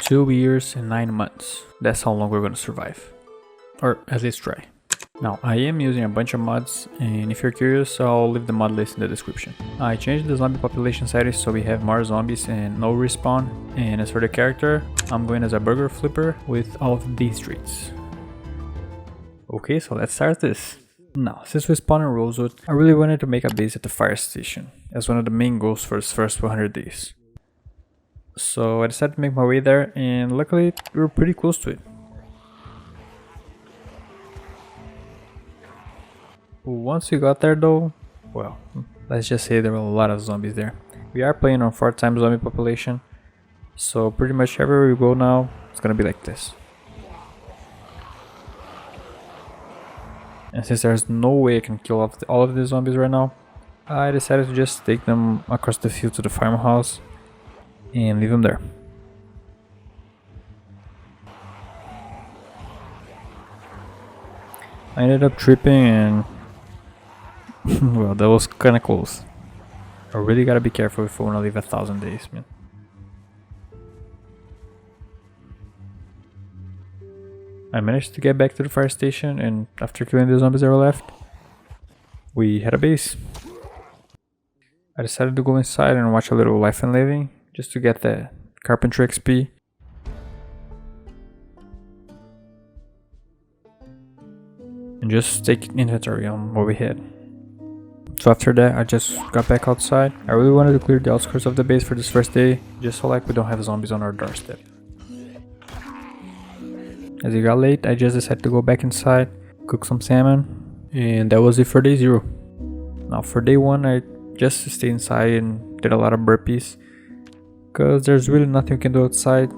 2 years and 9 months. That's how long we're gonna survive. Or at least try. Now, I am using a bunch of mods, and if you're curious, I'll leave the mod list in the description. I changed the zombie population settings so we have more zombies and no respawn. And as for the character, I'm going as a burger flipper with all of these traits. Okay, so let's start this. Now, since we spawned in Rosewood, I really wanted to make a base at the fire station as one of the main goals for its first 100 days. So I decided to make my way there, and luckily we were pretty close to it. Once we got there though, well, let's just say there were a lot of zombies there. We are playing on 4 times zombie population, so pretty much everywhere we go now, it's gonna be like this. And since there's no way I can kill off all of the zombies right now, I decided to just take them across the field to the farmhouse and leave them there. I ended up tripping and well, that was kinda close. I really gotta be careful if I wanna live 1,000 days, man. I managed to get back to the fire station, and after killing the zombies that were left, we had a base. I decided to go inside and watch a little Life and Living, just to get the carpentry XP. And just take inventory on what we had. So after that, I just got back outside. I really wanted to clear the outskirts of the base for this first day, just so like we don't have zombies on our doorstep. As it got late, I just decided to go back inside, cook some salmon, and that was it for day 0. Now for day 1, I just stayed inside and did a lot of burpees, because there's really nothing you can do outside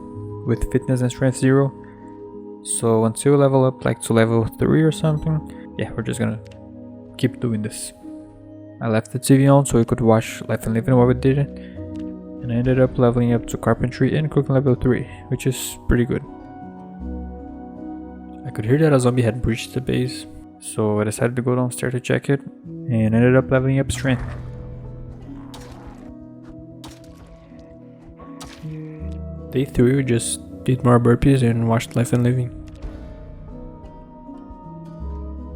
with fitness and strength 0. So until we level up like to level 3 or something, yeah, we're just gonna keep doing this. I left the TV on so we could watch Life and Living while we did it, and I ended up leveling up to carpentry and cooking level 3, which is pretty good. I could hear that a zombie had breached the base, so I decided to go downstairs to check it, and ended up leveling up strength. Day 3 we just did more burpees and watched Life and Living.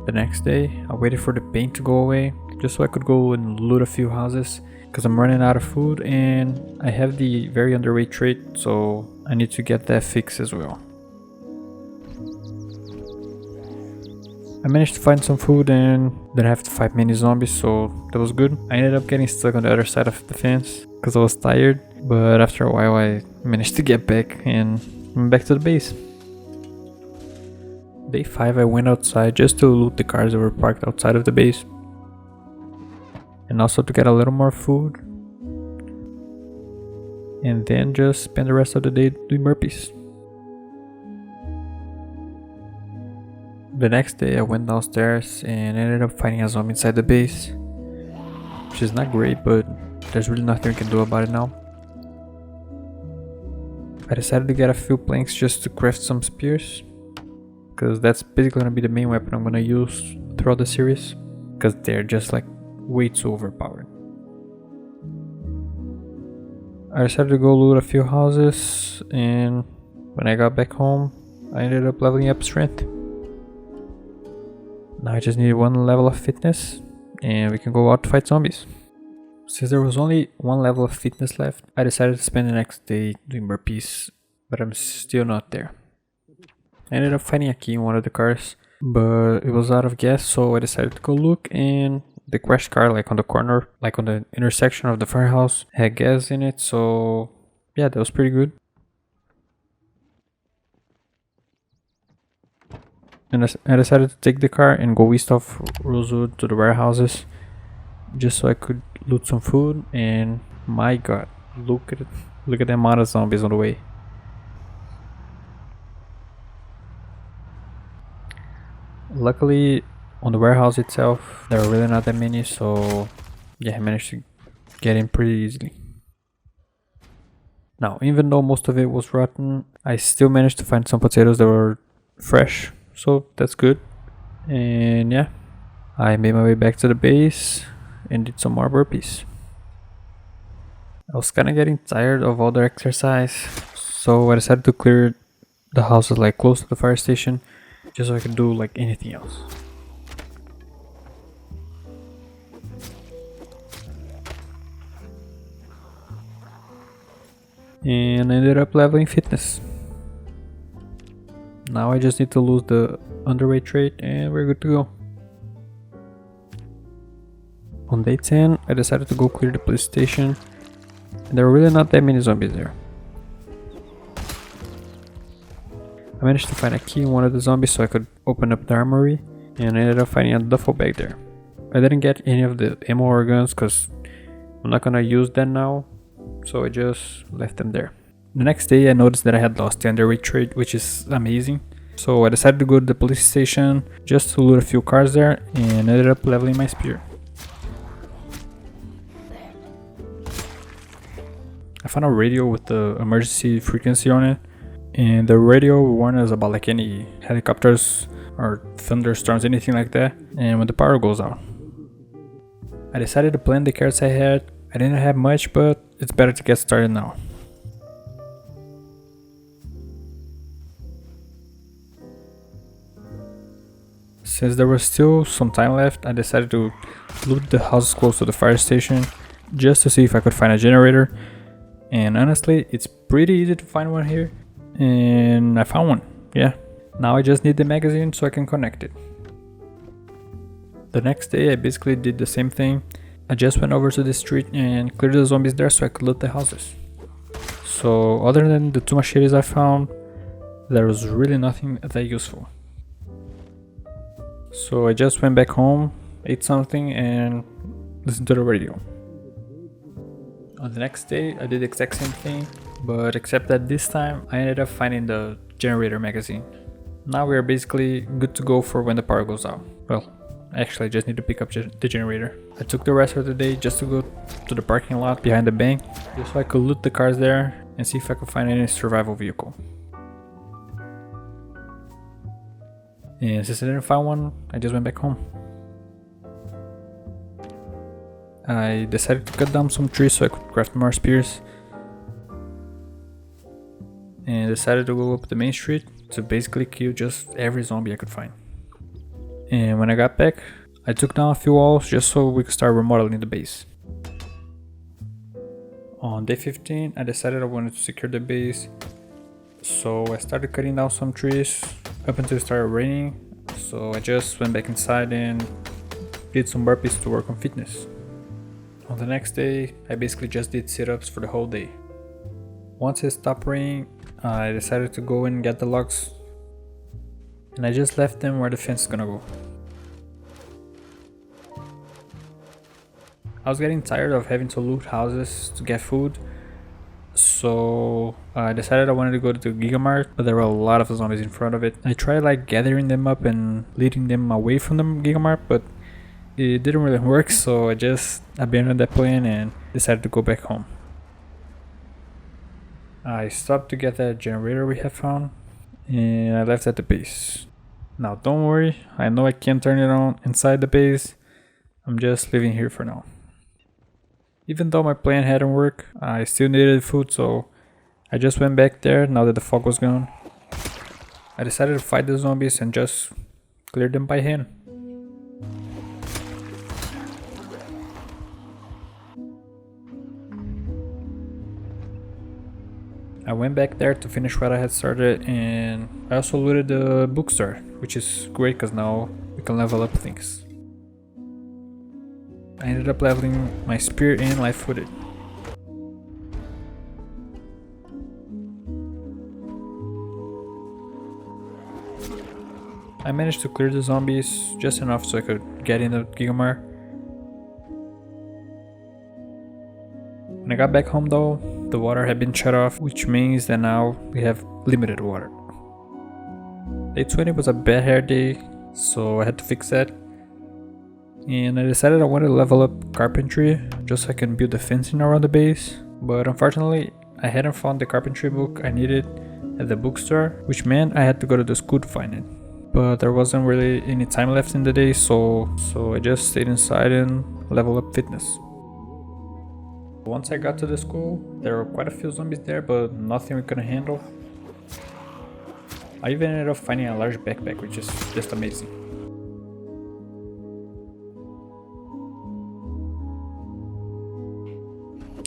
The next day, I waited for the pain to go away, just so I could go and loot a few houses, because I'm running out of food and I have the very underweight trait, so I need to get that fixed as well. I managed to find some food and didn't have to fight many zombies, so that was good. I ended up getting stuck on the other side of the fence because I was tired, but after a while I managed to get back and I'm back to the base. Day 5 I went outside just to loot the cars that were parked outside of the base, and also to get a little more food, and then just spend the rest of the day doing burpees. The next day I went downstairs and ended up finding a zombie inside the base, which is not great, but there's really nothing we can do about it now. I decided to get a few planks just to craft some spears, because that's basically gonna be the main weapon I'm gonna use throughout the series, because they're just like way too overpowered. I decided to go loot a few houses, and when I got back home I ended up leveling up strength. Now I just need 1 level of fitness and we can go out to fight zombies. Since there was only 1 level of fitness left, I decided to spend the next day doing burpees, but I'm still not there. I ended up finding a key in one of the cars, but it was out of gas, so I decided to go look, and the crashed car, like on the corner, like on the intersection of the firehouse, had gas in it, so yeah, that was pretty good. And I decided to take the car and go east of Rosewood to the warehouses, just so I could loot some food. And my god, look at it, look at the amount of zombies on the way. Luckily, on the warehouse itself, there were really not that many, so yeah, I managed to get in pretty easily. Now, even though most of it was rotten, I still managed to find some potatoes that were fresh, so that's good. And yeah, I made my way back to the base and did some more burpees. I was kinda getting tired of all the exercise, So I decided to clear the houses like close to the fire station, just so I could do like anything else. And I ended up leveling fitness. Now I just need to lose the underweight trait and we're good to go. On day 10, I decided to go clear the police station, and there were really not that many zombies there. I managed to find a key in one of the zombies so I could open up the armory, and I ended up finding a duffel bag there. I didn't get any of the ammo or guns because I'm not gonna use them now, so I just left them there. The next day I noticed that I had lost the underweight trait, which is amazing. So I decided to go to the police station just to loot a few cars there and ended up leveling my spear. I found a radio with the emergency frequency on it, and the radio warned us about like any helicopters or thunderstorms, anything like that, and when the power goes out. I decided to plan the carrots I had. I didn't have much, but it's better to get started now. Since there was still some time left, I decided to loot the houses close to the fire station just to see if I could find a generator. And honestly, it's pretty easy to find one here, and I found one, yeah. Now I just need the magazine so I can connect it. The next day I basically did the same thing. I just went over to the street and cleared the zombies there so I could loot the houses. So other than the 2 machetes I found, there was really nothing that useful. So I just went back home, ate something, and listened to the radio. On the next day, I did the exact same thing, but except that this time, I ended up finding the generator magazine. Now we are basically good to go for when the power goes out. Well, actually I just need to pick up the generator. I took the rest of the day just to go to the parking lot behind the bank, just so I could loot the cars there and see if I could find any survival vehicle. And since I didn't find one, I just went back home. I decided to cut down some trees so I could craft more spears, and decided to go up the main street to basically kill just every zombie I could find. And when I got back, I took down a few walls just so we could start remodeling the base. On day 15, I decided I wanted to secure the base, so I started cutting down some trees up until it started raining. So I just went back inside and did some burpees to work on fitness. On the next day, I basically just did sit-ups for the whole day. Once it stopped raining, I decided to go and get the logs, and I just left them where the fence is gonna go. I was getting tired of having to loot houses to get food, so I decided I wanted to go to the Gigamart, but there were a lot of zombies in front of it. I tried like gathering them up and leading them away from the Gigamart, but it didn't really work, so I just abandoned that plan and decided to go back home. I stopped to get that generator we had found, and I left at the base. Now don't worry, I know I can't turn it on inside the base. I'm just living here for now. Even though my plan hadn't worked, I still needed food, so I just went back there now that the fog was gone. I decided to fight the zombies and just clear them by hand. I went back there to finish what I had started, and I also looted the bookstore, which is great because now we can level up things. I ended up leveling my spear and life footed. I managed to clear the zombies just enough so I could get in the Gigamart. When I got back home though, the water had been shut off, which means that now we have limited water. Day 20 was a bad hair day, so I had to fix that. And I decided I wanted to level up carpentry just so I can build the fencing around the base. But unfortunately, I hadn't found the carpentry book I needed at the bookstore, which meant I had to go to the school to find it. But there wasn't really any time left in the day, so I just stayed inside and leveled up fitness. Once I got to the school, there were quite a few zombies there, but nothing we couldn't handle. I even ended up finding a large backpack, which is just amazing.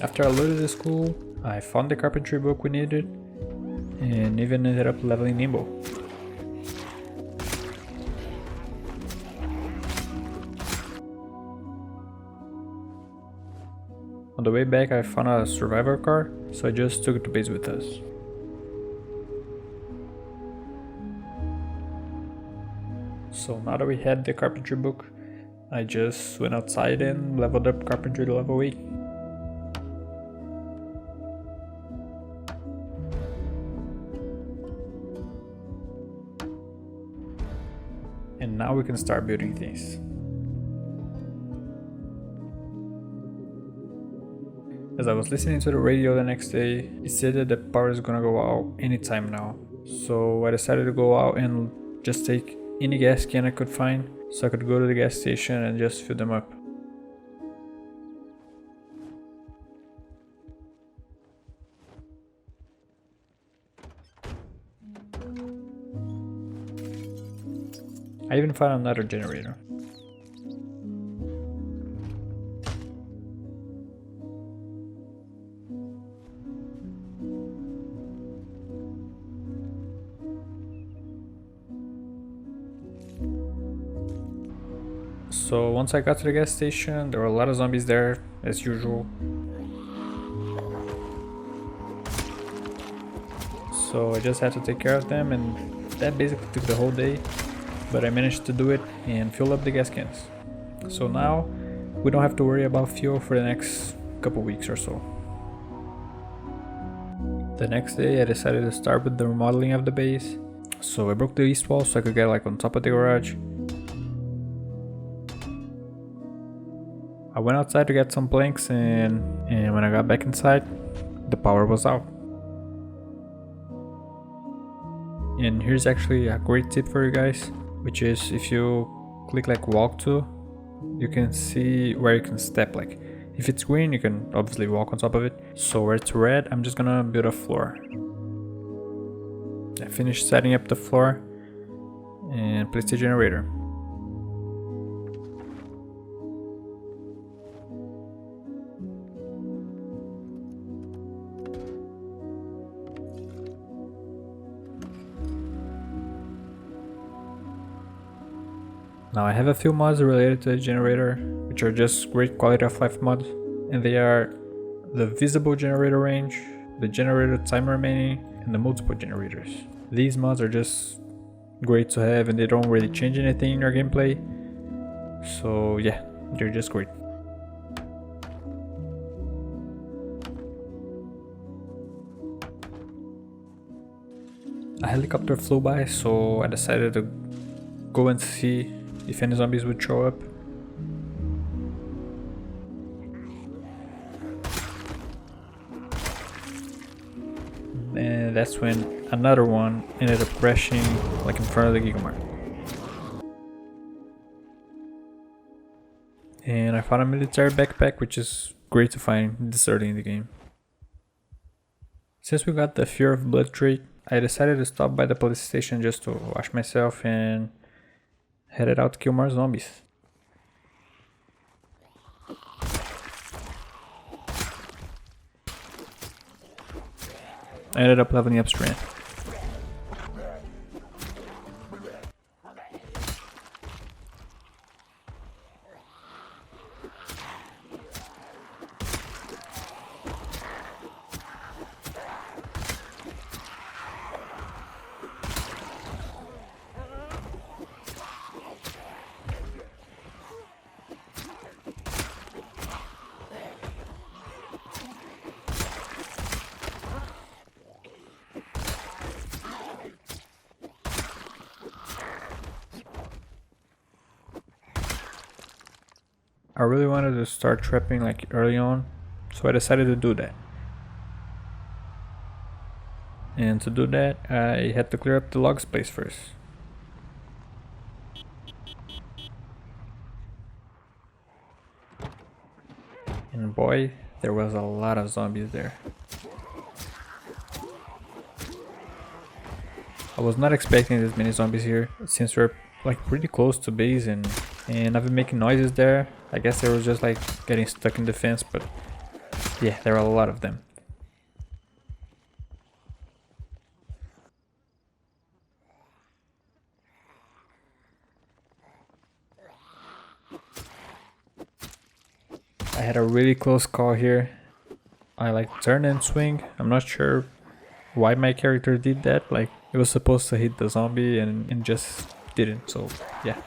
After I looted the school, I found the carpentry book we needed, and even ended up leveling Nimbo. On the way back I found a survivor car, so I just took it to base with us. So now that we had the carpentry book, I just went outside and leveled up carpentry to level 8. And now we can start building things. As I was listening to the radio the next day, it said that the power is gonna go out anytime now. So I decided to go out and just take any gas can I could find, so I could go to the gas station and just fill them up. I even found another generator. So once I got to the gas station, there were a lot of zombies there, as usual. So I just had to take care of them, and that basically took the whole day. But I managed to do it and fill up the gas cans. So now we don't have to worry about fuel for the next couple weeks or so. The next day I decided to start with the remodeling of the base. So I broke the east wall so I could get like on top of the garage. I went outside to get some planks, and when I got back inside, the power was out. And here's actually a great tip for you guys, which is if you click like walk to, you can see where you can step. Like if it's green, you can obviously walk on top of it. So where it's red, I'm just gonna build a floor. I finished setting up the floor and placed the generator. Now I have a few mods related to the generator, which are just great quality of life mods, and they are the visible generator range, the generator time remaining, and the multiple generators. These mods are just great to have, and they don't really change anything in your gameplay, so yeah, they're just great. A helicopter flew by, so I decided to go and see if any zombies would show up. And that's when another one ended up crashing like in front of the Gigamart. And I found a military backpack, which is great to find this early in the game. Since we got the Fear of Blood trait, I decided to stop by the police station just to wash myself and headed out to kill more zombies. I ended up leveling up Strand. I really wanted to start trapping like early on, so I decided to do that. And to do that, I had to clear up the logs place first. And boy, There was a lot of zombies there. I was not expecting this many zombies here, since we're like pretty close to base and I've been making noises there. I guess they were just like getting stuck in the fence, but yeah, there are a lot of them. I had a really close call here. I like turn and swing. I'm not sure why my character did that. Like it was supposed to hit the zombie and just didn't, so yeah.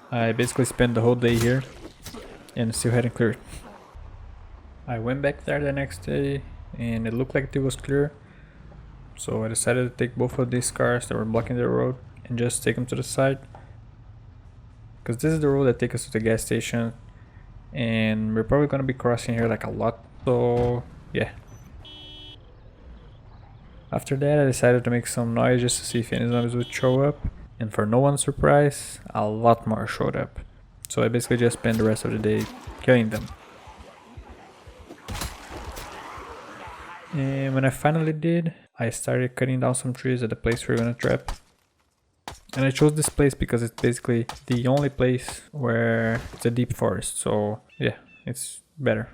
I basically spent the whole day here and still hadn't cleared. I went back there the next day and it looked like it was clear. So I decided to take both of these cars that were blocking the road and just take them to the side. Because this is the road that takes us to the gas station. And we're probably going to be crossing here like a lot. So yeah. After that I decided to make some noise just to see if any zombies would show up. And for no one's surprise, a lot more showed up. So I basically just spent the rest of the day killing them. And when I finally did, I started cutting down some trees at the place we're gonna trap. And I chose this place because it's basically the only place where it's a deep forest, so yeah, it's better.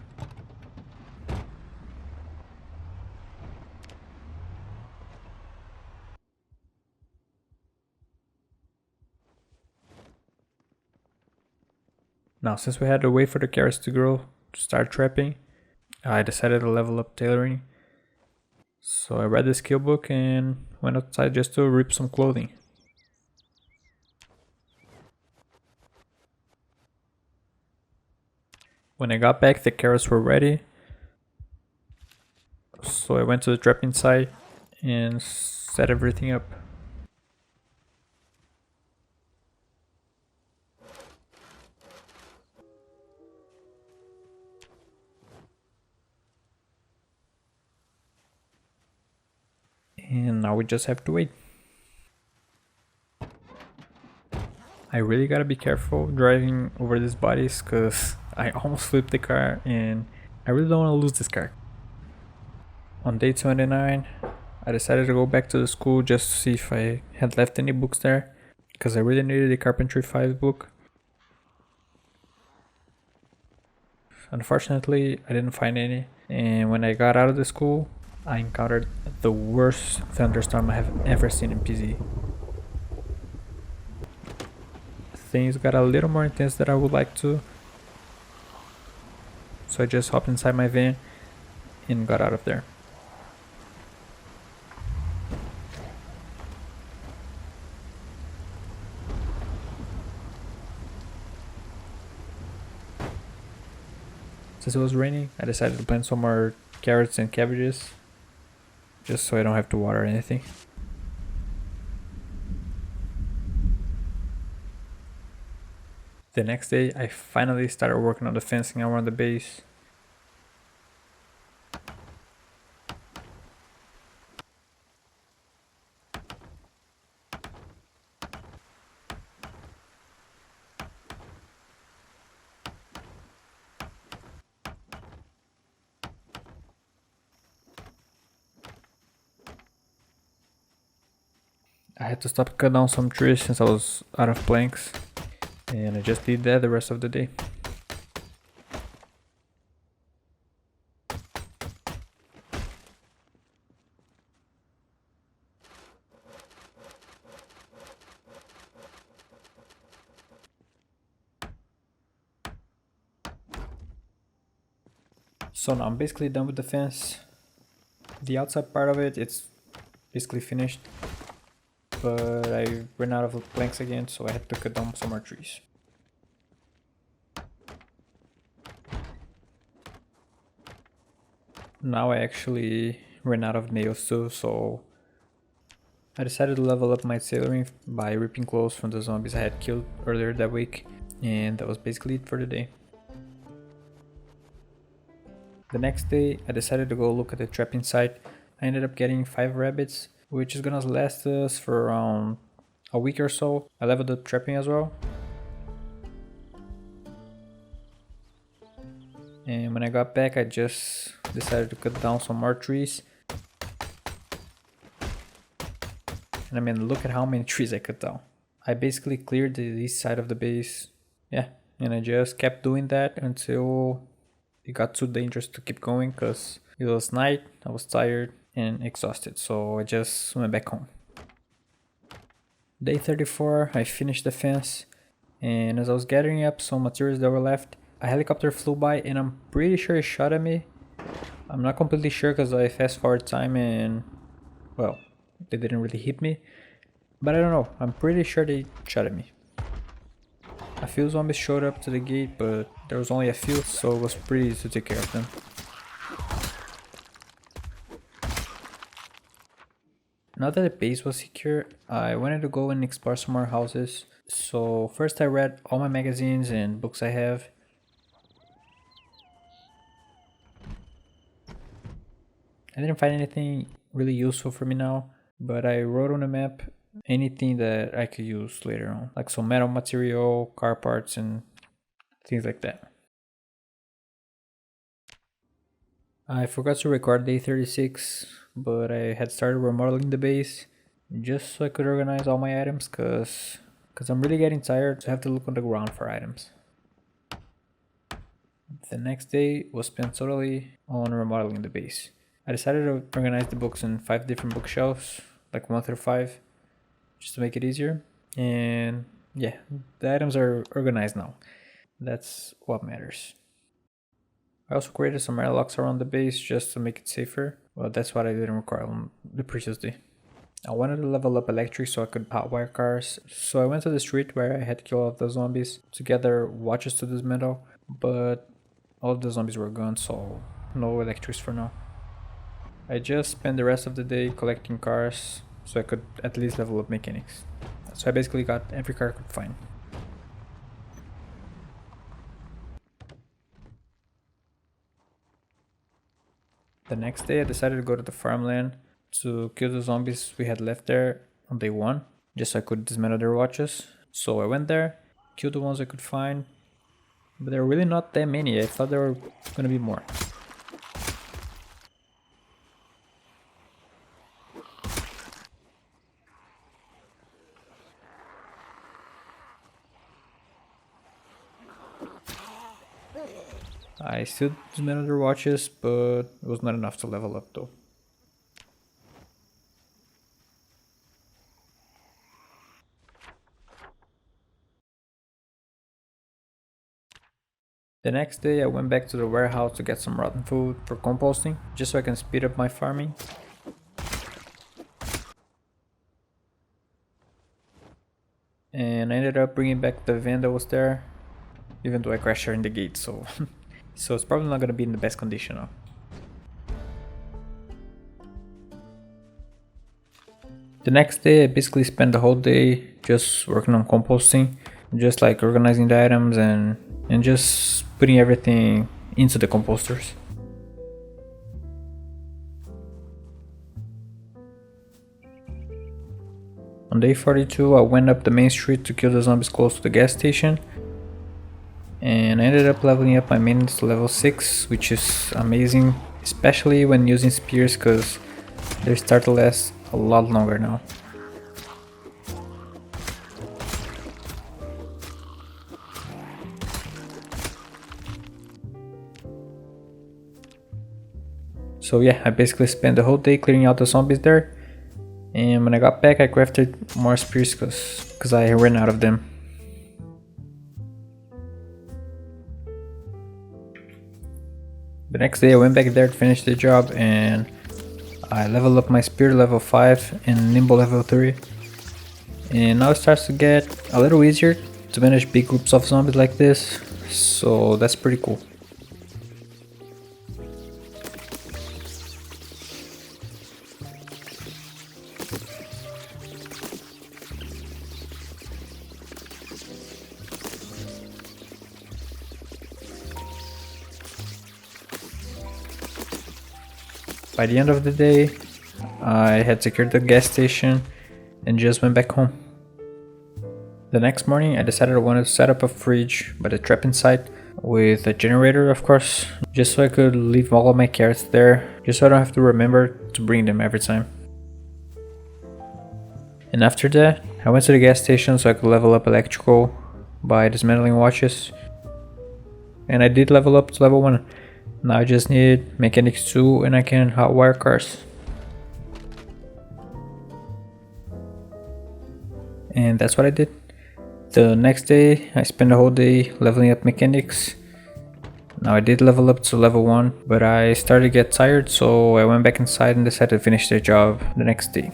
Now, since we had to wait for the carrots to grow to start trapping, I decided to level up tailoring. So I read the skill book and went outside just to rip some clothing. When I got back, the carrots were ready. So I went to the trapping site and set everything up. And now we just have to wait. I really gotta be careful driving over these bodies because I almost flipped the car and I really don't want to lose this car. On day 29, I decided to go back to the school just to see if I had left any books there because I really needed the Carpentry 5 book. Unfortunately, I didn't find any, and when I got out of the school, I encountered the worst thunderstorm I have ever seen in PZ. Things got a little more intense than I would like to, so I just hopped inside my van and got out of there. Since it was raining, I decided to plant some more carrots and cabbages, just so I don't have to water anything. The next day, I finally started working on the fencing around the base. I had to stop cut down some trees since I was out of planks, and I just did that the rest of the day. So now I'm basically done with the fence. The outside part of it, it's basically finished. But I ran out of planks again, so I had to cut down some more trees. Now I actually ran out of nails too, so I decided to level up my tailoring by ripping clothes from the zombies I had killed earlier that week, and that was basically it for the day. The next day I decided to go look at the trapping site. I ended up getting 5 rabbits, which is gonna last us for around a week or so. I leveled up trapping as well. And when I got back, I just decided to cut down some more trees. And I mean, look at how many trees I cut down. I basically cleared the east side of the base. Yeah, and I just kept doing that until it got too dangerous to keep going because it was night, I was tired and exhausted, so I just went back home. Day 34, I finished the fence, and as I was gathering up some materials that were left, a helicopter flew by and I'm pretty sure it shot at me. I'm not completely sure because I fast forward time and, well, they didn't really hit me. But I don't know, I'm pretty sure they shot at me. A few zombies showed up to the gate, but there was only a few, so it was pretty easy to take care of them. Now that the base was secure, I wanted to go and explore some more houses. So first I read all my magazines and books I have. I didn't find anything really useful for me now, but I wrote on the map anything that I could use later on, like some metal material, car parts, and things like that. I forgot to record day 36, but I had started remodeling the base just so I could organize all my items because I'm really getting tired to have to look on the ground for items. The next day was spent totally on remodeling the base. I decided to organize the books in 5 different bookshelves, like 1 through 5, just to make it easier. And yeah, the items are organized now. That's what matters. I also created some airlocks around the base just to make it safer. Well, that's what I didn't record on the previous day. I wanted to level up electric so I could hotwire cars. So I went to the street where I had to kill all of the zombies to gather watches to dismantle, but all of the zombies were gone, so no electrics for now. I just spent the rest of the day collecting cars so I could at least level up mechanics. So I basically got every car I could find. The next day I decided to go to the farmland to kill the zombies we had left there on day 1, just so I could dismantle their watches. So I went there, killed the ones I could find, but there were really not that many. I thought there were gonna be more. I still dismantled their watches, but it was not enough to level up though. The next day I went back to the warehouse to get some rotten food for composting, just so I can speed up my farming. And I ended up bringing back the van that was there, even though I crashed her in the gate, so so it's probably not gonna be in the best condition now. The next day I basically spent the whole day just working on composting, just like organizing the items and just putting everything into the composters. On day 42 I went up the main street to kill the zombies close to the gas station. And I ended up leveling up my maintenance to level 6, which is amazing, especially when using spears because they start to last a lot longer now. So yeah, I basically spent the whole day clearing out the zombies there, and when I got back I crafted more spears because I ran out of them. The next day I went back there to finish the job and I leveled up my spear level 5 and nimble level 3. And now it starts to get a little easier to manage big groups of zombies like this, so that's pretty cool. By the end of the day, I had secured the gas station and just went back home. The next morning I decided I wanted to set up a fridge by the trap inside with a generator, of course, just so I could leave all of my carrots there, just so I don't have to remember to bring them every time. And after that, I went to the gas station so I could level up electrical by dismantling watches. And I did level up to level 1. Now I just need mechanics 2 and I can hotwire cars. And that's what I did. The next day, I spent the whole day leveling up mechanics. Now I did level up to level 1, but I started to get tired, so I went back inside and decided to finish the job the next day.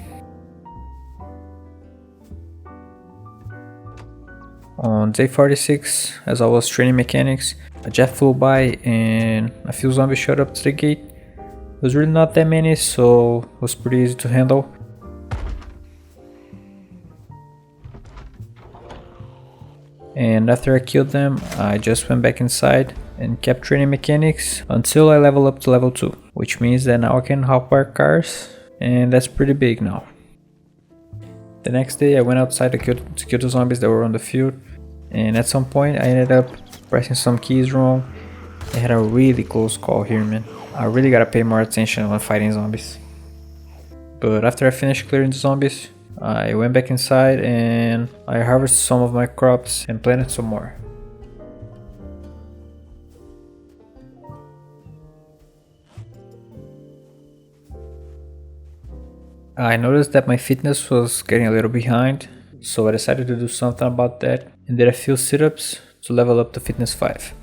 On day 46, as I was training mechanics, a jet flew by and a few zombies showed up to the gate. It was really not that many, so it was pretty easy to handle. And after I killed them, I just went back inside and kept training mechanics until I level up to level 2, which means that now I can hotwire cars, and that's pretty big now. The next day I went outside to kill the zombies that were on the field, and at some point I ended up pressing some keys wrong. I had a really close call here, man. I really gotta pay more attention when fighting zombies. But after I finished clearing the zombies, I went back inside and I harvested some of my crops and planted some more. I noticed that my fitness was getting a little behind, so I decided to do something about that and did a few sit-ups to level up to fitness 5.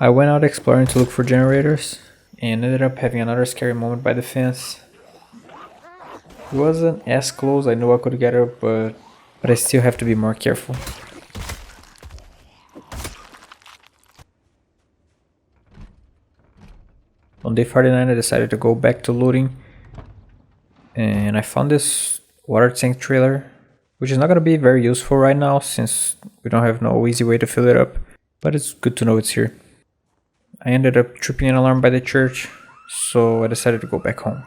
I went out exploring to look for generators and ended up having another scary moment by the fence. It wasn't as close, I knew I could get her, but I still have to be more careful. On day 49 I decided to go back to looting, and I found this water tank trailer, which is not going to be very useful right now since we don't have no easy way to fill it up, but it's good to know it's here. I ended up tripping an alarm by the church, so I decided to go back home.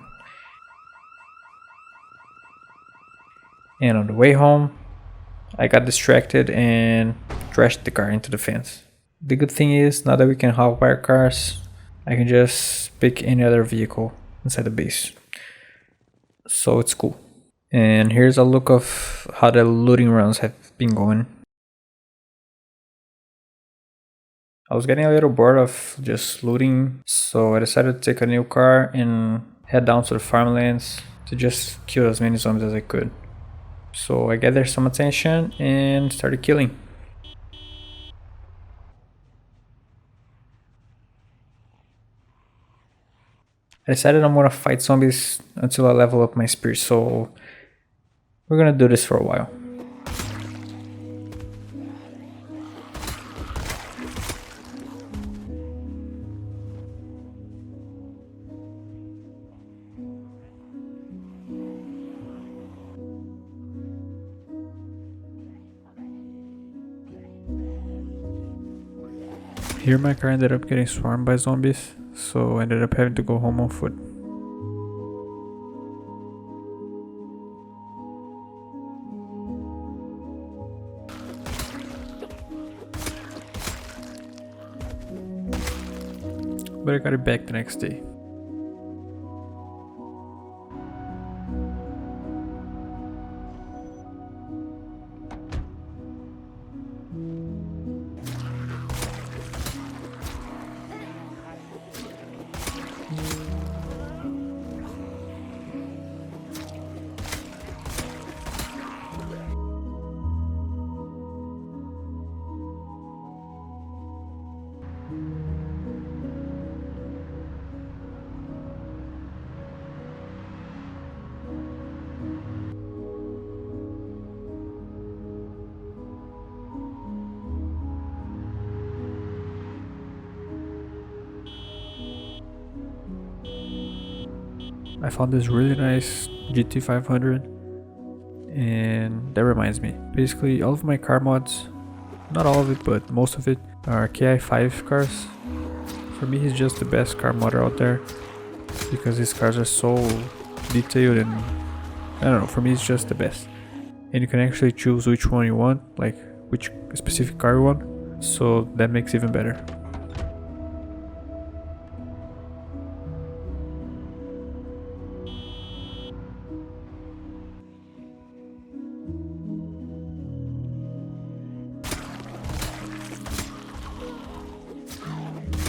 And on the way home, I got distracted and crashed the car into the fence. The good thing is, now that we can hotwire cars, I can just pick any other vehicle inside the base. So it's cool. And here's a look of how the looting runs have been going. I was getting a little bored of just looting, so I decided to take a new car and head down to the farmlands to just kill as many zombies as I could. So I gathered some attention and started killing. I decided I'm gonna fight zombies until I level up my spirit, so we're gonna do this for a while. Here my car ended up getting swarmed by zombies, so I ended up having to go home on foot. But I got it back the next day. I found this really nice GT500, and that reminds me, basically all of my car mods, not all of it but most of it, are KI5 cars. For me he's just the best car modder out there, because these cars are so detailed, and I don't know, for me it's just the best. And you can actually choose which one you want, like which specific car you want, so that makes it even better.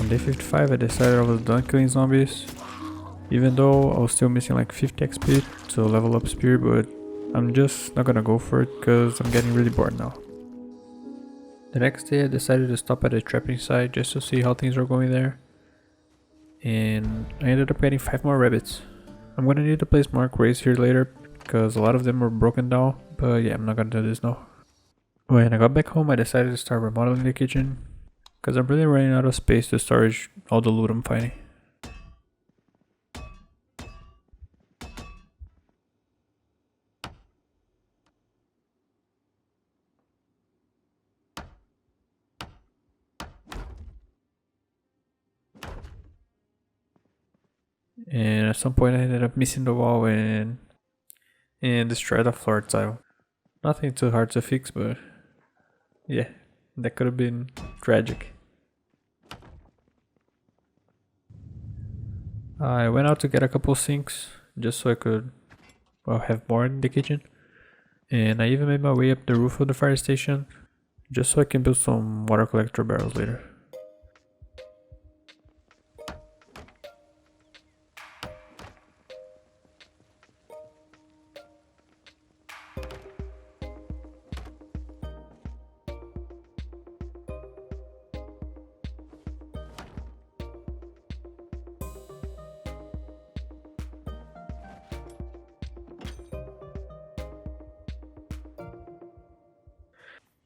On day 55 I decided I was done killing zombies, even though I was still missing like 50 XP to level up spear, but I'm just not gonna go for it because I'm getting really bored now. The next day I decided to stop at the trapping site just to see how things were going there, and I ended up getting 5 more rabbits. I'm gonna need to place more crates here later because a lot of them were broken down, but yeah, I'm not gonna do this now. When I got back home I decided to start remodeling the kitchen because I'm really running out of space to storage all the loot I'm finding. And at some point I ended up missing the wall and destroyed the floor tile. Nothing too hard to fix, but yeah, that could have been tragic. I went out to get a couple sinks just so I could, well, have more in the kitchen. And I even made my way up the roof of the fire station just so I can build some water collector barrels later.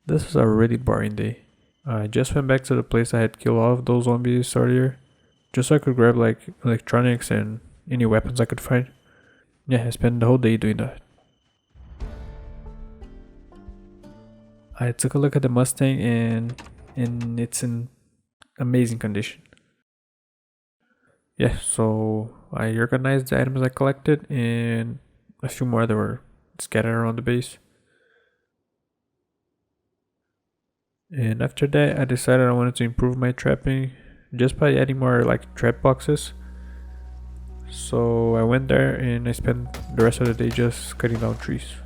This was a really boring day. I just went back to the place I had killed all of those zombies earlier, just so I could grab like electronics and any weapons I could find. Yeah, I spent the whole day doing that. I took a look at the Mustang and it's in amazing condition. Yeah, so I organized the items I collected and a few more that were scattered around the base. And after that I decided I wanted to improve my trapping just by adding more like trap boxes. So I went there and I spent the rest of the day just cutting down trees.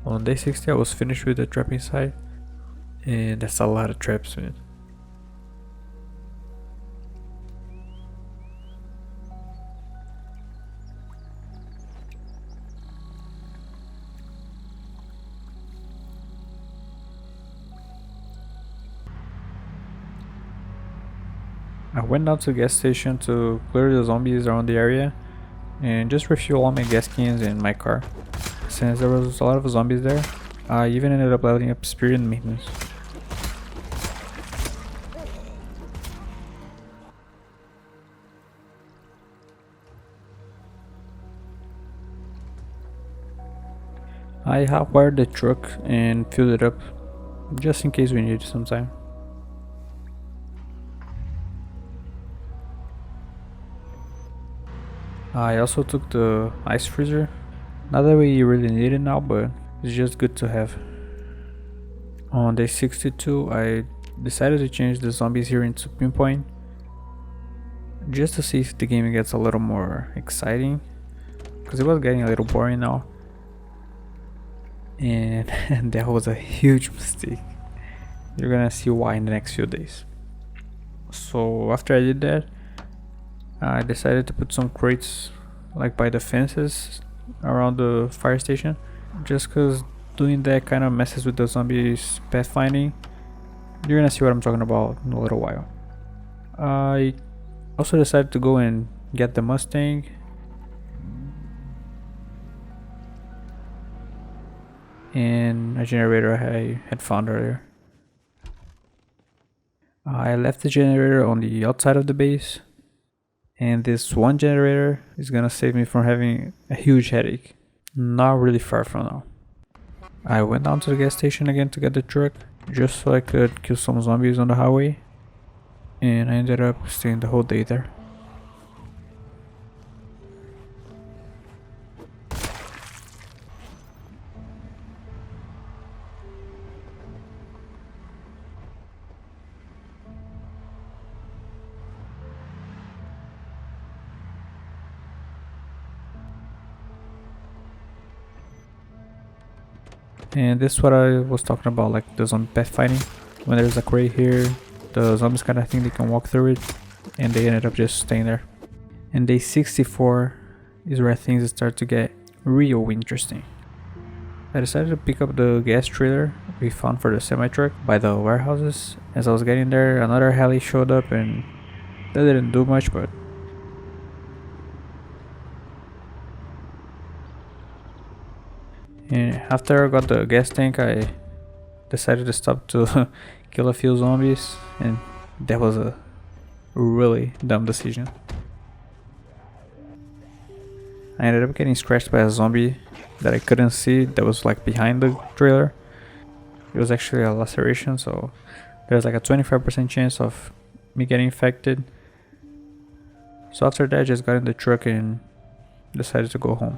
On day 60 I was finished with the trapping site, and that's a lot of traps, man. I went down to the gas station to clear the zombies around the area and just refuel all my gas cans in my car. Since there was a lot of zombies there, I even ended up leveling up speed and maintenance. I hotwired the truck and filled it up just in case we need it sometime. I also took the ice freezer. Not that we really need it now, but it's just good to have. On day 62 I decided to change the zombies here into pinpoint just to see if the game gets a little more exciting, because it was getting a little boring now, and that was a huge mistake. You're gonna see why in the next few days. So after I did that, I decided to put some crates like by the fences around the fire station, just cause doing that kind of messes with the zombies pathfinding. You're gonna see what I'm talking about in a little while. I also decided to go and get the Mustang and a generator I had found earlier. I left the generator on the outside of the base, and this one generator is gonna save me from having a huge headache. Not really far from now. I went down to the gas station again to get the truck, just so I could kill some zombies on the highway, and I ended up staying the whole day there. And this is what I was talking about, like the zombie path fighting. When there's a crate here, the zombies kind of think they can walk through it, and they ended up just staying there. And day 64 is where things start to get real interesting. I decided to pick up the gas trailer we found for the semi-truck by the warehouses. As I was getting there, another heli showed up, and that didn't do much, but and after I got the gas tank, I decided to stop to kill a few zombies, and that was a really dumb decision. I ended up getting scratched by a zombie that I couldn't see, that was like behind the trailer. It was actually a laceration, so there's like a 25% chance of me getting infected. So after that, I just got in the truck and decided to go home.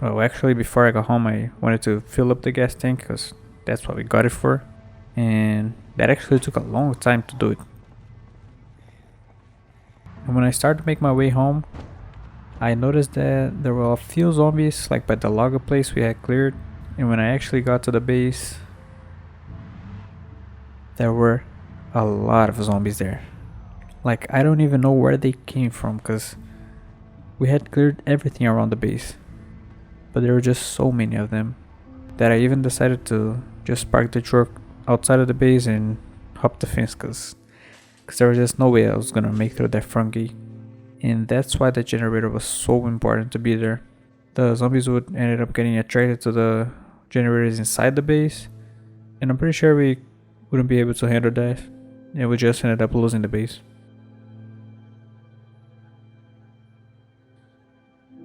Well, actually, before I got home, I wanted to fill up the gas tank because that's what we got it for. And that actually took a long time to do it. And when I started to make my way home, I noticed that there were a few zombies like by the logger place we had cleared. And when I actually got to the base, there were a lot of zombies there. Like, I don't even know where they came from because we had cleared everything around the base. But there were just so many of them that I even decided to just park the truck outside of the base and hop the fence because there was just no way I was gonna make through that front gate. And that's why the generator was so important to be there. The zombies would ended up getting attracted to the generators inside the base, and I'm pretty sure we wouldn't be able to handle that, and we just ended up losing the base.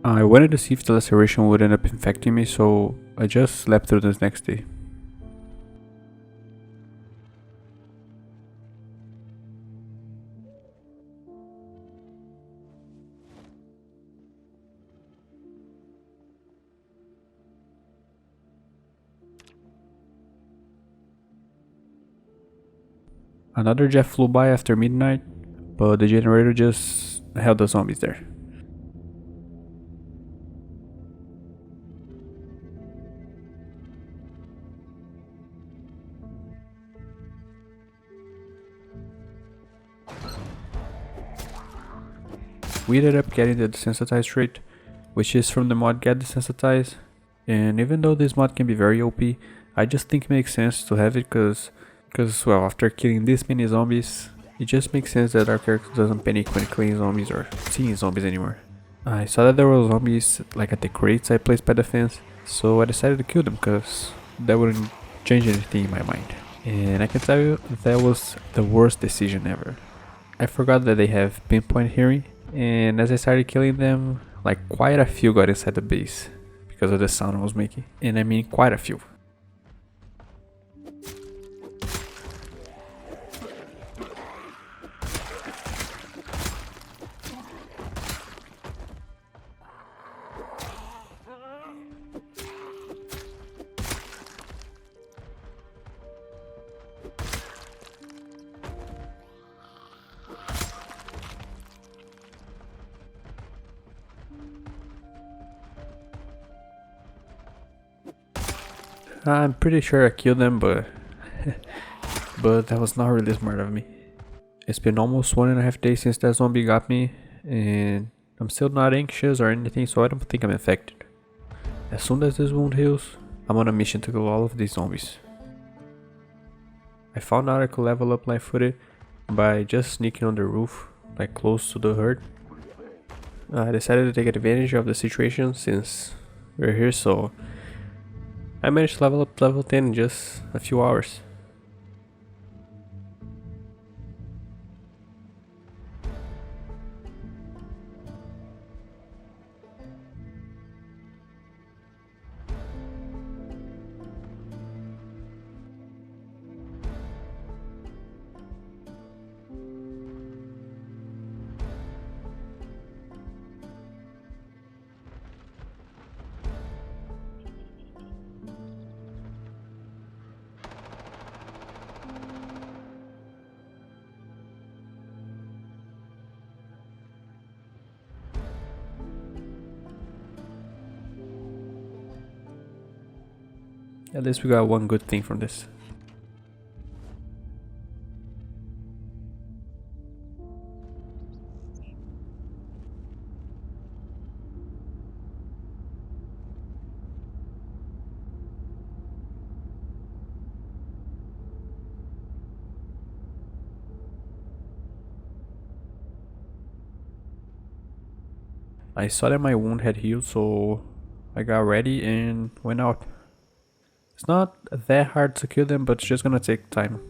I wanted to see if the laceration would end up infecting me, so I just slept through this next day. Another jet flew by after midnight, but the generator just held the zombies there. We ended up getting the desensitized trait, which is from the mod Get Desensitized, and even though this mod can be very OP, I just think it makes sense to have it because well, after killing this many zombies, it just makes sense that our character doesn't panic when killing zombies or seeing zombies anymore. I saw that there were zombies like at the crates I placed by the fence, so I decided to kill them because that wouldn't change anything in my mind. And I can tell you, that was the worst decision ever. I forgot that they have pinpoint hearing, and as I started killing them, like quite a few got inside the base because of the sound I was making, and I mean quite a few. I'm pretty sure I killed them, but that was not really smart of me. It's been almost 1.5 days since that zombie got me, and I'm still not anxious or anything, so I don't think I'm infected. As soon as this wound heals, I'm on a mission to kill all of these zombies. I found out I could level up light footed by just sneaking on the roof, like close to the herd, I decided to take advantage of the situation since we're here, so I managed to level up to level 10 in just a few hours. At least we got one good thing from this. I saw that my wound had healed, so I got ready and went out. It's not that hard to kill them, but it's just gonna take time.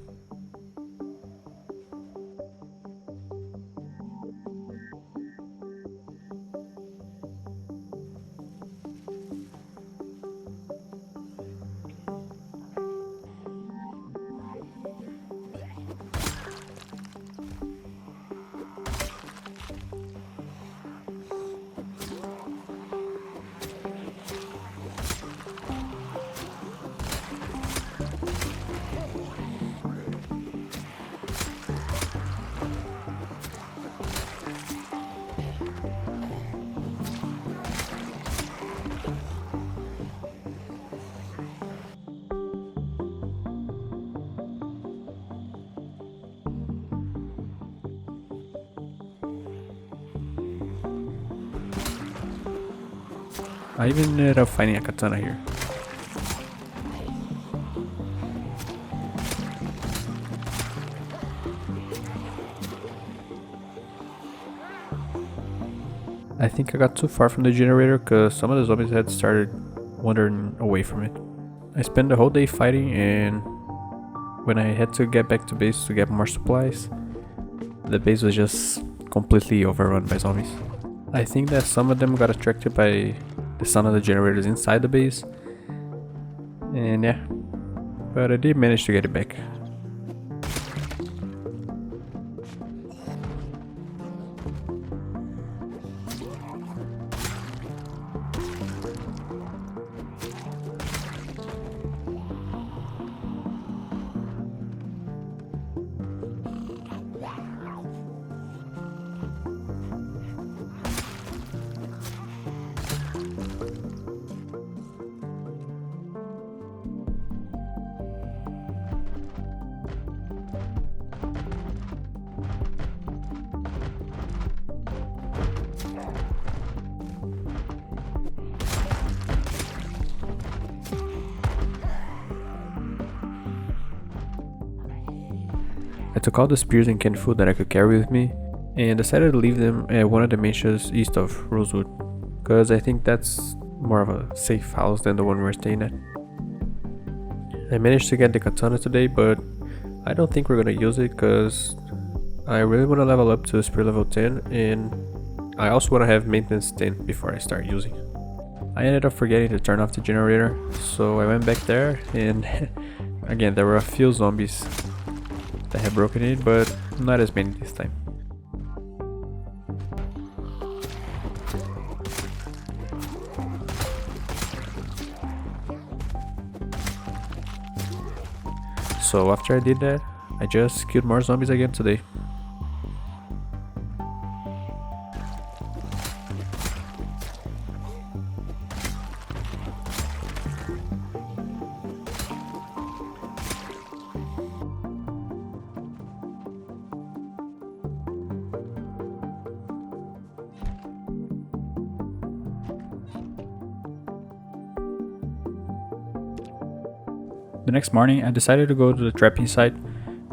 I even ended up finding a katana here. I think I got too far from the generator because some of the zombies had started wandering away from it. I spent the whole day fighting, and when I had to get back to base to get more supplies, the base was just completely overrun by zombies. I think that some of them got attracted by the sound of the generators inside the base, and yeah, but I did manage to get it back. I took all the spears and canned food that I could carry with me and decided to leave them at one of the mansions east of Rosewood, because I think that's more of a safe house than the one we're staying at. I managed to get the katana today, but I don't think we're gonna use it because I really want to level up to spear level 10, and I also want to have maintenance 10 before I start using. I ended up forgetting to turn off the generator, so I went back there, and again there were a few zombies that had broken in, but not as many this time. So after I did that, I just killed more zombies again today. The next morning, I decided to go to the trapping site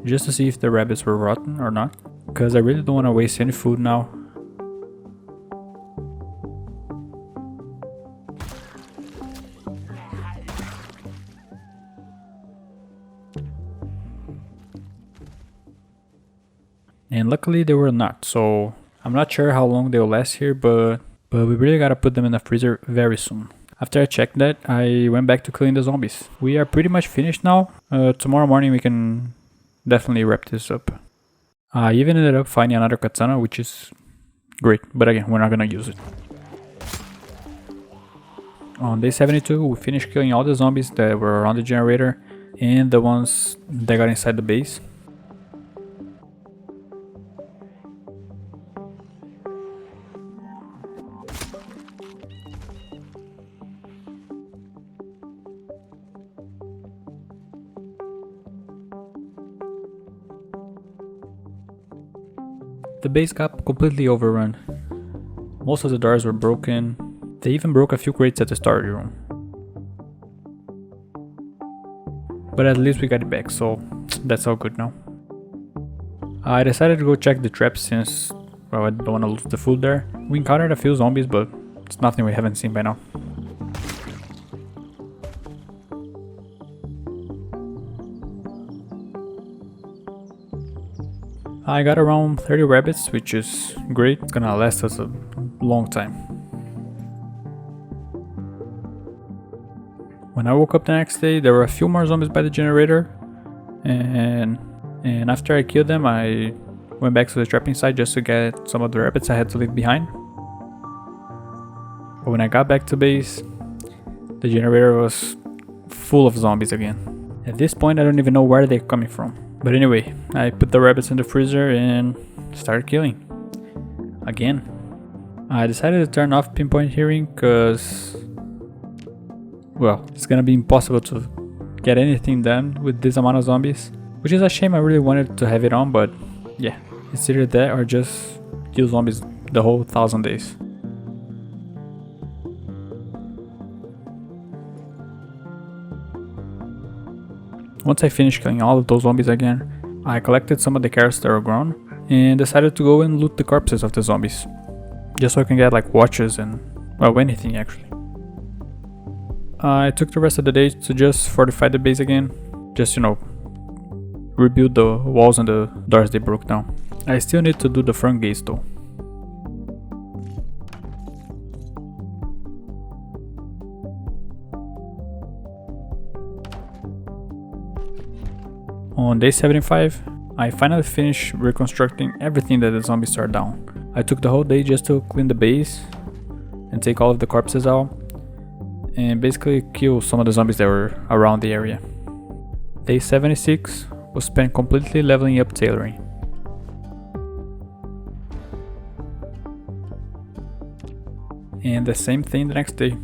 just to see if the rabbits were rotten or not, because I really don't want to waste any food now. And luckily they were not, so I'm not sure how long they'll last here, but we really gotta put them in the freezer very soon. After I checked that, I went back to killing the zombies. We are pretty much finished now. Tomorrow morning we can definitely wrap this up. I even ended up finding another katana, which is great, but again, we're not gonna use it. On day 72, we finished killing all the zombies that were around the generator and the ones that got inside the base. The base got completely overrun. Most of the doors were broken. They even broke a few crates at the storage room. But at least we got it back, so that's all good now. I decided to go check the traps since, well, I don't want to lose the food there. We encountered a few zombies, but it's nothing we haven't seen by now. I got around 30 rabbits, which is great. It's gonna last us a long time. When I woke up the next day, there were a few more zombies by the generator, and after I killed them, I went back to the trapping site just to get some of the rabbits I had to leave behind. But when I got back to base, the generator was full of zombies again. At this point, I don't even know where they're coming from. But anyway, I put the rabbits in the freezer and started killing. Again. I decided to turn off pinpoint hearing because, well, it's gonna be impossible to get anything done with this amount of zombies. Which is a shame, I really wanted to have it on, but yeah, it's either that or just kill zombies the whole 1000 days. Once I finished killing all of those zombies again, I collected some of the carrots that were grown and decided to go and loot the corpses of the zombies. Just so I can get like watches and, well, anything actually. I took the rest of the day to just fortify the base again. Just, you know, rebuild the walls and the doors they broke down. I still need to do the front gates though. On day 75, I finally finished reconstructing everything that the zombies tore down. I took the whole day just to clean the base and take all of the corpses out and basically kill some of the zombies that were around the area. Day 76 was spent completely leveling up tailoring. And the same thing the next day.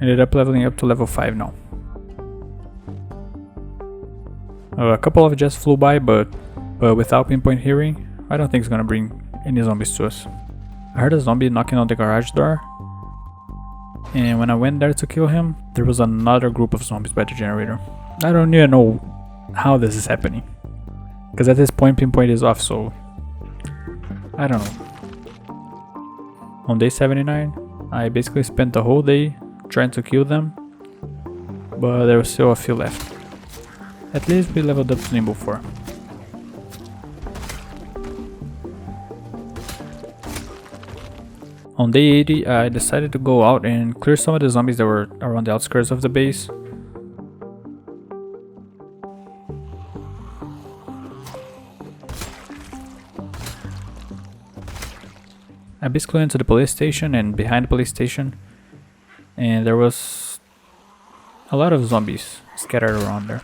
Ended up leveling up to level 5 now. A couple of just flew by, but without pinpoint hearing, I don't think it's gonna bring any zombies to us. I heard a zombie knocking on the garage door, and when I went there to kill him, there was another group of zombies by the generator. I don't even know how this is happening, because at this point pinpoint is off, so I don't know. On day 79, I basically spent the whole day trying to kill them, but there was still a few left. At least we leveled up to Nimble 4. On day 80, I decided to go out and clear some of the zombies that were around the outskirts of the base. I basically went to the police station and behind the police station, and there was a lot of zombies scattered around there.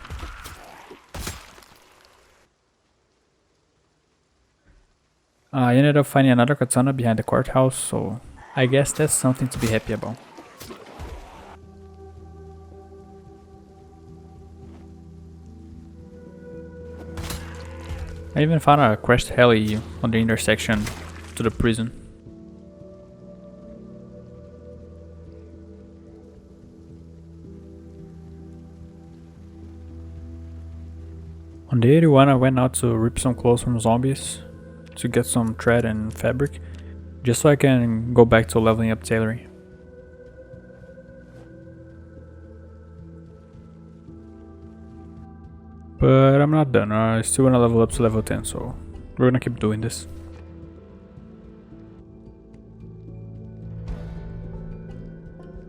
I ended up finding another katana behind the courthouse, so I guess that's something to be happy about. I even found a crashed heli on the intersection to the prison. On day 81 I went out to rip some clothes from zombies to get some thread and fabric, just so I can go back to leveling up tailoring. But I'm not done, I still wanna level up to level 10, so we're gonna keep doing this.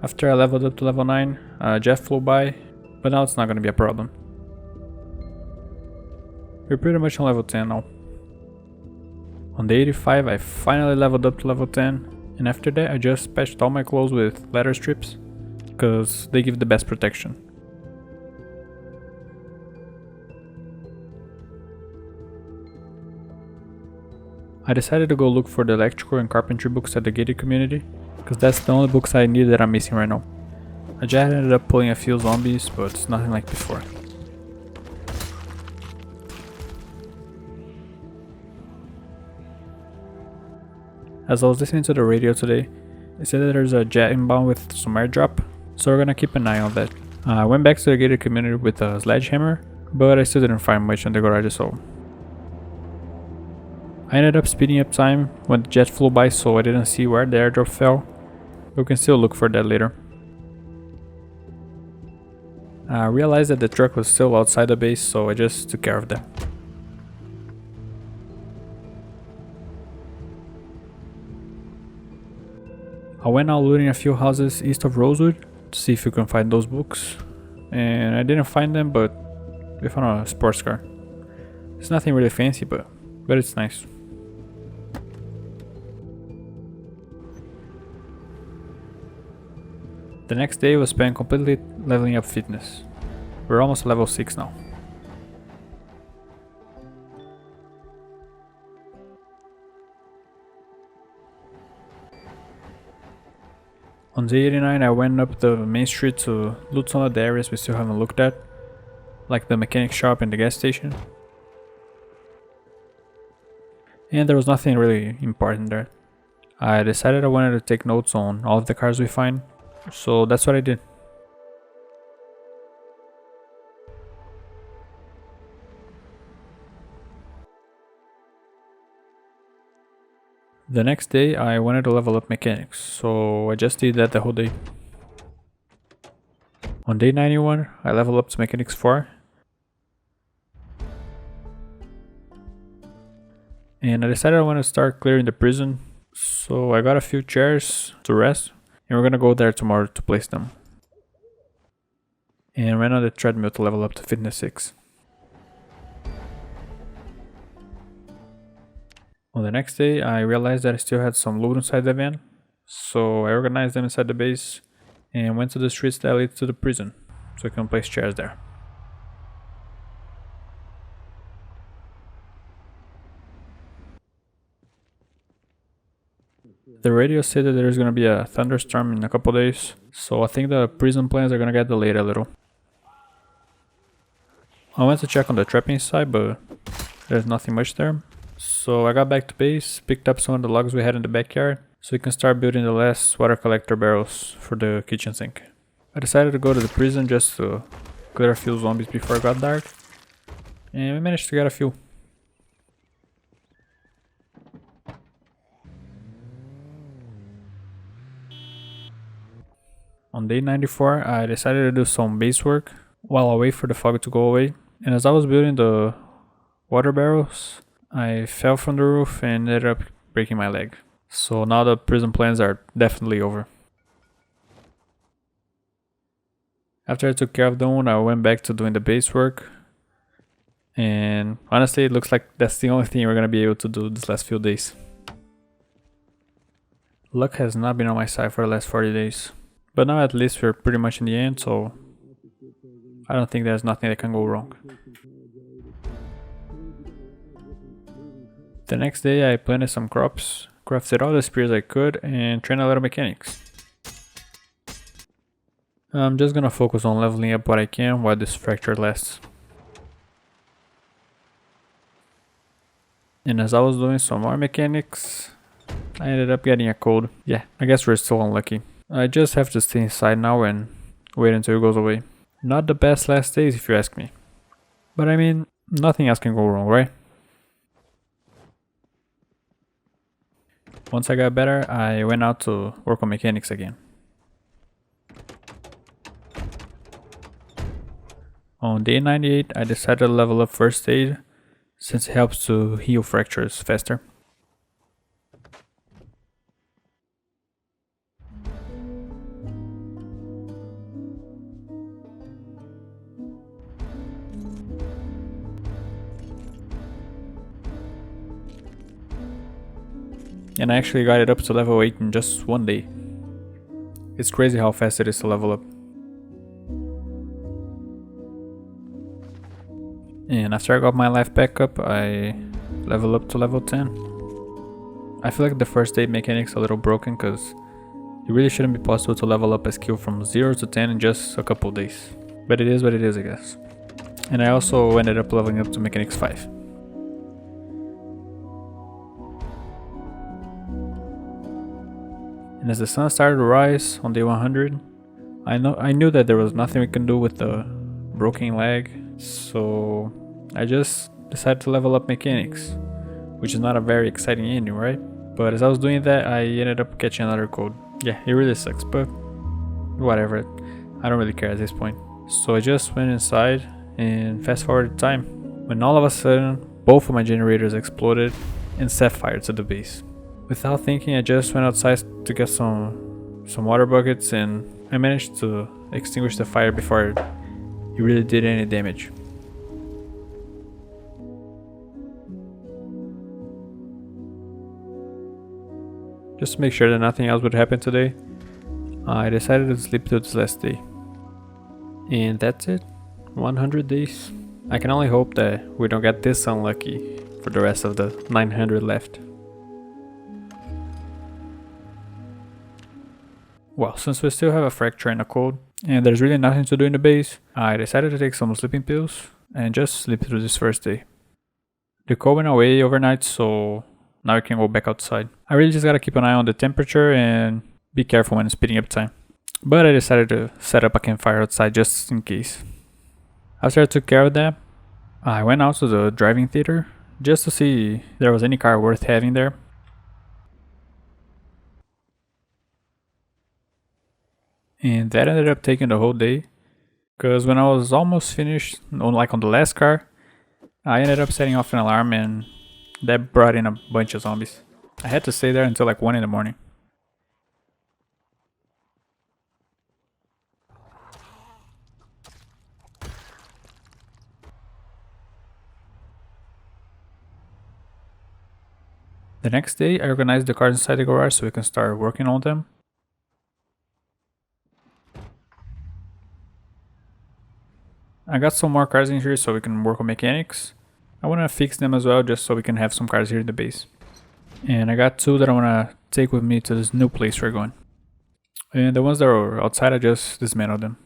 After I leveled up to level 9, Jeff flew by, but now it's not gonna be a problem. We're pretty much on level 10 now. On day 85 I finally leveled up to level 10, and after that I just patched all my clothes with leather strips, cause they give the best protection. I decided to go look for the electrical and carpentry books at the gated community, cause that's the only books I need that I'm missing right now. I just ended up pulling a few zombies, but it's nothing like before. As I was listening to the radio today, it said that there's a jet inbound with some airdrop, so we're gonna keep an eye on that. I went back to the gated community with a sledgehammer, but I still didn't find much in the garage, so I ended up speeding up time when the jet flew by, so I didn't see where the airdrop fell. We can still look for that later. I realized that the truck was still outside the base, so I just took care of that. I went out looting a few houses east of Rosewood to see if we can find those books, and I didn't find them, but we found a sports car. It's nothing really fancy, but it's nice. The next day was spent completely leveling up fitness. We're almost level 6 now. On day 89 I went up the main street to loot some of the areas we still haven't looked at, like the mechanic shop and the gas station. And there was nothing really important there. I decided I wanted to take notes on all of the cars we find, so that's what I did. The next day I wanted to level up mechanics, so I just did that the whole day. On day 91 I leveled up to mechanics 4. And I decided I want to start clearing the prison, so I got a few chairs to rest, and we're gonna go there tomorrow to place them. And ran on the treadmill to level up to fitness 6. On the next day I realized that I still had some loot inside the van, so I organized them inside the base and went to the streets that lead to the prison, so I can place chairs there. The radio said that there's gonna be a thunderstorm in a couple days, so I think the prison plans are gonna get delayed a little. I went to check on the trapping side, but there's nothing much there. So I got back to base, picked up some of the logs we had in the backyard, so we can start building the last water collector barrels for the kitchen sink. I decided to go to the prison just to clear a few zombies before it got dark, and we managed to get a few. On day 94 I decided to do some base work while I wait for the fog to go away, and as I was building the water barrels I fell from the roof and ended up breaking my leg. So now the prison plans are definitely over. After I took care of the wound I went back to doing the base work, and honestly it looks like that's the only thing we're gonna be able to do these last few days. Luck has not been on my side for the last 40 days. But now at least we're pretty much in the end, so I don't think there's nothing that can go wrong. The next day I planted some crops, crafted all the spears I could, and trained a lot of mechanics. I'm just gonna focus on leveling up what I can while this fracture lasts. And as I was doing some more mechanics, I ended up getting a cold. Yeah, I guess we're still unlucky. I just have to stay inside now and wait until it goes away. Not the best last days if you ask me. But I mean, nothing else can go wrong, right? Once I got better, I went out to work on mechanics again. On day 98, I decided to level up first aid, since it helps to heal fractures faster. And I actually got it up to level 8 in just one day. It's crazy how fast it is to level up. And after I got my life back up, I level up to level 10. I feel like the first day mechanic's a little broken because it really shouldn't be possible to level up a skill from 0 to 10 in just a couple days. But it is what it is, I guess. And I also ended up leveling up to mechanics 5. And as the sun started to rise on day 100, I knew that there was nothing we can do with the broken leg, so I just decided to level up mechanics, which is not a very exciting ending, right? But as I was doing that, I ended up catching another code. Yeah, it really sucks, but whatever, I don't really care at this point. So I just went inside and fast forwarded time, when all of a sudden both of my generators exploded and set fire to the base. Without thinking, I just went outside to get some water buckets, and I managed to extinguish the fire before it really did any damage. Just to make sure that nothing else would happen today, I decided to sleep till this last day. And that's it. 100 days. I can only hope that we don't get this unlucky for the rest of the 900 left. Well, since we still have a fracture and a cold, and there's really nothing to do in the base, I decided to take some sleeping pills and just sleep through this first day. The cold went away overnight, so now I can go back outside. I really just gotta keep an eye on the temperature and be careful when speeding up time. But I decided to set up a campfire outside just in case. After I took care of that, I went out to the driving theater just to see if there was any car worth having there. And that ended up taking the whole day, because when I was almost finished, on the last car, I ended up setting off an alarm and that brought in a bunch of zombies. I had to stay there until like 1 in the morning. The next day, I organized the cars inside the garage so we can start working on them. I got some more cars in here so we can work on mechanics. I want to fix them as well just so we can have some cars here in the base. And I got 2 that I want to take with me to this new place we're going. And the ones that are outside, I just dismantled them.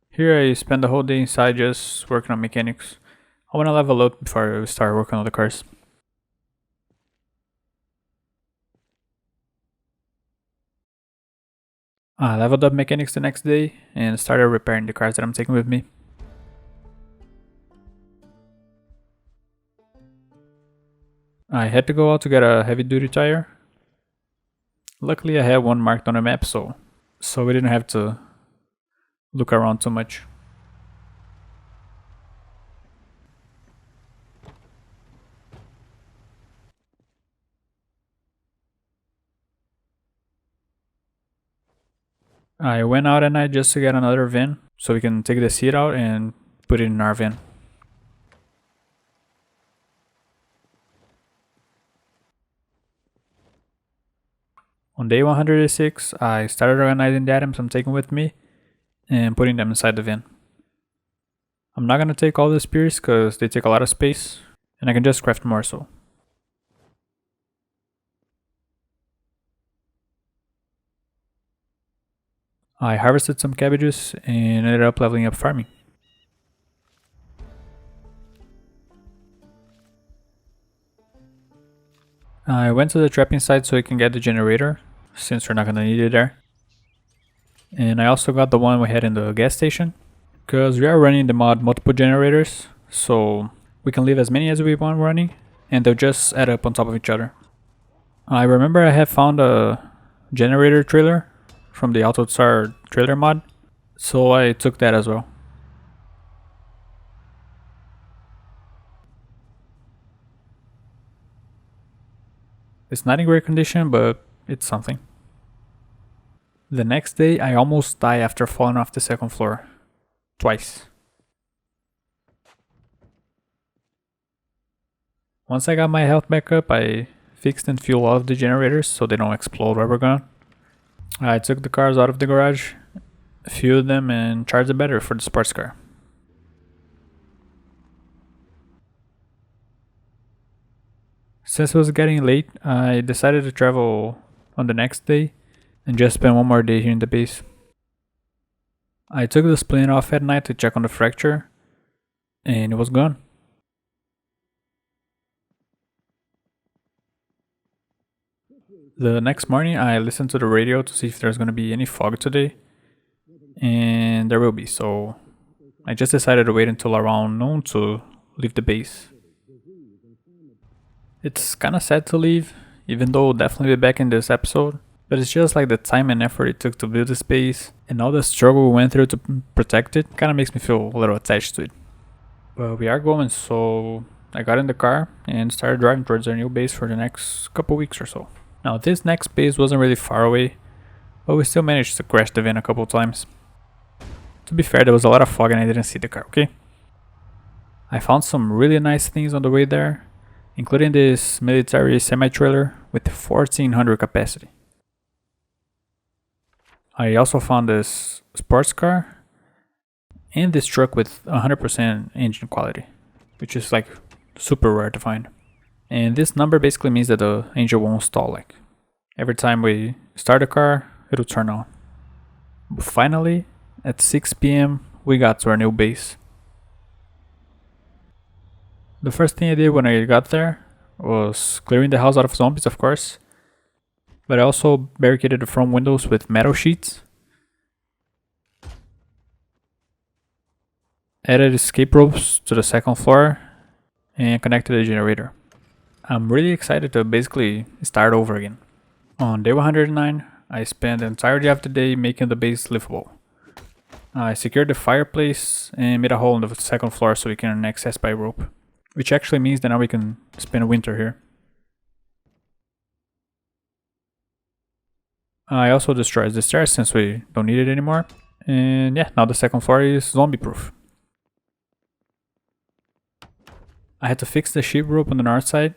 Here I spend the whole day inside just working on mechanics. I want to level up before we start working on the cars. I leveled up mechanics the next day and started repairing the cars that I'm taking with me. I had to go out to get a heavy duty tire. Luckily I had one marked on the map, so we didn't have to look around too much. I went out at night just to get another van so we can take the seat out and put it in our van. On day 106, I started organizing the items I'm taking with me and putting them inside the van. I'm not gonna take all the spears because they take a lot of space and I can just craft more so. I harvested some cabbages and ended up leveling up farming. I went to the trapping site so I can get the generator, since we're not gonna need it there. And I also got the one we had in the gas station, because we are running the mod multiple generators, so we can leave as many as we want running, and they'll just add up on top of each other. I remember I had found a generator trailer from the AutoStar trailer mod, so I took that as well. It's not in great condition, but it's something. The next day, I almost died after falling off the second floor. Twice. Once I got my health back up, I fixed and fueled all of the generators so they don't explode while we're gone. I took the cars out of the garage, fueled them, and charged the battery for the sports car. Since it was getting late, I decided to travel on the next day and just spend one more day here in the base. I took the splint off at night to check on the fracture, and it was gone. The next morning, I listened to the radio to see if there's gonna be any fog today, and there will be, so I just decided to wait until around noon to leave the base. It's kinda sad to leave, even though I'll definitely be back in this episode, but it's just like the time and effort it took to build this base, and all the struggle we went through to protect it kinda makes me feel a little attached to it. But we are going, so I got in the car and started driving towards our new base for the next couple weeks or so. Now this next base wasn't really far away, but we still managed to crash the van a couple times. To be fair, there was a lot of fog and I didn't see the car, okay? I found some really nice things on the way there, including this military semi-trailer with 1400 capacity. I also found this sports car and this truck with 100% engine quality, which is like super rare to find. And this number basically means that the engine won't stall. Like every time we start the car, it'll turn on. But finally, at 6 p.m, we got to our new base. The first thing I did when I got there was clearing the house out of zombies, of course. But I also barricaded the front windows with metal sheets. Added escape ropes to the second floor and connected the generator. I'm really excited to basically start over again. On day 109, I spent the entirety of the day making the base livable. I secured the fireplace and made a hole in the second floor so we can access by rope, which actually means that now we can spend winter here. I also destroyed the stairs since we don't need it anymore, and yeah, now the second floor is zombie proof. I had to fix the sheep rope on the north side.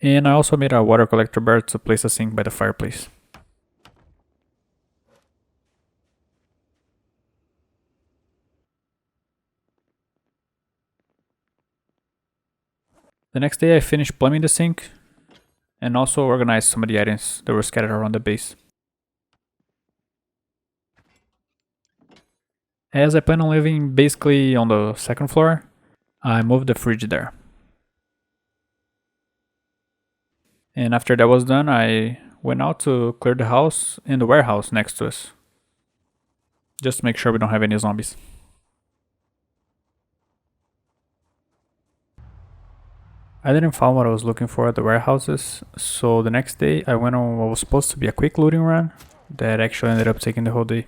And I also made a water collector bar to place a sink by the fireplace. The next day I finished plumbing the sink and also organized some of the items that were scattered around the base. As I plan on living basically on the second floor, I moved the fridge there. And after that was done, I went out to clear the house and the warehouse next to us, just to make sure we don't have any zombies. I didn't find what I was looking for at the warehouses, so the next day I went on what was supposed to be a quick looting run that actually ended up taking the whole day.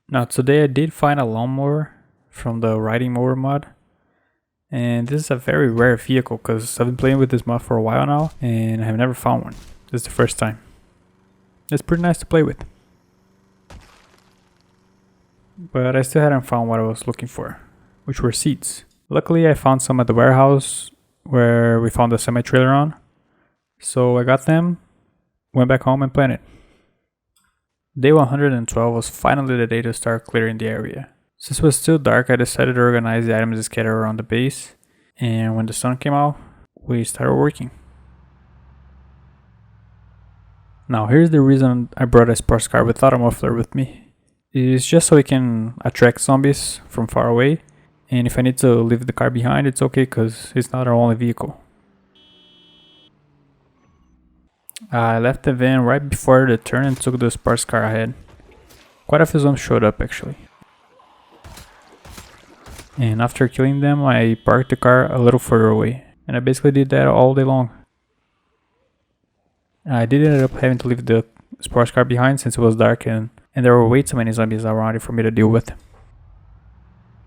Now today I did find a lawnmower from the riding mower mod. And this is a very rare vehicle because I've been playing with this mod for a while now and I have never found one. This is the first time. It's pretty nice to play with. But I still hadn't found what I was looking for, which were seats. Luckily I found some at the warehouse where we found the semi-trailer on. So I got them, went back home and planted. Day 112 was finally the day to start clearing the area. Since it was still dark, I decided to organize the items scattered around the base, and when the sun came out, we started working. Now here's the reason I brought a sports car without a muffler with me. It's just so we can attract zombies from far away, and if I need to leave the car behind, it's okay because it's not our only vehicle. I left the van right before the turn and took the sports car ahead. Quite a few zombies showed up actually. And after killing them, I parked the car a little further away. And I basically did that all day long. I did end up having to leave the sports car behind since it was dark and there were way too many zombies around it for me to deal with.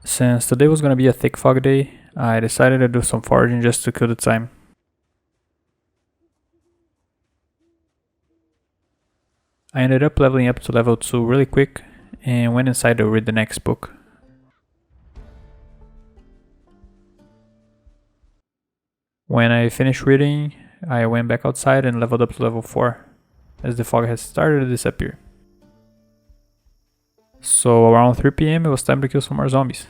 Since today was gonna be a thick fog day, I decided to do some foraging just to kill the time. I ended up leveling up to level 2 really quick and went inside to read the next book. When I finished reading, I went back outside and leveled up to level 4, as the fog had started to disappear. So around 3 PM it was time to kill some more zombies.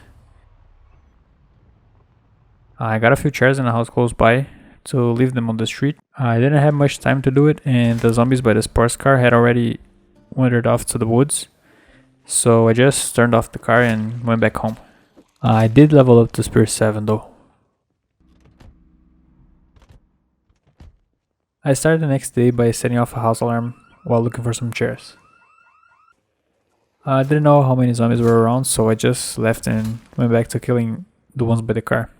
I got a few chairs in a house close by to leave them on the street. I didn't have much time to do it and the zombies by the sports car had already wandered off to the woods. So I just turned off the car and went back home. I did level up to Spirit 7 though. I started the next day by setting off a house alarm while looking for some chairs. I didn't know how many zombies were around, so I just left and went back to killing the ones by the car.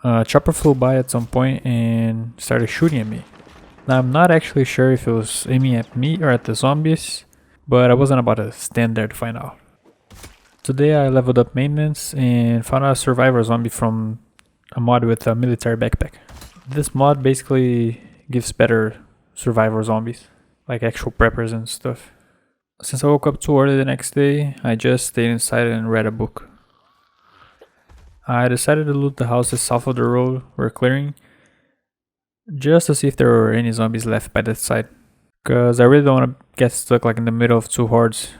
A chopper flew by at some point and started shooting at me. Now I'm not actually sure if it was aiming at me or at the zombies, but I wasn't about to stand there to find out. Today I leveled up maintenance and found a survivor zombie from a mod with a military backpack. This mod basically gives better survivor zombies, like actual preppers and stuff. Since I woke up too early the next day, I just stayed inside and read a book. I decided to loot the houses south of the road we're clearing, just to see if there were any zombies left by that side, cause I really don't want to get stuck like in the middle of two hordes.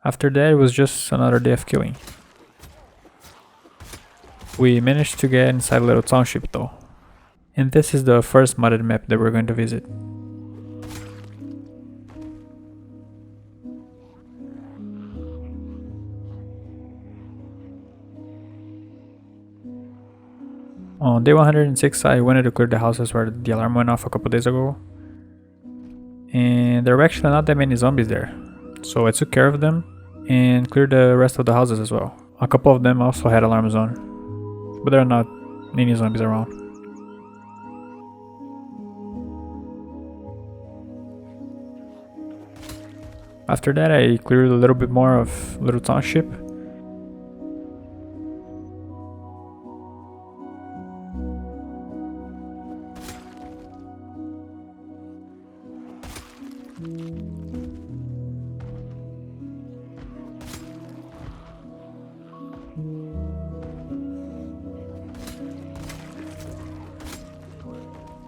After that, it was just another day of killing. We managed to get inside a little township though, and this is the first modded map that we're going to visit. On day 106, I wanted to clear the houses where the alarm went off a couple days ago, and there were actually not that many zombies there, so I took care of them and cleared the rest of the houses as well. A couple of them also had alarms on, but there are not many zombies around. After that, I cleared a little bit more of Little Township.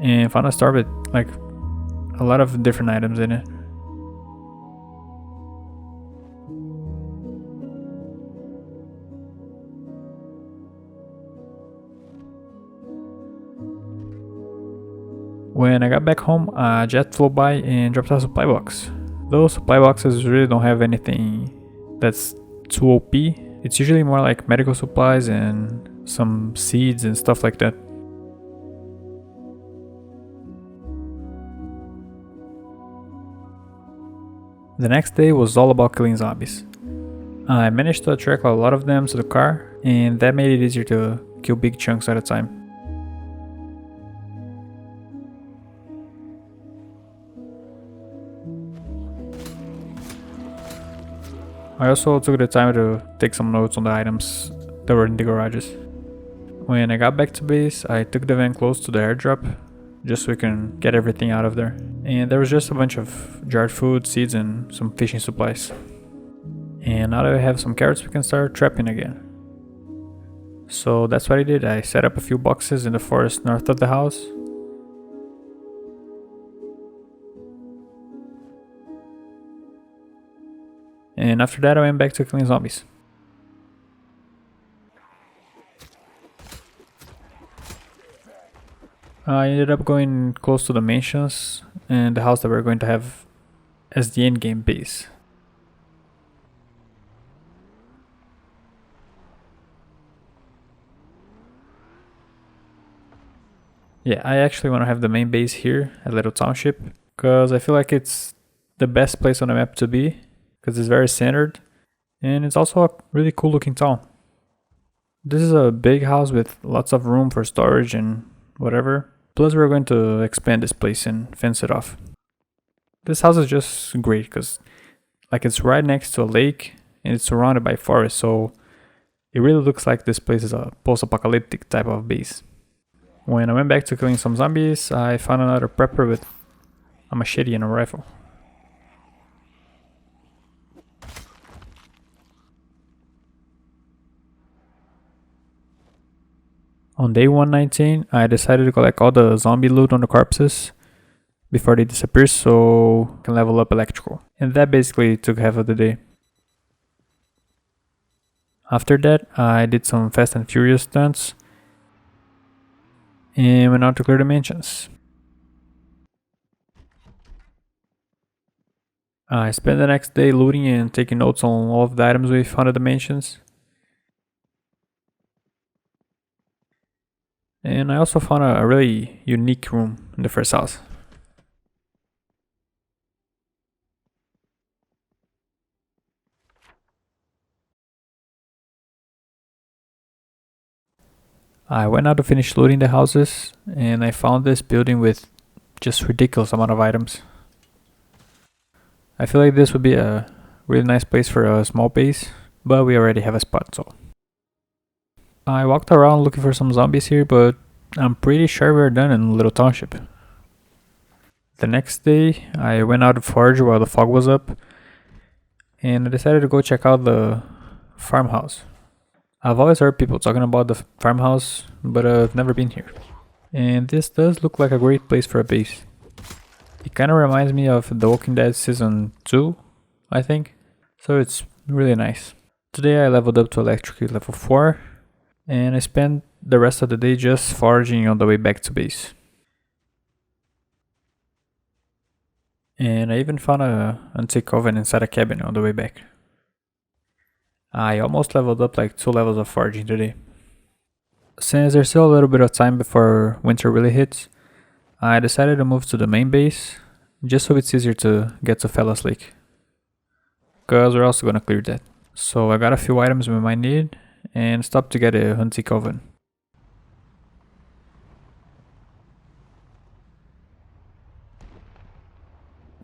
And found a store with like a lot of different items in it. When I got back home, a jet flew by and dropped a supply box. Those supply boxes really don't have anything that's too OP. It's usually more like medical supplies and some seeds and stuff like that. The next day was all about killing zombies. I managed to attract a lot of them to the car, and that made it easier to kill big chunks at a time. I also took the time to take some notes on the items that were in the garages. When I got back to base, I took the van close to the airdrop, just so we can get everything out of there. And there was just a bunch of jarred food, seeds, and some fishing supplies. And now that we have some carrots, we can start trapping again. So that's what I did. I set up a few boxes in the forest north of the house. And after that, I went back to killing zombies. I ended up going close to the mansions and the house that we're going to have as the end game base. Yeah, I actually want to have the main base here at Little Township because I feel like it's the best place on the map to be because it's very centered and it's also a really cool looking town. This is a big house with lots of room for storage and whatever. Plus we're going to expand this place and fence it off. This house is just great because like it's right next to a lake and it's surrounded by forest, so it really looks like this place is a post-apocalyptic type of base. When I went back to killing some zombies, I found another prepper with a machete and a rifle. On day 119, I decided to collect all the zombie loot on the corpses before they disappear so I can level up electrical. And that basically took half of the day. After that, I did some Fast and Furious stunts and went out to clear the mansions. I spent the next day looting and taking notes on all of the items we found at the mansions. And I also found a really unique room in the first house. I went out to finish looting the houses and I found this building with just ridiculous amount of items. I feel like this would be a really nice place for a small base, but we already have a spot, so. I walked around looking for some zombies here, but I'm pretty sure we're done in Little Township. The next day, I went out to forage while the fog was up, and I decided to go check out the farmhouse. I've always heard people talking about the farmhouse, but I've never been here. And this does look like a great place for a base. It kind of reminds me of The Walking Dead Season 2, I think. So it's really nice. Today I leveled up to electric level 4, and I spent the rest of the day just foraging on the way back to base. And I even found an antique oven inside a cabin on the way back. I almost leveled up like 2 levels of foraging today. Since there's still a little bit of time before winter really hits, I decided to move to the main base, just so it's easier to get to Fellas Lake. Cause we're also gonna clear that. So I got a few items we might need, and stopped to get a antique oven.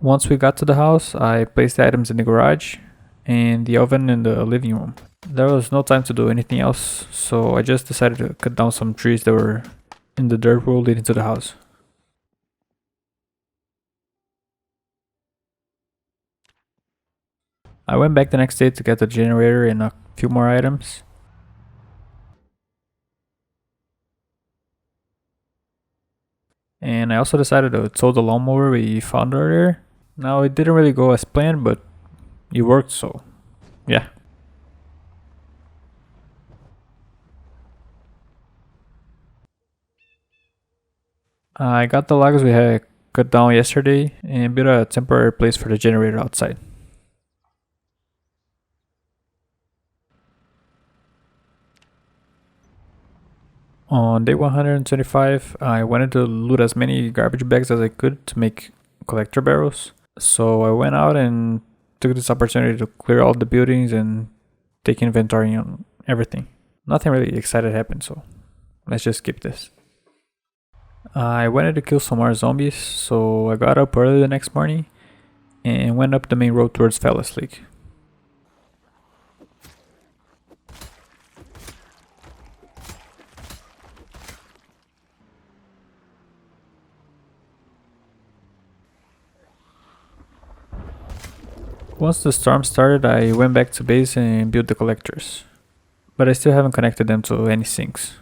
Once we got to the house, I placed the items in the garage, and the oven in the living room. There was no time to do anything else, so I just decided to cut down some trees that were in the dirt road leading to the house. I went back the next day to get the generator and a few more items. And I also decided to tow the lawnmower we found earlier. Now it didn't really go as planned, but it worked, so yeah. I got the logs we had cut down yesterday and built a temporary place for the generator outside. On day 125, I wanted to loot as many garbage bags as I could to make collector barrels. So I went out and took this opportunity to clear all the buildings and take inventory on everything. Nothing really exciting happened, so let's just skip this. I wanted to kill some more zombies, so I got up early the next morning and went up the main road towards Fellas Lake. Once the storm started, I went back to base and built the collectors, but I still haven't connected them to any sinks.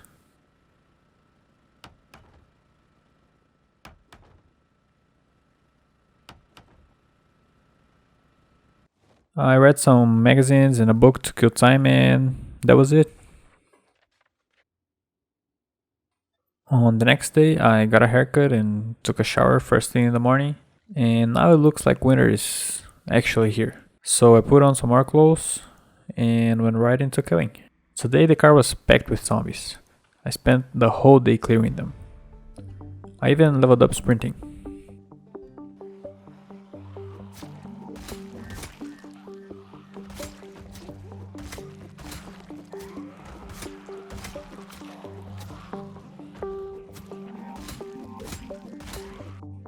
I read some magazines and a book to kill time, and that was it. On the next day, I got a haircut and took a shower first thing in the morning, and now it looks like winter is actually here. So I put on some more clothes and went right into killing. Today the car was packed with zombies. I spent the whole day clearing them. I even leveled up sprinting.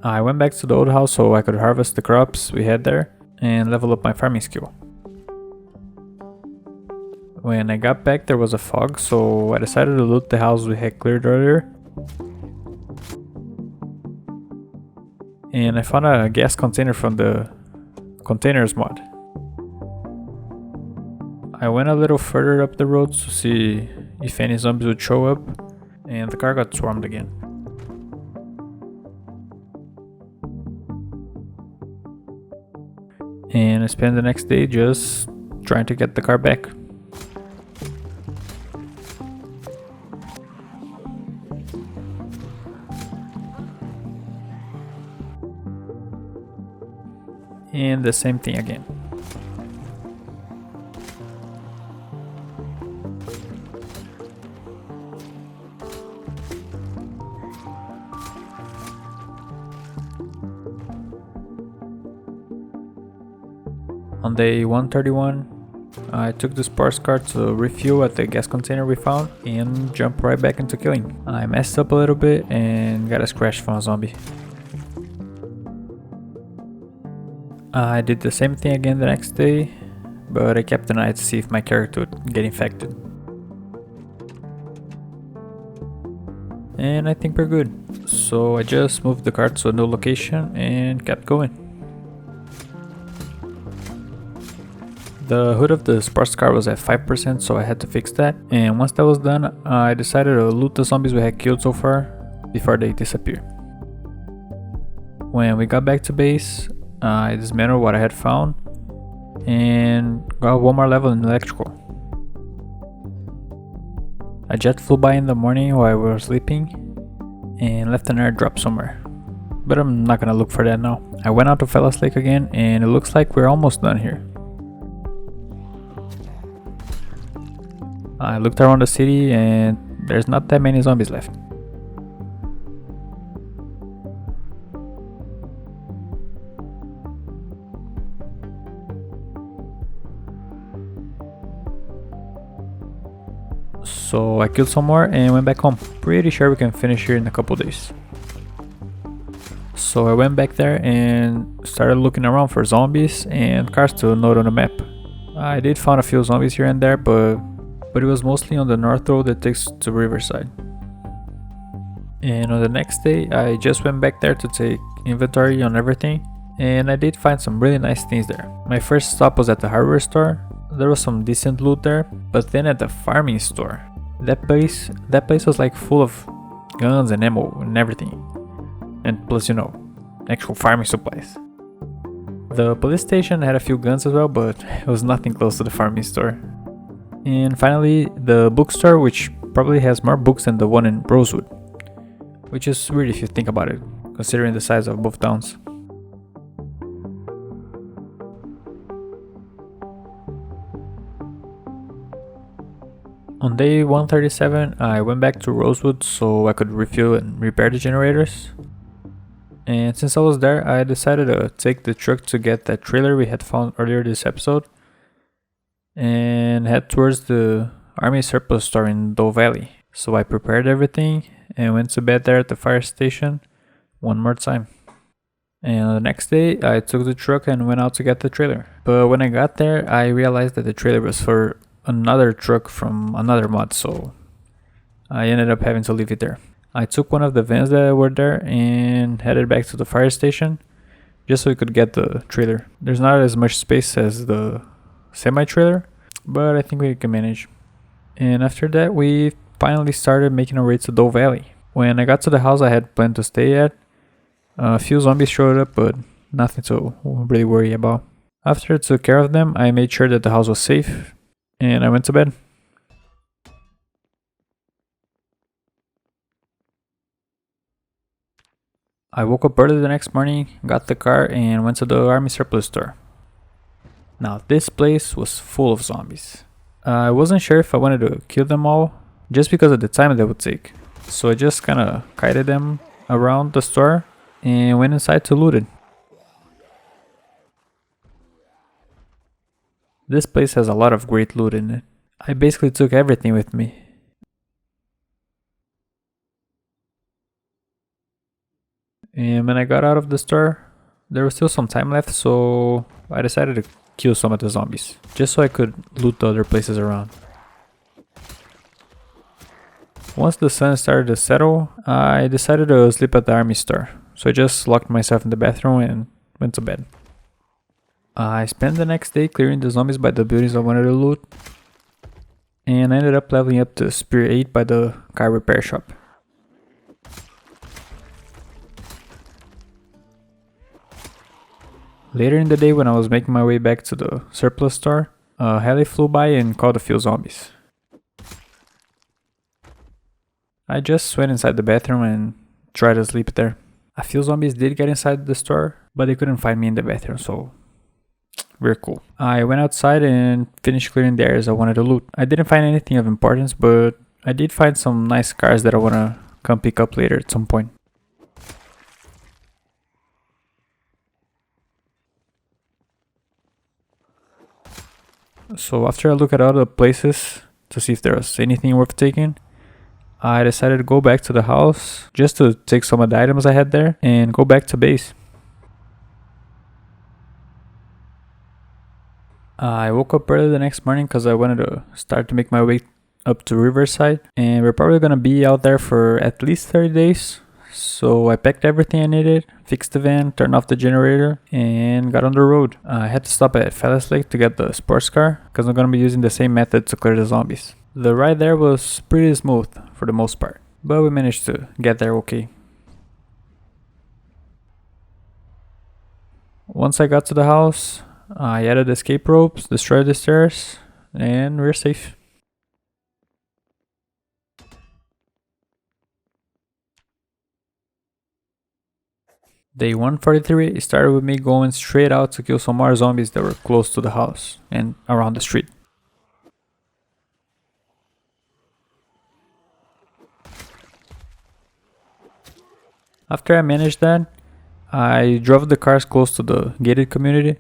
I went back to the old house so I could harvest the crops we had there and level up my farming skill. When I got back there was a fog, so I decided to loot the house we had cleared earlier. And I found a gas container from the containers mod. I went a little further up the road to see if any zombies would show up, and the car got swarmed again. And I spent the next day just trying to get the car back. And the same thing again. On day 131, I took the sports car to refuel at the gas container we found and jumped right back into killing. I messed up a little bit and got a scratch from a zombie. I did the same thing again the next day, but I kept an eye to see if my character would get infected. And I think we're good. So I just moved the car to a new location and kept going. The hood of the sports car was at 5%, so I had to fix that. And once that was done, I decided to loot the zombies we had killed so far before they disappear. When we got back to base, I dismantled what I had found and got one more level in electrical. A jet flew by in the morning while I was sleeping and left an airdrop somewhere, but I'm not gonna look for that now. I went out to Fellas Lake again and it looks like we're almost done here. I looked around the city and there's not that many zombies left. So I killed some more and went back home. Pretty sure we can finish here in a couple days. So I went back there and started looking around for zombies and cars to note on the map. I did find a few zombies here and there, but it was mostly on the north road that takes to Riverside. And on the next day, I just went back there to take inventory on everything, and I did find some really nice things there. My first stop was at the hardware store. There was some decent loot there, but then at the farming store, that place was like full of guns and ammo and everything, and plus, you know, actual farming supplies. The police station had a few guns as well, but it was nothing close to the farming store. And finally, the bookstore, which probably has more books than the one in Rosewood, which is weird if you think about it, considering the size of both towns. On day 137, I went back to Rosewood so I could refuel and repair the generators. And since I was there, I decided to take the truck to get that trailer we had found earlier this episode and head towards the army surplus store in Doe Valley. So I prepared everything and went to bed there at the fire station one more time. And on the next day, I took the truck and went out to get the trailer. But when I got there, I realized that the trailer was for another truck from another mod, so I ended up having to leave it there. I took one of the vans that were there and headed back to the fire station just so we could get the trailer. There's not as much space as the semi-trailer, but I think we can manage. And after that, we finally started making our way to Doe Valley. When I got to the house I had planned to stay at, a few zombies showed up, but nothing to really worry about. After I took care of them, I made sure that the house was safe, and I went to bed. I woke up early the next morning, got the car, and went to the army surplus store. Now this place was full of zombies. I wasn't sure if I wanted to kill them all, just because of the time that would take. So I just kinda kited them around the store and went inside to loot it. This place has a lot of great loot in it. I basically took everything with me. And when I got out of the store, there was still some time left, so I decided to kill some of the zombies, just so I could loot the other places around. Once the sun started to settle, I decided to sleep at the army store, so I just locked myself in the bathroom and went to bed. I spent the next day clearing the zombies by the buildings I wanted to loot, and I ended up leveling up to Spear 8 by the car repair shop. Later in the day, when I was making my way back to the surplus store, a heli flew by and caught a few zombies. I just went inside the bathroom and tried to sleep there. A few zombies did get inside the store, but they couldn't find me in the bathroom, so we're cool. I went outside and finished clearing the areas I wanted to loot. I didn't find anything of importance, but I did find some nice cars that I want to come pick up later at some point. So after I look at all the places to see if there was anything worth taking, I decided to go back to the house just to take some of the items I had there and go back to base. I woke up early the next morning because I wanted to start to make my way up to Riverside, and we're probably gonna be out there for at least 30 days. So I packed everything I needed, fixed the van, turned off the generator, and got on the road. I had to stop at Fellis Lake to get the sports car because I'm gonna be using the same method to clear the zombies. The ride there was pretty smooth for the most part, but we managed to get there okay. Once I got to the house, I added escape ropes, destroyed the stairs, and we're safe. Day 143 started with me going straight out to kill some more zombies that were close to the house and around the street. After I managed that, I drove the cars close to the gated community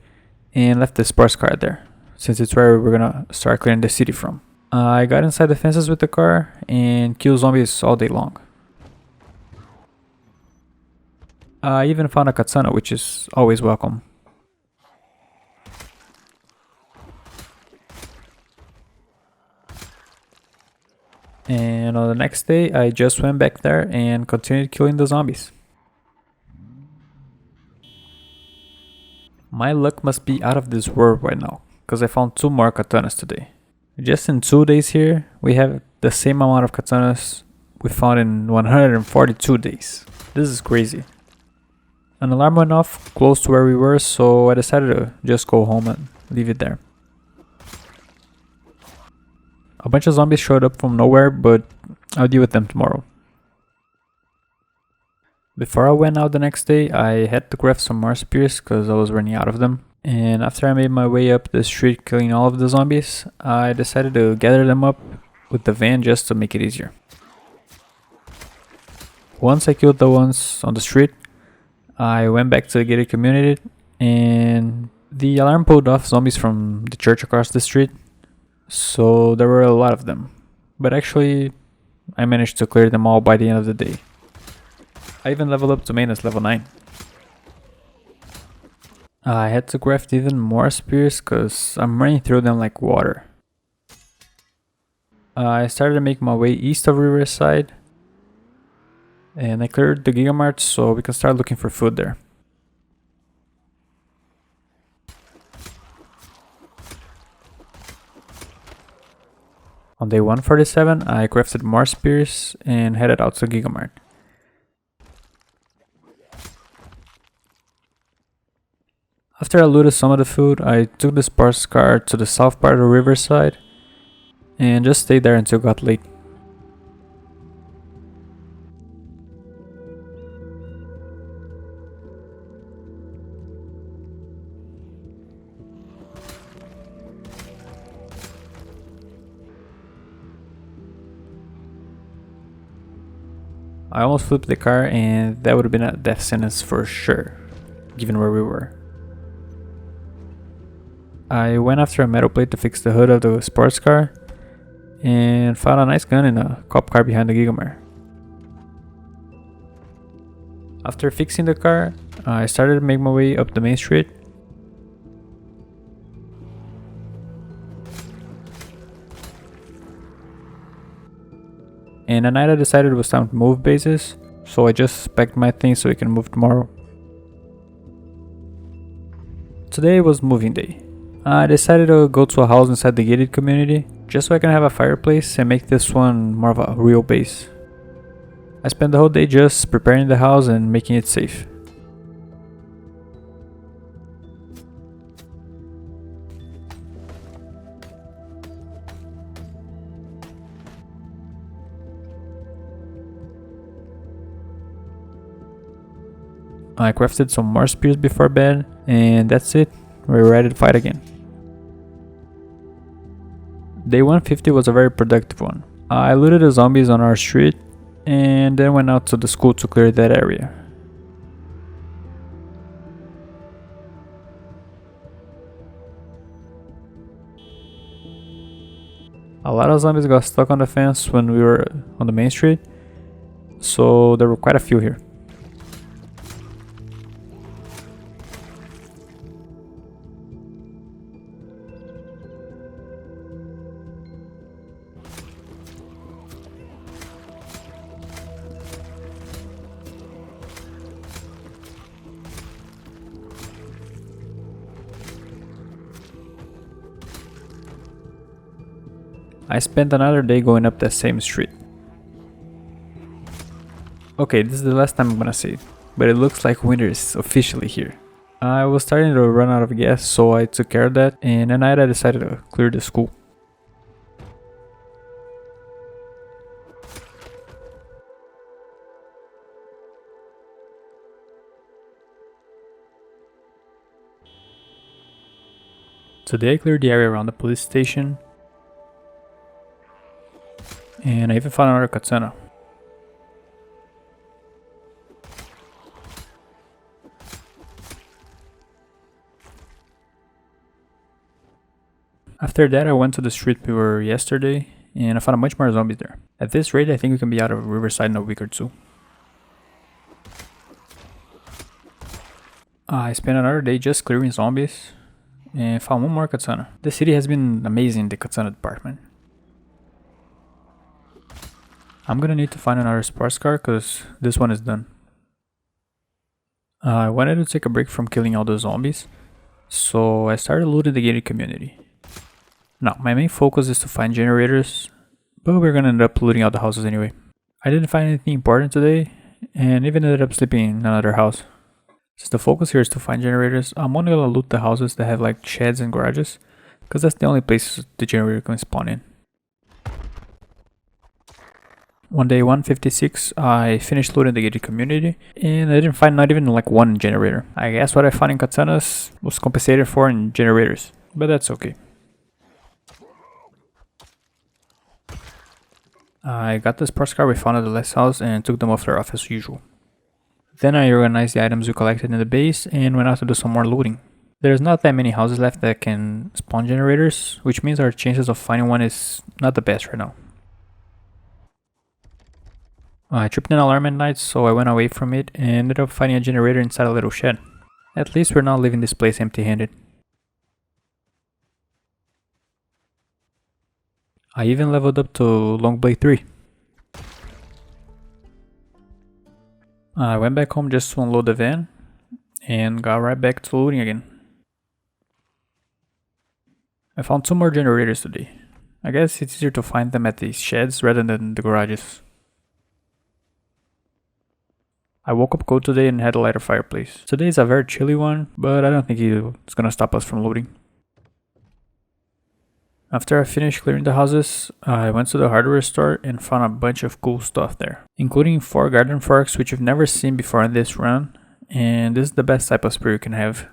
and left the sports car there, since it's where we're gonna start clearing the city from. I got inside the fences with the car and killed zombies all day long. I even found a katana, which is always welcome. And on the next day, I just went back there and continued killing the zombies. My luck must be out of this world right now, because I found 2 more katanas today. Just in 2 days here, we have the same amount of katanas we found in 142 days. This is crazy. An alarm went off close to where we were, so I decided to just go home and leave it there. A bunch of zombies showed up from nowhere, but I'll deal with them tomorrow. Before I went out the next day, I had to craft some more spears because I was running out of them. And after I made my way up the street killing all of the zombies, I decided to gather them up with the van just to make it easier. Once I killed the ones on the street, I went back to the gated community and the alarm pulled off zombies from the church across the street, so there were a lot of them. But actually, I managed to clear them all by the end of the day. I even leveled up to maintenance level 9. I had to craft even more spears because I'm running through them like water. I started to make my way east of Riverside, and I cleared the Gigamart so we can start looking for food there. On day 147, I crafted more spears and headed out to Gigamart. After I looted some of the food, I took the sports car to the south part of Riverside and just stayed there until it got late. I almost flipped the car and that would have been a death sentence for sure, given where we were. I went after a metal plate to fix the hood of the sports car and found a nice gun in a cop car behind the Gigamart. After fixing the car, I started to make my way up the main street. And at night I decided it was time to move bases, so I just packed my things so we can move tomorrow. Today was moving day. I decided to go to a house inside the gated community, just so I can have a fireplace and make this one more of a real base. I spent the whole day just preparing the house and making it safe. I crafted some more spears before bed, and that's it, we're ready to fight again. Day 150 was a very productive one. I looted the zombies on our street, and then went out to the school to clear that area. A lot of zombies got stuck on the fence when we were on the main street, so there were quite a few here. I spent another day going up that same street. Okay, this is the last time I'm gonna say it, but it looks like winter is officially here. I was starting to run out of gas, so I took care of that, and at night I decided to clear the school. Today I cleared the area around the police station, and I even found another katana. After that I went to the street we were yesterday, and I found a bunch more zombies there. At this rate I think we can be out of Riverside in a week or two. I spent another day just clearing zombies, and found one more katana. The city has been amazing in the katana department. I'm gonna need to find another sports car because this one is done. I wanted to take a break from killing all the zombies, so I started looting the gated community. Now, my main focus is to find generators, but we're gonna end up looting all the houses anyway. I didn't find anything important today, and even ended up sleeping in another house. Since the focus here is to find generators, I'm only gonna loot the houses that have like sheds and garages, because that's the only place the generator can spawn in. On day 156, I finished looting the gated community, and I didn't find not even like one generator. I guess what I found in katanas was compensated for in generators, but that's okay. I got the sports car we found at the last house and took them off their off as usual. Then I organized the items we collected in the base and went out to do some more looting. There's not that many houses left that can spawn generators, which means our chances of finding one is not the best right now. I tripped an alarm at night, so I went away from it and ended up finding a generator inside a little shed. At least we're not leaving this place empty-handed. I even leveled up to Long Blade 3. I went back home just to unload the van and got right back to looting again. I found 2 more generators today. I guess it's easier to find them at the sheds rather than the garages. I woke up cold today and had to light a fireplace. Today is a very chilly one, but I don't think it's gonna stop us from looting. After I finished clearing the houses, I went to the hardware store and found a bunch of cool stuff there, including 4 garden forks which you've never seen before in this run, and this is the best type of spear you can have,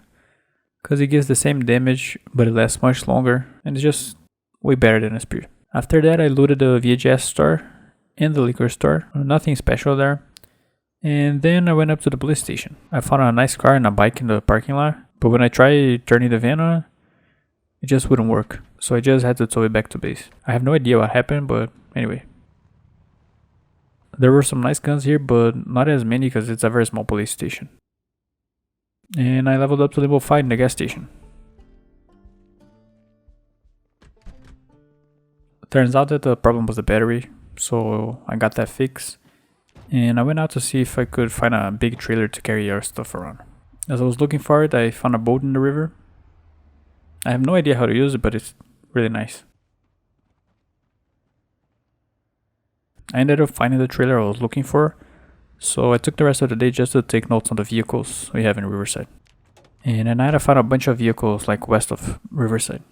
because it gives the same damage but it lasts much longer and it's just way better than a spear. After that I looted the VHS store and the liquor store, nothing special there, and then I went up to the police station. I found a nice car and a bike in the parking lot, but when I tried turning the van on, it just wouldn't work, so I just had to tow it back to base. I have no idea what happened, but anyway. There were some nice guns here, but not as many because it's a very small police station. And I leveled up to level 5 in the gas station. Turns out that the problem was the battery, so I got that fixed. And I went out to see if I could find a big trailer to carry our stuff around. As I was looking for it, I found a boat in the river. I have no idea how to use it, but it's really nice. I ended up finding the trailer I was looking for, so I took the rest of the day just to take notes on the vehicles we have in Riverside. And at night I found a bunch of vehicles like west of Riverside.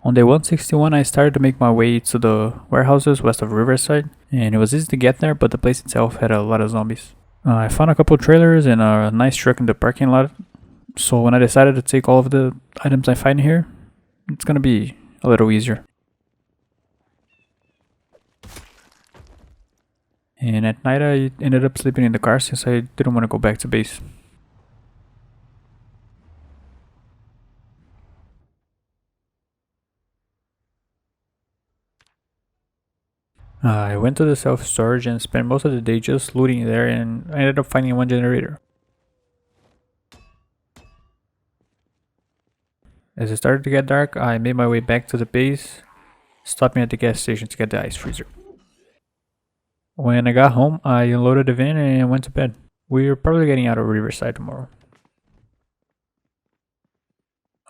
On day 161 I started to make my way to the warehouses west of Riverside, and it was easy to get there, but the place itself had a lot of zombies. I found a couple trailers and a nice truck in the parking lot, so when I decided to take all of the items I find here, it's gonna be a little easier. And at night I ended up sleeping in the car since I didn't want to go back to base. I went to the self-storage and spent most of the day just looting there, and I ended up finding one generator. As it started to get dark, I made my way back to the base, stopping at the gas station to get the ice freezer. When I got home, I unloaded the van and went to bed. We're probably getting out of Riverside tomorrow.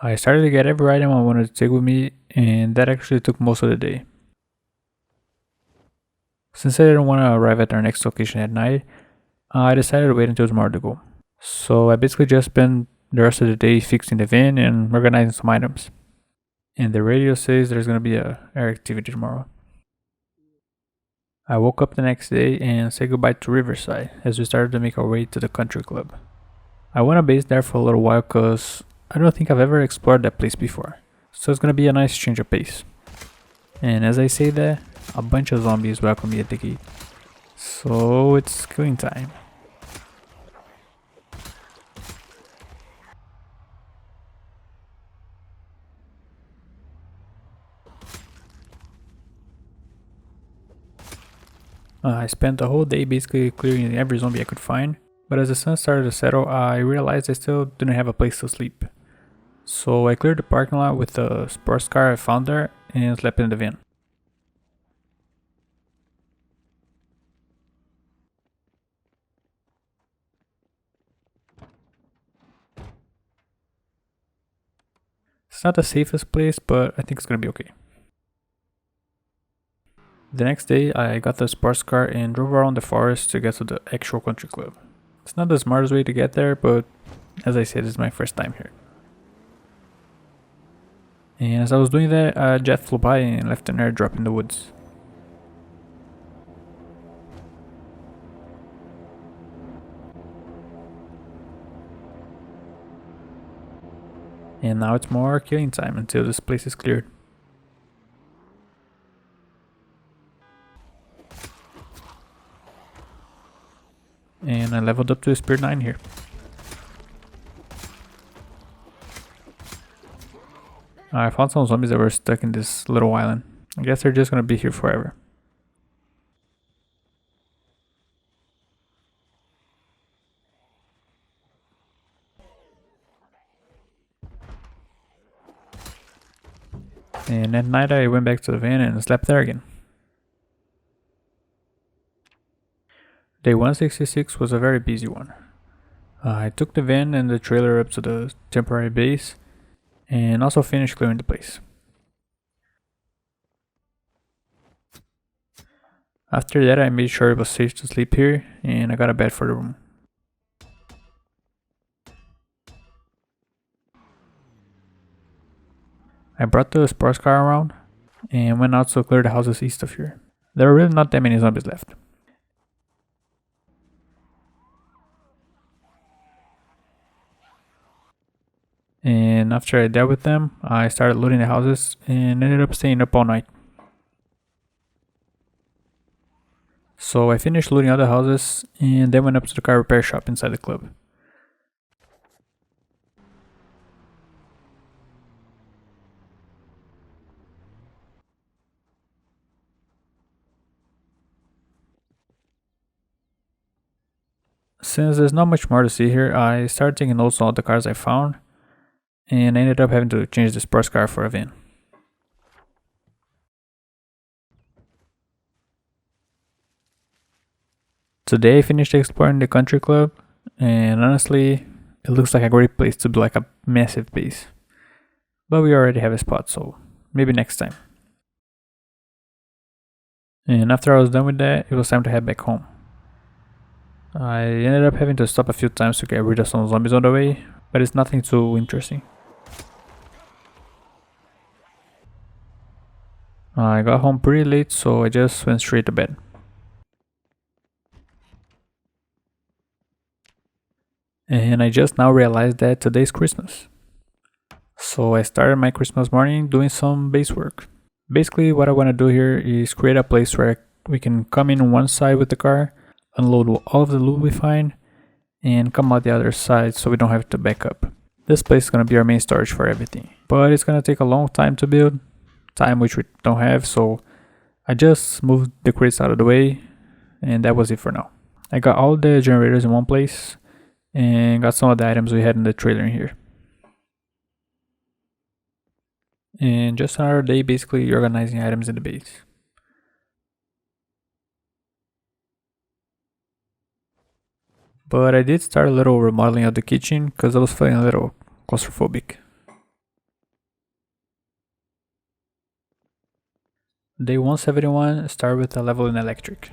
I started to get every item I wanted to take with me, and that actually took most of the day. Since I didn't want to arrive at our next location at night, I decided to wait until tomorrow to go. So I basically just spent the rest of the day fixing the van and organizing some items. And the radio says there's gonna be a air activity tomorrow. I woke up the next day and said goodbye to Riverside as we started to make our way to the country club. I want to base there for a little while cause I don't think I've ever explored that place before. So it's gonna be a nice change of pace. And as I say that, a bunch of zombies welcome me at the gate. So it's killing time. I spent the whole day basically clearing every zombie I could find, but as the sun started to settle, I realized I still didn't have a place to sleep. So I cleared the parking lot with the sports car I found there and slept in the van. It's not the safest place, but I think it's gonna be okay. The next day, I got the sports car and drove around the forest to get to the actual country club. It's not the smartest way to get there, but as I said, it's my first time here. And as I was doing that, a jet flew by and left an airdrop in the woods. And now it's more killing time until this place is cleared. And I leveled up to a Spear 9 here. I found some zombies that were stuck in this little island. I guess they're just gonna be here forever. And at night I went back to the van and slept there again. Day 166 was a very busy one. I took the van and the trailer up to the temporary base and also finished clearing the place. After that I made sure it was safe to sleep here and I got a bed for the room. I brought the sports car around and went out to clear the houses east of here. There were really not that many zombies left. And after I dealt with them, I started looting the houses and ended up staying up all night. So I finished looting all the houses and then went up to the car repair shop inside the club. Since there's not much more to see here, I started taking notes on all the cars I found, and I ended up having to change the sports car for a van. Today I finished exploring the country club, and honestly, it looks like a great place to be like a massive base. But we already have a spot, so maybe next time. And after I was done with that, it was time to head back home. I ended up having to stop a few times to get rid of some zombies on the way, but it's nothing too interesting. I got home pretty late, so I just went straight to bed. And I just now realized that today's Christmas. So I started my Christmas morning doing some base work. Basically what I want to do here is create a place where we can come in on one side with the car, unload all of the loot we find, and come out the other side so we don't have to back up. This place is going to be our main storage for everything. But it's going to take a long time to build, time which we don't have, so I just moved the crates out of the way, and that was it for now. I got all the generators in one place, and got some of the items we had in the trailer in here. And just another day basically organizing items in the base. But I did start a little remodeling of the kitchen because I was feeling a little claustrophobic. Day 171 start with a level in electric.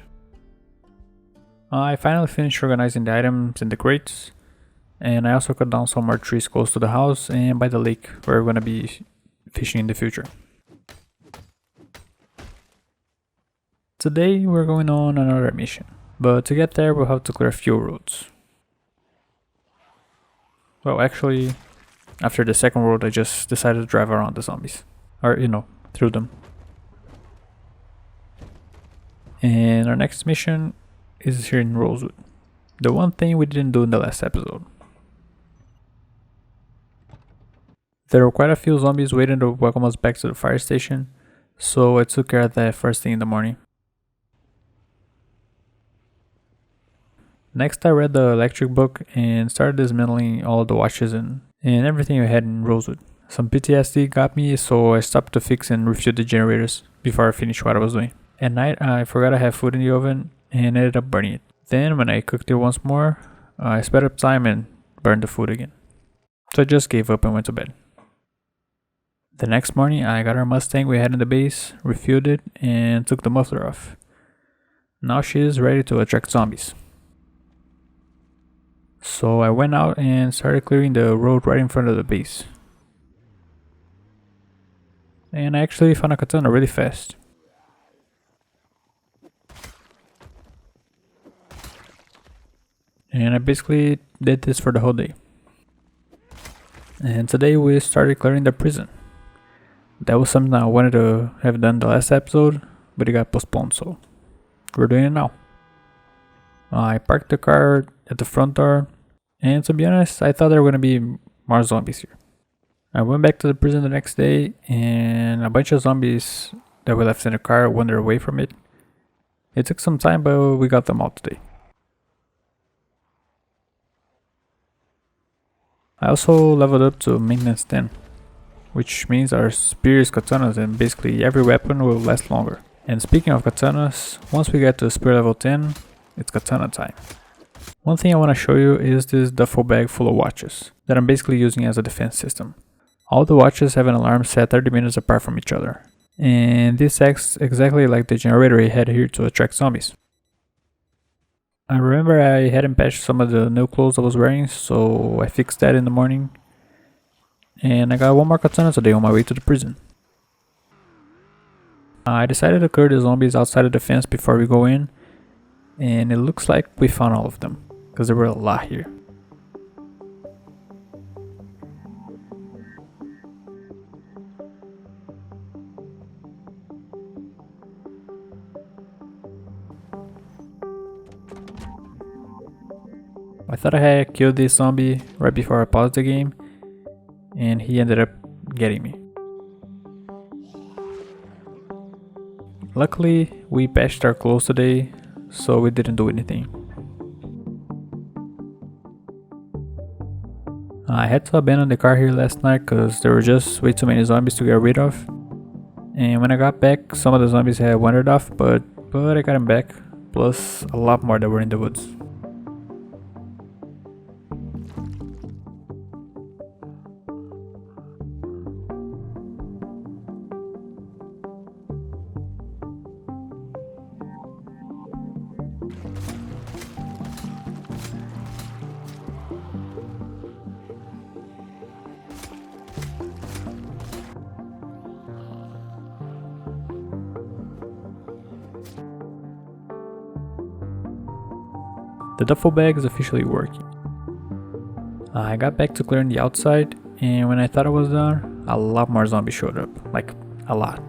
I finally finished organizing the items in the crates, and I also cut down some more trees close to the house and by the lake where we're gonna be fishing in the future. Today we're going on another mission, but to get there we'll have to clear a few roads. Well, actually, after the second road I just decided to drive around the zombies, or through them. And our next mission is here in Rosewood. The one thing we didn't do in the last episode. There were quite a few zombies waiting to welcome us back to the fire station, so I took care of that first thing in the morning. Next I read the electric book and started dismantling all the watches and everything I had in Rosewood. Some PTSD got me, so I stopped to fix and refuel the generators before I finished what I was doing. At night I forgot I had food in the oven and ended up burning it. Then when I cooked it once more, I sped up time and burned the food again. So I just gave up and went to bed. The next morning I got our Mustang we had in the base, refueled it, and took the muffler off. Now she is ready to attract zombies. So I went out and started clearing the road right in front of the base. And I actually found a katana really fast. And I basically did this for the whole day. And today we started clearing the prison. That was something I wanted to have done the last episode, but it got postponed, so we're doing it now. I parked the car at the front door, and to be honest, I thought there were going to be more zombies here. I went back to the prison the next day, and a bunch of zombies that we left in the car wandered away from it. It took some time, but we got them out today. I also leveled up to maintenance 10, which means our spears, katanas, and basically every weapon will last longer. And speaking of katanas, once we get to spear level 10, it's katana time. One thing I want to show you is this duffel bag full of watches that I'm basically using as a defense system. All the watches have an alarm set 30 minutes apart from each other, and this acts exactly like the generator I had here to attract zombies. I remember I hadn't patched some of the new clothes I was wearing, so I fixed that in the morning. And I got one more katana today on my way to the prison. I decided to clear the zombies outside of the fence before we go in, and it looks like we found all of them, because there were a lot here. I thought I had killed this zombie right before I paused the game, and he ended up getting me. Luckily, we patched our clothes today, so we didn't do anything. I had to abandon the car here last night because there were just way too many zombies to get rid of. And when I got back, some of the zombies had wandered off, but I got them back, plus a lot more that were in the woods. The duffel bag is officially working. I got back to clearing the outside, and when I thought I was done, a lot more zombies showed up. Like, a lot.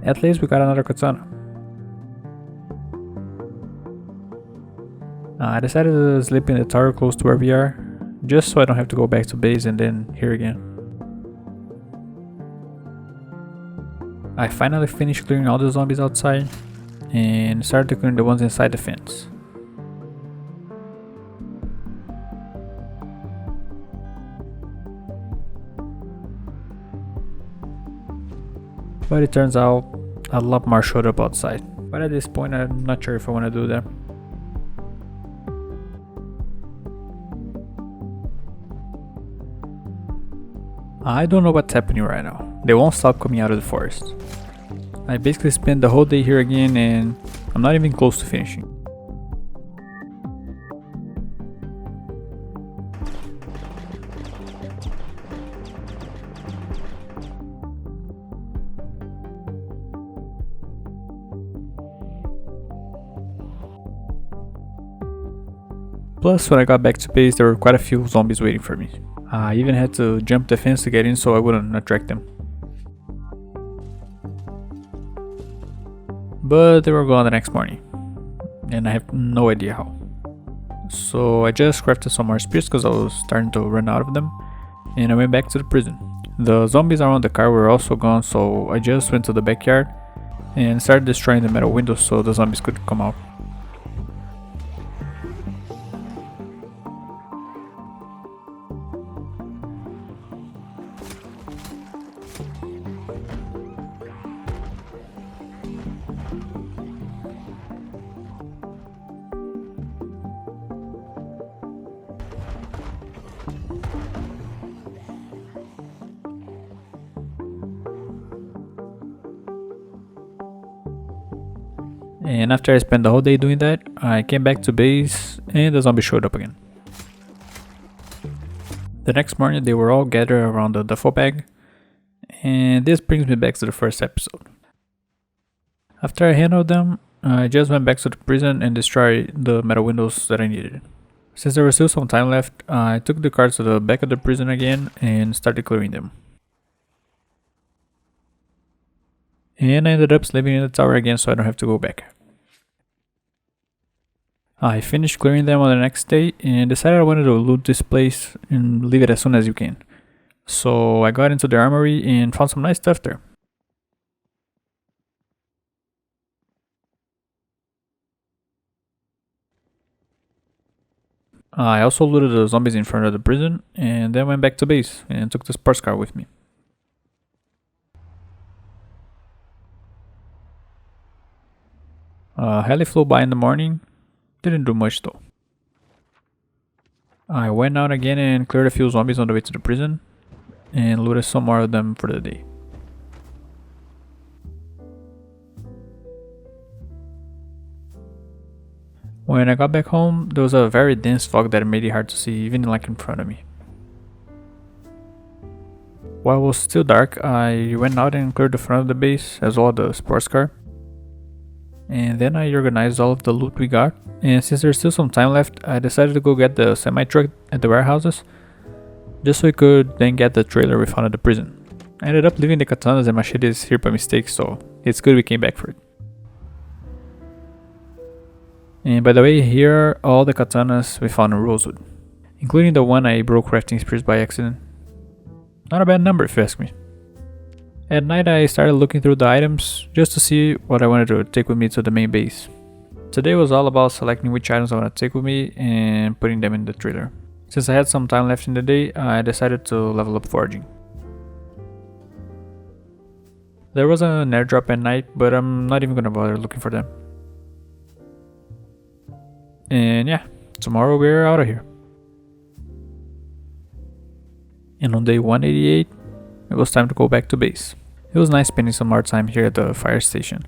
At least we got another katana. I decided to sleep in the tower close to where we are, just so I don't have to go back to base and then here again. I finally finished clearing all the zombies outside and started clearing the ones inside the fence. But it turns out a lot more showed up outside. But at this point I'm not sure if I want to do that. I don't know what's happening right now. They won't stop coming out of the forest. I basically spent the whole day here again and I'm not even close to finishing. Plus, when I got back to base, there were quite a few zombies waiting for me. I even had to jump the fence to get in so I wouldn't attract them. But they were gone the next morning, and I have no idea how. So I just crafted some more spears because I was starting to run out of them, and I went back to the prison. The zombies around the car were also gone, so I just went to the backyard and started destroying the metal windows so the zombies could come out. And after I spent the whole day doing that, I came back to base and the zombies showed up again. The next morning they were all gathered around the duffel bag, and this brings me back to the first episode. After I handled them, I just went back to the prison and destroyed the metal windows that I needed. Since there was still some time left, I took the cars to the back of the prison again and started clearing them. And I ended up sleeping in the tower again so I don't have to go back. I finished clearing them on the next day and decided I wanted to loot this place and leave it as soon as you can. So I got into the armory and found some nice stuff there. I also looted the zombies in front of the prison and then went back to base and took the sports car with me. Heli flew by in the morning, didn't do much though. I went out again and cleared a few zombies on the way to the prison and looted some more of them for the day. When I got back home, there was a very dense fog that made it hard to see even like in front of me. While it was still dark, I went out and cleared the front of the base as well as the sports car. And then I organized all of the loot we got, and since there's still some time left, I decided to go get the semi-truck at the warehouses, just so we could then get the trailer we found at the prison. I ended up leaving the katanas and machetes here by mistake, so it's good we came back for it. And by the way, here are all the katanas we found in Rosewood, including the one I broke crafting spears by accident. Not a bad number if you ask me. At night I started looking through the items just to see what I wanted to take with me to the main base. Today was all about selecting which items I want to take with me and putting them in the trailer. Since I had some time left in the day, I decided to level up foraging. There was an airdrop at night, but I'm not even gonna bother looking for them. And yeah, tomorrow we're out of here. And on day 188, it was time to go back to base. It was nice spending some more time here at the fire station.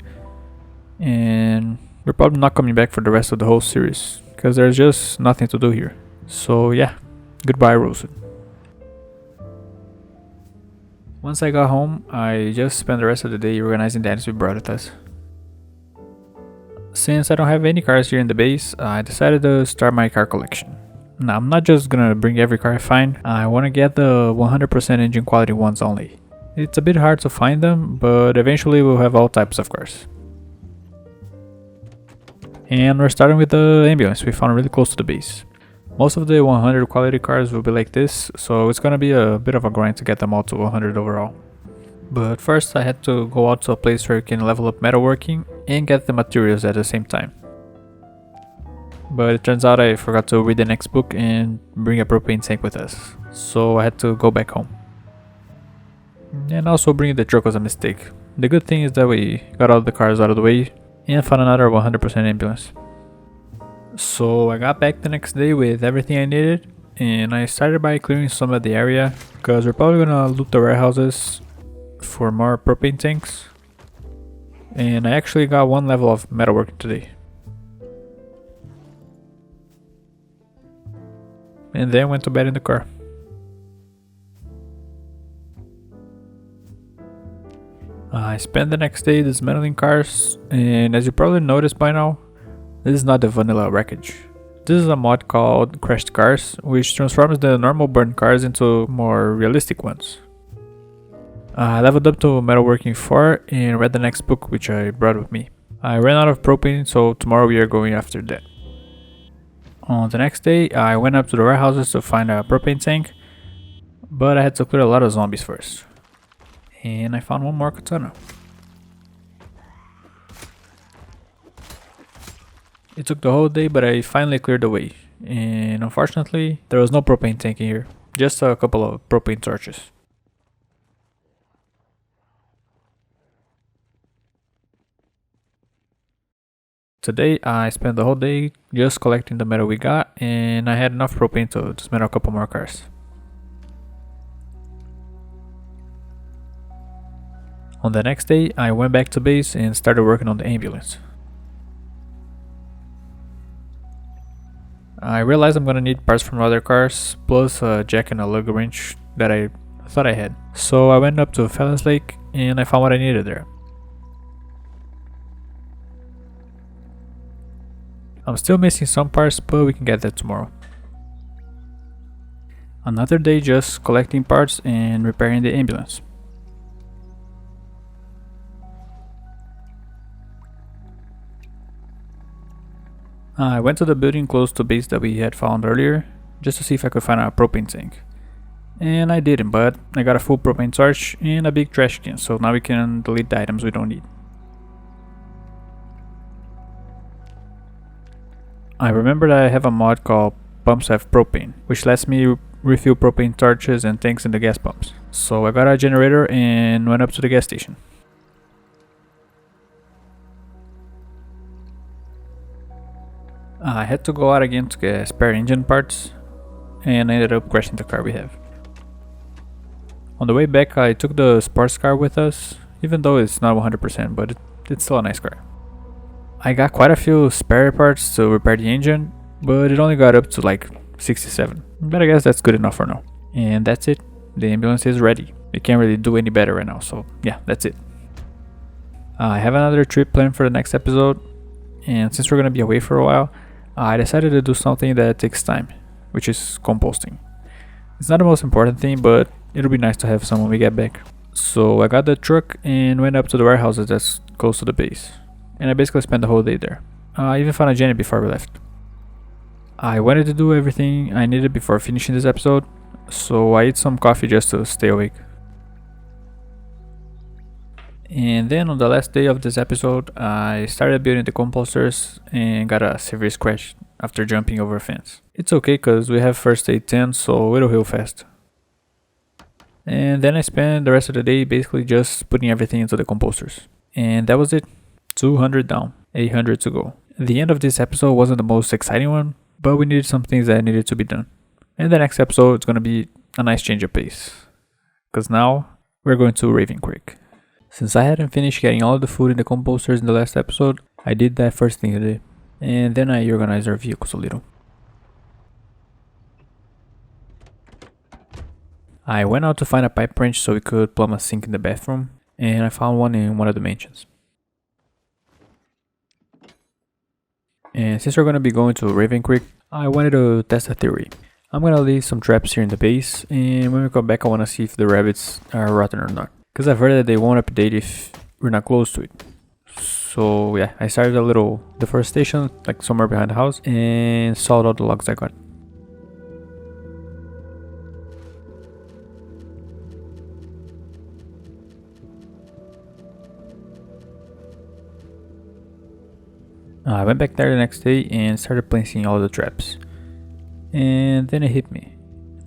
And we're probably not coming back for the rest of the whole series, because there's just nothing to do here. So yeah, goodbye Rosewood. Once I got home, I just spent the rest of the day organizing the items we brought with us. Since I don't have any cars here in the base, I decided to start my car collection. Now I'm not just gonna bring every car I find, I wanna get the 100% engine quality ones only. It's a bit hard to find them, but eventually we'll have all types of cars. And we're starting with the ambulance we found really close to the base. Most of the 100 quality cars will be like this, so it's gonna be a bit of a grind to get them all to 100 overall. But first I had to go out to a place where you can level up metalworking and get the materials at the same time. But it turns out I forgot to read the next book and bring a propane tank with us, so I had to go back home. And also bringing the truck was a mistake. The good thing is that we got all the cars out of the way and found another 100% ambulance. So I got back the next day with everything I needed, and I started by clearing some of the area because we're probably gonna loot the warehouses for more propane tanks. And I actually got one level of metalworking today. And then went to bed in the car. I spent the next day dismantling cars, and as you probably noticed by now, this is not the vanilla wreckage. This is a mod called Crashed Cars, which transforms the normal burned cars into more realistic ones. I leveled up to metalworking 4 and read the next book, which I brought with me. I ran out of propane, so tomorrow we are going after that. On the next day, I went up to the warehouses to find a propane tank, but I had to clear a lot of zombies first. And I found one more katana. It took the whole day, but I finally cleared the way. And unfortunately, there was no propane tank in here, just a couple of propane torches. Today I spent the whole day just collecting the metal we got, and I had enough propane to dismantle a couple more cars. On the next day, I went back to base and started working on the ambulance. I realized I'm gonna need parts from other cars, plus a jack and a lug wrench that I thought I had. So I went up to Fellas Lake and I found what I needed there. I'm still missing some parts, but we can get that tomorrow. Another day just collecting parts and repairing the ambulance. I went to the building close to base that we had found earlier, just to see if I could find a propane tank. And I didn't, but I got a full propane torch and a big trash can, so now we can delete the items we don't need. I remembered I have a mod called Pumps Have Propane, which lets me refill propane torches and tanks in the gas pumps. So I got a generator and went up to the gas station. I had to go out again to get spare engine parts, and I ended up crashing the car we have. On the way back I took the sports car with us, even though it's not 100%, but it's still a nice car. I got quite a few spare parts to repair the engine, but it only got up to like 67, but I guess that's good enough for now. And that's it, the ambulance is ready. We can't really do any better right now, so yeah, that's it. I have another trip planned for the next episode, and since we're gonna be away for a while, I decided to do something that takes time, which is composting. It's not the most important thing, but it'll be nice to have some when we get back. So I got the truck and went up to the warehouses that's close to the base, and I basically spent the whole day there. I even found a Jenny before we left. I wanted to do everything I needed before finishing this episode, so I ate some coffee just to stay awake. And then on the last day of this episode, I started building the composters and got a severe scratch after jumping over a fence. It's okay cause we have first aid 10, so it'll heal fast. And then I spent the rest of the day basically just putting everything into the composters. And that was it. 200 down, 800 to go. The end of this episode wasn't the most exciting one, but we needed some things that needed to be done. And the next episode is gonna be a nice change of pace. Cause now we're going to Raven Creek. Since I hadn't finished getting all of the food in the composters in the last episode, I did that first thing today. And then I organized our vehicles a little. I went out to find a pipe wrench so we could plumb a sink in the bathroom, and I found one in one of the mansions. And since we're gonna be going to Raven Creek, I wanted to test a theory. I'm gonna leave some traps here in the base, and when we come back I wanna see if the rabbits are rotten or not. Cause I've heard that they won't update if we're not close to it. So yeah, I started a little deforestation, like somewhere behind the house, and sawed all the logs I got. I went back there the next day and started placing all the traps. And then it hit me.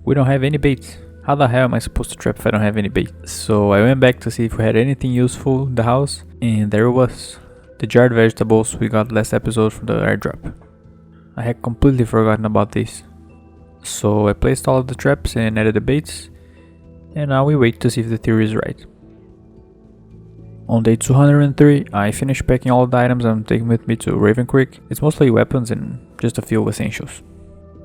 We don't have any baits. How the hell am I supposed to trap if I don't have any bait? So I went back to see if we had anything useful in the house, and there it was. The jarred vegetables we got last episode from the airdrop. I had completely forgotten about this. So I placed all of the traps and added the baits, and now we wait to see if the theory is right. On day 203, I finished packing all the items I'm taking with me to Raven Creek. It's mostly weapons and just a few essentials.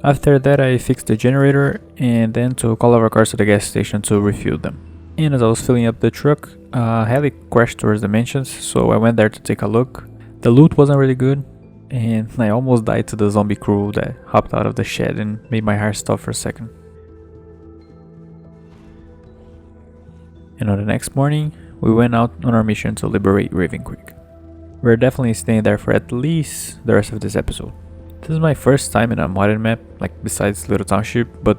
After that, I fixed the generator and then took all of our cars to the gas station to refuel them. And as I was filling up the truck, a heli crashed towards the mansions, so I went there to take a look. The loot wasn't really good, and I almost died to the zombie crew that hopped out of the shed and made my heart stop for a second. And on the next morning, we went out on our mission to liberate Raven Creek. We're definitely staying there for at least the rest of this episode. This is my first time in a modded map, like besides Little Township, but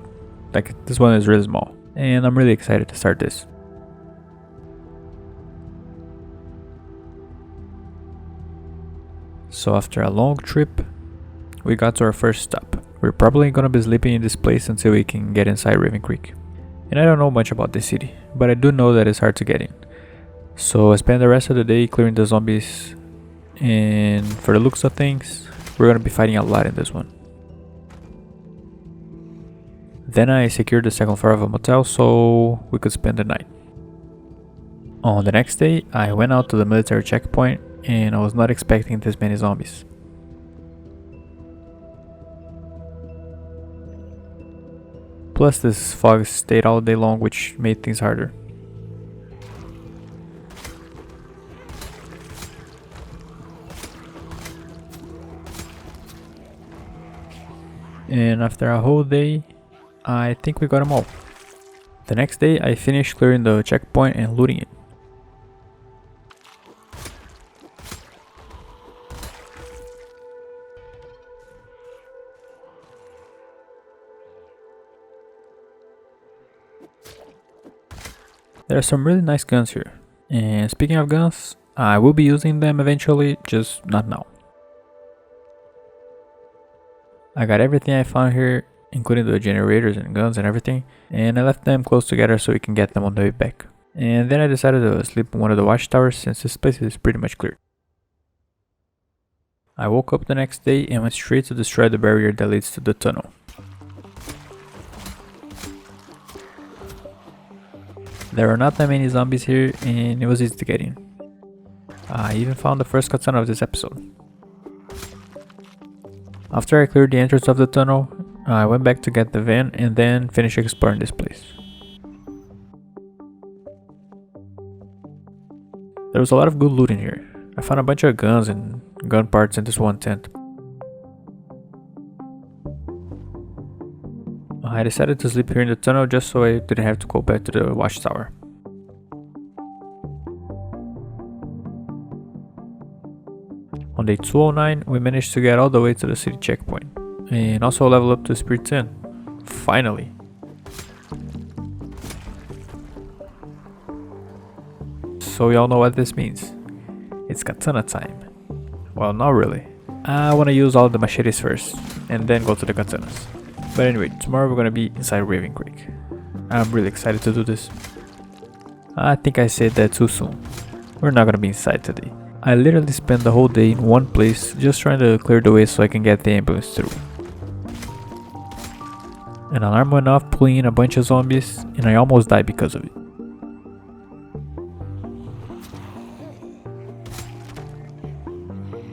like this one is really small. And I'm really excited to start this. So after a long trip, we got to our first stop. We're probably gonna be sleeping in this place until we can get inside Raven Creek. And I don't know much about this city, but I do know that it's hard to get in. So I spent the rest of the day clearing the zombies, and for the looks of things, we're gonna be fighting a lot in this one. Then I secured the second floor of a motel so we could spend the night. On the next day, I went out to the military checkpoint and I was not expecting this many zombies. Plus this fog stayed all day long, which made things harder. And after a whole day, I think we got them all. The next day, I finished clearing the checkpoint and looting it. There are some really nice guns here. And speaking of guns, I will be using them eventually, just not now. I got everything I found here, including the generators and guns and everything, and I left them close together so we can get them on the way back. And then I decided to sleep in one of the watchtowers since this place is pretty much cleared. I woke up the next day and went straight to destroy the barrier that leads to the tunnel. There are not that many zombies here and it was easy to get in. I even found the first katana of this episode. After I cleared the entrance of the tunnel, I went back to get the van and then finished exploring this place. There was a lot of good loot in here. I found a bunch of guns and gun parts in this one tent. I decided to sleep here in the tunnel just so I didn't have to go back to the watchtower. On day 209, we managed to get all the way to the city checkpoint, and also level up to Spirit 10. Finally! so y'all know what this means. It's katana time. Well, not really. I want to use all the machetes first, and then go to the katanas. But anyway, tomorrow we're gonna be inside Raven Creek. I'm really excited to do this. I think I said that too soon. We're not gonna be inside today. I literally spent the whole day in one place just trying to clear the way so I can get the ambulance through. An alarm went off pulling in a bunch of zombies, and I almost died because of it.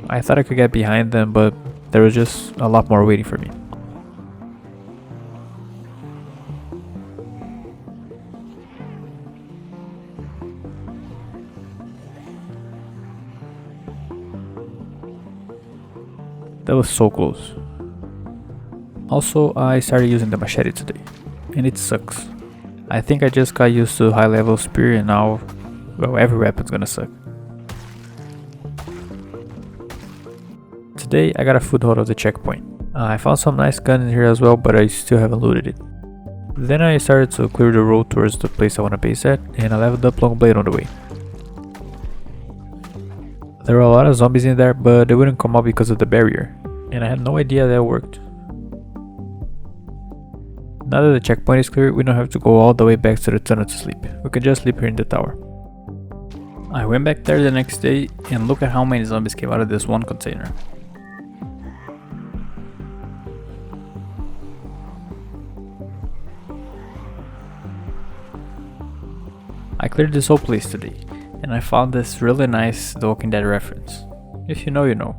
I thought I could get behind them, but there was just a lot more waiting for me. That was so close. Also, I started using the machete today, and it sucks. I think I just got used to high level spear, and now, well, every weapon's gonna suck. Today I got a foothold of the checkpoint. I found some nice gun in here as well, but I still haven't looted it. Then I started to clear the road towards the place I want to base at, and I leveled up long blade on the way. There were a lot of zombies in there, but they wouldn't come out because of the barrier, and I had no idea that worked. Now that the checkpoint is clear, we don't have to go all the way back to the tunnel to sleep. We can just sleep here in the tower. I went back there the next day, and look at how many zombies came out of this one container. I cleared this whole place today, and I found this really nice The Walking Dead reference. If you know, you know.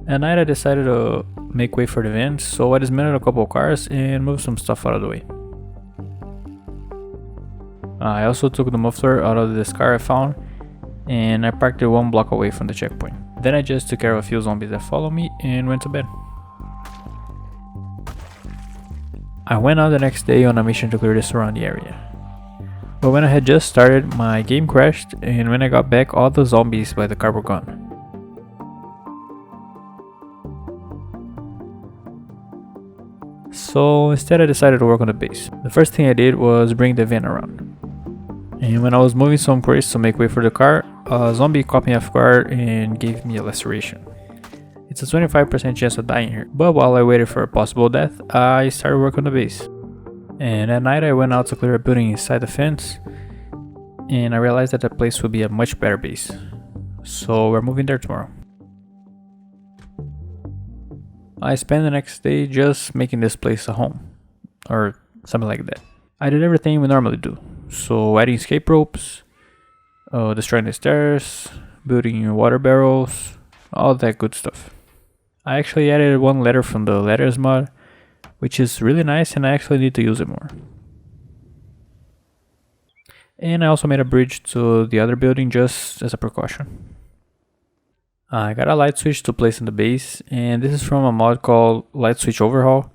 At night I decided to make way for the vents, so I dismantled a couple of cars and moved some stuff out of the way. I also took the muffler out of this car I found, and I parked it 1 block away from the checkpoint. Then I just took care of a few zombies that followed me and went to bed. I went out the next day on a mission to clear the surrounding area. But when I had just started, my game crashed, and when I got back, all the zombies by the car were gone. So instead I decided to work on the base. The first thing I did was bring the van around. And when I was moving some crates to make way for the car, a zombie caught me off guard and gave me a laceration. It's a 25% chance of dying here, but while I waited for a possible death, I started work on the base. And at night I went out to clear a building inside the fence, and I realized that the place would be a much better base. So we're moving there tomorrow. I spent the next day just making this place a home, or something like that. I did everything we normally do, so adding escape ropes, destroying the stairs, building water barrels, all that good stuff. I actually added 1 letter from the letters mod, which is really nice, and I actually need to use it more. And I also made a bridge to the other building just as a precaution. I got a light switch to place in the base, and this is from a mod called Light Switch Overhaul.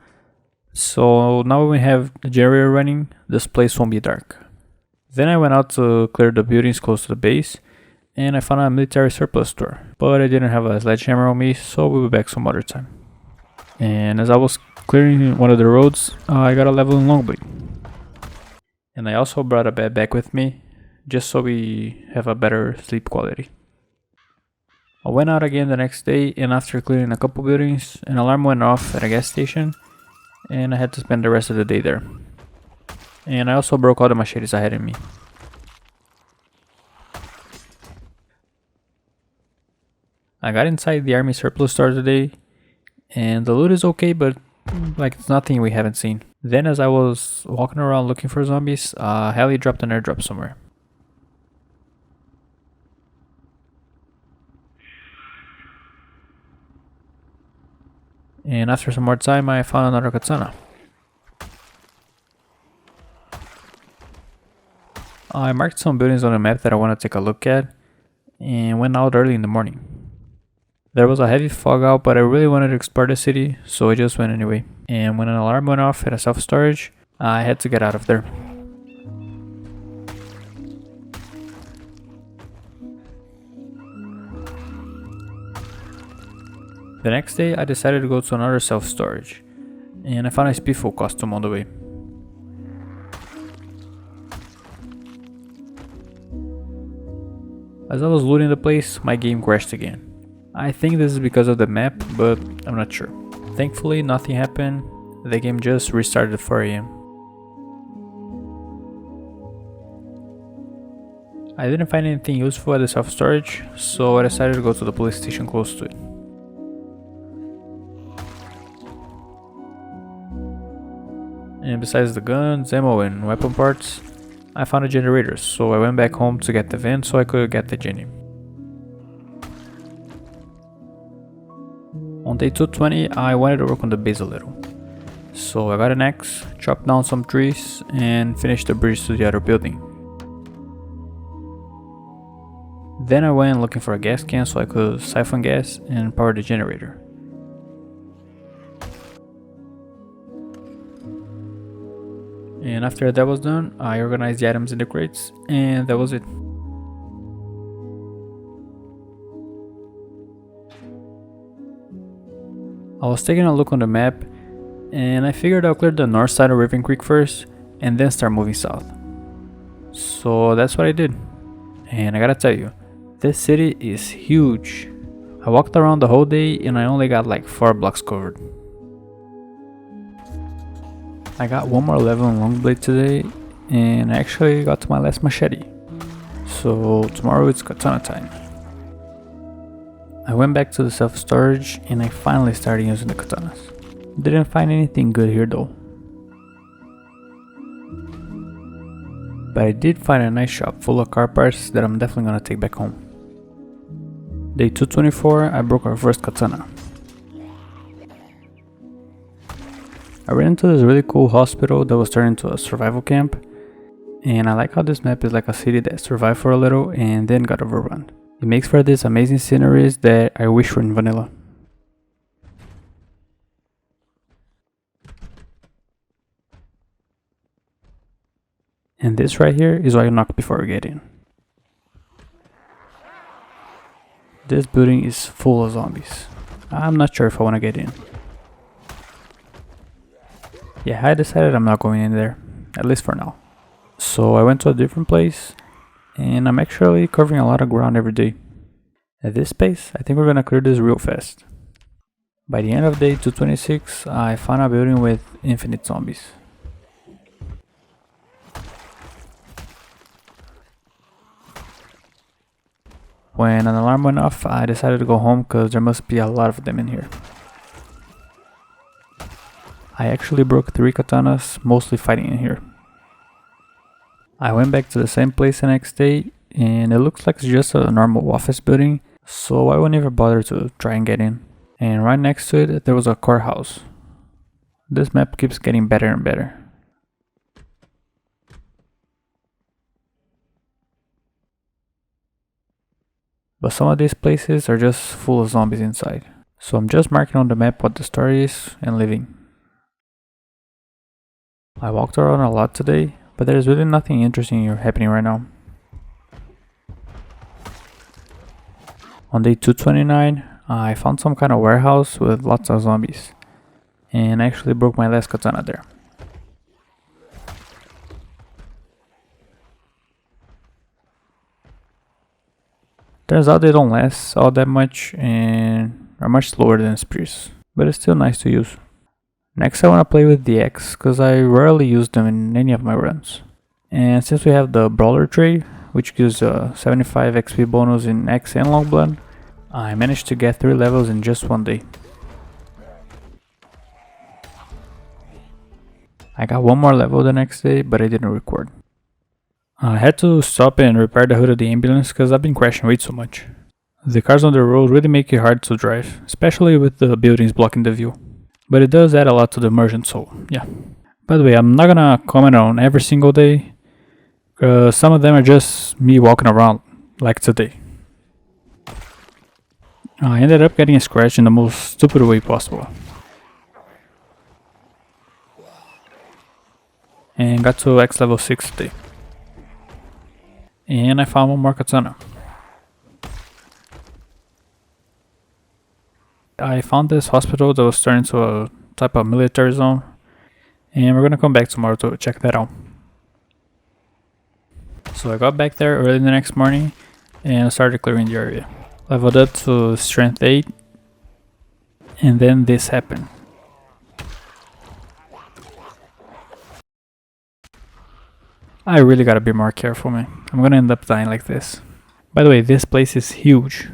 So now when we have the generator running, this place won't be dark. Then I went out to clear the buildings close to the base, and I found a military surplus store, but I didn't have a sledgehammer on me, so we'll be back some other time. And as I was clearing one of the roads, I got a level in longblade. And I also brought a bed back with me, just so we have a better sleep quality. I went out again the next day, and after clearing a couple buildings, an alarm went off at a gas station, and I had to spend the rest of the day there. And I also broke all the machetes I had in me. I got inside the army surplus store today, and the loot is okay, but like it's nothing we haven't seen. Then as I was walking around looking for zombies, Heli dropped an airdrop somewhere. And after some more time, I found another katana. I marked some buildings on the map that I want to take a look at, and went out early in the morning. There was a heavy fog out, but I really wanted to explore the city, so I just went anyway. And when an alarm went off at a self-storage, I had to get out of there. The next day, I decided to go to another self-storage, and I found a Spiffle costume on the way. As I was looting the place, my game crashed again. I think this is because of the map, but I'm not sure. Thankfully, nothing happened. The game just restarted at 4 AM. I didn't find anything useful at the self-storage, so I decided to go to the police station close to it. And besides the guns, ammo and weapon parts, I found a generator, so I went back home to get the vent so I could get the genie. On day 220, I wanted to work on the base a little. So I got an axe, chopped down some trees, and finished the bridge to the other building. Then I went looking for a gas can so I could siphon gas and power the generator. And after that was done, I organized the items in the crates, and that was it. I was taking a look on the map, and I figured I'll clear the north side of Raven Creek first, and then start moving south. So that's what I did. And I gotta tell you, this city is huge. I walked around the whole day, and I only got like 4 blocks covered. I got one more level in Longblade today, and I actually got to my last machete. So tomorrow it's katana time. I went back to the self-storage and I finally started using the katanas. Didn't find anything good here though. But I did find a nice shop full of car parts that I'm definitely gonna take back home. Day 224, I broke our first katana. I ran into this really cool hospital that was turned into a survival camp, and I like how this map is like a city that survived for a little and then got overrun. It makes for these amazing sceneries that I wish were in vanilla. And this right here is what I knock before I get in. This building is full of zombies. I'm not sure if I want to get in. Yeah, I decided I'm not going in there, at least for now. So I went to a different place, and I'm actually covering a lot of ground every day. At this pace, I think we're gonna clear this real fast. By the end of day 226, I found a building with infinite zombies. When an alarm went off, I decided to go home because there must be a lot of them in here. I actually broke 3 katanas, mostly fighting in here. I went back to the same place the next day, and it looks like it's just a normal office building, so I wouldn't even bother to try and get in. And right next to it, there was a courthouse. This map keeps getting better and better. But some of these places are just full of zombies inside. So I'm just marking on the map what the story is and leaving. I walked around a lot today, but there's really nothing interesting happening right now. On day 229, I found some kind of warehouse with lots of zombies, and I actually broke my last katana there. Turns out they don't last all that much and are much slower than spears, but it's still nice to use. Next I want to play with the axe, cause I rarely use them in any of my runs. And since we have the brawler trade, which gives a 75 XP bonus in axe and longblood, I managed to get 3 levels in just one day. I got one more level the next day, but I didn't record. I had to stop and repair the hood of the ambulance cause I've been crashing way too much. The cars on the road really make it hard to drive, especially with the buildings blocking the view. But it does add a lot to the immersion, so yeah. By the way, I'm not gonna comment on every single day, cause some of them are just me walking around, like today. I ended up getting scratched in the most stupid way possible. And got to X level 6 today. And I found one more katana. I found this hospital that was turned into a type of military zone, and we're gonna come back tomorrow to check that out. So I got back there early the next morning, and I started clearing the area. Leveled up to strength 8, and then this happened. I really gotta be more careful, man. I'm gonna end up dying like this. By the way, this place is huge.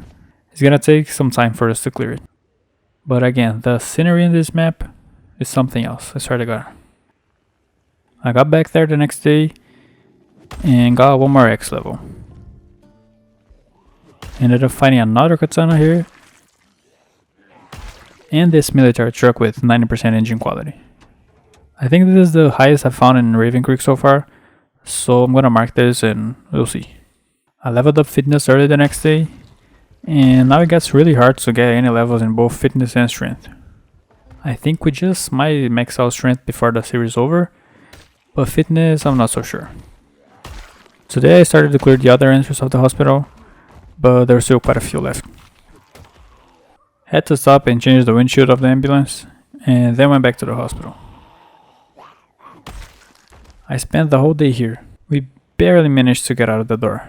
It's gonna take some time for us to clear it. But again, the scenery in this map is something else, I swear to God. I got back there the next day and got one more X level. Ended up finding another katana here. And this military truck with 90% engine quality. I think this is the highest I've found in Raven Creek so far. So I'm gonna mark this and we'll see. I leveled up fitness early the next day. And now it gets really hard to get any levels in both fitness and strength. I think we just might max out strength before the series is over. But fitness, I'm not so sure. Today I started to clear the other entries of the hospital. But there's still quite a few left. Had to stop and change the windshield of the ambulance. And then went back to the hospital. I spent the whole day here. We barely managed to get out of the door.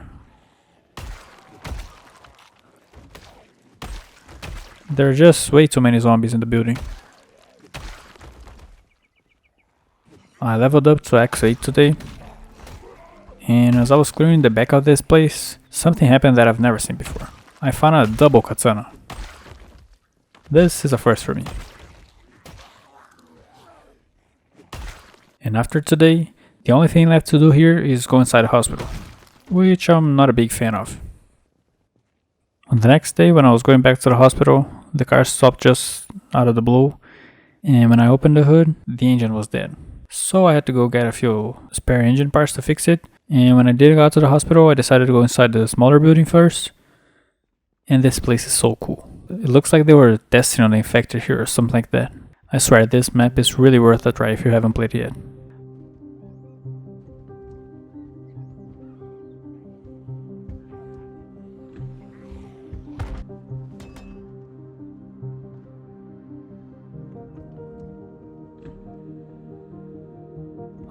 There are just way too many zombies in the building. I leveled up to X8 today. And as I was clearing the back of this place, something happened that I've never seen before. I found a double katana. This is a first for me. And after today, the only thing left to do here is go inside the hospital, which I'm not a big fan of. On the next day, when I was going back to the hospital, the car stopped just out of the blue, and when I opened the hood, the engine was dead. So I had to go get a few spare engine parts to fix it, and when I did go to the hospital, I decided to go inside the smaller building first. And this place is so cool. It looks like they were testing on the infected here or something like that. I swear this map is really worth a try if you haven't played it yet.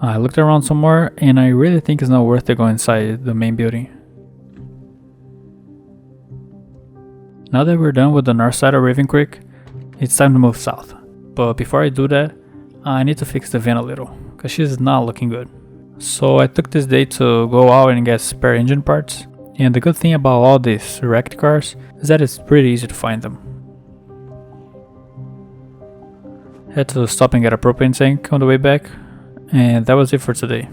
I looked around some more and I really think it's not worth it going inside the main building. Now that we're done with the north side of Raven Creek, it's time to move south. But before I do that, I need to fix the van a little, cause she's not looking good. So I took this day to go out and get spare engine parts. And the good thing about all these wrecked cars is that it's pretty easy to find them. Had to stop and get a propane tank on the way back. And that was it for today.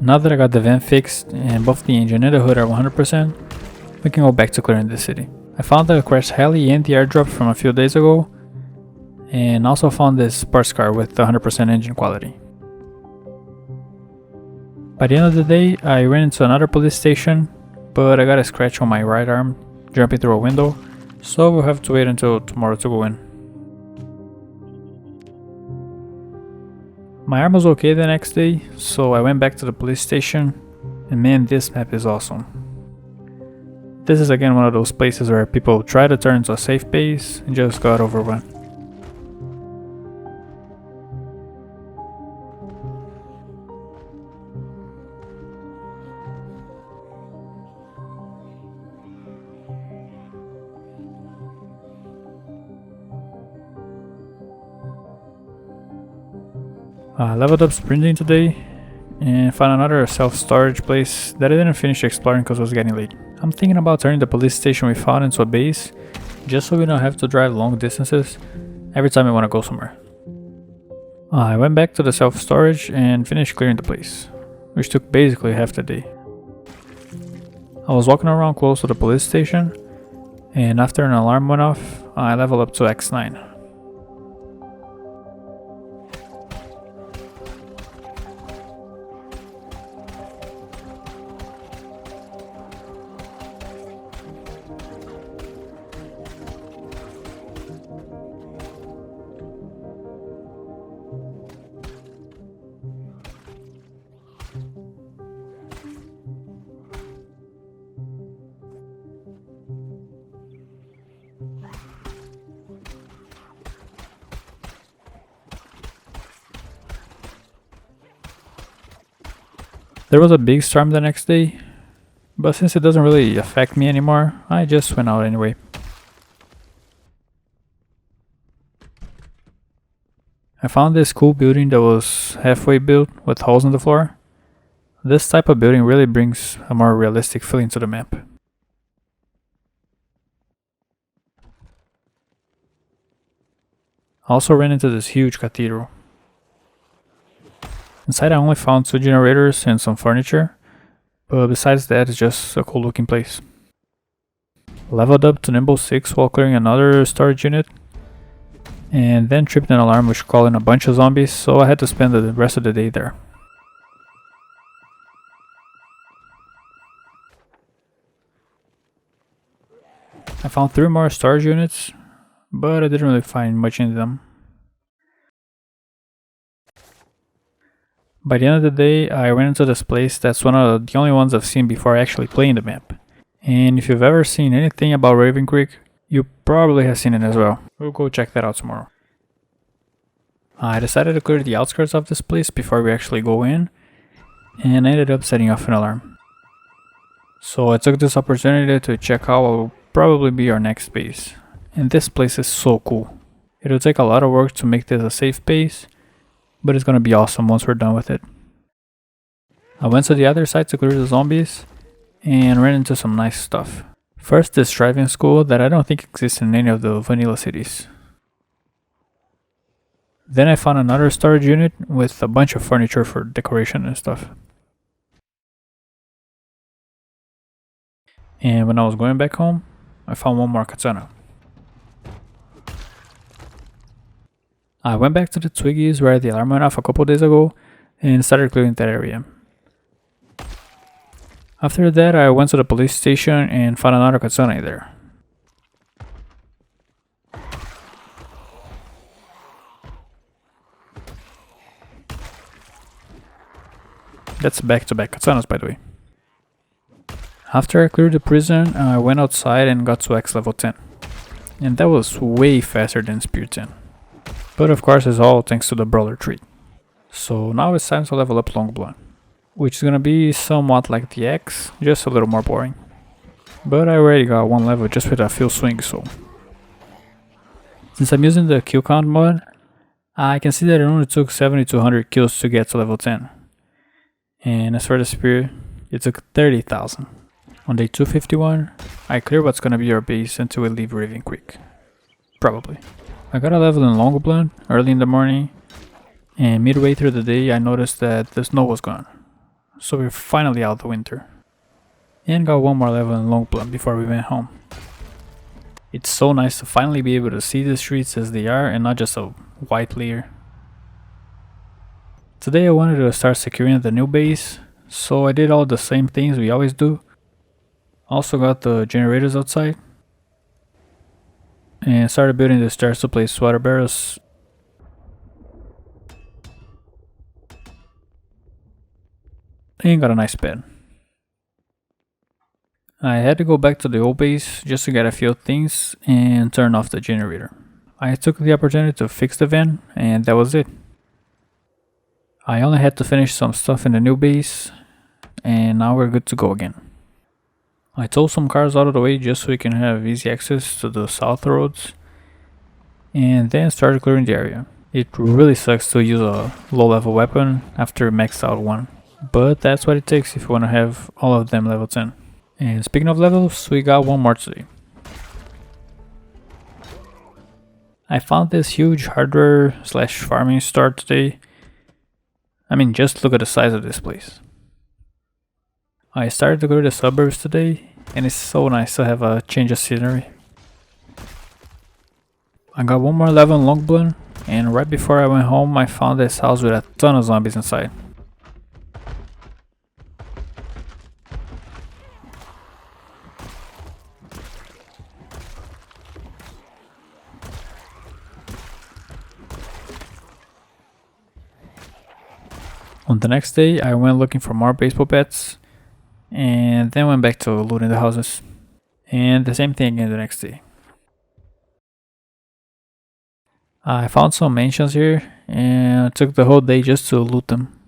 Now that I got the van fixed and both the engine and the hood are 100%, we can go back to clearing the city. I found the crash heli and the airdrop from a few days ago, and also found this sports car with 100% engine quality. By the end of the day, I ran into another police station, but I got a scratch on my right arm jumping through a window, so we'll have to wait until tomorrow to go in. My arm was okay the next day, so I went back to the police station, and man, this map is awesome. This is again one of those places where people try to turn into a safe base and just got overrun. I leveled up sprinting today and found another self-storage place that I didn't finish exploring because it was getting late. I'm thinking about turning the police station we found into a base just so we don't have to drive long distances every time we want to go somewhere. I went back to the self-storage and finished clearing the place, which took basically half the day. I was walking around close to the police station and after an alarm went off, I leveled up to X9. There was a big storm the next day, but since it doesn't really affect me anymore, I just went out anyway. I found this cool building that was halfway built with holes in the floor. This type of building really brings a more realistic feeling to the map. I also ran into this huge cathedral. Inside I only found 2 generators and some furniture, but besides that it's just a cool looking place. Leveled up to Nimble 6 while clearing another storage unit, and then tripped an alarm which called in a bunch of zombies, so I had to spend the rest of the day there. I found 3 more storage units, but I didn't really find much in them. By the end of the day, I ran into this place that's one of the only ones I've seen before actually playing the map. And if you've ever seen anything about Raven Creek, you probably have seen it as well. We'll go check that out tomorrow. I decided to clear the outskirts of this place before we actually go in, and I ended up setting off an alarm. So I took this opportunity to check out what will probably be our next base. And this place is so cool. It'll take a lot of work to make this a safe base, but it's gonna be awesome once we're done with it. I went to the other side to clear the zombies, and ran into some nice stuff. First, this driving school that I don't think exists in any of the vanilla cities. Then I found another storage unit with a bunch of furniture for decoration and stuff. And when I was going back home, I found one more katana. I went back to the Twiggies where the alarm went off a couple days ago and started clearing that area. After that, I went to the police station and found another katana there. That's back-to-back katanas, by the way. After I cleared the prison, I went outside and got to X level 10. And that was way faster than Spear 10. But of course it's all thanks to the brawler tree. So now it's time to level up Longblood, which is gonna be somewhat like the X, just a little more boring. But I already got 1 level just with a few swings, so... Since I'm using the kill count mod, I can see that it only took 7,200 kills to get to level 10. And as for the spear, it took 30,000. On day 251, I clear what's gonna be our base until we leave Raven Creek. Probably. I got a level in Longblood early in the morning, and midway through the day I noticed that the snow was gone. So we're finally out of the winter. And got 1 more level in Longblood before we went home. It's so nice to finally be able to see the streets as they are and not just a white layer. Today I wanted to start securing the new base, so I did all the same things we always do. Also got the generators outside. And started building the stairs to place water barrels. And got a nice bed. I had to go back to the old base just to get a few things and turn off the generator. I took the opportunity to fix the van, and that was it. I only had to finish some stuff in the new base, and now we're good to go again. I towed some cars out of the way just so we can have easy access to the south roads, and then started clearing the area. It really sucks to use a low level weapon after maxed out one, but that's what it takes if you want to have all of them level 10. And speaking of levels, we got 1 more today. I found this huge hardware / farming store today. I mean, just look at the size of this place. I started to go to the suburbs today, and it's so nice to have a change of scenery. I got 1 more level in Longblood, and right before I went home I found this house with a ton of zombies inside. On the next day I went looking for more baseball bats, and then went back to looting the houses. And the same thing again the next day. I found some mansions here, and it took the whole day just to loot them.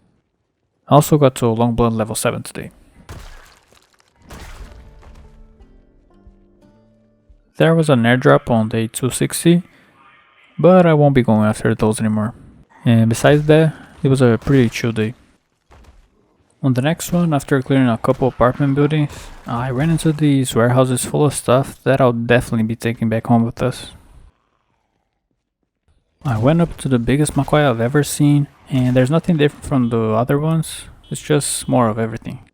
I also got to Longblood level 7 today. There was an airdrop on day 260, but I won't be going after those anymore. And besides that, it was a pretty chill day. On the next one, after clearing a couple apartment buildings, I ran into these warehouses full of stuff that I'll definitely be taking back home with us. I went up to the biggest Makoy I've ever seen, and there's nothing different from the other ones, it's just more of everything.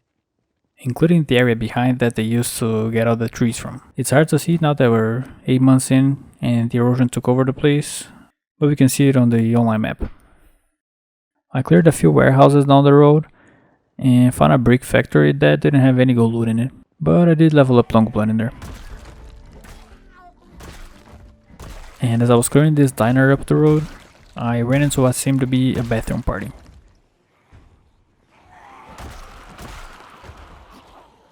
Including the area behind that they used to get all the trees from. It's hard to see now that we're 8 months in and the erosion took over the place, but we can see it on the online map. I cleared a few warehouses down the road and found a brick factory that didn't have any gold loot in it, but I did level up Longblood in there. And as I was clearing this diner up the road, I ran into what seemed to be a bathroom party.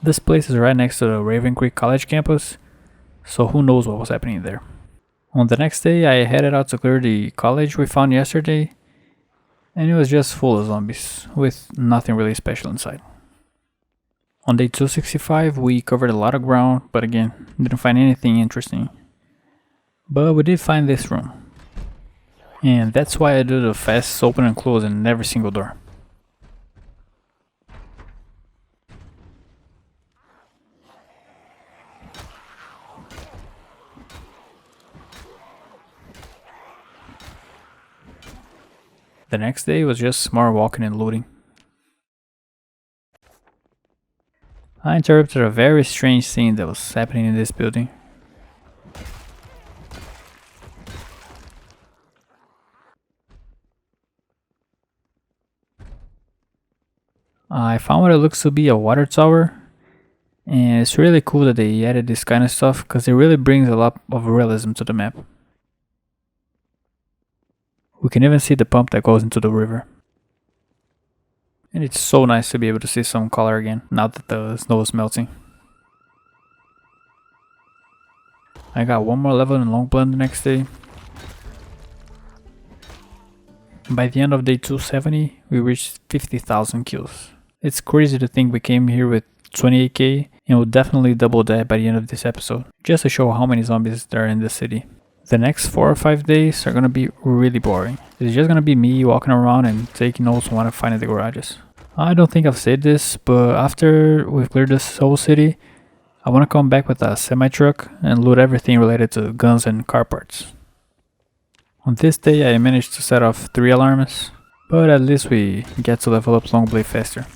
This place is right next to the Raven Creek College campus, so who knows what was happening there. On the next day, I headed out to clear the college we found yesterday, and it was just full of zombies, with nothing really special inside. On day 265, we covered a lot of ground, but again, didn't find anything interesting. But we did find this room, and that's why I do the fast open and close in every single door. The next day was just more walking and looting. I interrupted a very strange scene that was happening in this building. I found what it looks to be a water tower, and it's really cool that they added this kind of stuff because it really brings a lot of realism to the map. We can even see the pump that goes into the river. And it's so nice to be able to see some color again, now that the snow is melting. I got one more level in Longblood the next day. By the end of day 270, we reached 50,000 kills. It's crazy to think we came here with 28k, and we'll definitely double that by the end of this episode, just to show how many zombies there are in the city. The next 4 or 5 days are gonna be really boring. It's just gonna be me walking around and taking notes on what I find in the garages. I don't think I've said this, but after we've cleared this whole city, I wanna come back with a semi-truck and loot everything related to guns and car parts. On this day I managed to set off 3 alarms, but at least we get to level up Longblade faster.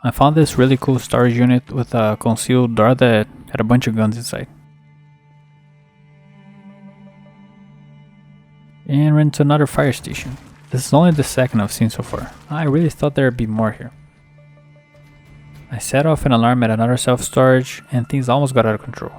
I found this really cool storage unit with a concealed door that had a bunch of guns inside. And ran to another fire station. This is only the second I've seen so far. I really thought there'd be more here. I set off an alarm at another self-storage and things almost got out of control.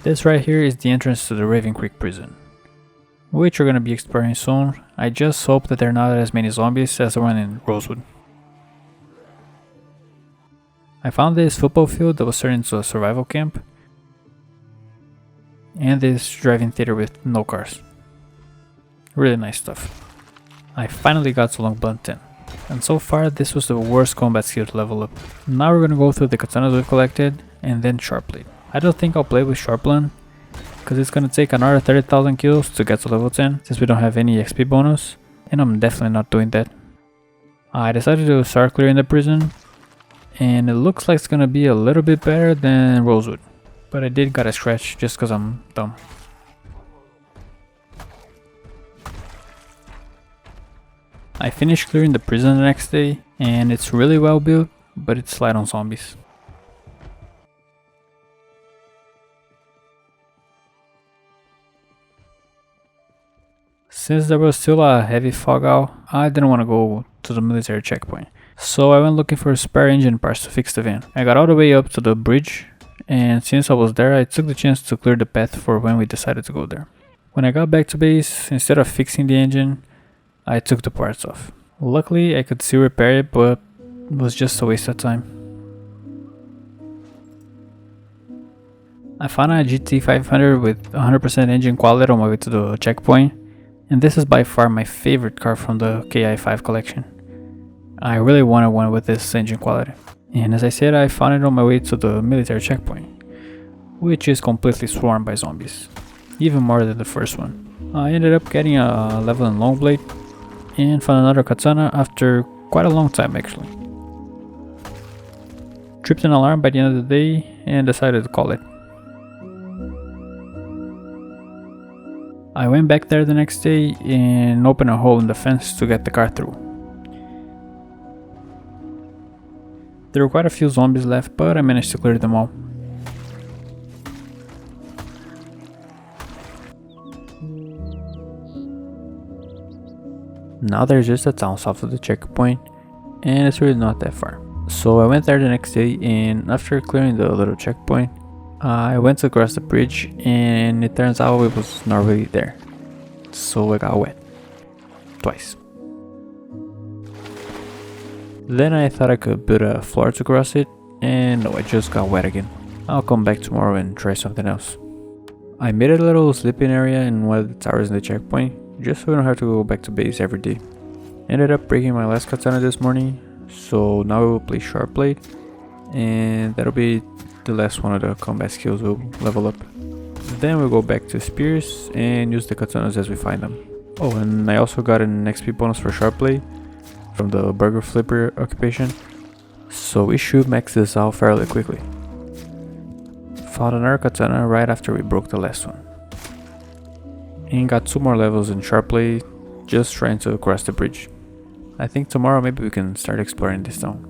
This right here is the entrance to the Raven Creek prison, which we're gonna be exploring soon. I just hope that there are not as many zombies as the one in Rosewood. I found this football field that was turned into a survival camp, and this drive-in theater with no cars. Really nice stuff. I finally got to Longblood 10, and so far this was the worst combat skill to level up. Now we're gonna go through the katanas we've collected, and then Sharp Blade. I don't think I'll play with Sharpland, because it's gonna take another 30,000 kills to get to level 10, since we don't have any XP bonus, and I'm definitely not doing that. I decided to start clearing the prison, and it looks like it's gonna be a little bit better than Rosewood, but I did got a scratch just because I'm dumb. I finished clearing the prison the next day, and it's really well built, but it's light on zombies. Since there was still a heavy fog out, I didn't want to go to the military checkpoint. So I went looking for spare engine parts to fix the van. I got all the way up to the bridge and since I was there, I took the chance to clear the path for when we decided to go there. When I got back to base, instead of fixing the engine, I took the parts off. Luckily, I could still repair it, but it was just a waste of time. I found a GT500 with 100% engine quality on my way to the checkpoint, and this is by far my favorite car from the KI5 collection. I really wanted one with this engine quality. And as I said, I found it on my way to the military checkpoint, which is completely swarmed by zombies, even more than the first one. I ended up getting a level in long blade and found another katana after quite a long time actually. Tripped an alarm by the end of the day and decided to call it. I went back there the next day and opened a hole in the fence to get the car through. There were quite a few zombies left, but I managed to clear them all. Now there's just a town south of the checkpoint, and it's really not that far. So I went there the next day, and after clearing the little checkpoint, I went to cross the bridge, and it turns out it was not really there. So I got wet. Twice. Then I thought I could build a floor to cross it, and no, I just got wet again. I'll come back tomorrow and try something else. I made a little sleeping area in one of the towers in the checkpoint, just so I don't have to go back to base every day. Ended up breaking my last katana this morning, so now we will play sharp blade, and that'll be the last one of the combat skills we'll level up. Then we'll go back to spears and use the katanas as we find them. Oh, and I also got an XP bonus for sharp blade from the burger flipper occupation, so we should max this out fairly quickly. Found another katana right after we broke the last one. And got 2 more levels in sharp blade, just trying to cross the bridge. I think tomorrow maybe we can start exploring this town.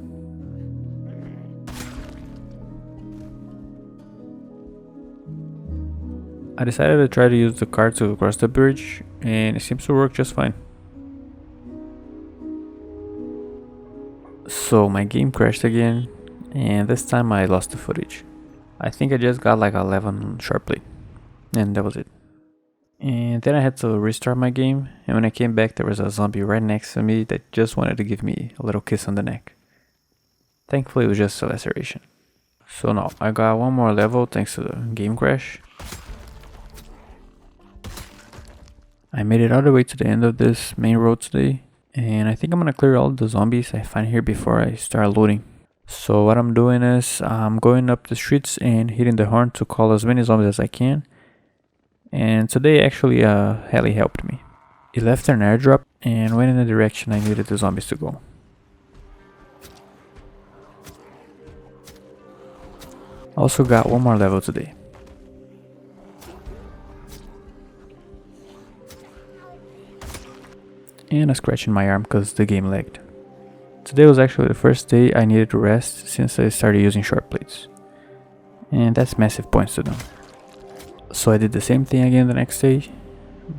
I decided to try to use the car to cross the bridge, and it seems to work just fine. So my game crashed again, and this time I lost the footage. I think I just got like 11 sharp blade, and that was it. And then I had to restart my game, and when I came back there was a zombie right next to me that just wanted to give me a little kiss on the neck. Thankfully it was just a laceration. So now I got 1 more level thanks to the game crash. I made it all the way to the end of this main road today, and I think I'm gonna clear all the zombies I find here before I start looting. So what I'm doing is I'm going up the streets and hitting the horn to call as many zombies as I can. And today actually a heli helped me. It left an airdrop and went in the direction I needed the zombies to go. Also got 1 more level today. And a scratch in my arm because the game lagged. Today was actually the first day I needed to rest since I started using short blades. And that's massive points to them. So I did the same thing again the next day,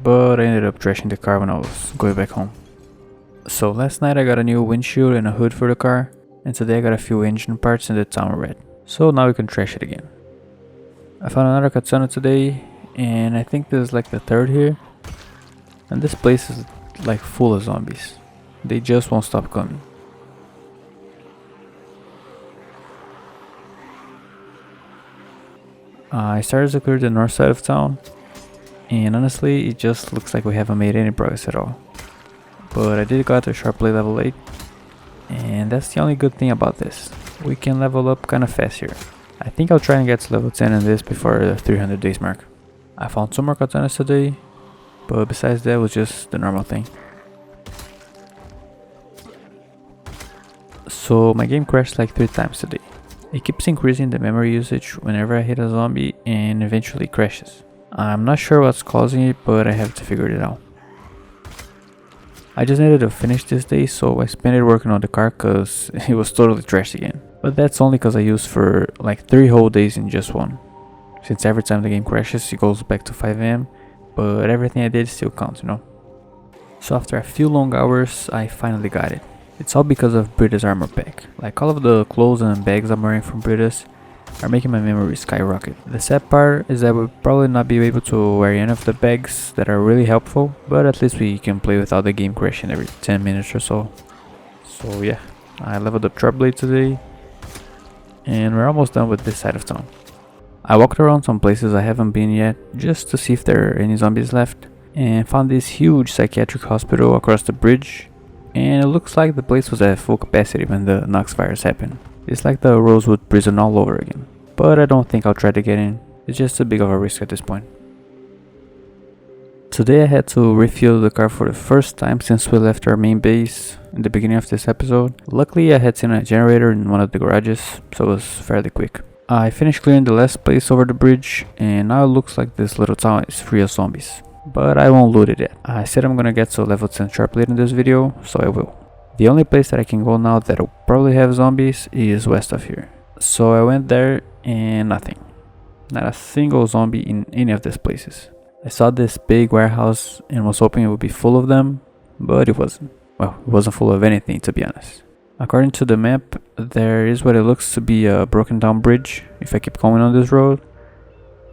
but I ended up trashing the car when I was going back home. So last night I got a new windshield and a hood for the car, and today I got a few engine parts in the town red. So now we can trash it again. I found another katana today, and I think this is like the 3rd here. And this place is like full of zombies. They just won't stop coming. I started to clear the north side of town, and honestly it just looks like we haven't made any progress at all. But I did got to sharp blade level 8, and that's the only good thing about this. We can level up kinda fast here. I think I'll try and get to level 10 in this before the 300 days mark. I found 2 more katanas today, but besides that it was just the normal thing. So my game crashed like 3 times today. It keeps increasing the memory usage whenever I hit a zombie and eventually crashes. I'm not sure what's causing it, but I have to figure it out. I just needed to finish this day, so I spent it working on the car cause it was totally trashed again. But that's only cause I used for like 3 whole days in just one. Since every time the game crashes it goes back to 5 AM, but everything I did still counts, you know. So after a few long hours I finally got it. It's all because of Britta's armor pack. Like all of the clothes and bags I'm wearing from Britta's, are making my memory skyrocket. The sad part is that we'll probably not be able to wear any of the bags that are really helpful, but at least we can play without the game crashing every 10 minutes or so. So yeah, I leveled up Sharp Blade today, and we're almost done with this side of town. I walked around some places I haven't been yet, just to see if there are any zombies left, and found this huge psychiatric hospital across the bridge, and it looks like the place was at full capacity when the Knox fires happened. It's like the Rosewood prison all over again, but I don't think I'll try to get in, it's just too big of a risk at this point. Today I had to refuel the car for the first time since we left our main base in the beginning of this episode. Luckily I had seen a generator in one of the garages, so it was fairly quick. I finished clearing the last place over the bridge, and now it looks like this little town is free of zombies. But I won't loot it yet. I said I'm gonna get to level 10 Sharp Blade in this video, so I will. The only place that I can go now that'll probably have zombies is west of here. So I went there and nothing. Not a single zombie in any of these places. I saw this big warehouse and was hoping it would be full of them, but it wasn't. Well, it wasn't full of anything, to be honest. According to the map, there is what it looks to be a broken down bridge if I keep going on this road.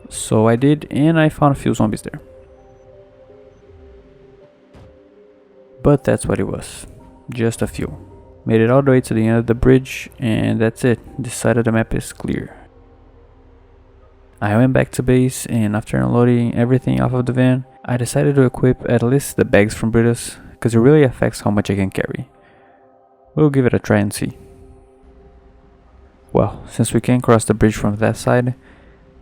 So I did, and I found a few zombies there. But that's what it was. Just a few. Made it all the way to the end of the bridge, and that's it. This side of the map is clear. I went back to base, and after unloading everything off of the van, I decided to equip at least the bags from Britas, because it really affects how much I can carry. We'll give it a try and see. Well, since we can't cross the bridge from that side,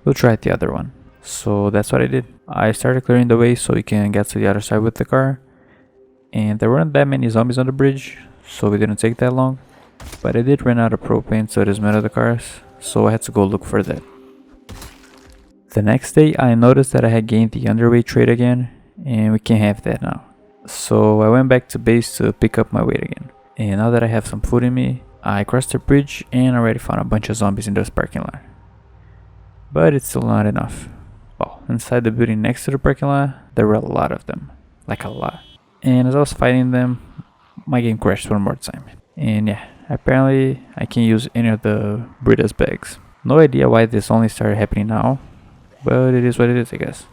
we'll try the other one. So that's what I did. I started clearing the way so we can get to the other side with the car. And there weren't that many zombies on the bridge, so it didn't take that long. But I did run out of propane to dismantle the cars, so I had to go look for that. The next day I noticed that I had gained the underweight trait again, and we can't have that now. So I went back to base to pick up my weight again. And now that I have some food in me, I crossed the bridge and already found a bunch of zombies in this parking lot. But it's still not enough. Well, inside the building next to the parking lot, there were a lot of them. Like a lot. And as I was fighting them, my game crashed one more time. And yeah, apparently I can't use any of the Britas bags. No idea why this only started happening now, but it is what it is, I guess.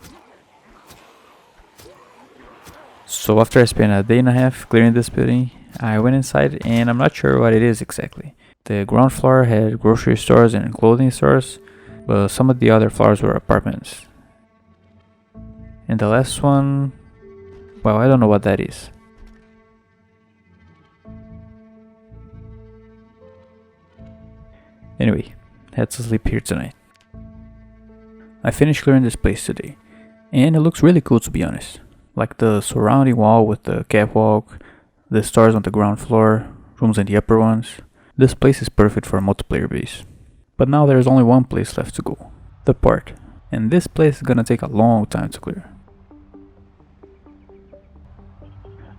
So after I spent a day and a half clearing this building, I went inside and I'm not sure what it is exactly. The ground floor had grocery stores and clothing stores, but some of the other floors were apartments. And the last one, well, I don't know what that is. Anyway, had to sleep here tonight. I finished clearing this place today, and it looks really cool to be honest. Like the surrounding wall with the catwalk, the stars on the ground floor, rooms in the upper ones. This place is perfect for a multiplayer base. But now there's only one place left to go, the port, and this place is gonna take a long time to clear.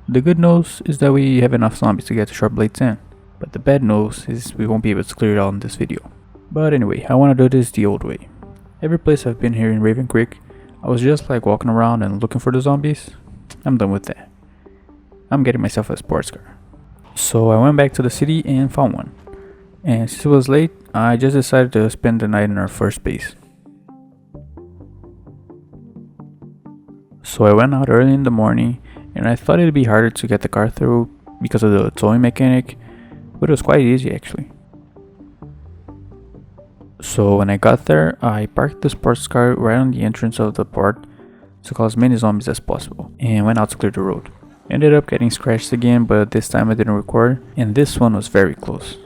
The good news is that we have enough zombies to get to Sharp Blade 10, but the bad news is we won't be able to clear it all in this video. But anyway, I wanna do this the old way. Every place I've been here in Raven Creek, I was just like walking around and looking for the zombies. I'm done with that. I'm getting myself a sports car. So I went back to the city and found one. And since it was late, I just decided to spend the night in our first base. So I went out early in the morning, and I thought it'd be harder to get the car through because of the towing mechanic, but it was quite easy actually. So when I got there, I parked the sports car right on the entrance of the port to kill as many zombies as possible, and went out to clear the road. Ended up getting scratched again, but this time I didn't record, and this one was very close.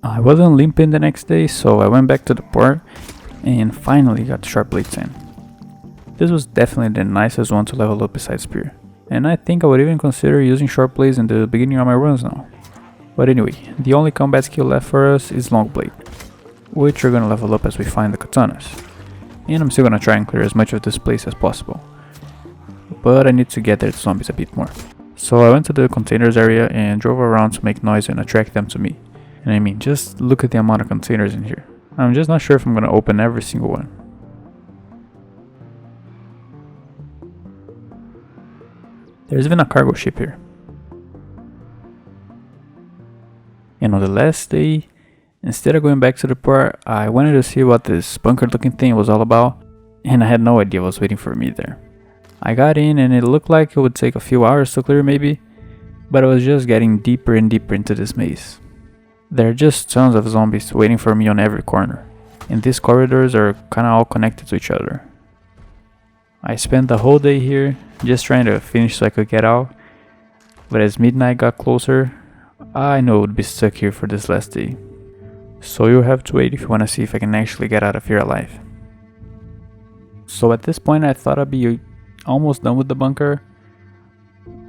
I wasn't limping the next day, so I went back to the port and finally got Sharp Blade 10. This was definitely the nicest one to level up besides Spear, and I think I would even consider using Sharp Blades in the beginning of my runs now. But anyway, the only combat skill left for us is Long Blade, which we're gonna level up as we find the katanas. And I'm still gonna try and clear as much of this place as possible. But I need to get their zombies a bit more. So I went to the containers area and drove around to make noise and attract them to me. And I mean, just look at the amount of containers in here. I'm just not sure if I'm gonna open every single one. There's even a cargo ship here. And on the last day, Instead of going back to the port, I wanted to see what this bunker looking thing was all about, and I had no idea what was waiting for me there. I got in and it looked like it would take a few hours to clear maybe, but I was just getting deeper and deeper into this maze. There are just tons of zombies waiting for me on every corner, and these corridors are kinda all connected to each other. I spent the whole day here just trying to finish so I could get out, but as midnight got closer, I knew I would be stuck here for this last day. So you'll have to wait if you wanna see if I can actually get out of here alive. So at this point I thought I'd be almost done with the bunker,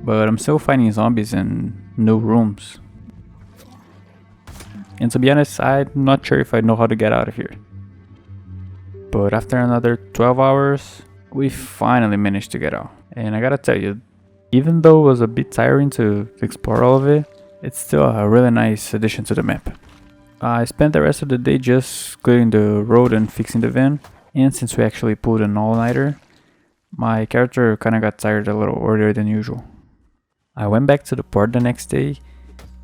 but I'm still fighting zombies in new rooms. And to be honest, I'm not sure if I know how to get out of here. But after another 12 hours, we finally managed to get out. And I gotta tell you, even though it was a bit tiring to explore all of it, it's still a really nice addition to the map. I spent the rest of the day just clearing the road and fixing the van, and since we actually pulled an all-nighter, my character kinda got tired a little earlier than usual. I went back to the port the next day,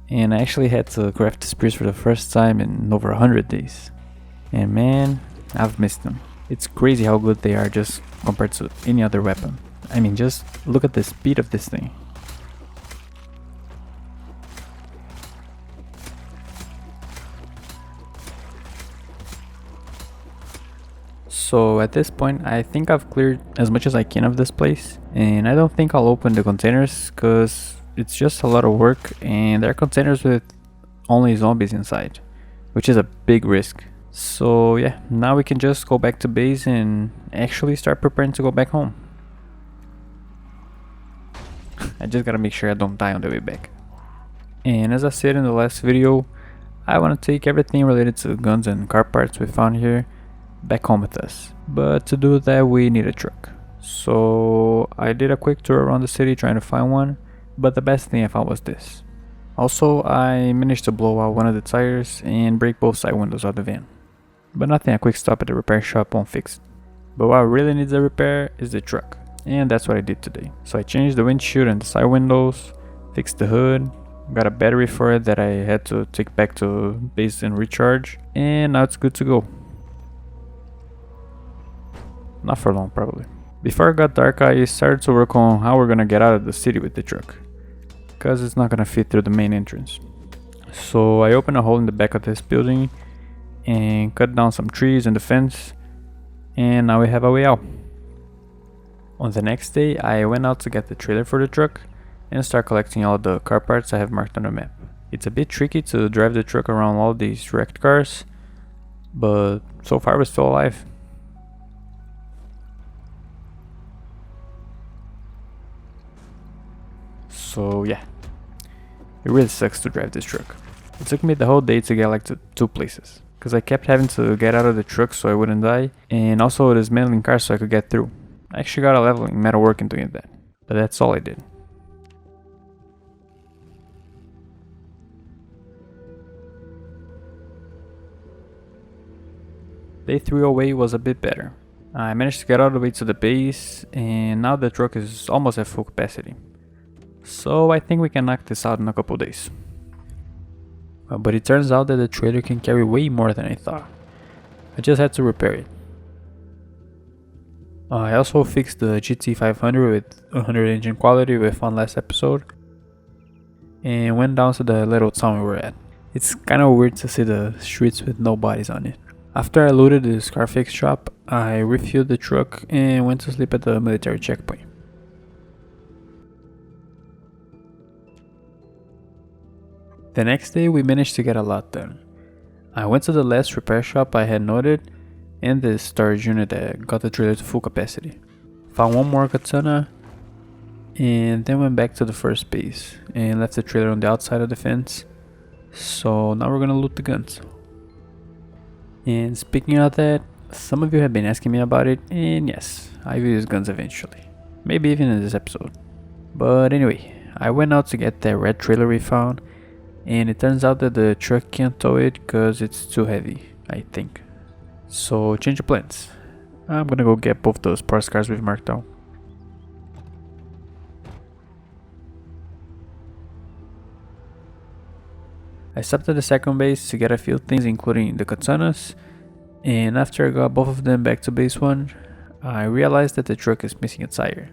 and I actually had to craft the spears for the first time in over 100 days. And man, I've missed them. It's crazy how good they are just compared to any other weapon. I mean, just look at the speed of this thing. So at this point, I think I've cleared as much as I can of this place, and I don't think I'll open the containers because it's just a lot of work, and there are containers with only zombies inside, which is a big risk. So yeah, now we can just go back to base and actually start preparing to go back home. I just gotta make sure I don't die on the way back. And as I said in the last video, I want to take everything related to guns and car parts we found here back home with us. But to do that we need a truck. So I did a quick tour around the city trying to find one, but the best thing I found was this. Also, I managed to blow out one of the tires and break both side windows of the van. But nothing a quick stop at the repair shop won't fix. But what really needs a repair is the truck, and that's what I did today. So I changed the windshield and the side windows, fixed the hood, got a battery for it that I had to take back to base and recharge, and now it's good to go. Not for long probably. Before it got dark I started to work on how we're gonna get out of the city with the truck, because it's not gonna fit through the main entrance. So I opened a hole in the back of this building and cut down some trees and the fence, and now we have a way out. On the next day I went out to get the trailer for the truck and start collecting all the car parts I have marked on the map. It's a bit tricky to drive the truck around all these wrecked cars, but so far we're still alive. So yeah, it really sucks to drive this truck. It took me the whole day to get like to 2 places, because I kept having to get out of the truck so I wouldn't die, and also dismantling cars so I could get through. I actually got a level in metalworking doing that, but that's all I did. Day 308 was a bit better. I managed to get all the way to the base, and now the truck is almost at full capacity. So I think we can knock this out in a couple days. But it turns out that the trailer can carry way more than I thought. I just had to repair it. I also fixed the GT500 with 100 engine quality we found last episode, and went down to the little town we were at. It's kinda weird to see the streets with no bodies on it. After I looted this car fix shop, I refueled the truck and went to sleep at the military checkpoint. The next day we managed to get a lot done. I went to the last repair shop I had noted and the storage unit that got the trailer to full capacity. Found one more katana and then went back to the first base and left the trailer on the outside of the fence. So now we're gonna loot the guns. And speaking of that, some of you have been asking me about it, and yes, I will use guns eventually. Maybe even in this episode. But anyway, I went out to get that red trailer we found, and it turns out that the truck can't tow it because it's too heavy, I think. So change of plans. I'm gonna go get both those parts cars we've marked out. I stopped at the second base to get a few things including the katanas, and after I got both of them back to base 1, I realized that the truck is missing a tire.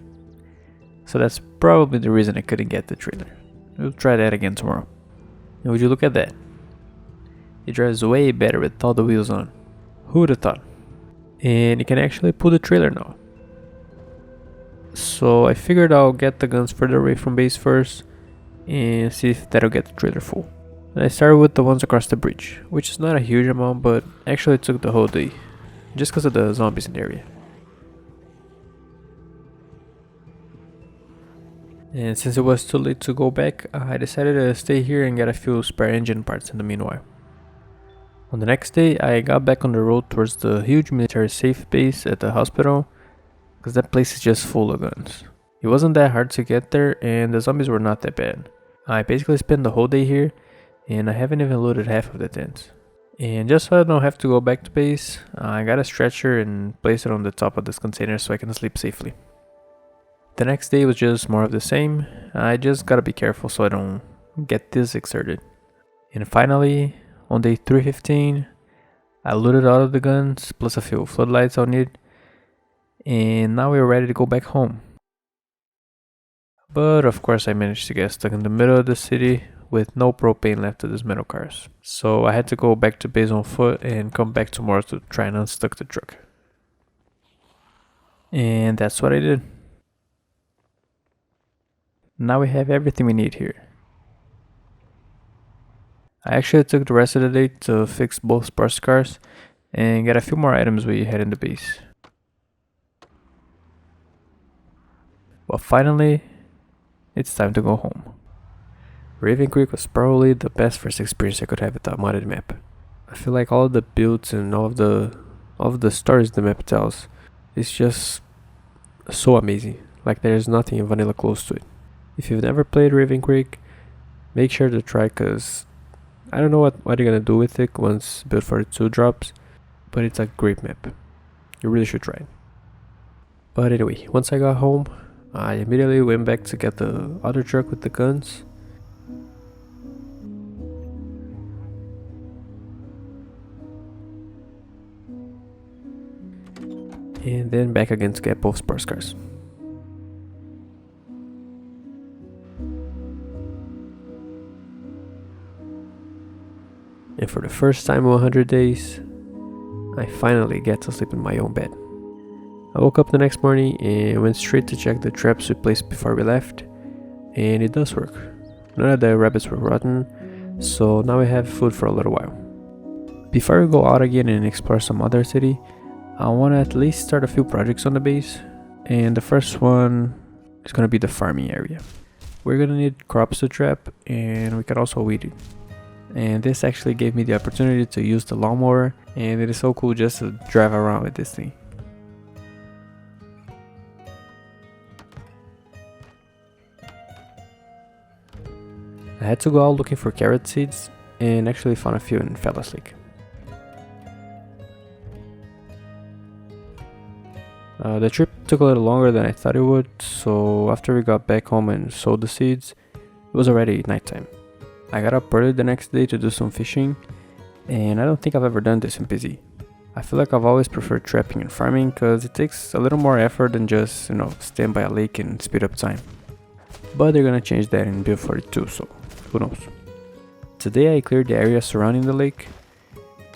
So that's probably the reason I couldn't get the trailer. We'll try that again tomorrow. And would you look at that? It drives way better with all the wheels on. Who would have thought? And it can actually pull the trailer now. So I figured I'll get the guns further away from base first and see if that'll get the trailer full. And I started with the ones across the bridge, which is not a huge amount, but actually took the whole day, just because of the zombies in the area. And since it was too late to go back, I decided to stay here and get a few spare engine parts in the meanwhile. On the next day, I got back on the road towards the huge military safe base at the hospital, because that place is just full of guns. It wasn't that hard to get there, and the zombies were not that bad. I basically spent the whole day here, and I haven't even looted half of the tents. And just so I don't have to go back to base, I got a stretcher and placed it on the top of this container so I can sleep safely. The next day was just more of the same. I just gotta be careful so I don't get this exerted. And finally, on day 315, I looted all of the guns plus a few floodlights I'll need, and now we're ready to go back home. But of course I managed to get stuck in the middle of the city with no propane left to dismantle cars. So I had to go back to base on foot and come back tomorrow to try and unstuck the truck. And that's what I did. Now we have everything we need here. I actually took the rest of the day to fix both sports cars and get a few more items we had in the base. But finally, it's time to go home. Raven Creek was probably the best first experience I could have with that modded map. I feel like all of the builds and all of the stories the map tells is just so amazing. Like there's nothing in vanilla close to it. If you've never played Raven Creek, make sure to try, cause I don't know what you're gonna do with it once Build 42 drops, but it's a great map. You really should try it. But anyway, once I got home, I immediately went back to get the other truck with the guns. And then back again to get both sports cars. And for the first time in 100 days, I finally get to sleep in my own bed. I woke up the next morning and went straight to check the traps we placed before we left, and it does work. None of the rabbits were rotten, so now we have food for a little while. Before we go out again and explore some other city, I want to at least start a few projects on the base, and the first one is going to be the farming area. We're going to need crops to trap, and we can also weed it. And this actually gave me the opportunity to use the lawnmower, and it is so cool just to drive around with this thing. I had to go out looking for carrot seeds and actually found a few and fell asleep. The trip took a little longer than I thought it would, so after we got back home and sowed the seeds, it was already nighttime. I got up early the next day to do some fishing, and I don't think I've ever done this in PZ. I feel like I've always preferred trapping and farming because it takes a little more effort than just, stand by a lake and speed up time. But they're gonna change that in Build 42, so who knows. Today I cleared the area surrounding the lake,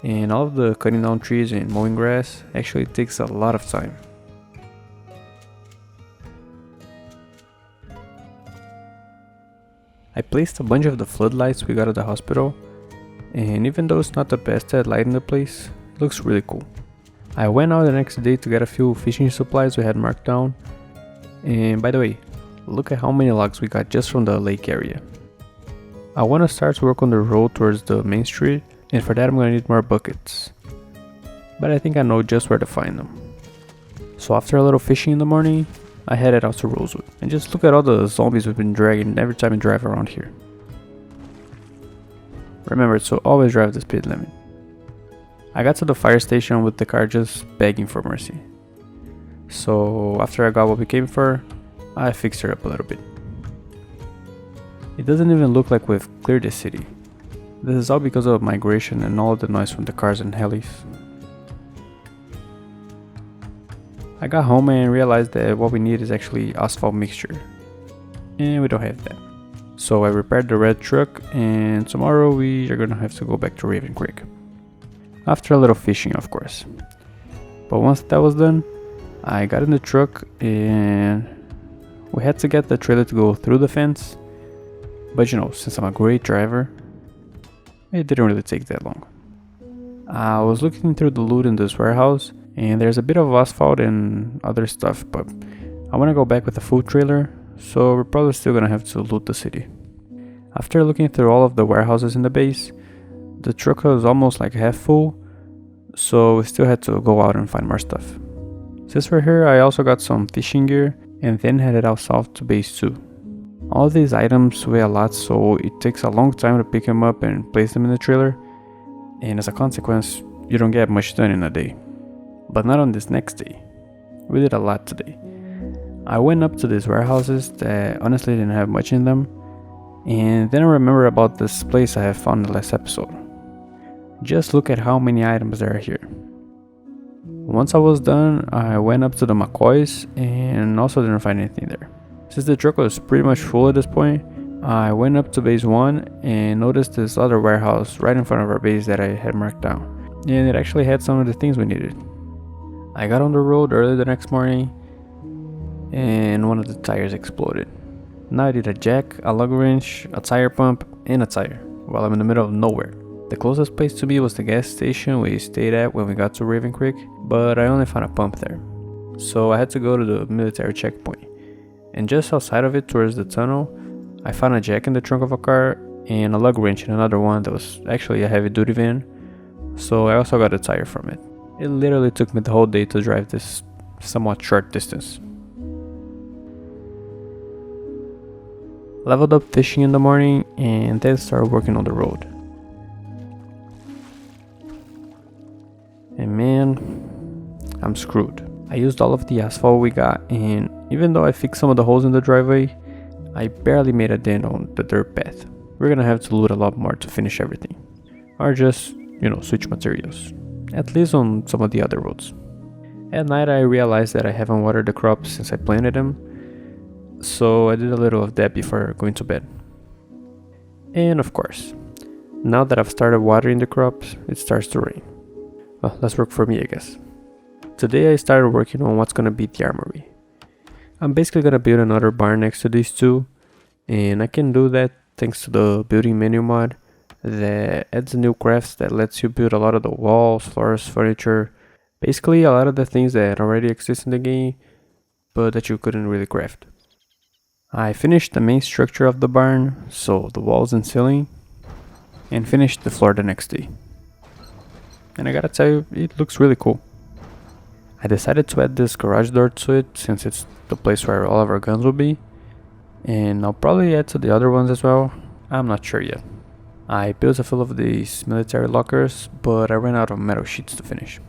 and all of the cutting down trees and mowing grass actually takes a lot of time. I placed a bunch of the floodlights we got at the hospital, and even though it's not the best at lighting the place, it looks really cool. I went out the next day to get a few fishing supplies we had marked down, and by the way, look at how many logs we got just from the lake area. I want to start to work on the road towards the main street, and for that I'm going to need more buckets. But I think I know just where to find them. So after a little fishing in the morning, I headed out to Rosewood, and just look at all the zombies we've been dragging every time we drive around here. Remember to always drive the speed limit. I got to the fire station with the car just begging for mercy. So after I got what we came for, I fixed her up a little bit. It doesn't even look like we've cleared the city. This is all because of migration and all the noise from the cars and helis. I got home and realized that what we need is actually asphalt mixture, and we don't have that. So I repaired the red truck, and tomorrow we are gonna have to go back to Raven Creek. After a little fishing, of course. But once that was done, I got in the truck and we had to get the trailer to go through the fence. But you know, since I'm a great driver, it didn't really take that long. I was looking through the loot in this warehouse, and there's a bit of asphalt and other stuff, but I want to go back with a full trailer, so we're probably still gonna have to loot the city. After looking through all of the warehouses in the base, the truck was almost like half full, so we still had to go out and find more stuff. Since we're here, I also got some fishing gear and then headed out south to base 2. All of these items weigh a lot, so it takes a long time to pick them up and place them in the trailer, and as a consequence, you don't get much done in a day. But not on this next day. We did a lot today. I went up to these warehouses that honestly didn't have much in them, and then I remember about this place I have found in the last episode. Just look at how many items there are here. Once I was done, I went up to the McCoys and also didn't find anything there. Since the truck was pretty much full at this point, I went up to base 1 and noticed this other warehouse right in front of our base that I had marked down, and it actually had some of the things we needed. I got on the road early the next morning and one of the tires exploded. Now I need a jack, a lug wrench, a tire pump, and a tire, while I'm in the middle of nowhere. The closest place to me was the gas station we stayed at when we got to Raven Creek, but I only found a pump there. So I had to go to the military checkpoint. And just outside of it, towards the tunnel, I found a jack in the trunk of a car and a lug wrench in another one that was actually a heavy duty van, so I also got a tire from it. It literally took me the whole day to drive this somewhat short distance. Leveled up fishing in the morning and then started working on the road. And man, I'm screwed. I used all of the asphalt we got, and even though I fixed some of the holes in the driveway, I barely made a dent on the dirt path. We're gonna have to loot a lot more to finish everything. Or just, switch materials. At least on some of the other roads. At night I realized that I haven't watered the crops since I planted them, so I did a little of that before going to bed. And of course, now that I've started watering the crops, it starts to rain. Well, that's work for me, I guess. Today I started working on what's gonna be the armory. I'm basically gonna build another barn next to these two, and I can do that thanks to the building menu mod that adds new crafts that lets you build a lot of the walls, floors, furniture, basically a lot of the things that already exist in the game, but that you couldn't really craft. I finished the main structure of the barn, so the walls and ceiling, and finished the floor the next day. And I gotta tell you, it looks really cool. I decided to add this garage door to it since it's the place where all of our guns will be, and I'll probably add to the other ones as well, I'm not sure yet. I built a few of these military lockers, but I ran out of metal sheets to finish.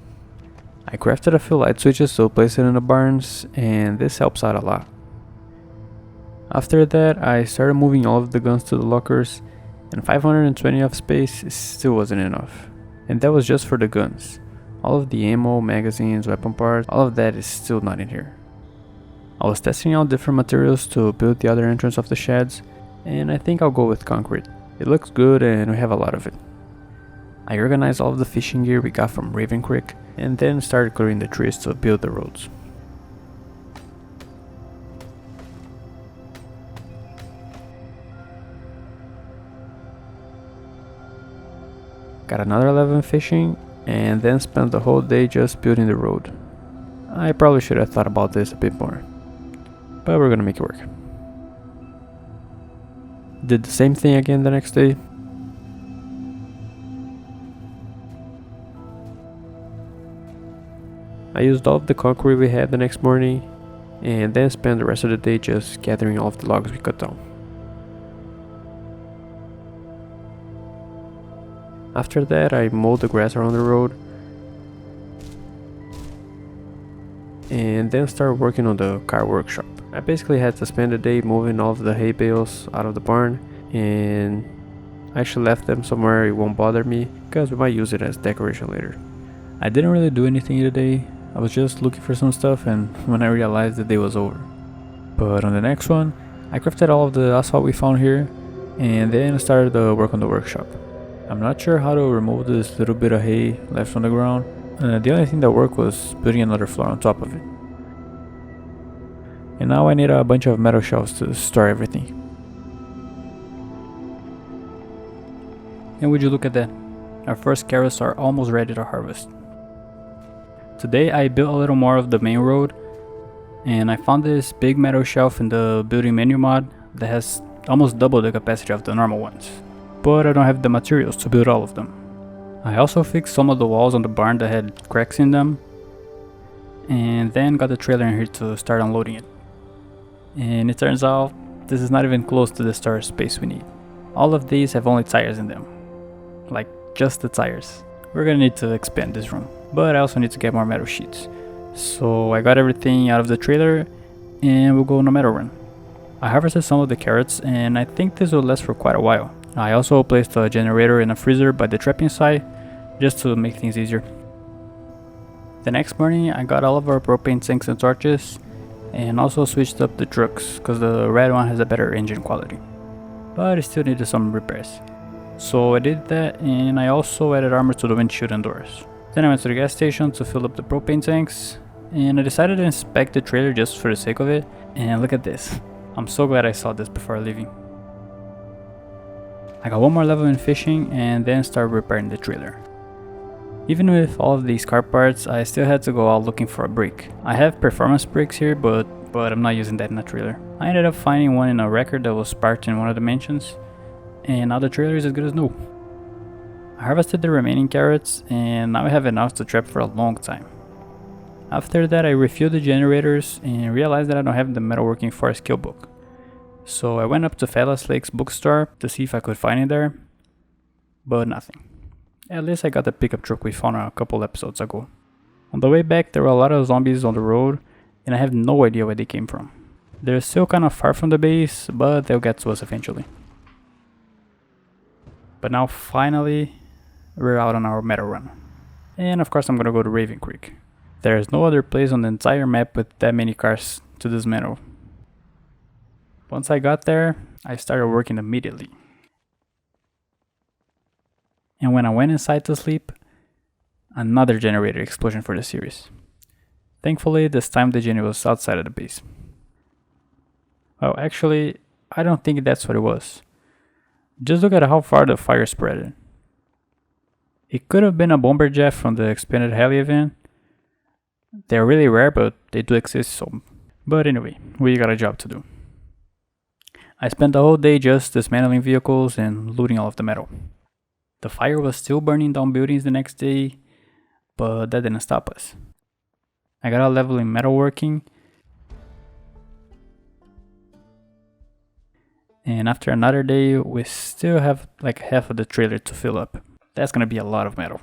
I crafted a few light switches to place it in the barns, and this helps out a lot. After that, I started moving all of the guns to the lockers, and 520 of space still wasn't enough. And that was just for the guns. All of the ammo, magazines, weapon parts, all of that is still not in here. I was testing out different materials to build the other entrance of the sheds, and I think I'll go with concrete. It looks good and we have a lot of it. I organized all of the fishing gear we got from Raven Creek, and then started clearing the trees to build the roads. Got another 11 fishing, and then spent the whole day just building the road. I probably should have thought about this a bit more, but we're gonna make it work. Did the same thing again the next day. I used all of the concrete we had the next morning, and then spent the rest of the day just gathering all of the logs we cut down. After that, I mowed the grass around the road, and then started working on the car workshop. I basically had to spend the day moving all of the hay bales out of the barn, and I actually left them somewhere it won't bother me, because we might use it as decoration later. I didn't really do anything today. I was just looking for some stuff, and when I realized the day was over. But on the next one, I crafted all of the asphalt we found here, and then started the work on the workshop. I'm not sure how to remove this little bit of hay left on the ground. The only thing that worked was putting another floor on top of it. And now I need a bunch of metal shelves to store everything. And would you look at that? Our first carrots are almost ready to harvest. Today I built a little more of the main road, and I found this big metal shelf in the building menu mod that has almost double the capacity of the normal ones. But I don't have the materials to build all of them. I also fixed some of the walls on the barn that had cracks in them, and then got the trailer in here to start unloading it. And it turns out this is not even close to the storage space we need. All of these have only tires in them. Like, just the tires. We're gonna need to expand this room, but I also need to get more metal sheets. So I got everything out of the trailer, and we'll go on a metal run. I harvested some of the carrots, and I think this will last for quite a while. I also placed a generator and a freezer by the trapping site, just to make things easier. The next morning I got all of our propane tanks and torches, and also switched up the trucks, cause the red one has a better engine quality. But it still needed some repairs. So I did that, and I also added armor to the windshield and doors. Then I went to the gas station to fill up the propane tanks, and I decided to inspect the trailer just for the sake of it, and look at this. I'm so glad I saw this before leaving. I got one more level in fishing, and then started repairing the trailer. Even with all of these car parts, I still had to go out looking for a brake. I have performance brakes here, but I'm not using that in the trailer. I ended up finding one in a record that was parked in one of the mansions, and now the trailer is as good as new. I harvested the remaining carrots, and now I have enough to trap for a long time. After that I refueled the generators and realized that I don't have the metalworking 4 skill book. So I went up to Fellas Lake's bookstore to see if I could find it there, but nothing. At least I got the pickup truck we found a couple episodes ago. On the way back there were a lot of zombies on the road, and I have no idea where they came from. They're still kind of far from the base, but they'll get to us eventually. But now finally, we're out on our metal run. And of course I'm gonna go to Raven Creek. There's no other place on the entire map with that many cars to dismantle. Once I got there, I started working immediately. And when I went inside to sleep, another generator explosion for the series. Thankfully, this time the generator was outside of the base. Well, actually, I don't think that's what it was. Just look at how far the fire spread. It could have been a bomber jet from the expanded heli event. They're really rare, but they do exist, so... But anyway, we got a job to do. I spent the whole day just dismantling vehicles and looting all of the metal. The fire was still burning down buildings the next day, but that didn't stop us. I got a level in metalworking, and after another day, we still have like half of the trailer to fill up. That's gonna be a lot of metal.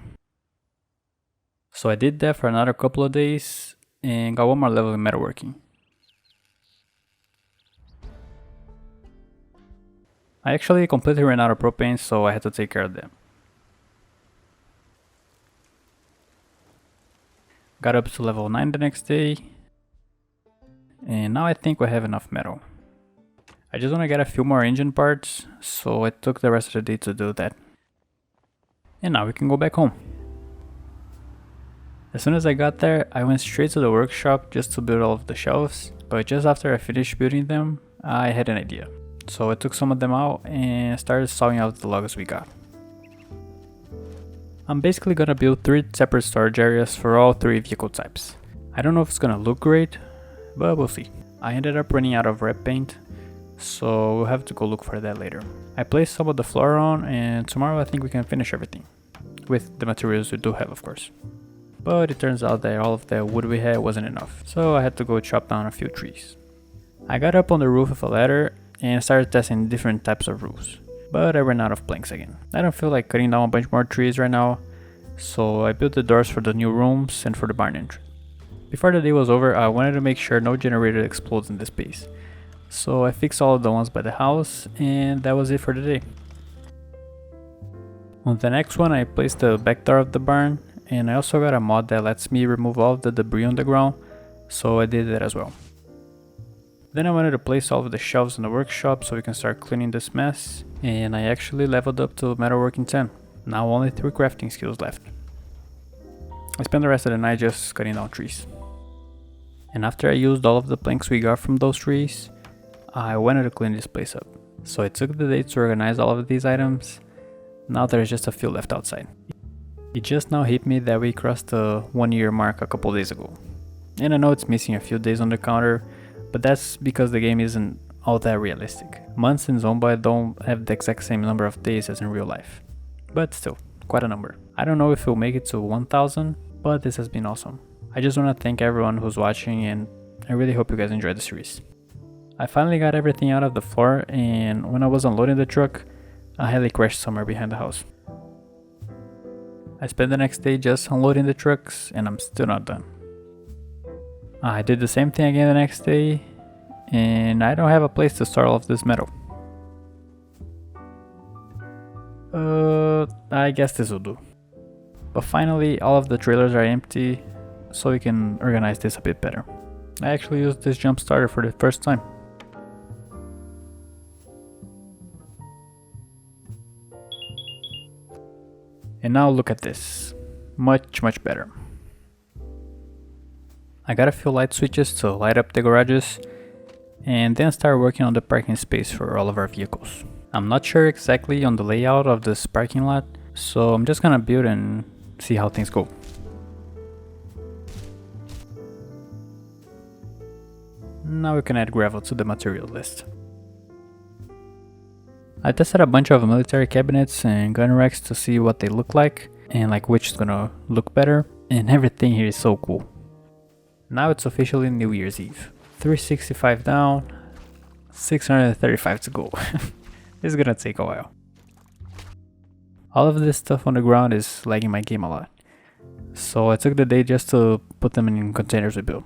So I did that for another couple of days and got one more level in metalworking. I actually completely ran out of propane, so I had to take care of them. Got up to level 9 the next day, and now I think we have enough metal. I just want to get a few more engine parts, so I took the rest of the day to do that. And now we can go back home. As soon as I got there, I went straight to the workshop just to build all of the shelves, but just after I finished building them, I had an idea. So I took some of them out and started sawing out the logs we got. I'm basically gonna build 3 separate storage areas for all 3 vehicle types. I don't know if it's gonna look great, but we'll see. I ended up running out of red paint, so we'll have to go look for that later. I placed some of the floor on, and tomorrow I think we can finish everything. With the materials we do have, of course. But it turns out that all of the wood we had wasn't enough, so I had to go chop down a few trees. I got up on the roof with a ladder and started testing different types of roofs, but I ran out of planks again. I don't feel like cutting down a bunch more trees right now, so I built the doors for the new rooms and for the barn entrance. Before the day was over, I wanted to make sure no generator explodes in this base, so I fixed all of the ones by the house, and that was it for the day. On the next one I placed the back door of the barn, and I also got a mod that lets me remove all of the debris on the ground, so I did that as well. Then I wanted to place all of the shelves in the workshop so we can start cleaning this mess, and I actually leveled up to metalworking 10. Now only 3 crafting skills left. I spent the rest of the night just cutting down trees. And after I used all of the planks we got from those trees, I wanted to clean this place up. So I took the day to organize all of these items. Now there's just a few left outside. It just now hit me that we crossed the 1 year mark a couple days ago. And I know it's missing a few days on the counter, but that's because the game isn't all that realistic. Months in Zomboid don't have the exact same number of days as in real life. But still, quite a number. I don't know if we'll make it to 1000, but this has been awesome. I just want to thank everyone who's watching, and I really hope you guys enjoyed the series. I finally got everything out of the floor, and when I was unloading the truck, I highly crashed somewhere behind the house. I spent the next day just unloading the trucks, and I'm still not done. I did the same thing again the next day, and I don't have a place to store all of this metal. I guess this will do. But finally, all of the trailers are empty, so we can organize this a bit better. I actually used this jump starter for the first time. And now look at this. Much better. I got a few light switches to light up the garages, and then start working on the parking space for all of our vehicles. I'm not sure exactly on the layout of this parking lot, so I'm just gonna build and see how things go. Now we can add gravel to the material list. I tested a bunch of military cabinets and gun racks to see what they look like and like which is gonna look better, and everything here is so cool. Now it's officially New Year's Eve. 365 down, 635 to go. It's gonna take a while. All of this stuff on the ground is lagging my game a lot, so I took the day just to put them in containers we built.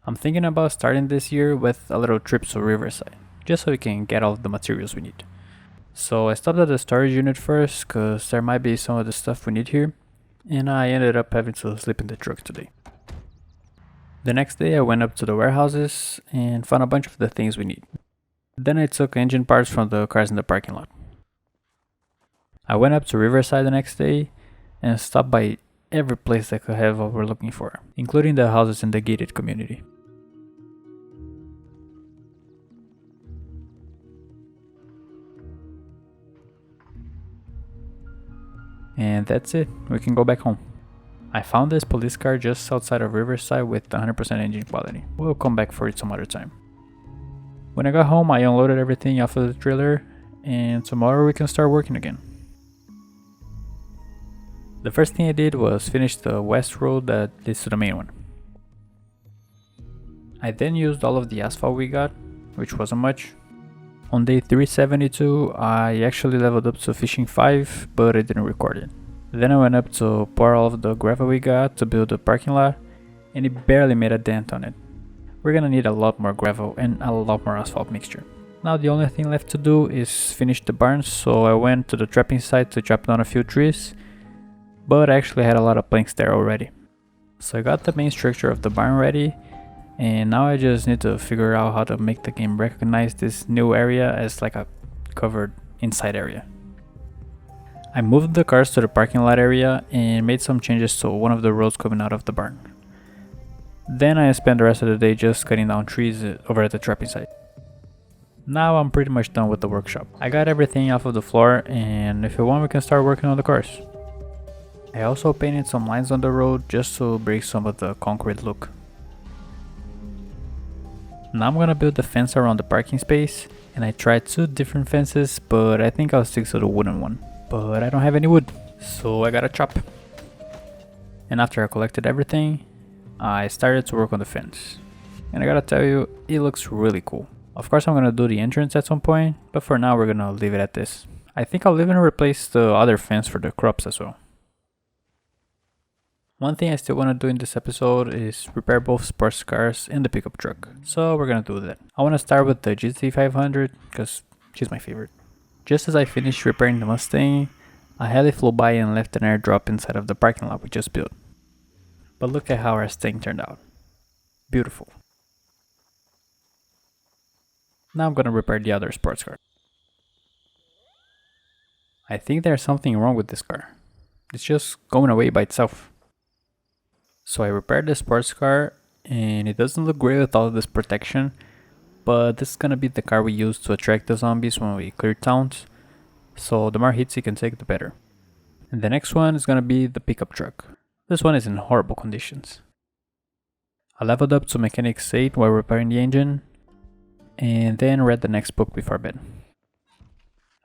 I'm thinking about starting this year with a little trip to Riverside, just so we can get all of the materials we need. So I stopped at the storage unit first, cause there might be some of the stuff we need here, and I ended up having to sleep in the truck today. The next day I went up to the warehouses and found a bunch of the things we need. Then I took engine parts from the cars in the parking lot. I went up to Riverside the next day and stopped by every place that could have what we're looking for, including the houses in the gated community. And that's it, we can go back home. I found this police car just outside of Riverside with 100% engine quality. We'll come back for it some other time. When I got home, I unloaded everything off of the trailer, and tomorrow we can start working again. The first thing I did was finish the west road that leads to the main one. I then used all of the asphalt we got, which wasn't much. On day 372, I actually leveled up to fishing 5, but I didn't record it. Then I went up to pour all of the gravel we got to build the parking lot, and it barely made a dent on it. We're gonna need a lot more gravel and a lot more asphalt mixture. Now the only thing left to do is finish the barn, so I went to the trapping site to chop down a few trees, but I actually had a lot of planks there already. So I got the main structure of the barn ready, and now I just need to figure out how to make the game recognize this new area as like a covered inside area. I moved the cars to the parking lot area and made some changes to one of the roads coming out of the barn. Then I spent the rest of the day just cutting down trees over at the trapping site. Now I'm pretty much done with the workshop. I got everything off of the floor, and if you want we can start working on the cars. I also painted some lines on the road just to break some of the concrete look. Now I'm gonna build the fence around the parking space, and I tried 2 different fences, but I think I'll stick to the wooden one. But I don't have any wood, so I gotta chop. And after I collected everything, I started to work on the fence. And I gotta tell you, it looks really cool. Of course I'm gonna do the entrance at some point, but for now we're gonna leave it at this. I think I'll even replace the other fence for the crops as well. One thing I still want to do in this episode is repair both sports cars and the pickup truck, so we're gonna do that. I want to start with the GT500 because she's my favorite. Just as I finished repairing the Mustang, A heli flew by and left an airdrop inside of the parking lot we just built. But look at how our thing turned out. Beautiful. Now I'm gonna repair the other sports car. I think there's something wrong with this car. It's just going away by itself. So I repaired the sports car, and it doesn't look great with all of this protection, but this is gonna be the car we use to attract the zombies when we clear towns, so the more hits you can take the better. And the next one is gonna be the pickup truck. This one is in horrible conditions. I leveled up to Mechanics 8 while repairing the engine, and then read the next book before bed.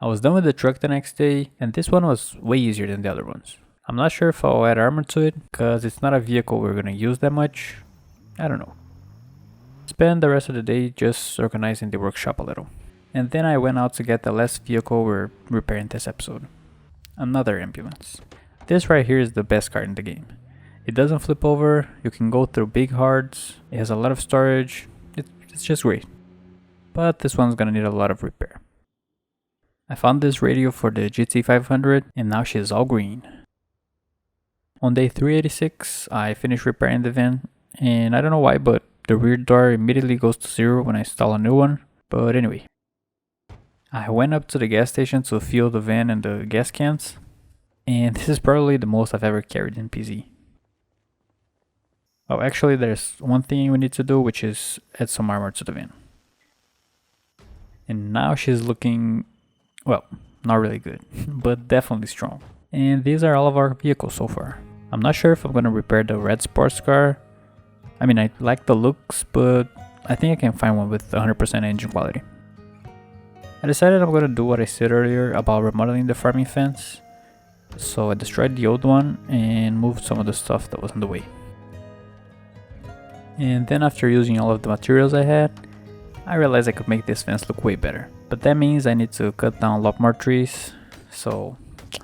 I was done with the truck the next day, and this one was way easier than the other ones. I'm not sure if I'll add armor to it, cause it's not a vehicle we're gonna use that much. I don't know. Spend the rest of the day just organizing the workshop a little. And then I went out to get the last vehicle we're repairing this episode. Another ambulance. This right here is the best car in the game. It doesn't flip over, you can go through big hards, it has a lot of storage, it's just great. But this one's gonna need a lot of repair. I found this radio for the GT500 and now she's all green. On day 386, I finished repairing the van, and I don't know why, but the rear door immediately goes to 0 when I install a new one. But anyway, I went up to the gas station to fuel the van and the gas cans, and this is probably the most I've ever carried in PZ. Oh, actually there's one thing we need to do, which is add some armor to the van. And now she's looking, well, not really good, but definitely strong. And these are all of our vehicles so far. I'm not sure if I'm gonna repair the red sports car. I mean, I like the looks, but I think I can find one with 100% engine quality. I decided I'm gonna do what I said earlier about remodeling the farming fence. So I destroyed the old one and moved some of the stuff that was in the way. And then after using all of the materials I had, I realized I could make this fence look way better. But that means I need to cut down a lot more trees, so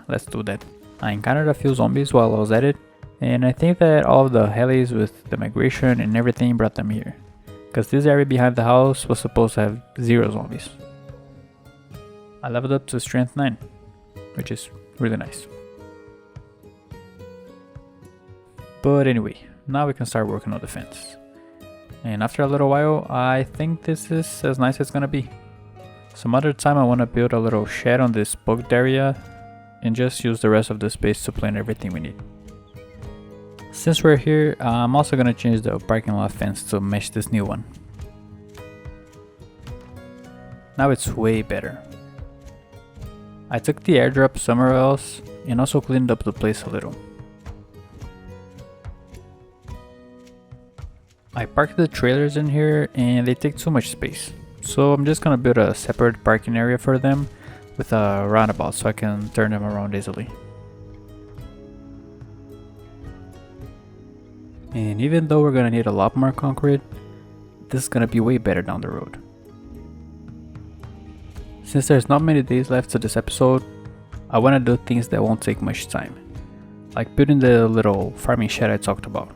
let's do that. I encountered a few zombies while I was at it, and I think that all of the helis with the migration and everything brought them here, because this area behind the house was supposed to have 0 zombies. I leveled up to strength 9, which is really nice. But anyway, now we can start working on the fence. And after a little while, I think this is as nice as it's gonna be. Some other time I want to build a little shed on this booked area and just use the rest of the space to plant everything we need. Since we're here, I'm also gonna change the parking lot fence to match this new one. Now it's way better. I took the airdrop somewhere else and also cleaned up the place a little. I parked the trailers in here and they take too much space. So I'm just gonna build a separate parking area for them with a roundabout so I can turn them around easily. And even though we're gonna need a lot more concrete, this is gonna be way better down the road. Since there's not many days left to this episode, I wanna do things that won't take much time, like building the little farming shed I talked about.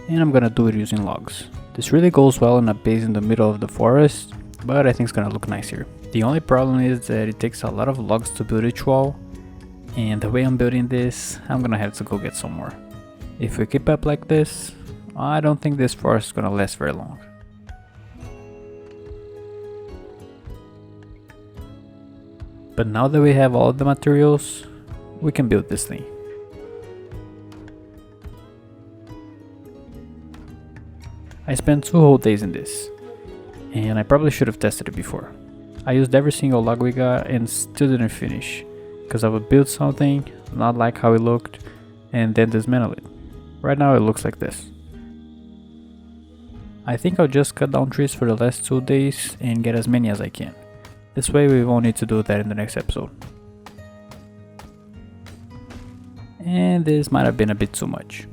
And I'm gonna do it using logs. This really goes well in a base in the middle of the forest, but I think it's gonna look nice here. The only problem is that it takes a lot of logs to build each wall, and the way I'm building this, I'm gonna have to go get some more. If we keep up like this, I don't think this forest is gonna last very long. But now that we have all of the materials, we can build this thing. I spent 2 whole days in this, and I probably should have tested it before. I used every single log we got and still didn't finish, because I would build something, not like how it looked, and then dismantle it. Right now it looks like this. I think I'll just cut down trees for the last 2 days and get as many as I can. This way we won't need to do that in the next episode. And this might have been a bit too much.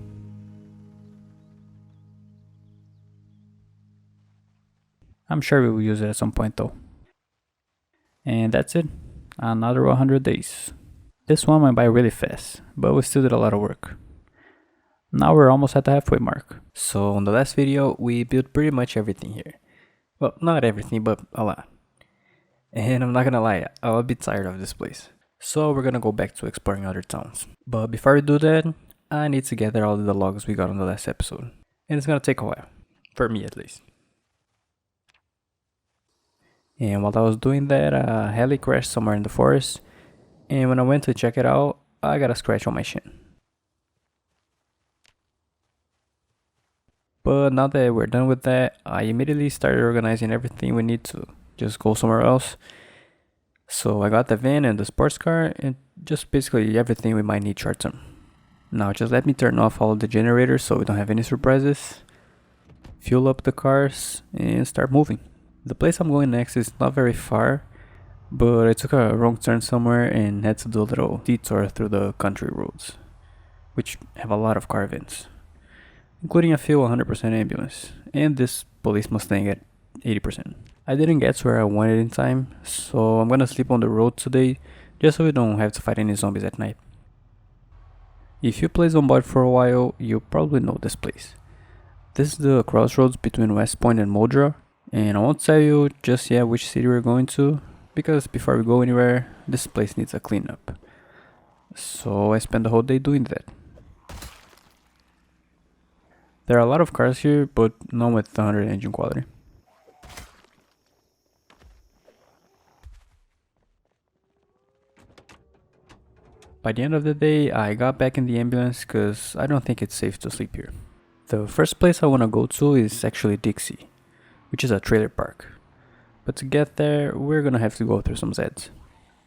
I'm sure we will use it at some point though. And that's it. Another 100 days. This one went by really fast, but we still did a lot of work. Now we're almost at the halfway mark. So on the last video, we built pretty much everything here. Well, not everything, but a lot. And I'm not gonna lie, I'm a bit tired of this place. So we're gonna go back to exploring other towns. But before we do that, I need to gather all the logs we got on the last episode. And it's gonna take a while. For me at least. And while I was doing that, a heli crashed somewhere in the forest. And when I went to check it out, I got a scratch on my shin. But now that we're done with that, I immediately started organizing everything we need to just go somewhere else. So I got the van and the sports car and just basically everything we might need short term. Now just let me turn off all the generators so we don't have any surprises. Fuel up the cars and start moving. The place I'm going next is not very far, but I took a wrong turn somewhere and had to do a little detour through the country roads, which have a lot of car events, including a few 100% ambulance, and this police Mustang at 80%. I didn't get to where I wanted in time, so I'm gonna sleep on the road today, just so we don't have to fight any zombies at night. If you play Zomboid for a while, you probably know this place. This is the crossroads between West Point and Moldra, and I won't tell you just yet which city we're going to, because before we go anywhere, this place needs a cleanup. So I spent the whole day doing that. There are a lot of cars here, but none with 100 engine quality. By the end of the day, I got back in the ambulance because I don't think it's safe to sleep here. The first place I want to go to is actually Dixie, which is a trailer park. But to get there, we're gonna have to go through some Zeds.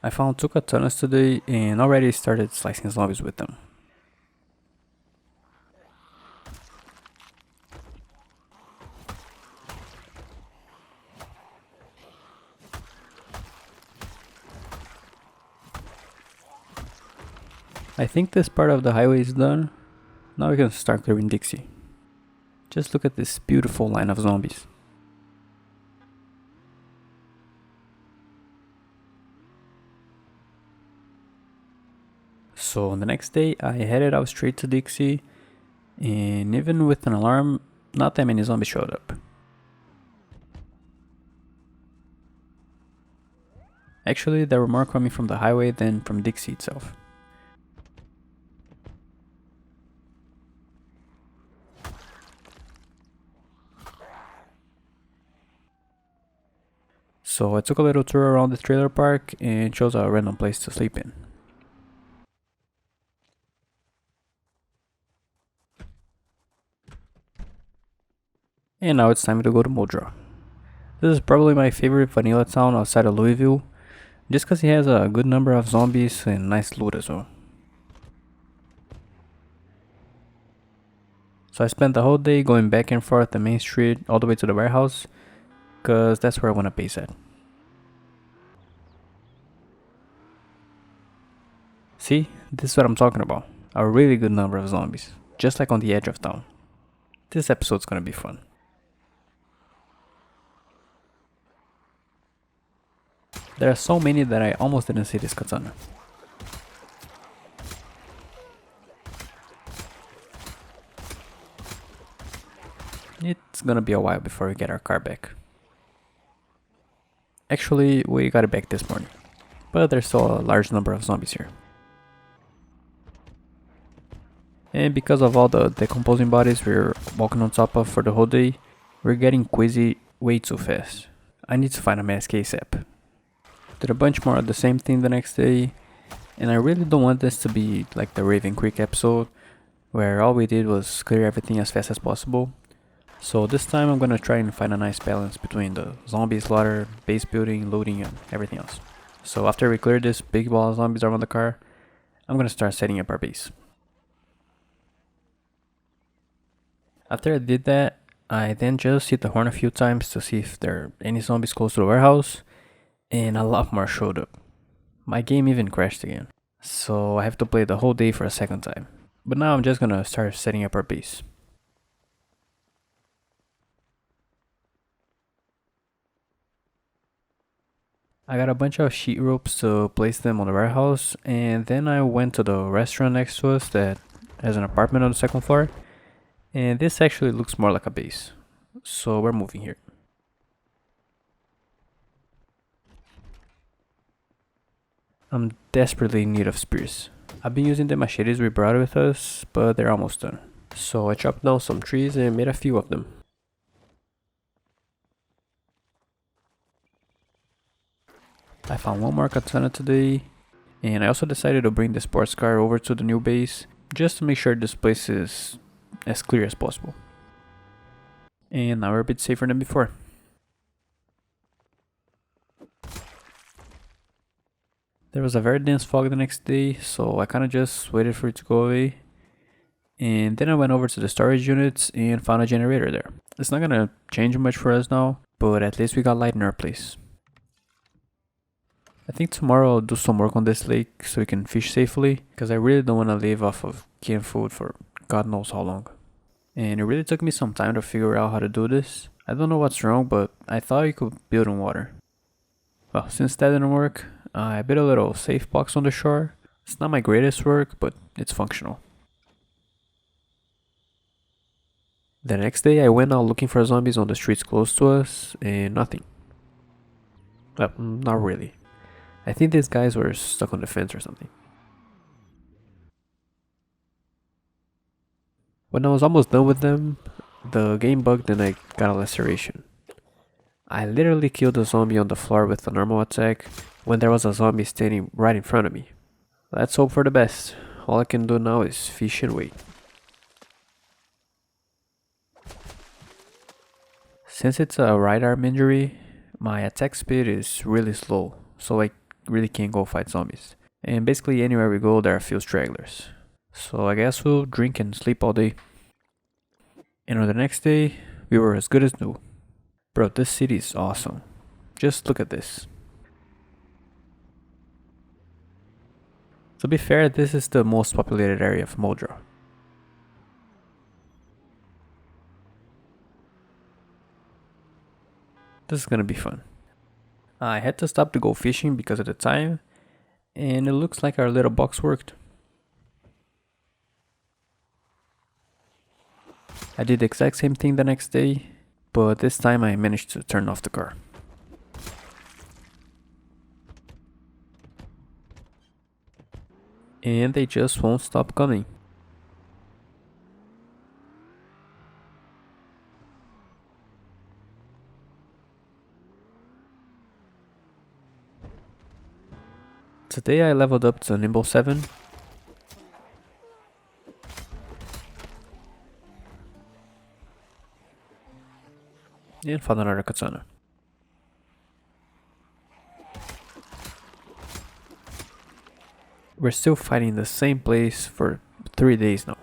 I found 2 katanas today and already started slicing zombies with them. I think this part of the highway is done. Now we can start clearing Dixie. Just look at this beautiful line of zombies. So on the next day, I headed out straight to Dixie, and even with an alarm, not that many zombies showed up. Actually, there were more coming from the highway than from Dixie itself. So I took a little tour around the trailer park and chose a random place to sleep in. And now it's time to go to Moldra. This is probably my favorite vanilla town outside of Louisville, just because it has a good number of zombies and nice loot as well. So I spent the whole day going back and forth the main street all the way to the warehouse, because that's where I want to base at. See, this is what I'm talking about. A really good number of zombies, just like on the edge of town. This episode's gonna be fun. There are so many that I almost didn't see this katana. It's gonna be a while before we get our car back. Actually, we got it back this morning, but there's still a large number of zombies here. And because of all the decomposing bodies we're walking on top of for the whole day, we're getting quizzy way too fast. I need to find a mask ASAP. Did a bunch more of the same thing the next day, and I really don't want this to be like the Raven Creek episode, where all we did was clear everything as fast as possible. So this time I'm gonna try and find a nice balance between the zombie slaughter, base building, looting, and everything else. So after we clear this big ball of zombies around the car, I'm gonna start setting up our base. After I did that, I then just hit the horn a few times to see if there are any zombies close to the warehouse, and a lot more showed up. My game even crashed again, so I have to play the whole day for a second time. But now I'm just gonna start setting up our base. I got a bunch of sheet ropes to place them on the warehouse, and then I went to the restaurant next to us that has an apartment on the second floor, and this actually looks more like a base, so we're moving here. I'm desperately in need of spears. I've been using the machetes we brought with us, but they're almost done. So I chopped down some trees and made a few of them. I found one more katana today, and I also decided to bring the sports car over to the new base, just to make sure this place is as clear as possible. And now we're a bit safer than before. There was a very dense fog the next day, so I kinda just waited for it to go away. And then I went over to the storage units and found a generator there. It's not gonna change much for us now, but at least we got light in our place. I think tomorrow I'll do some work on this lake so we can fish safely, because I really don't want to live off of canned food for God knows how long. And it really took me some time to figure out how to do this. I don't know what's wrong, but I thought you could build in water. Well, since that didn't work, I built a little safe box on the shore. It's not my greatest work, but it's functional. The next day I went out looking for zombies on the streets close to us, and nothing. Well, not really. I think these guys were stuck on the fence or something. When I was almost done with them, the game bugged and I got a laceration. I literally killed a zombie on the floor with a normal attack when there was a zombie standing right in front of me. Let's hope for the best. All I can do now is fish and wait. Since it's a right arm injury, my attack speed is really slow, so I really can't go fight zombies. And basically anywhere we go there are a few stragglers. So I guess we'll drink and sleep all day. And on the next day, we were as good as new. Bro, this city is awesome. Just look at this. To be fair, this is the most populated area of Moldra. This is gonna be fun. I had to stop to go fishing because of the time, and it looks like our little box worked. I did the exact same thing the next day, but this time I managed to turn off the car. And they just won't stop coming. Today I leveled up to Nimble 7. And found another katana. We're still fighting the same place for 3 days now.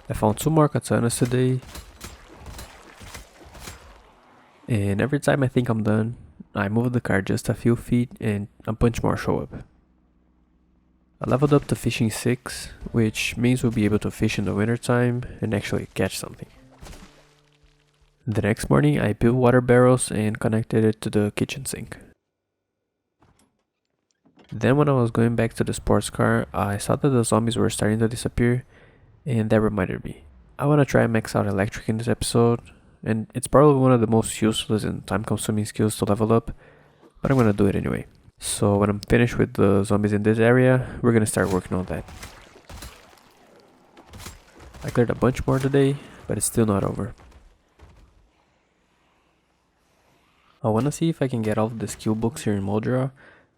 I found 2 more katanas today. And every time I think I'm done, I move the car just a few feet and a bunch more show up. I leveled up to fishing 6, which means we'll be able to fish in the winter time and actually catch something. The next morning I built water barrels and connected it to the kitchen sink. Then when I was going back to the sports car, I saw that the zombies were starting to disappear, and that reminded me. I want to try and max out electric in this episode, and it's probably one of the most useless and time consuming skills to level up, but I'm gonna do it anyway. So when I'm finished with the zombies in this area, we're gonna start working on that. I cleared a bunch more today, but it's still not over. I wanna see if I can get all of the skill books here in Moldra,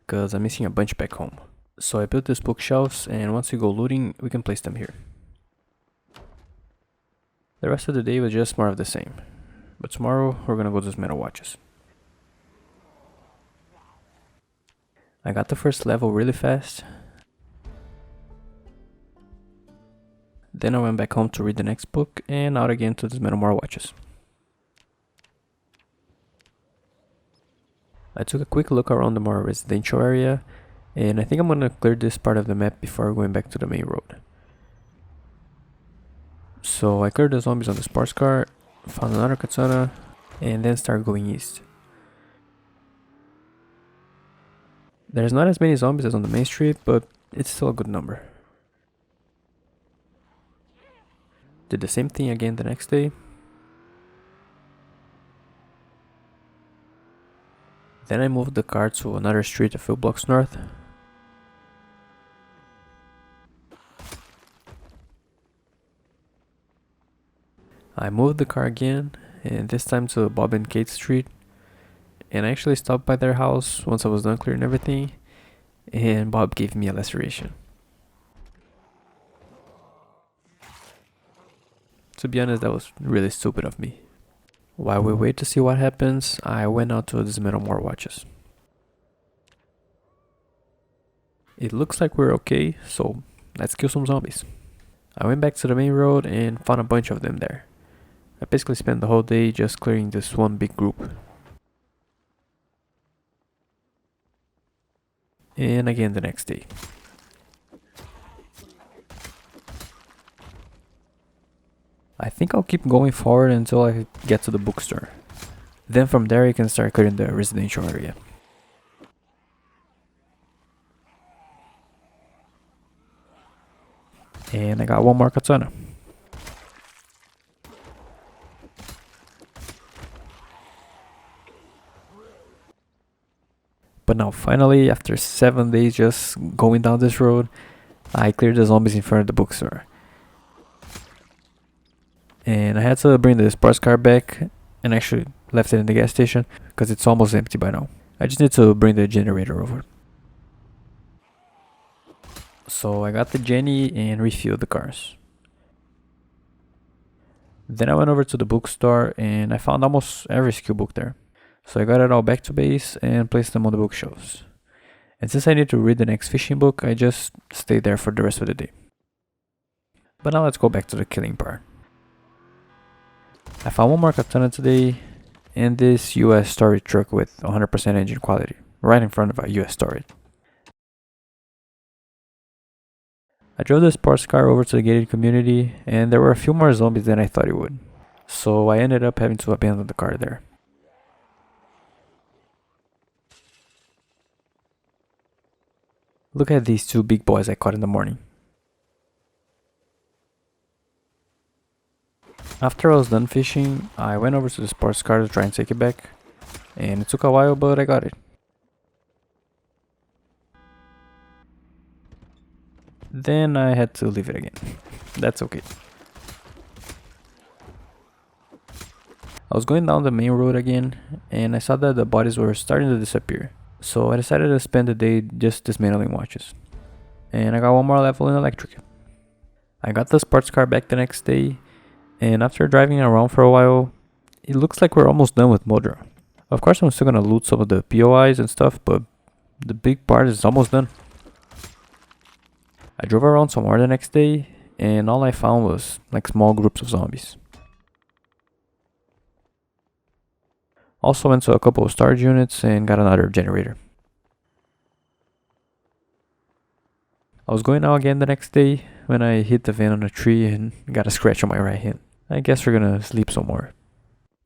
cause I'm missing a bunch back home. So I built these bookshelves, and once we go looting, we can place them here. The rest of the day was just more of the same. But tomorrow, we're gonna go to metal watches. I got the first level really fast. Then I went back home to read the next book, and out again to dismantle more watches. I took a quick look around the more residential area, and I think I'm gonna clear this part of the map before going back to the main road. So I cleared the zombies on the sports car, found another katana, and then started going east. There's not as many zombies as on the main street, but it's still a good number. Did the same thing again the next day. Then I moved the car to another street a few blocks north. I moved the car again, and this time to Bob and Kate Street. And I actually stopped by their house once I was done clearing everything, and Bob gave me a laceration. To be honest, that was really stupid of me. While we wait to see what happens, I went out to dismantle more watches. It looks like we're okay, so let's kill some zombies. I went back to the main road and found a bunch of them there. I basically spent the whole day just clearing this one big group. And again the next day. I think I'll keep going forward until I get to the bookstore. Then from there I can start clearing the residential area. And I got one more katana. But now finally, after 7 days just going down this road, I cleared the zombies in front of the bookstore. And I had to bring the sports car back and actually left it in the gas station because it's almost empty by now. I just need to bring the generator over. So I got the Jenny and refueled the cars. Then I went over to the bookstore and I found almost every skill book there. So I got it all back to base and placed them on the bookshelves. And since I need to read the next fishing book, I just stayed there for the rest of the day. But now let's go back to the killing part. I found one more katana today and this US storage truck with 100% engine quality right in front of a US storage. I drove the sports car over to the gated community and there were a few more zombies than I thought it would. So I ended up having to abandon the car there. Look at these two big boys I caught in the morning. After I was done fishing, I went over to the sports car to try and take it back. And it took a while, but I got it. Then I had to leave it again. That's okay. I was going down the main road again, and I saw that the bodies were starting to disappear. So I decided to spend the day just dismantling watches. And I got one more level in electric. I got the sports car back the next day, and after driving around for a while, it looks like we're almost done with Modra. Of course I'm still gonna loot some of the POIs and stuff, but the big part is almost done. I drove around some more the next day, and all I found was like small groups of zombies. Also went to a couple of storage units and got another generator. I was going out again the next day when I hit the van on a tree and got a scratch on my right hand. I guess we're gonna sleep some more.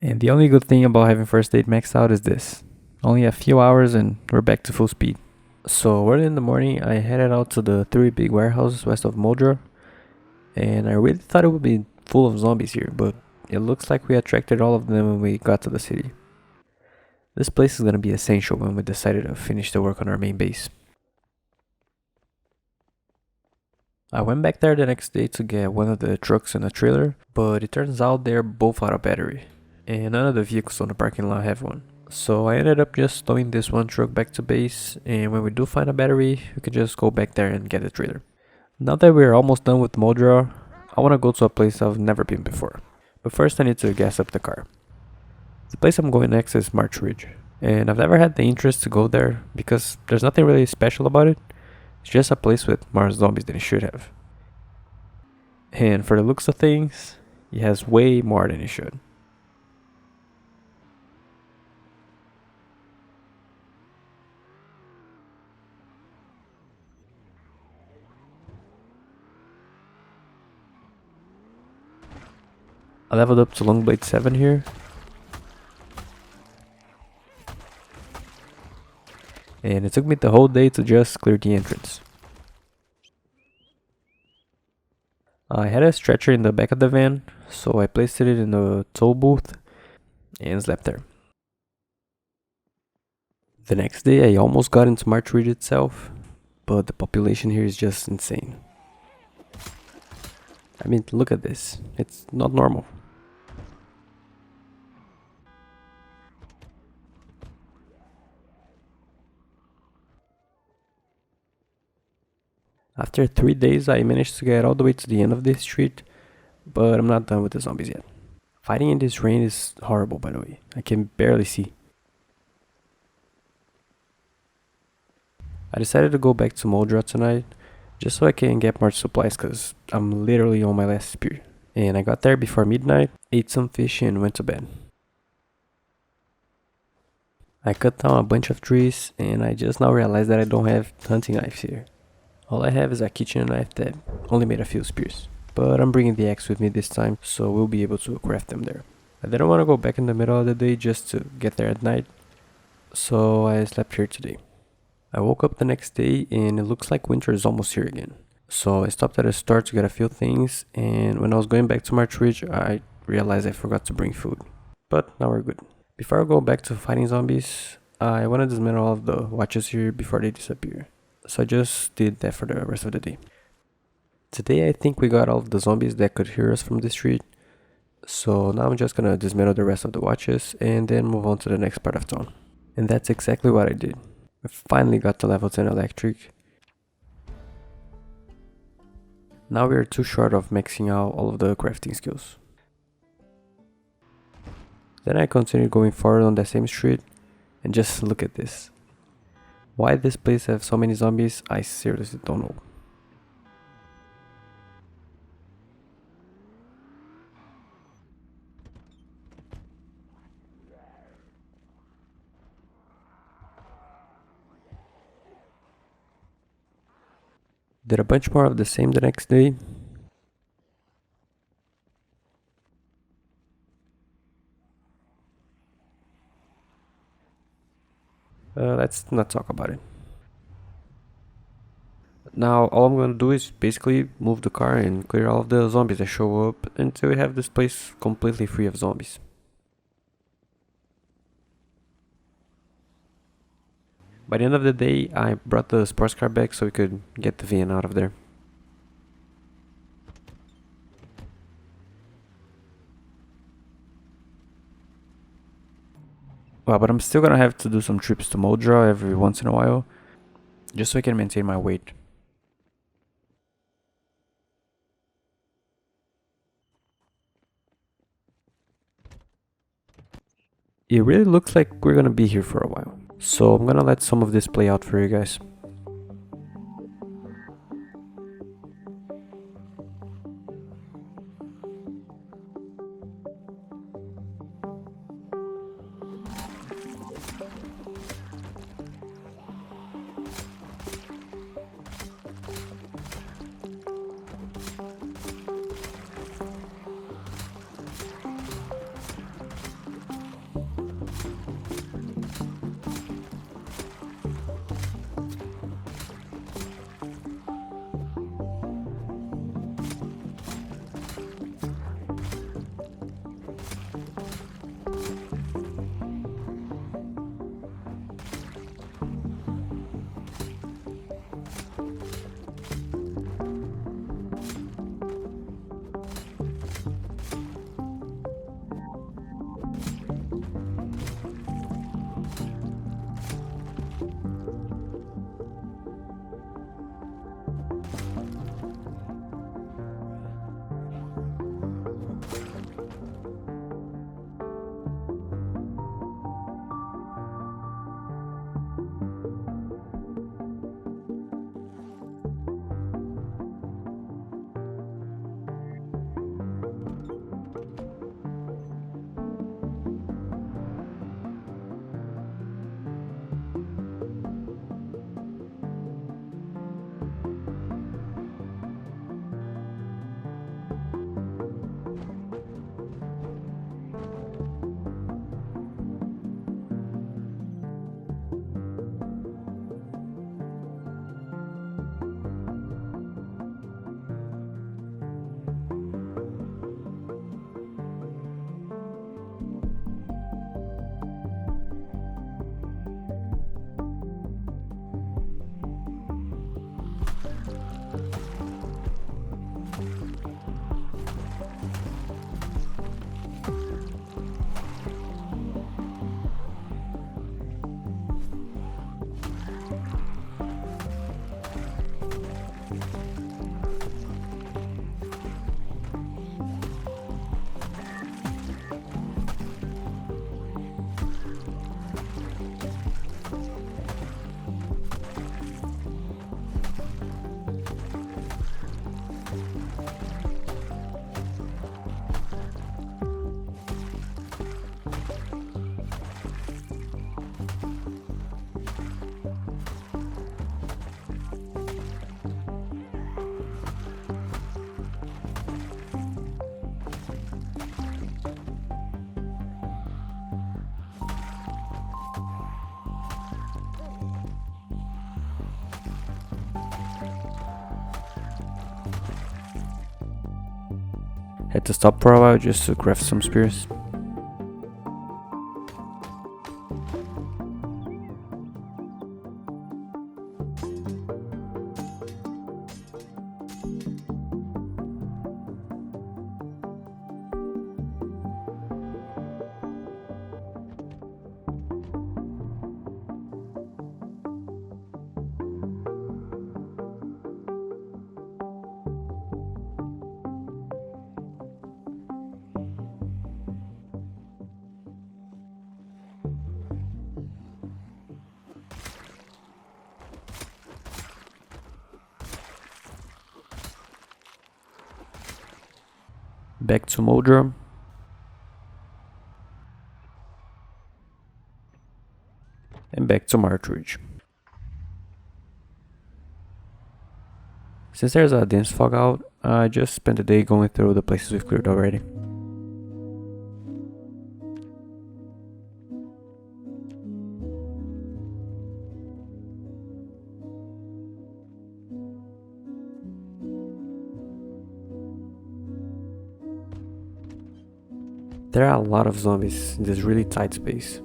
And the only good thing about having first aid maxed out is this. Only a few hours and we're back to full speed. So early in the morning I headed out to the 3 big warehouses west of Modra. And I really thought it would be full of zombies here, but it looks like we attracted all of them when we got to the city. This place is gonna be essential when we decided to finish the work on our main base. I went back there the next day to get one of the trucks and a trailer, but it turns out they're both out of battery, and none of the vehicles on the parking lot have one. So I ended up just towing this one truck back to base, and when we do find a battery, we can just go back there and get the trailer. Now that we're almost done with Modra, I want to go to a place I've never been before. But first I need to gas up the car. The place I'm going next is March Ridge, and I've never had the interest to go there because there's nothing really special about it. It's just a place with more zombies than it should have. And for the looks of things, it has way more than it should. I leveled up to Longblade 7 here. And it took me the whole day to just clear the entrance. I had a stretcher in the back of the van, so I placed it in the toll booth and slept there. The next day I almost got into March Ridge itself, but the population here is just insane. I mean, look at this. It's not normal. After 3 days I managed to get all the way to the end of this street, but I'm not done with the zombies yet. Fighting in this rain is horrible, by the way. I can barely see. I decided to go back to Moldra tonight, just so I can get more supplies, cause I'm literally on my last spear. And I got there before midnight, ate some fish and went to bed. I cut down a bunch of trees and I just now realized that I don't have hunting knives here. All I have is a kitchen knife that only made a few spears. But I'm bringing the axe with me this time, so we'll be able to craft them there. I didn't want to go back in the middle of the day just to get there at night, so I slept here today. I woke up the next day and it looks like winter is almost here again. So I stopped at a store to get a few things, and when I was going back to March Ridge, I realized I forgot to bring food. But now we're good. Before I go back to fighting zombies, I want to dismantle all of the watches here before they disappear. So I just did that for the rest of the day. Today I think we got all of the zombies that could hear us from the street. So now I'm just gonna dismantle the rest of the watches and then move on to the next part of town. And that's exactly what I did. I finally got to level 10 electric. Now we are too short of maxing out all of the crafting skills. Then I continued going forward on that same street, and just look at this. Why this place has so many zombies, I seriously don't know. Did a bunch more of the same the next day. Let's not talk about it. Now all I'm gonna do is basically move the car and clear all of the zombies that show up until we have this place completely free of zombies. By the end of the day, I brought the sports car back so we could get the van out of there. Well, but I'm still gonna have to do some trips to Moldra every once in a while, just so I can maintain my weight. It really looks like we're gonna be here for a while, so I'm gonna let some of this play out for you guys. Had to stop for a while just to craft some spears. Back to Moldra. And back to Martridge. Since there's a dense fog out, I just spent the day going through the places we've cleared already. There are a lot of zombies in this really tight space.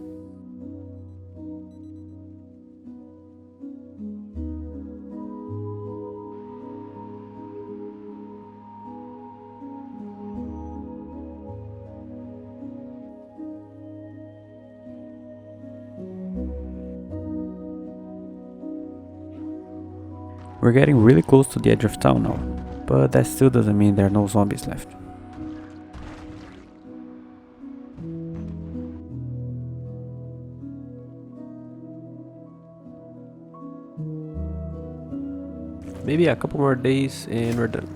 We're getting really close to the edge of town now, but that still doesn't mean there are no zombies left. Maybe a couple more days and we're done.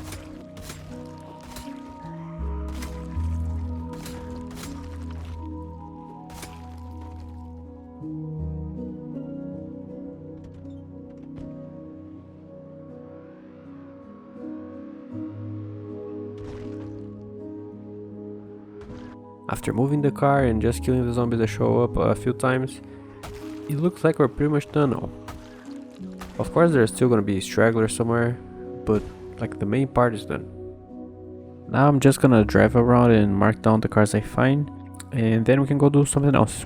After moving the car and just killing the zombies that show up a few times, it looks like we're pretty much done now. Of course there's still gonna be stragglers somewhere, but like the main part is done. Now I'm just gonna drive around and mark down the cars I find, and then we can go do something else.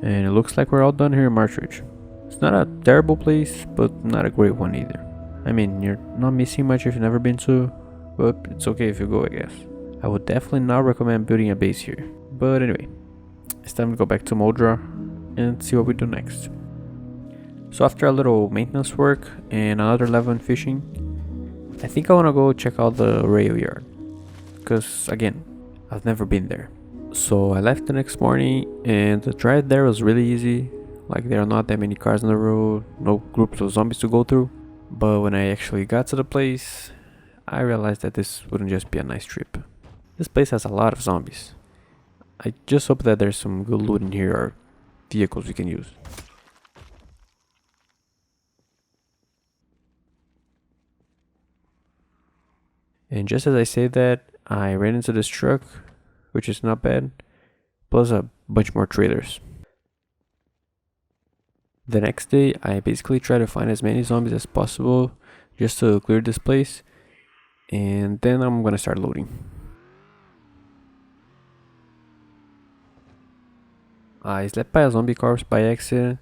And it looks like we're all done here in Martridge. It's not a terrible place, but not a great one either. I mean, you're not missing much if you've never been to, but it's okay if you go, I guess. I would definitely not recommend building a base here. But anyway, it's time to go back to Moldra and see what we do next. So after a little maintenance work and another level in fishing, I think I want to go check out the rail yard. Because again, I've never been there. So I left the next morning and the drive there was really easy. Like there are not that many cars on the road, no groups of zombies to go through. But when I actually got to the place, I realized that this wouldn't just be a nice trip. This place has a lot of zombies. I just hope that there's some good loot in here or vehicles we can use. And just as I say that, I ran into this truck, which is not bad, plus a bunch more trailers. The next day, I basically try to find as many zombies as possible just to clear this place, and then I'm gonna start loading. I slept by a zombie corpse by accident,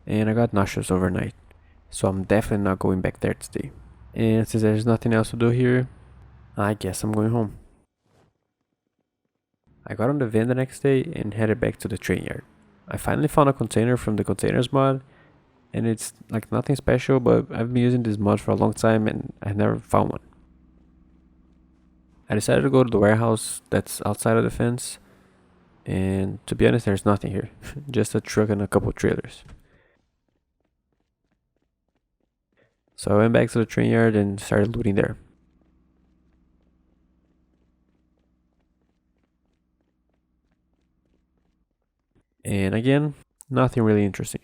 and I got nauseous overnight, so I'm definitely not going back there today. And since there's nothing else to do here, I guess I'm going home. I got on the van the next day and headed back to the train yard. I finally found a container from the containers mod, and it's like nothing special, but I've been using this mod for a long time and I've never found one. I decided to go to the warehouse that's outside of the fence, and to be honest, there's nothing here. Just a truck and a couple trailers. So I went back to the train yard and started looting there. And again, nothing really interesting.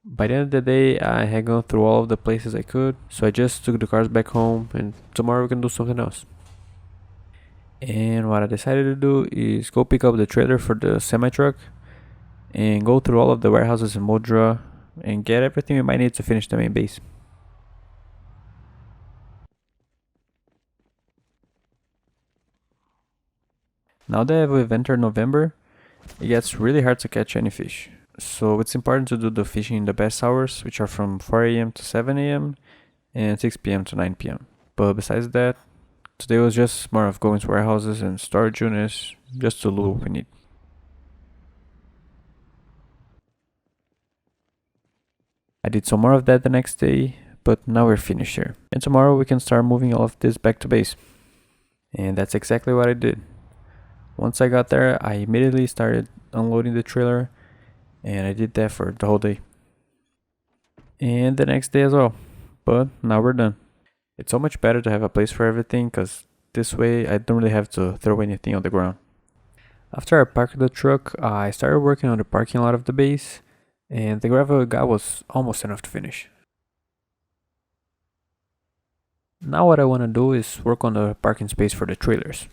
By the end of the day, I had gone through all of the places I could, so I just took the cars back home, and tomorrow we can do something else. And what I decided to do is go pick up the trailer for the semi-truck and go through all of the warehouses in Modra and get everything we might need to finish the main base. Now that we've entered November, it gets really hard to catch any fish. So it's important to do the fishing in the best hours, which are from 4 a.m. to 7 a.m. and 6 p.m. to 9 p.m. But besides that, today was just more of going to warehouses and storage units just to loot what we need. I did some more of that the next day, but now we're finished here. And tomorrow we can start moving all of this back to base. And that's exactly what I did. Once I got there, I immediately started unloading the trailer, and I did that for the whole day. And the next day as well. But now we're done. It's so much better to have a place for everything, because this way I don't really have to throw anything on the ground. After I parked the truck, I started working on the parking lot of the base, and the gravel I got was almost enough to finish. Now what I want to do is work on the parking space for the trailers.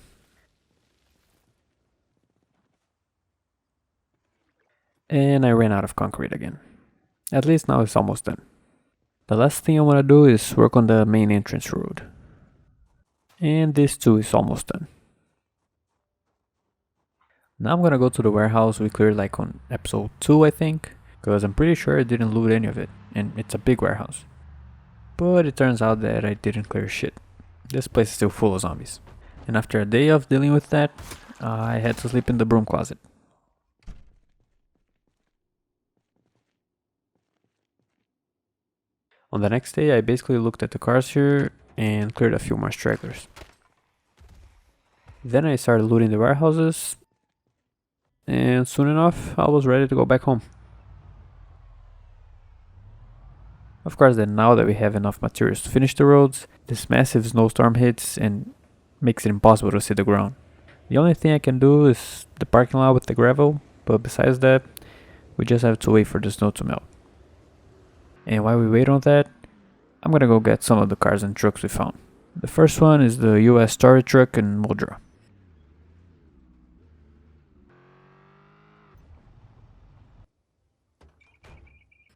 And I ran out of concrete again. At least now it's almost done. The last thing I want to do is work on the main entrance road. And this too is almost done. Now I'm gonna go to the warehouse we cleared like on episode 2 I think, because I'm pretty sure I didn't loot any of it, and it's a big warehouse. But it turns out that I didn't clear shit. This place is still full of zombies. And after a day of dealing with that, I had to sleep in the broom closet. On the next day, I basically looked at the cars here and cleared a few more stragglers. Then I started looting the warehouses, and soon enough, I was ready to go back home. Of course, then now that we have enough materials to finish the roads, this massive snowstorm hits and makes it impossible to see the ground. The only thing I can do is the parking lot with the gravel, but besides that, we just have to wait for the snow to melt. And while we wait on that, I'm gonna go get some of the cars and trucks we found. The first one is the US storage truck in Modra.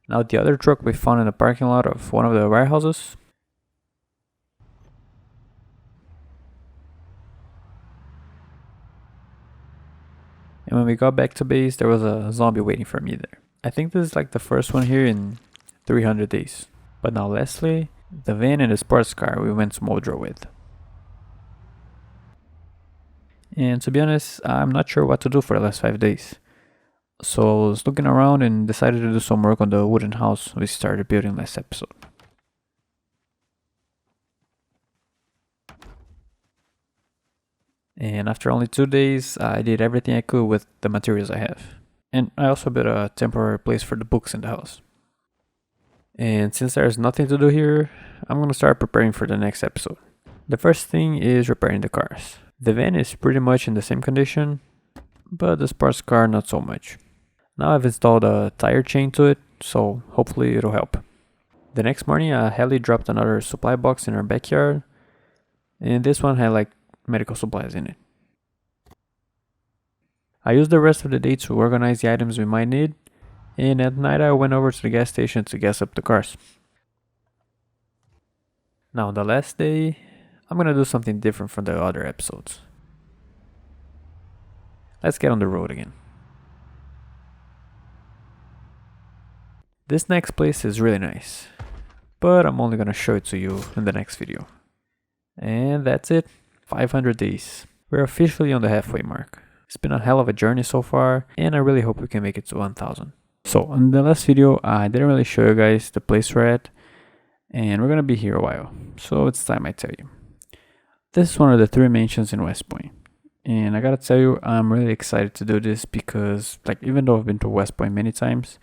Now the other truck we found in the parking lot of one of the warehouses. And when we got back to base, there was a zombie waiting for me there. I think this is like the first one here in 300 days. But now lastly, the van and the sports car we went to Modra with. And to be honest, I'm not sure what to do for the last 5 days. So I was looking around and decided to do some work on the wooden house we started building last episode. And after only 2 days, I did everything I could with the materials I have. And I also built a temporary place for the books in the house. And since there's nothing to do here, I'm gonna start preparing for the next episode. The first thing is repairing the cars. The van is pretty much in the same condition, but the sports car not so much. Now I've installed a tire chain to it, so hopefully it'll help. The next morning, a heli dropped another supply box in our backyard, and this one had like medical supplies in it. I used the rest of the day to organize the items we might need, and at night I went over to the gas station to gas up the cars. Now the last day, I'm gonna do something different from the other episodes. Let's get on the road again. This next place is really nice, but I'm only gonna show it to you in the next video. And that's it, 500 days. We're officially on the halfway mark. It's been a hell of a journey so far, and I really hope we can make it to 1000. So in the last video, I didn't really show you guys the place we're at, and we're gonna be here a while, so it's time I tell you. This is one of the 3 mansions in West Point, and I gotta tell you, I'm really excited to do this because, like, even though I've been to West Point many times,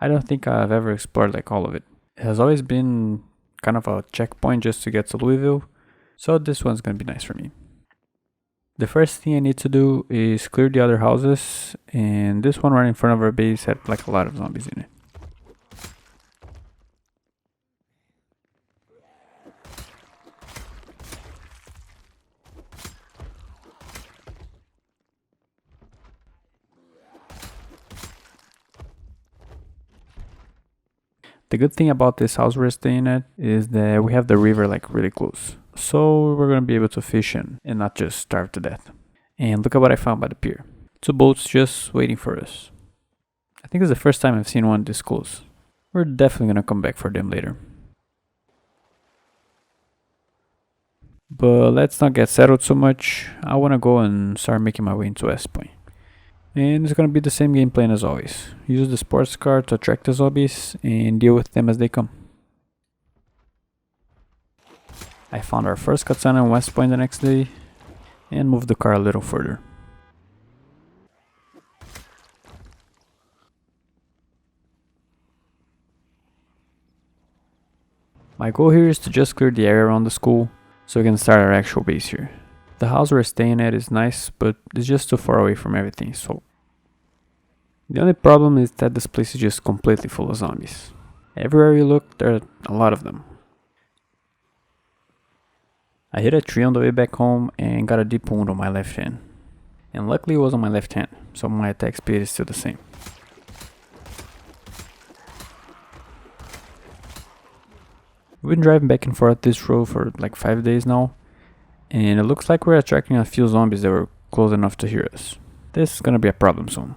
I don't think I've ever explored like all of it. It has always been kind of a checkpoint just to get to Louisville, so this one's gonna be nice for me. The first thing I need to do is clear the other houses, and this one right in front of our base had like a lot of zombies in it. The good thing about this house we're staying at is that we have the river like really close. So we're gonna be able to fish in and not just starve to death. And look at what I found by the pier. 2 boats just waiting for us. I think it's the first time I've seen one this close. We're definitely gonna come back for them later. But let's not get settled so much. I wanna go and start making my way into West Point. And it's gonna be the same game plan as always. Use the sports car to attract the zombies and deal with them as they come. I found our first katana in West Point the next day and moved the car a little further. My goal here is to just clear the area around the school so we can start our actual base here. The house we're staying at is nice, but it's just too far away from everything, so... The only problem is that this place is just completely full of zombies. Everywhere you look, there are a lot of them. I hit a tree on the way back home and got a deep wound on my left hand. And luckily it was on my left hand, so my attack speed is still the same. We've been driving back and forth this road for like 5 days now, and it looks like we're attracting a few zombies that were close enough to hear us. This is gonna be a problem soon.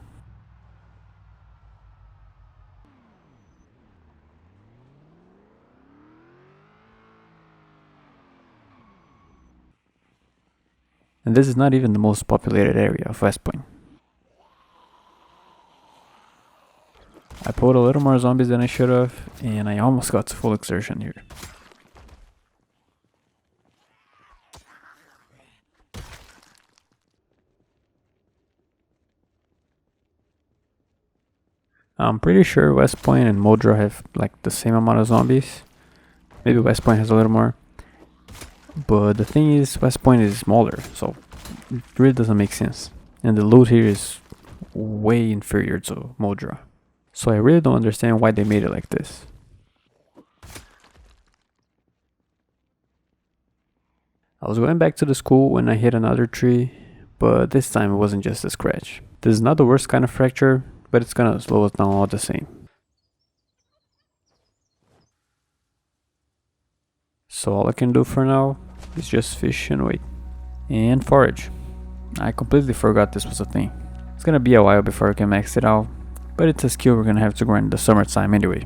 And this is not even the most populated area of West Point. I pulled a little more zombies than I should have, and I almost got to full exertion here. I'm pretty sure West Point and Modra have like the same amount of zombies. Maybe West Point has a little more. But the thing is, West Point is smaller, so it really doesn't make sense. And the loot here is way inferior to Modra. So I really don't understand why they made it like this. I was going back to the school when I hit another tree, but this time it wasn't just a scratch. This is not the worst kind of fracture, but it's gonna slow us down all the same. So all I can do for now is just fish and wait. And forage. I completely forgot this was a thing. It's gonna be a while before I can max it out, but it's a skill we're gonna have to grind in the summertime anyway.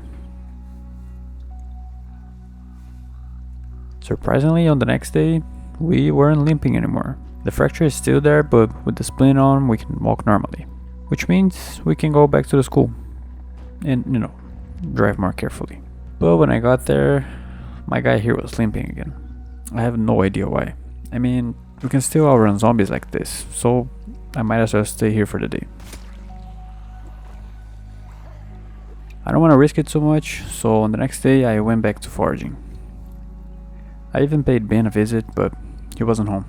Surprisingly, on the next day, we weren't limping anymore. The fracture is still there, but with the splint on, we can walk normally. Which means we can go back to the school and, drive more carefully. But when I got there, my guy here was limping again. I have no idea why. I mean, we can still outrun zombies like this, so I might as well stay here for the day. I don't want to risk it too much, so on the next day I went back to foraging. I even paid Ben a visit, but he wasn't home.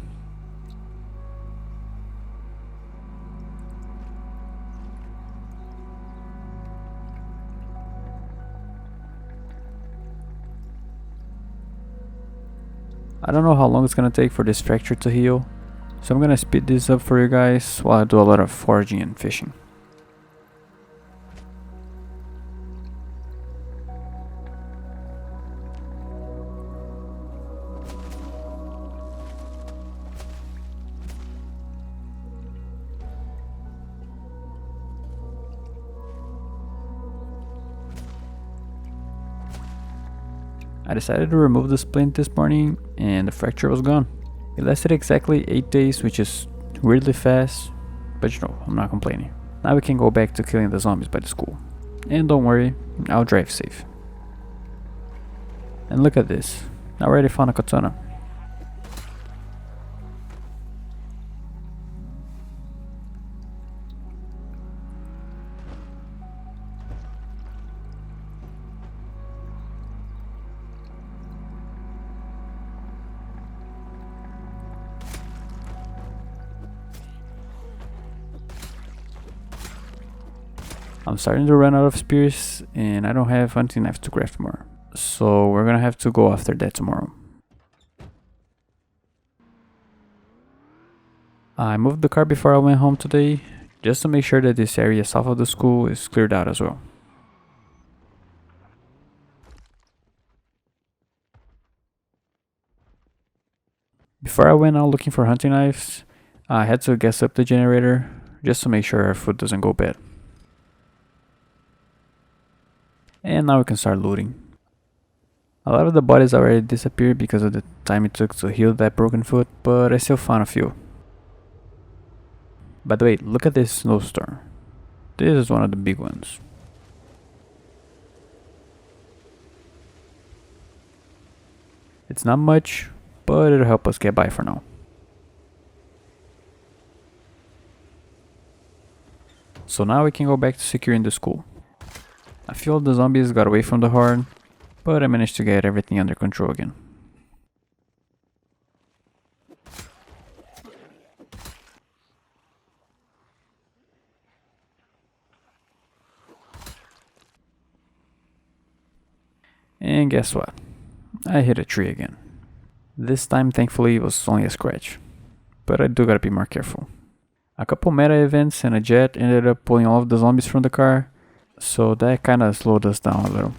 I don't know how long it's gonna take for this fracture to heal, so I'm gonna speed this up for you guys while I do a lot of foraging and fishing. I decided to remove the splint this morning and the fracture was gone. It lasted exactly 8 days, which is weirdly fast, but I'm not complaining. Now we can go back to killing the zombies by the school. And don't worry, I'll drive safe. And look at this, I already found a katana. I'm starting to run out of spears and I don't have hunting knives to craft more. So we're gonna have to go after that tomorrow. I moved the car before I went home today, just to make sure that this area south of the school is cleared out as well. Before I went out looking for hunting knives, I had to gas up the generator just to make sure our food doesn't go bad. And now we can start looting. A lot of the bodies already disappeared because of the time it took to heal that broken foot, but I still found a few. By the way, look at this snowstorm. This is one of the big ones. It's not much, but it'll help us get by for now. So now we can go back to securing the school. A few of the zombies got away from the horde, but I managed to get everything under control again. And guess what? I hit a tree again. This time thankfully it was only a scratch, but I do gotta be more careful. A couple meta events and a jet ended up pulling all of the zombies from the car, so that kinda slowed us down a little.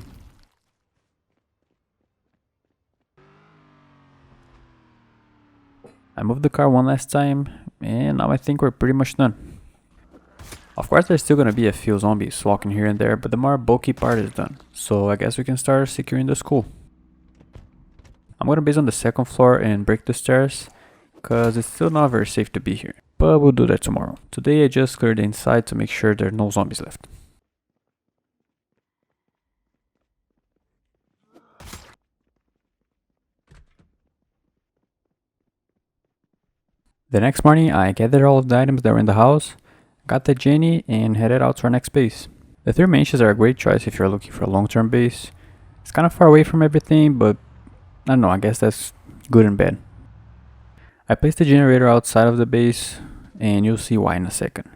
I moved the car one last time, and now I think we're pretty much done. Of course there's still gonna be a few zombies walking here and there, but the more bulky part is done, so I guess we can start securing the school. I'm gonna base on the second floor and break the stairs, cause it's still not very safe to be here, but we'll do that tomorrow. Today I just cleared the inside to make sure there are no zombies left. The next morning, I gathered all of the items that were in the house, got the Jenny, and headed out to our next base. The 3 mansions are a great choice if you're looking for a long-term base. It's kind of far away from everything, but I don't know, I guess that's good and bad. I placed the generator outside of the base, and you'll see why in a second.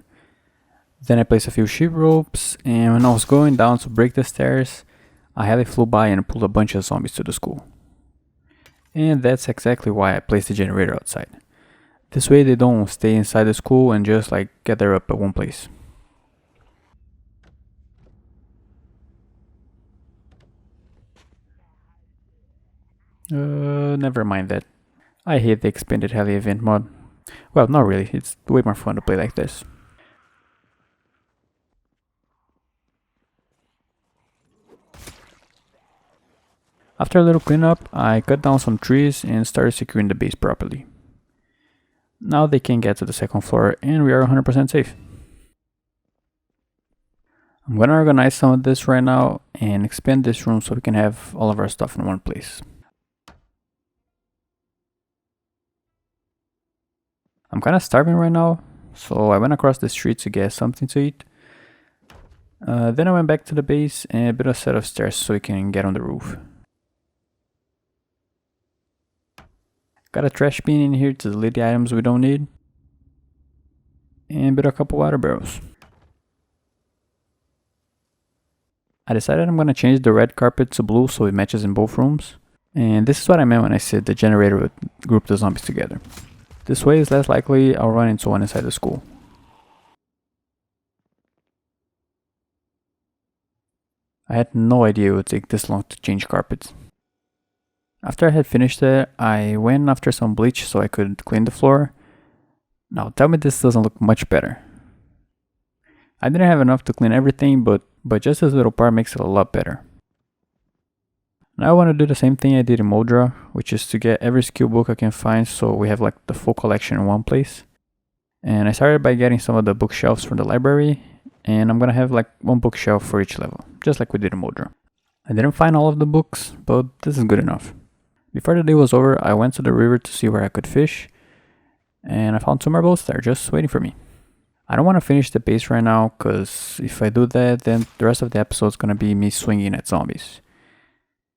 Then I placed a few sheep ropes, and when I was going down to break the stairs, I had it flew by and pulled a bunch of zombies to the school. And that's exactly why I placed the generator outside. This way they don't stay inside the school and just like gather up at one place. Never mind that. I hate the expanded heli event mod. Well, not really, it's way more fun to play like this. After a little cleanup, I cut down some trees and started securing the base properly. Now they can get to the second floor and we are 100% safe. I'm gonna organize some of this right now and expand this room so we can have all of our stuff in one place. I'm kinda starving right now, so I went across the street to get something to eat. Then I went back to the base and built a set of stairs so we can get on the roof. Got a trash bin in here to delete the items we don't need. And built a couple water barrels. I decided I'm gonna change the red carpet to blue so it matches in both rooms. And this is what I meant when I said the generator would group the zombies together. This way it's less likely I'll run into one inside the school. I had no idea it would take this long to change carpets. After I had finished it, I went after some bleach so I could clean the floor. Now tell me this doesn't look much better. I didn't have enough to clean everything, but just this little part makes it a lot better. Now I want to do the same thing I did in Modra, which is to get every skill book I can find so we have like the full collection in one place. And I started by getting some of the bookshelves from the library, and I'm gonna have like one bookshelf for each level, just like we did in Modra. I didn't find all of the books, but this is good enough. Before the day was over, I went to the river to see where I could fish, and I found 2 more boats there just waiting for me. I don't want to finish the base right now, cause if I do that, then the rest of the episode is gonna be me swinging at zombies.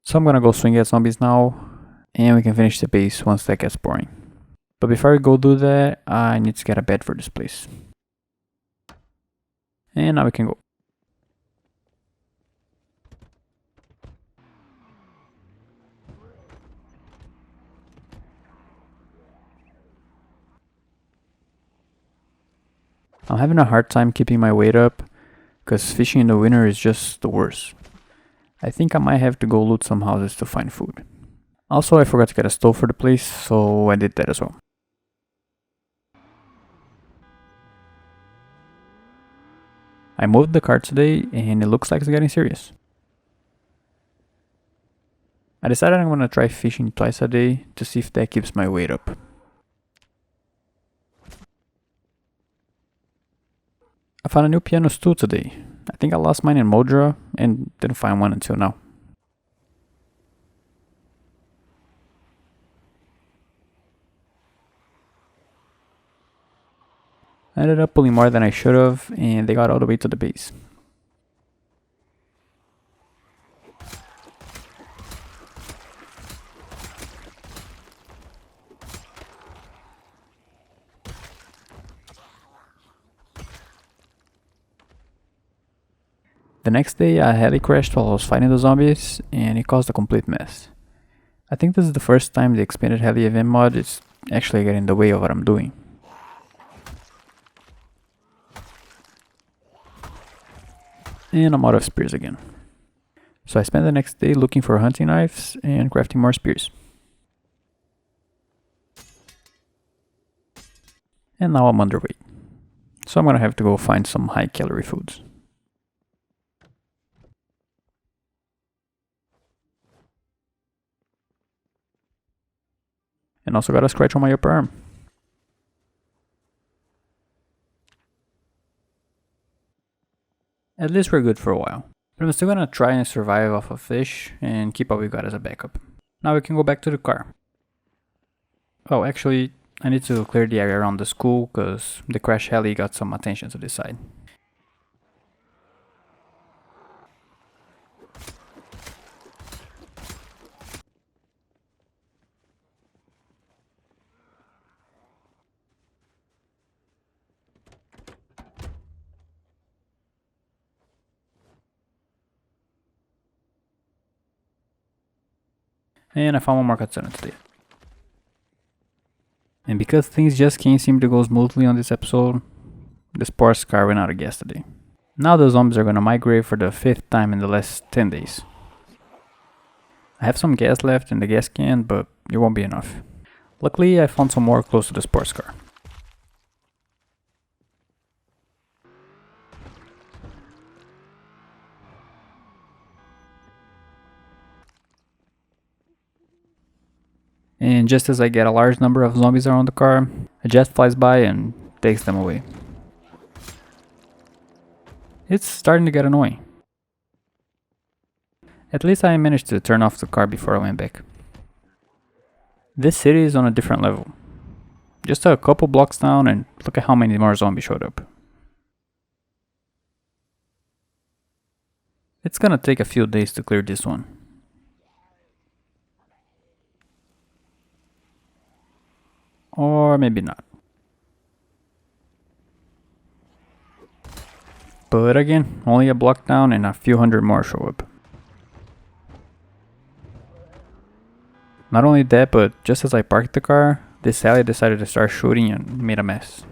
So I'm gonna go swing at zombies now, and we can finish the base once that gets boring. But before I go do that, I need to get a bed for this place. And now we can go. I'm having a hard time keeping my weight up, cause fishing in the winter is just the worst. I think I might have to go loot some houses to find food. Also, I forgot to get a stove for the place, so I did that as well. I moved the car today and it looks like it's getting serious. I decided I'm gonna try fishing twice a day to see if that keeps my weight up. I found a new piano stool today. I think I lost mine in Modra and didn't find one until now. I ended up pulling more than I should have and they got all the way to the base. The next day a heli crashed while I was fighting the zombies and it caused a complete mess. I think this is the first time the expanded heli event mod is actually getting in the way of what I'm doing. And I'm out of spears again. So I spent the next day looking for hunting knives and crafting more spears. And now I'm underweight. So I'm gonna have to go find some high calorie foods. And also got a scratch on my upper arm. At least we're good for a while. But I'm still gonna try and survive off of fish and keep what we got as a backup. Now we can go back to the car. Oh, actually, I need to clear the area around the school because the crash heli got some attention to this side. And I found one more katana today. And because things just can't seem to go smoothly on this episode, the sports car ran out of gas today. Now the zombies are gonna migrate for the 5th time in the last 10 days. I have some gas left in the gas can, but it won't be enough. Luckily, I found some more close to the sports car. And just as I get a large number of zombies around the car, a jet flies by and takes them away. It's starting to get annoying. At least I managed to turn off the car before I went back. This city is on a different level. Just a couple blocks down and look at how many more zombies showed up. It's gonna take a few days to clear this one. Or maybe not. But again, only a block down and a few hundred more show up. Not only that, but just as I parked the car, this alley decided to start shooting and made a mess.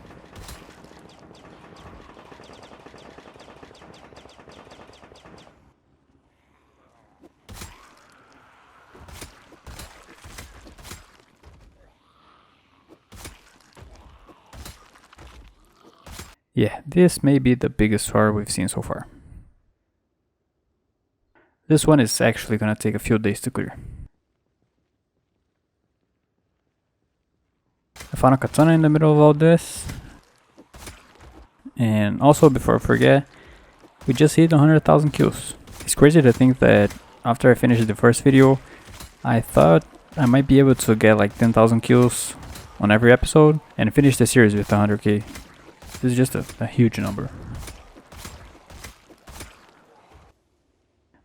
Yeah, this may be the biggest horror we've seen so far. This one is actually gonna take a few days to clear. I found a katana in the middle of all this. And also, before I forget, we just hit 100,000 kills. It's crazy to think that after I finished the first video, I thought I might be able to get like 10,000 kills on every episode and finish the series with 100k. This is just a huge number.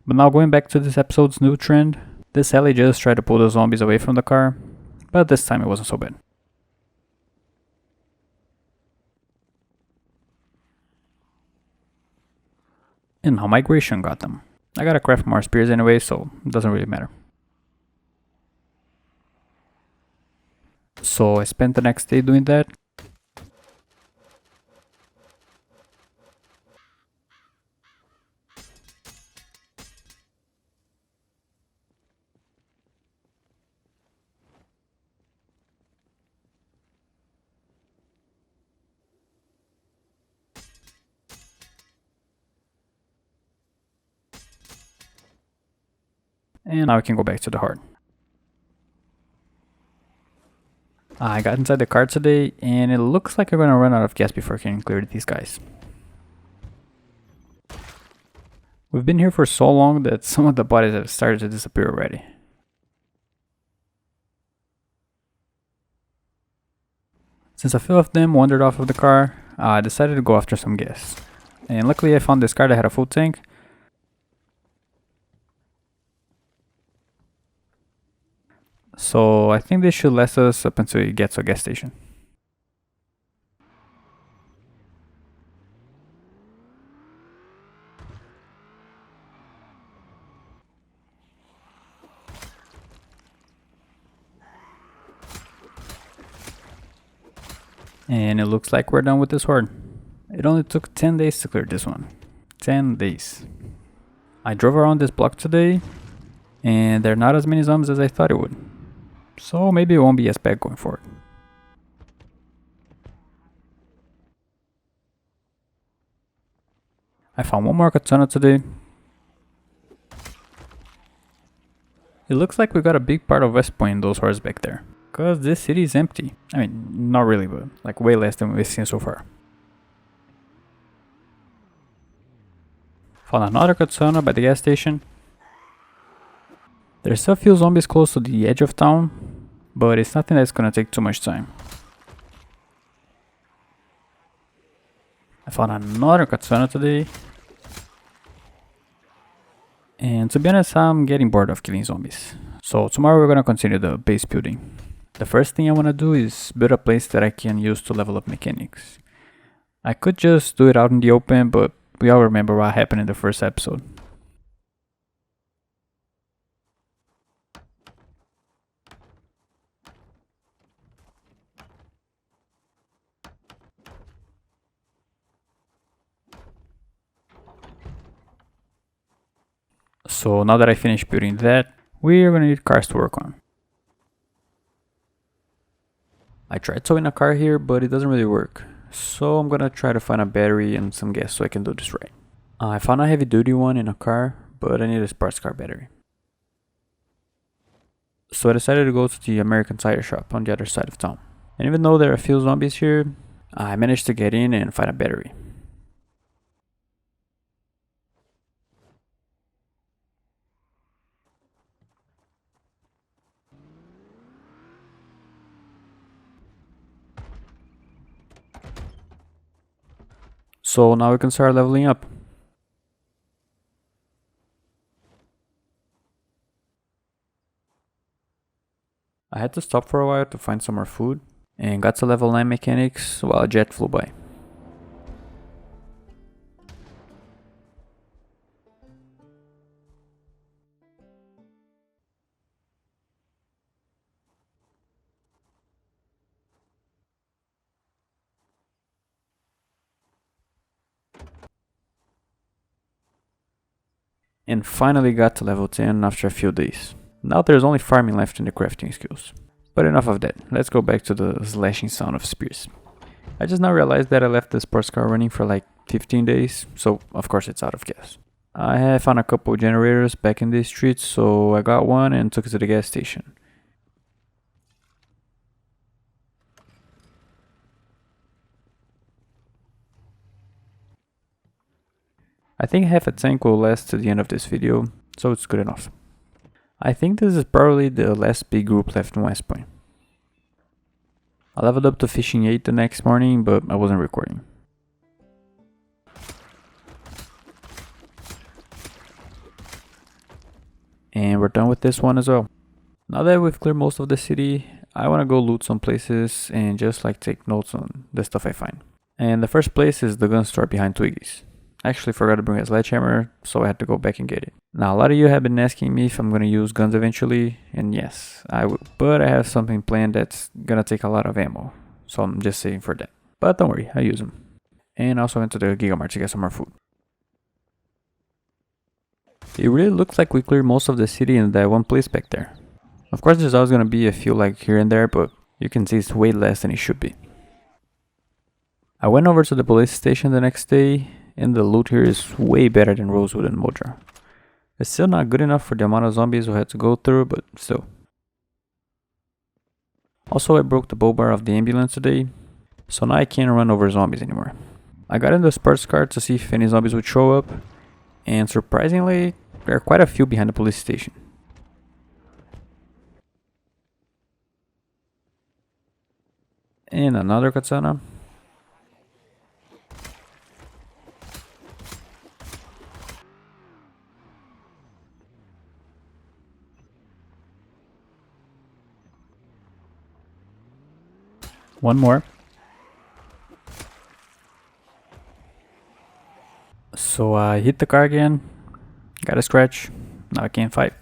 But now going back to this episode's new trend, this heli just tried to pull the zombies away from the car, but this time it wasn't so bad. And now migration got them. I gotta craft more spears anyway, so it doesn't really matter. So I spent the next day doing that. And now we can go back to the hard. I got inside the car today, and it looks like I'm gonna run out of gas before I can clear these guys. We've been here for so long that some of the bodies have started to disappear already. Since a few of them wandered off of the car, I decided to go after some gas. And luckily I found this car that had a full tank. So I think this should last us up until it gets to a gas station. And it looks like we're done with this horde. It only took 10 days to clear this one. 10 days. I drove around this block today, and there are not as many zombies as I thought it would. So maybe it won't be as bad going forward. I found one more katana today. It looks like we got a big part of West Point in those hordes back there. Cause this city is empty. I mean, not really, but like way less than we've seen so far. Found another katana by the gas station. There's still a few zombies close to the edge of town, but it's nothing that's gonna take too much time. I found another katana today. And to be honest, I'm getting bored of killing zombies. So tomorrow we're gonna continue the base building. The first thing I wanna do is build a place that I can use to level up mechanics. I could just do it out in the open, but we all remember what happened in the first episode. So now that I finished building that, we're gonna need cars to work on. I tried towing a car here, but it doesn't really work. So I'm gonna try to find a battery and some gas so I can do this right. I found a heavy duty one in a car, but I need a sports car battery. So I decided to go to the American Tire shop on the other side of town. And even though there are a few zombies here, I managed to get in and find a battery. So now we can start leveling up. I had to stop for a while to find some more food, and got to level 9 mechanics while a jet flew by. And finally got to level 10 after a few days. Now there's only farming left in the crafting skills. But enough of that, let's go back to the slashing sound of spears. I just now realized that I left the sports car running for like 15 days, so of course it's out of gas. I have found a couple generators back in these streets, so I got one and took it to the gas station. I think half a tank will last to the end of this video, so it's good enough. I think this is probably the last big group left in West Point. I leveled up to fishing 8 the next morning, but I wasn't recording. And we're done with this one as well. Now that we've cleared most of the city, I want to go loot some places and just like take notes on the stuff I find. And the first place is the gun store behind Twiggy's. I actually forgot to bring a sledgehammer, so I had to go back and get it. Now a lot of you have been asking me if I'm gonna use guns eventually, and yes, I will. But I have something planned that's gonna take a lot of ammo, so I'm just saving for that. But don't worry, I use them. And I also went to the Gigamart to get some more food. It really looks like we cleared most of the city in that one place back there. Of course there's always gonna be a few like here and there, but you can see it's way less than it should be. I went over to the police station the next day, and the loot here is way better than Rosewood and Moja. It's still not good enough for the amount of zombies we had to go through, but still. Also, I broke the bull bar of the ambulance today, so now I can't run over zombies anymore. I got in the sports car to see if any zombies would show up, and surprisingly, there are quite a few behind the police station. And another katana. One more. So I hit the car again, got a scratch, now I can't fight.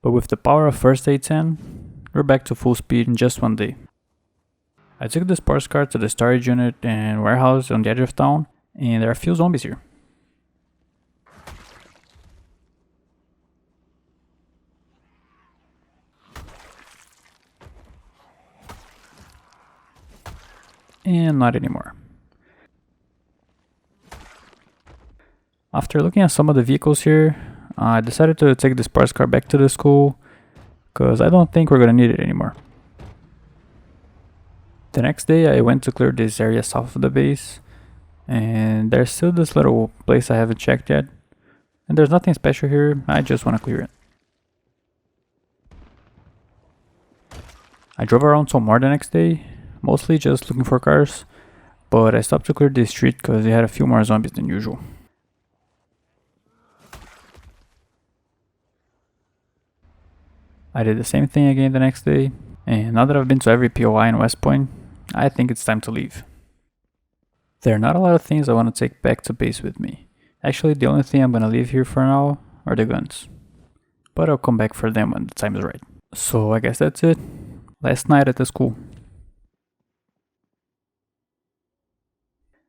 But with the power of first aid 10, we're back to full speed in just one day. I took the sports car to the storage unit and warehouse on the edge of town, and there are a few zombies here. And not anymore. After looking at some of the vehicles here, I decided to take the sports car back to the school, because I don't think we're gonna need it anymore. The next day I went to clear this area south of the base, and there's still this little place I haven't checked yet, and there's nothing special here, I just want to clear it. I drove around some more the next day, mostly just looking for cars, but I stopped to clear this street because it had a few more zombies than usual. I did the same thing again the next day, and now that I've been to every POI in West Point, I think it's time to leave. There are not a lot of things I want to take back to base with me. Actually, the only thing I'm gonna leave here for now are the guns. But I'll come back for them when the time is right. So I guess that's it. Last night at the school.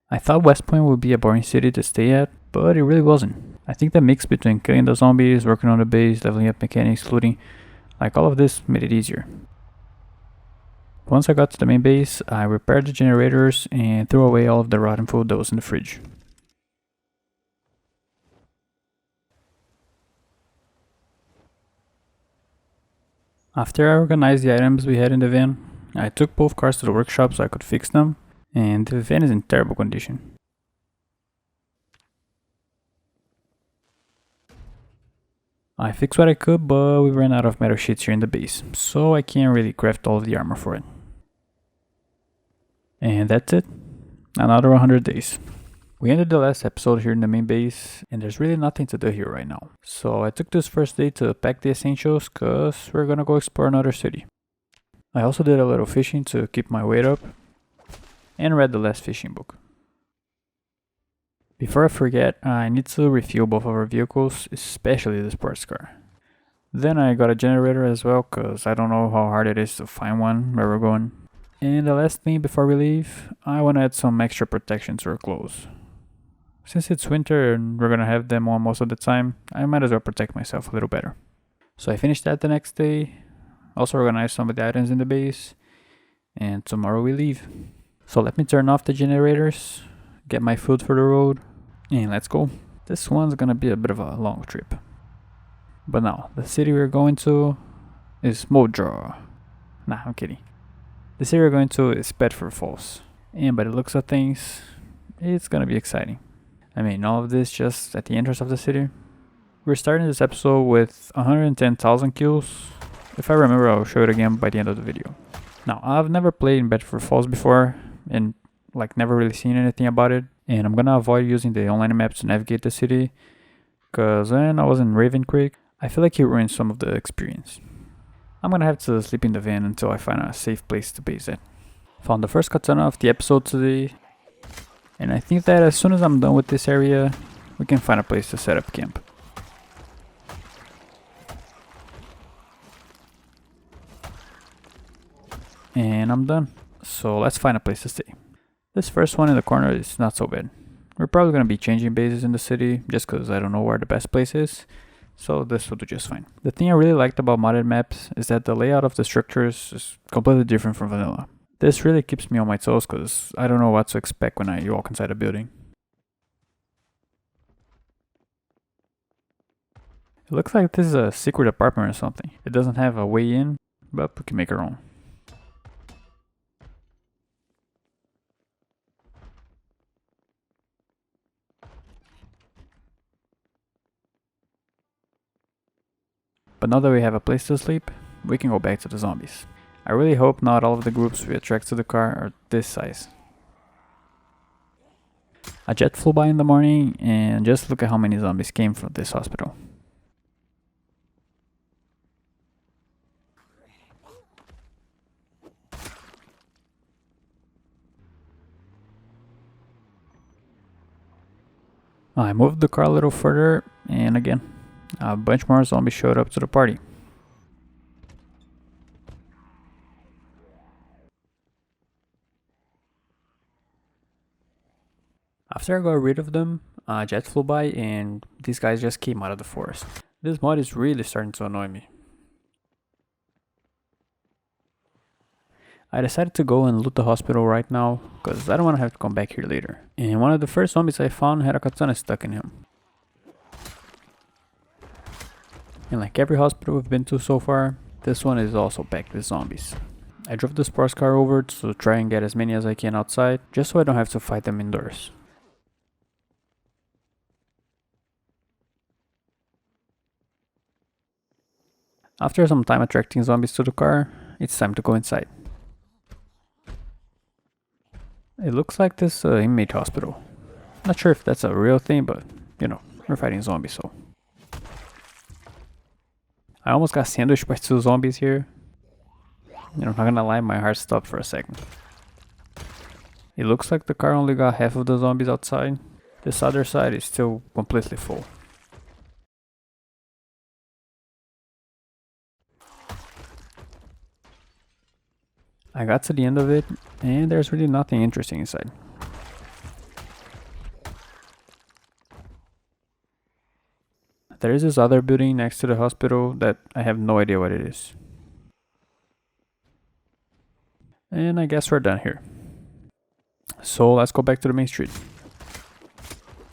I thought West Point would be a boring city to stay at, but it really wasn't. I think the mix between killing the zombies, working on the base, leveling up mechanics, looting, like all of this made it easier. Once I got to the main base, I repaired the generators and threw away all of the rotten food that was in the fridge. After I organized the items we had in the van, I took both cars to the workshop so I could fix them, and the van is in terrible condition. I fixed what I could, but we ran out of metal sheets here in the base, so I can't really craft all of the armor for it. And that's it. Another 100 days. We ended the last episode here in the main base, and there's really nothing to do here right now. So I took this first day to pack the essentials, cause we're gonna go explore another city. I also did a little fishing to keep my weight up, and read the last fishing book. Before I forget, I need to refuel both of our vehicles, especially the sports car. Then I got a generator as well, cause I don't know how hard it is to find one where we're going. And the last thing before we leave, I want to add some extra protection to our clothes. Since it's winter and we're gonna have them on most of the time, I might as well protect myself a little better. So I finished that the next day, also organized some of the items in the base, and tomorrow we leave. So let me turn off the generators, get my food for the road, and let's go. This one's gonna be a bit of a long trip. But now, the city we're going to is Mojo. Nah, I'm kidding. The city we're going to is Bedford Falls. And by the looks of things, it's gonna be exciting. I mean, all of this just at the entrance of the city. We're starting this episode with 110,000 kills. If I remember, I'll show it again by the end of the video. Now, I've never played in Bedford Falls before, and never really seen anything about it. And I'm gonna avoid using the online maps to navigate the city, cause when I was in Raven Creek, I feel like it ruined some of the experience. I'm gonna have to sleep in the van until I find a safe place to base at. Found the first katana of the episode today, and I think that as soon as I'm done with this area, we can find a place to set up camp. And I'm done, so let's find a place to stay. This first one in the corner is not so bad. We're probably gonna be changing bases in the city just cause I don't know where the best place is, so this will do just fine. The thing I really liked about modded maps is that the layout of the structures is completely different from vanilla. This really keeps me on my toes cause I don't know what to expect when I walk inside a building. It looks like this is a secret apartment or something. It doesn't have a way in, but we can make our own. But now that we have a place to sleep, we can go back to the zombies. I really hope not all of the groups we attract to the car are this size. A jet flew by in the morning, and just look at how many zombies came from this hospital. I moved the car a little further, and again, a bunch more zombies showed up to the party. After I got rid of them, a jet flew by and these guys just came out of the forest. This mod is really starting to annoy me. I decided to go and loot the hospital right now, because I don't want to have to come back here later. And one of the first zombies I found had a katana stuck in him. And like every hospital we've been to so far, this one is also packed with zombies. I drove the sports car over to try and get as many as I can outside, just so I don't have to fight them indoors. After some time attracting zombies to the car, it's time to go inside. It looks like this inmate hospital. Not sure if that's a real thing, but you know, we're fighting zombies, so. I almost got sandwiched by 2 zombies here. You know, I'm not gonna lie, my heart stopped for a second. It looks like the car only got half of the zombies outside. This other side is still completely full. I got to the end of it, and there's really nothing interesting inside. There is this other building next to the hospital that I have no idea what it is. And I guess we're done here. So let's go back to the main street.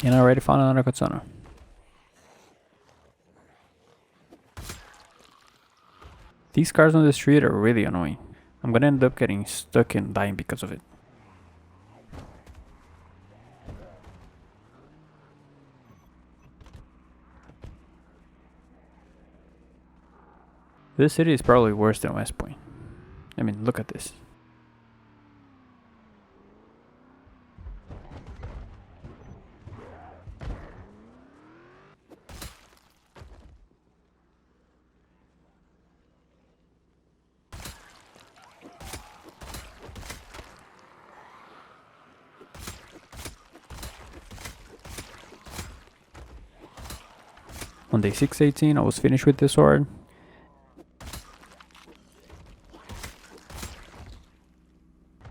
And I already found another katana. These cars on the street are really annoying. I'm gonna end up getting stuck and dying because of it. This city is probably worse than West Point. I mean, look at this. On day 618, I was finished with this sword.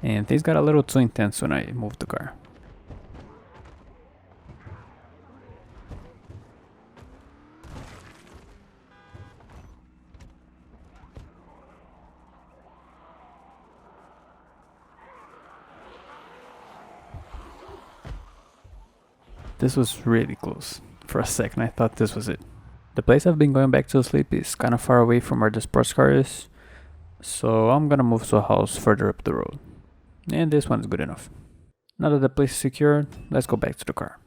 And things got a little too intense when I moved the car. This was really close. For a second I thought this was it. The place I've been going back to sleep is kind of far away from where the sports car is, so I'm gonna move to a house further up the road. And this one is good enough. Now that the place is secured, let's go back to the car.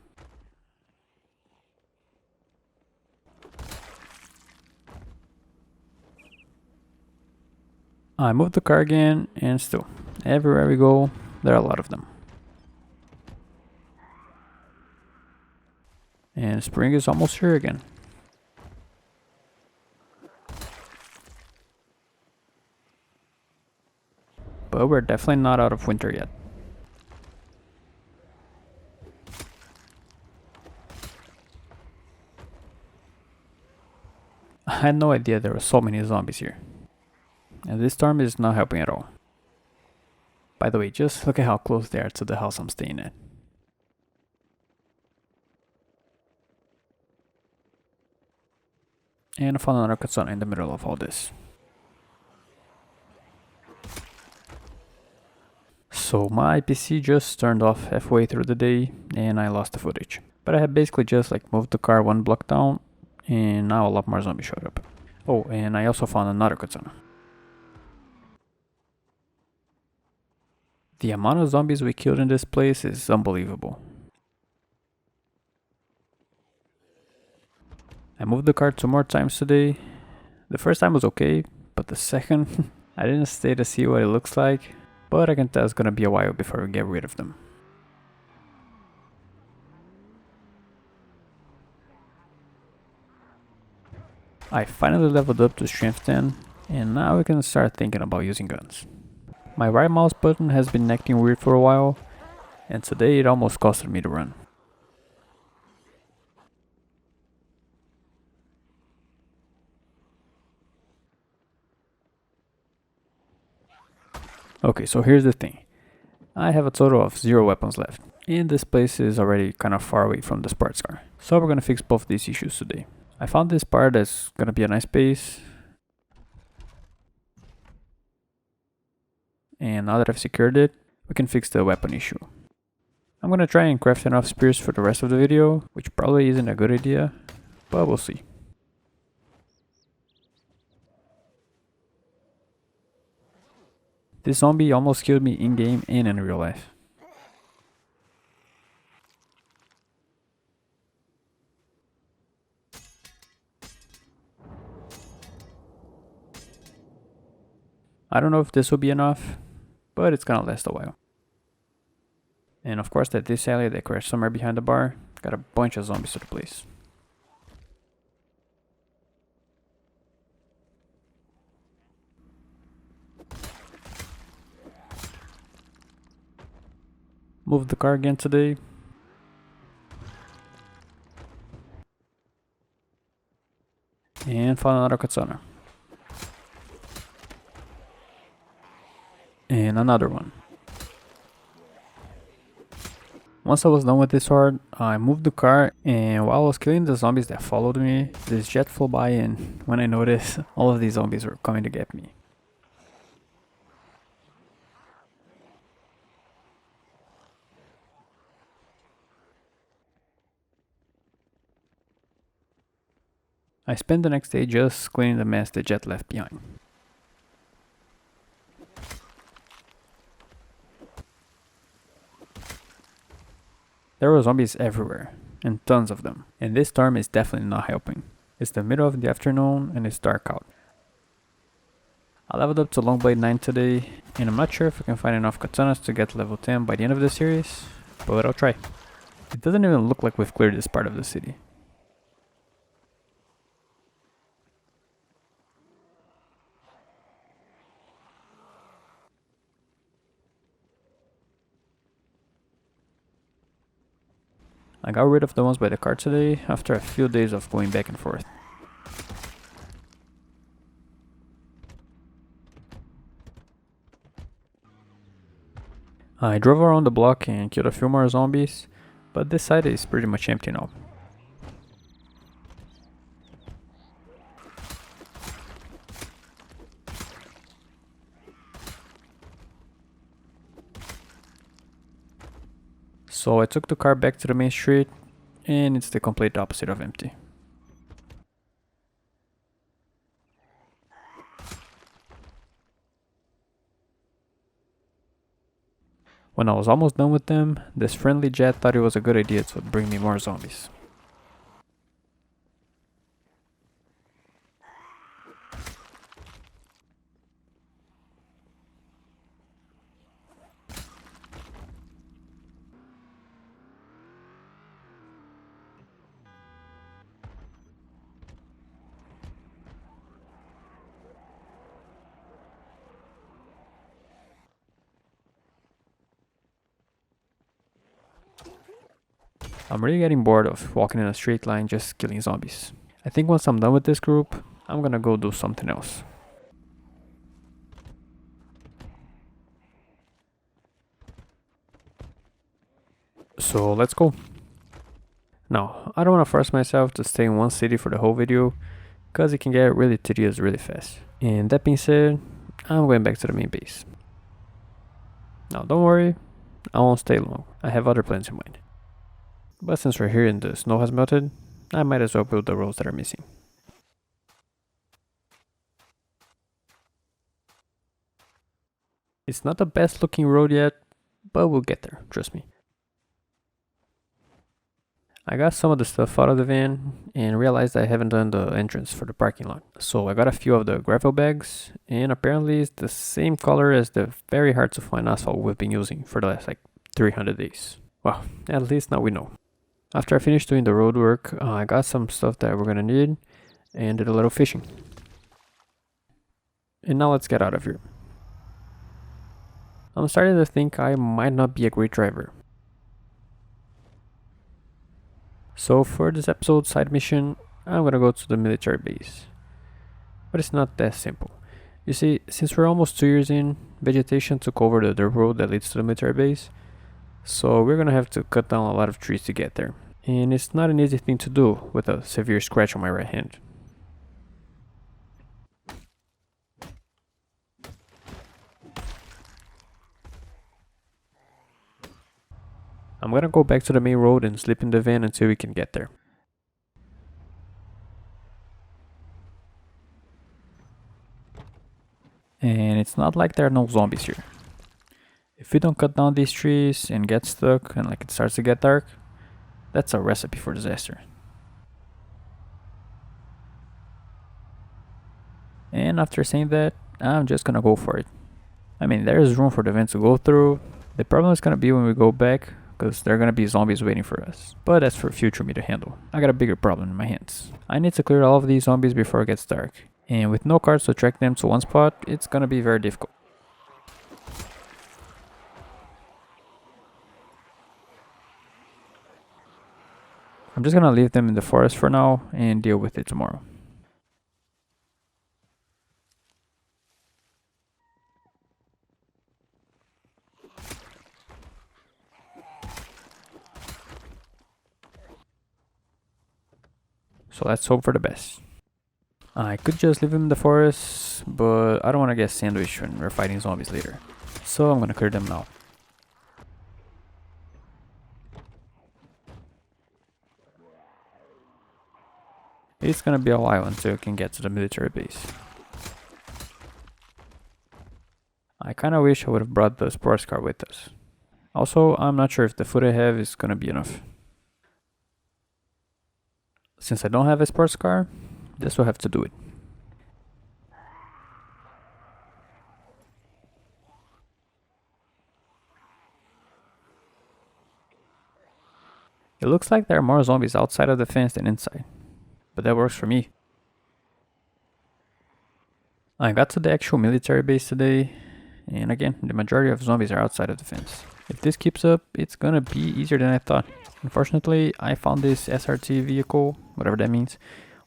I moved the car again, and still, everywhere we go, there are a lot of them. And spring is almost here again. But we're definitely not out of winter yet. I had no idea there were so many zombies here. And this storm is not helping at all. By the way, just look at how close they are to the house I'm staying at. And I found another katana in the middle of all this. So my PC just turned off halfway through the day and I lost the footage. But I had basically just like moved the car 1 block down and now a lot more zombies showed up. Oh, and I also found another katana. The amount of zombies we killed in this place is unbelievable. I moved the car 2 more times today. The first time was okay, but the second, I didn't stay to see what it looks like, but I can tell it's gonna be a while before we get rid of them. I finally leveled up to strength 10, and now we can start thinking about using guns. My right mouse button has been acting weird for a while, and today it almost costed me to run. Okay, so here's the thing. I have a total of 0 weapons left, and this place is already kind of far away from the sports car. So we're gonna fix both these issues today. I found this part that's gonna be a nice base. And now that I've secured it, we can fix the weapon issue. I'm gonna try and craft enough spears for the rest of the video, which probably isn't a good idea, but we'll see. This zombie almost killed me in-game and in real life. I don't know if this will be enough, but it's gonna last a while. And of course that this alley that crashed somewhere behind the bar got a bunch of zombies to the place. Moved the car again today. And found another katana. And another one. Once I was done with this sword, I moved the car, and while I was killing the zombies that followed me, this jet flew by, and when I noticed, all of these zombies were coming to get me. I spent the next day just cleaning the mess the jet left behind. There were zombies everywhere, and tons of them, and this storm is definitely not helping. It's the middle of the afternoon and it's dark out. I leveled up to Longblade 9 today, and I'm not sure if I can find enough katanas to get to level 10 by the end of the series, but I'll try. It doesn't even look like we've cleared this part of the city. I got rid of the ones by the car today after a few days of going back and forth. I drove around the block and killed a few more zombies, but this side is pretty much empty now. So I took the car back to the main street, and it's the complete opposite of empty. When I was almost done with them, this friendly jet thought it was a good idea to bring me more zombies. I'm really getting bored of walking in a straight line just killing zombies. I think once I'm done with this group, I'm gonna go do something else. So let's go. Now, I don't want to force myself to stay in one city for the whole video, cause it can get really tedious really fast. And that being said, I'm going back to the main base. Now don't worry, I won't stay long, I have other plans in mind. But since we're here and the snow has melted, I might as well build the roads that are missing. It's not the best looking road yet, but we'll get there, trust me. I got some of the stuff out of the van and realized I haven't done the entrance for the parking lot. So I got a few of the gravel bags, and apparently it's the same color as the very hard to find asphalt we've been using for the last 300 days. Well, at least now we know. After I finished doing the road work, I got some stuff that we're gonna need and did a little fishing. And now let's get out of here. I'm starting to think I might not be a great driver. So for this episode side mission, I'm gonna go to the military base. But it's not that simple. You see, since we're almost 2 years in, vegetation took over the dirt road that leads to the military base. So we're gonna have to cut down a lot of trees to get there. And it's not an easy thing to do with a severe scratch on my right hand. I'm gonna go back to the main road and sleep in the van until we can get there. And it's not like there are no zombies here. If we don't cut down these trees and get stuck and it starts to get dark, that's a recipe for disaster. And after saying that, I'm just gonna go for it. I mean, there's room for the van to go through. The problem is gonna be when we go back, because there are gonna be zombies waiting for us. But that's for future me to handle. I got a bigger problem in my hands. I need to clear all of these zombies before it gets dark. And with no cars to track them to one spot, it's gonna be very difficult. I'm just gonna leave them in the forest for now and deal with it tomorrow. So let's hope for the best. I could just leave them in the forest, but I don't want to get sandwiched when we're fighting zombies later. So I'm gonna clear them now. It's gonna be a while until we can get to the military base. I kinda wish I would have brought the sports car with us. Also, I'm not sure if the food I have is gonna be enough. Since I don't have a sports car, this will have to do it. It looks like there are more zombies outside of the fence than inside, but that works for me. I got to the actual military base today, and again, the majority of zombies are outside of the fence. If this keeps up, it's gonna be easier than I thought. Unfortunately, I found this SRT vehicle, whatever that means,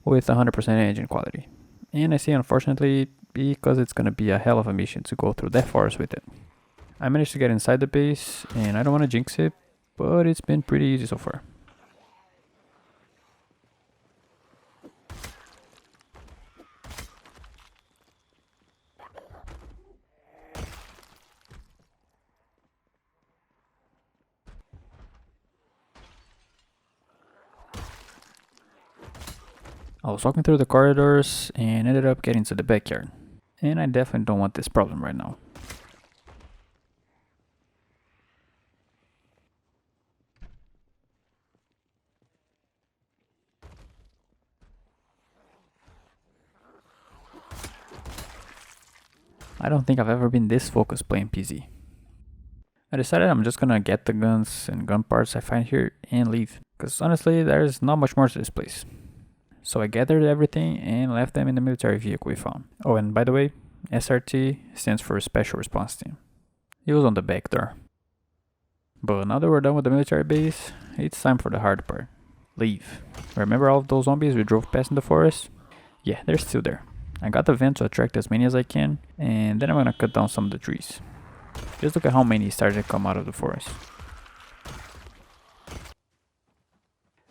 with 100% engine quality. And I say unfortunately because it's gonna be a hell of a mission to go through that forest with it. I managed to get inside the base, and I don't want to jinx it, but it's been pretty easy so far. I was walking through the corridors and ended up getting to the backyard. And I definitely don't want this problem right now. I don't think I've ever been this focused playing PZ. I decided I'm just gonna get the guns and gun parts I find here and leave. Cause honestly, there's not much more to this place. So I gathered everything and left them in the military vehicle we found. Oh, and by the way, SRT stands for Special Response Team. It was on the back door. But now that we're done with the military base, it's time for the hard part. Leave. Remember all of those zombies we drove past in the forest? Yeah, they're still there. I got the van to attract as many as I can, and then I'm gonna cut down some of the trees. Just look at how many started to come out of the forest.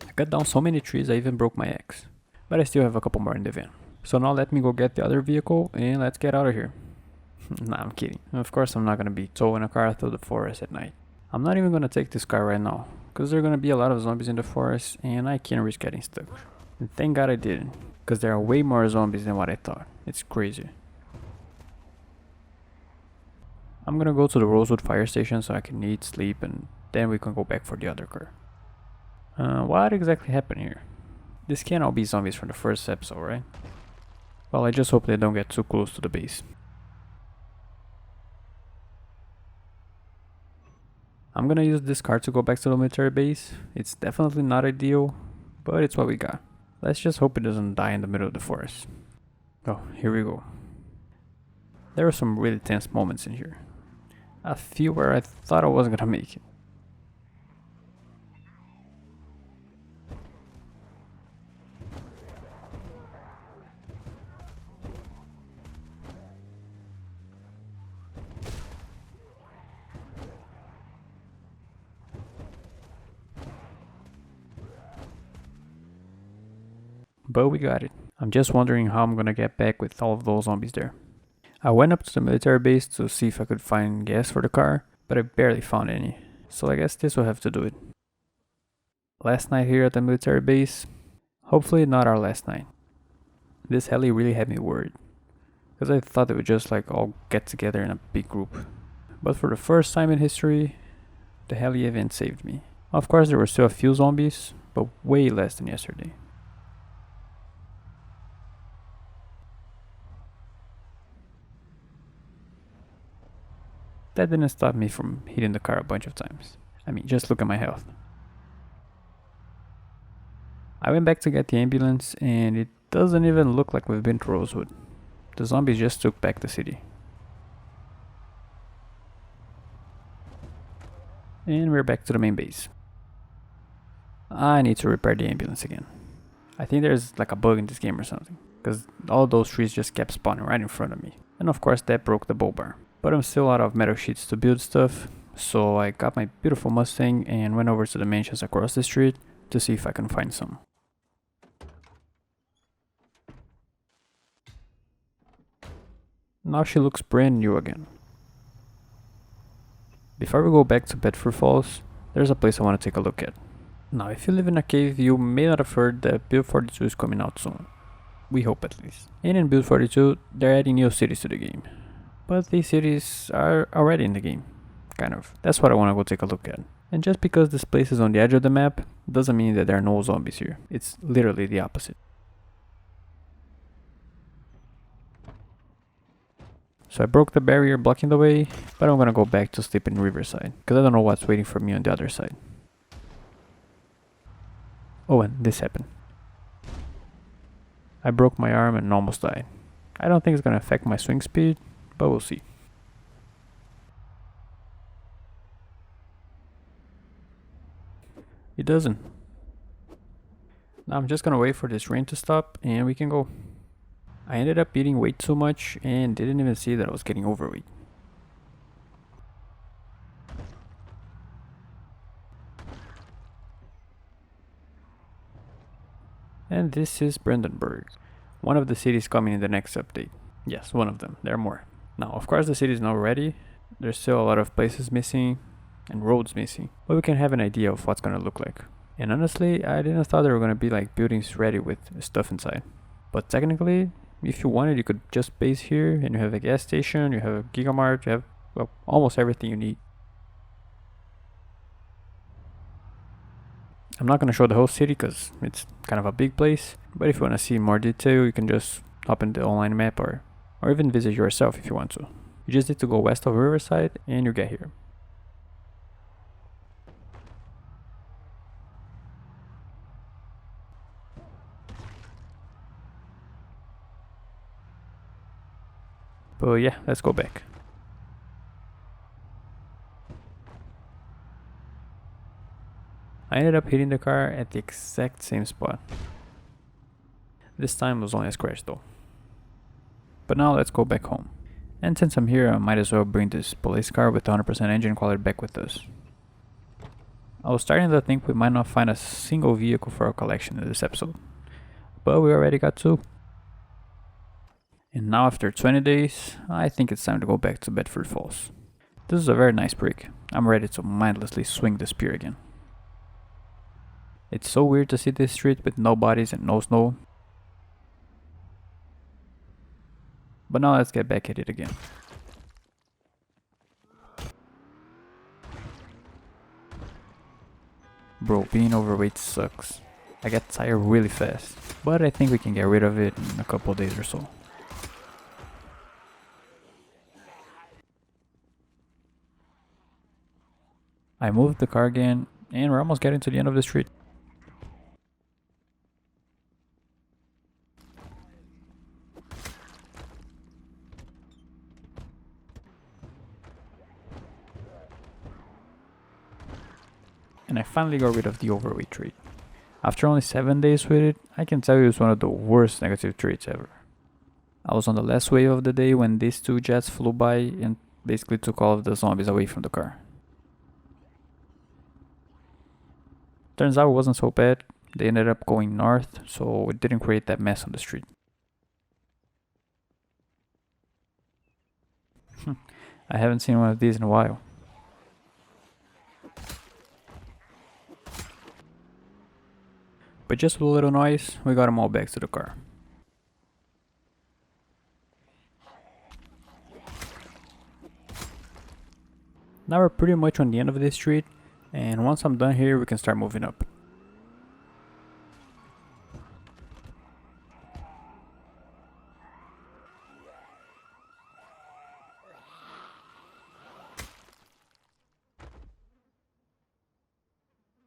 I cut down so many trees I even broke my axe. But I still have a couple more in the van. So now let me go get the other vehicle and let's get out of here. Nah, I'm kidding. Of course I'm not gonna be towing a car through the forest at night. I'm not even gonna take this car right now, because there are gonna be a lot of zombies in the forest and I can't risk getting stuck. And thank God I didn't, because there are way more zombies than what I thought. It's crazy. I'm gonna go to the Rosewood fire station so I can eat, sleep, and then we can go back for the other car. What exactly happened here? This can't all be zombies from the first episode, right? Well, I just hope they don't get too close to the base. I'm gonna use this car to go back to the military base. It's definitely not ideal, but it's what we got. Let's just hope it doesn't die in the middle of the forest. Oh, here we go. There were some really tense moments in here. A few where I thought I wasn't gonna make it. But we got it. I'm just wondering how I'm gonna get back with all of those zombies there. I went up to the military base to see if I could find gas for the car, but I barely found any. So I guess this will have to do it. Last night here at the military base. Hopefully not our last night. This heli really had me worried, because I thought they would just like all get together in a big group. But for the first time in history, the heli event saved me. Of course there were still a few zombies, but way less than yesterday. That didn't stop me from hitting the car a bunch of times. I mean, just look at my health. I went back to get the ambulance and it doesn't even look like we've been to Rosewood. The zombies just took back the city. And we're back to the main base. I need to repair the ambulance again. I think there's like a bug in this game or something, because all those trees just kept spawning right in front of me. And of course that broke the bull bar. But I'm still out of metal sheets to build stuff, so I got my beautiful Mustang and went over to the mansions across the street to see if I can find some. Now she looks brand new again. Before we go back to Bedford Falls, there's a place I want to take a look at. Now if you live in a cave, you may not have heard that Build 42 is coming out soon. We hope at least. And in Build 42, they're adding new cities to the game. But these cities are already in the game, kind of. That's what I want to go take a look at. And just because this place is on the edge of the map, doesn't mean that there are no zombies here. It's literally the opposite. So I broke the barrier blocking the way, but I'm gonna go back to sleep in Riverside, because I don't know what's waiting for me on the other side. Oh, and this happened. I broke my arm and almost died. I don't think it's gonna affect my swing speed, but we'll see. It doesn't. Now I'm just gonna wait for this rain to stop and we can go. I ended up eating way too much and didn't even see that I was getting overweight. And this is Brandenburg, one of the cities coming in the next update. Yes, one of them. There are more. Now, of course, the city is not ready. There's still a lot of places missing and roads missing, but we can have an idea of what's gonna look like. And honestly, I didn't thought there were gonna be like buildings ready with stuff inside. But technically, if you wanted, you could just base here and you have a gas station, you have a Gigamart, you have, well, almost everything you need. I'm not gonna show the whole city because it's kind of a big place, but if you wanna see more detail, you can just hop in the online map or even visit yourself if you want to. You just need to go west of Riverside and you get here. But yeah, let's go back. I ended up hitting the car at the exact same spot. This time was only a scratch though. But now let's go back home. And since I'm here, I might as well bring this police car with 100% engine quality back with us. I was starting to think we might not find a single vehicle for our collection in this episode, but we already got two. And now after 20 days, I think it's time to go back to Bedford Falls. This is a very nice break. I'm ready to mindlessly swing the spear again. It's so weird to see this street with no bodies and no snow. But now let's get back at it again. Bro, being overweight sucks. I get tired really fast, but I think we can get rid of it in a couple days or so. I moved the car again, and we're almost getting to the end of the street. And I finally got rid of the overweight trait. After only 7 days with it, I can tell you it's one of the worst negative traits ever. I was on the last wave of the day when these two jets flew by and basically took all of the zombies away from the car. Turns out it wasn't so bad. They ended up going north, so it didn't create that mess on the street. I haven't seen one of these in a while. But just with a little noise, we got them all back to the car. Now we're pretty much on the end of this street, and once I'm done here, we can start moving up.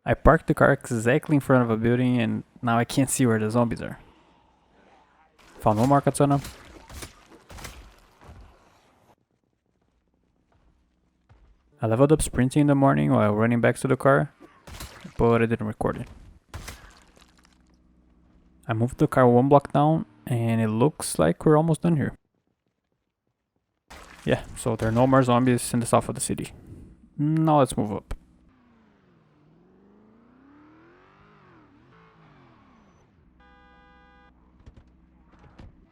I parked the car exactly in front of a building and now I can't see where the zombies are. Found one more katana. I leveled up sprinting in the morning while running back to the car, but I didn't record it. I moved the car 1 block down and it looks like we're almost done here. Yeah, so there are no more zombies in the south of the city. Now let's move up.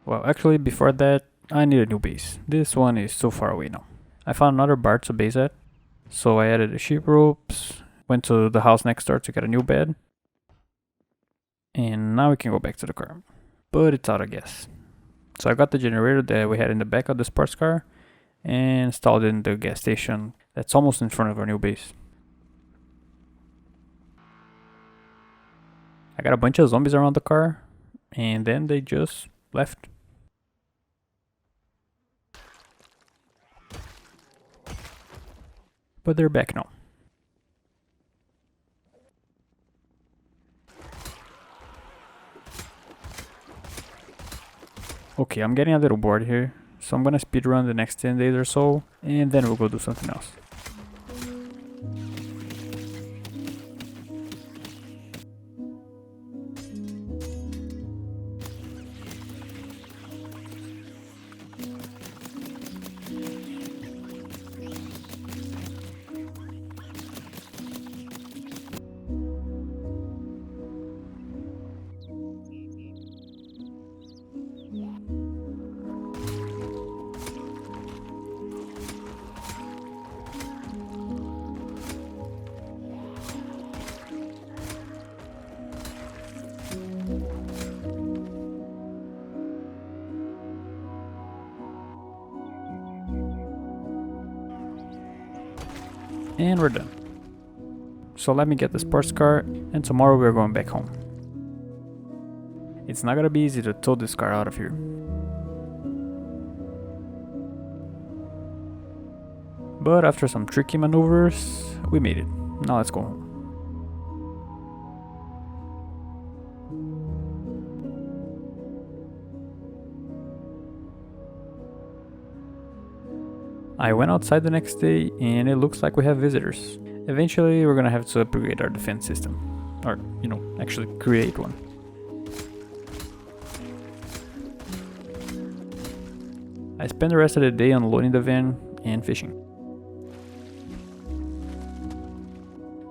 Well, actually, before that, I need a new base. This one is so far away now. I found another bar to base at, so I added the sheep ropes, went to the house next door to get a new bed, and now we can go back to the car. But it's out of gas. So I got the generator that we had in the back of the sports car and installed it in the gas station that's almost in front of our new base. I got a bunch of zombies around the car, and then they just left. But they're back now. Okay, I'm getting a little bored here, so I'm gonna speedrun the next 10 days or so, and then we'll go do something else. And we're done. So let me get the sports car, and tomorrow we're going back home. It's not gonna be easy to tow this car out of here. But after some tricky maneuvers, we made it. Now let's go home. I went outside the next day and it looks like we have visitors. Eventually we're gonna have to upgrade our defense system. Or, actually create one. I spent the rest of the day unloading the van and fishing.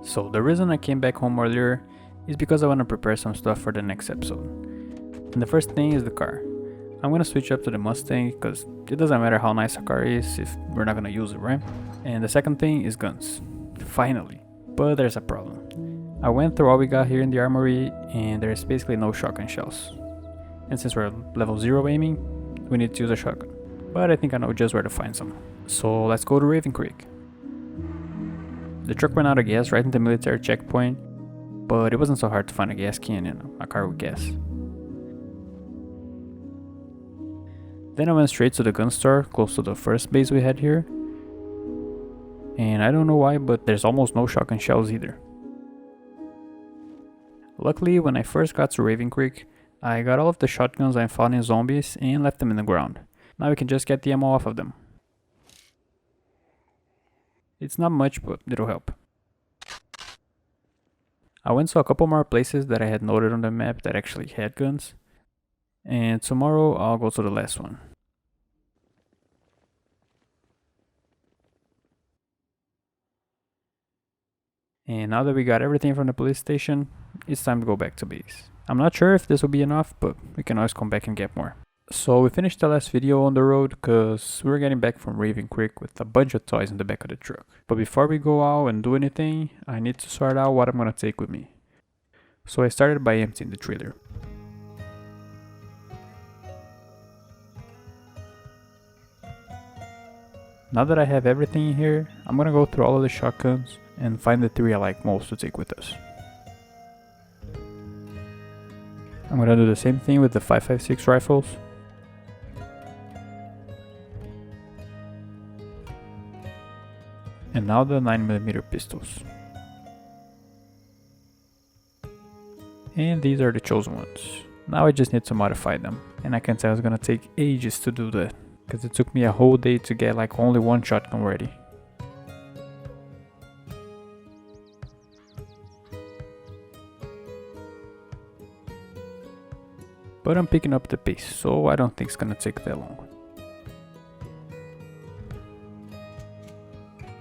So the reason I came back home earlier is because I want to prepare some stuff for the next episode. And the first thing is the car. I'm gonna switch up to the Mustang because it doesn't matter how nice a car is if we're not gonna use it, right? And the second thing is guns. Finally. But there's a problem. I went through all we got here in the armory and there's basically no shotgun shells. And since we're level 0 aiming, we need to use a shotgun. But I think I know just where to find some. So let's go to Raven Creek. The truck ran out of gas right in the military checkpoint, but it wasn't so hard to find a gas can and a car with gas. Then I went straight to the gun store close to the first base we had here. And I don't know why, but there's almost no shotgun shells either. Luckily, when I first got to Raven Creek, I got all of the shotguns I found in zombies and left them in the ground. Now we can just get the ammo off of them. It's not much, but it'll help. I went to a couple more places that I had noted on the map that actually had guns. And tomorrow I'll go to the last one. And now that we got everything from the police station, it's time to go back to base. I'm not sure if this will be enough, but we can always come back and get more. So we finished the last video on the road because we were getting back from Raven Creek with a bunch of toys in the back of the truck. But before we go out and do anything, I need to sort out what I'm gonna take with me. So I started by emptying the trailer. Now that I have everything in here, I'm gonna go through all of the shotguns and find the 3 I like most to take with us. I'm gonna do the same thing with the 5.56 rifles. And now the 9mm pistols. And these are the chosen ones. Now I just need to modify them. And I can tell it's gonna take ages to do that, because it took me a whole day to get like only one shotgun ready. But I'm picking up the pace, so I don't think it's gonna take that long.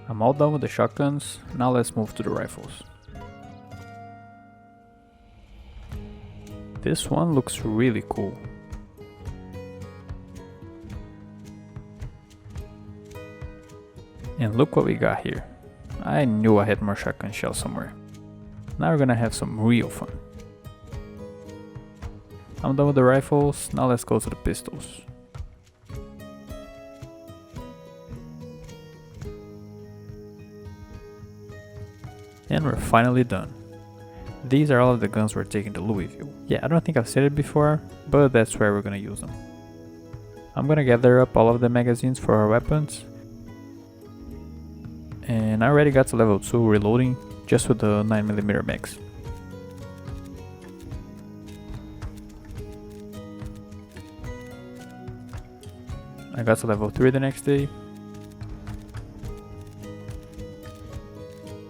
I'm all done with the shotguns, now let's move to the rifles. This one looks really cool. And look what we got here. I knew I had more shotgun shells somewhere. Now we're gonna have some real fun. I'm done with the rifles, now let's go to the pistols. And we're finally done. These are all of the guns we're taking to Louisville. Yeah, I don't think I've said it before, but that's where we're gonna use them. I'm gonna gather up all of the magazines for our weapons. And I already got to level 2 reloading just with the 9mm mags. I got to level 3 the next day.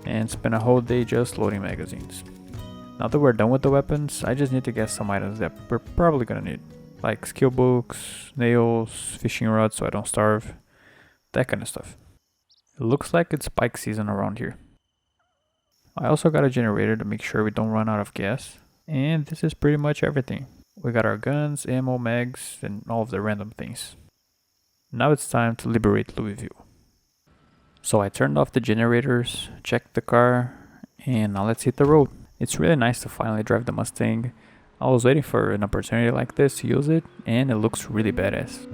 And spent a whole day just loading magazines. Now that we're done with the weapons, I just need to get some items that we're probably gonna need. Like skill books, nails, fishing rods so I don't starve, that kind of stuff. It looks like it's spike season around here. I also got a generator to make sure we don't run out of gas. And this is pretty much everything. We got our guns, ammo, mags, and all of the random things. Now it's time to liberate Louisville. So I turned off the generators, checked the car, and now let's hit the road. It's really nice to finally drive the Mustang. I was waiting for an opportunity like this to use it, and it looks really badass.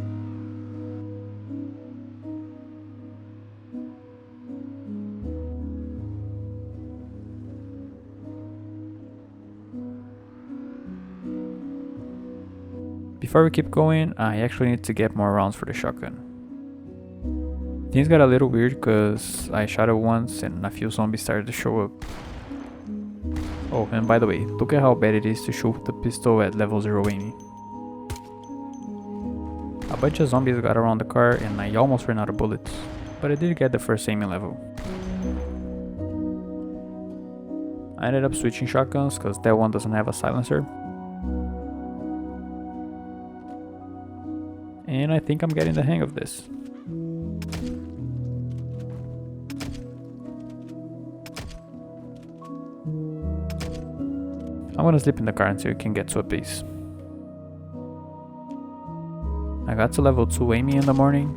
Before we keep going, I actually need to get more rounds for the shotgun. Things got a little weird because I shot it once and a few zombies started to show up. Oh, and by the way, look at how bad it is to shoot the pistol at level 0 aiming. A bunch of zombies got around the car and I almost ran out of bullets, but I did get the first aiming level. I ended up switching shotguns because that one doesn't have a silencer. And I think I'm getting the hang of this. I'm gonna sleep in the car until we can get to a base. I got to level 2 aiming in the morning.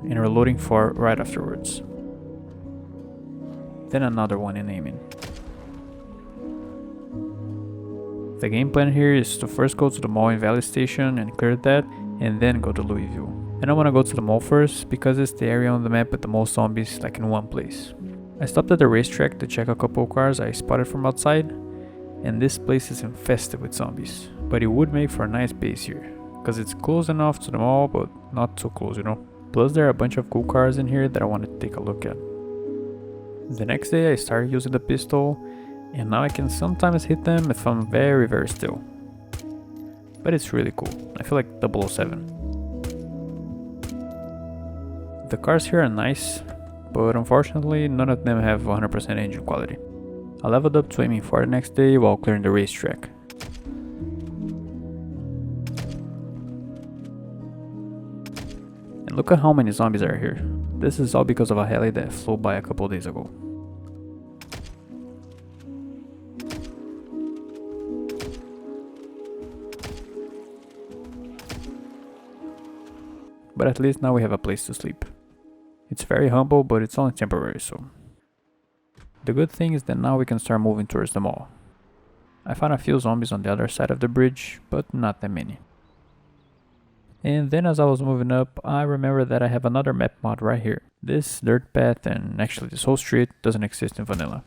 And reloading 4 right afterwards. then another one in aiming. The game plan here is to first go to the mall in Valley Station and clear that, and then go to Louisville. And I want to go to the mall first because it's the area on the map with the most zombies like in one place. I stopped at the racetrack to check a couple of cars I spotted from outside, and this place is infested with zombies. But it would make for a nice base here, because it's close enough to the mall but not too close, you know. Plus there are a bunch of cool cars in here that I wanted to take a look at. The next day I started using the pistol, and now I can sometimes hit them if I'm very still. But it's really cool, I feel like 007. The cars here are nice, but unfortunately none of them have 100% engine quality. I leveled up to aiming for the next day while clearing the racetrack. And look at how many zombies are here. This is all because of a heli that flew by a couple days ago. But at least now we have a place to sleep. It's very humble, but it's only temporary, so. The good thing is that now we can start moving towards the mall. I found a few zombies on the other side of the bridge, but not that many. And then as I was moving up, I remembered that I have another map mod right here. This dirt path, and actually this whole street, doesn't exist in vanilla.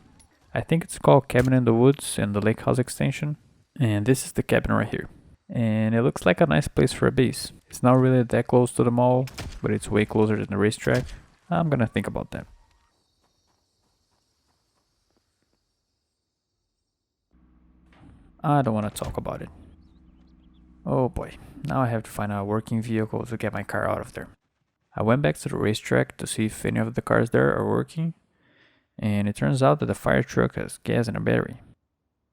I think it's called Cabin in the Woods and the Lake House extension. And this is the cabin right here. And it looks like a nice place for a base. It's not really that close to the mall, but it's way closer than the racetrack. I'm gonna think about that. I don't want to talk about it. Oh boy, now I have to find a working vehicle to get my car out of there. I went back to the racetrack to see if any of the cars there are working, and it turns out that the fire truck has gas and a battery.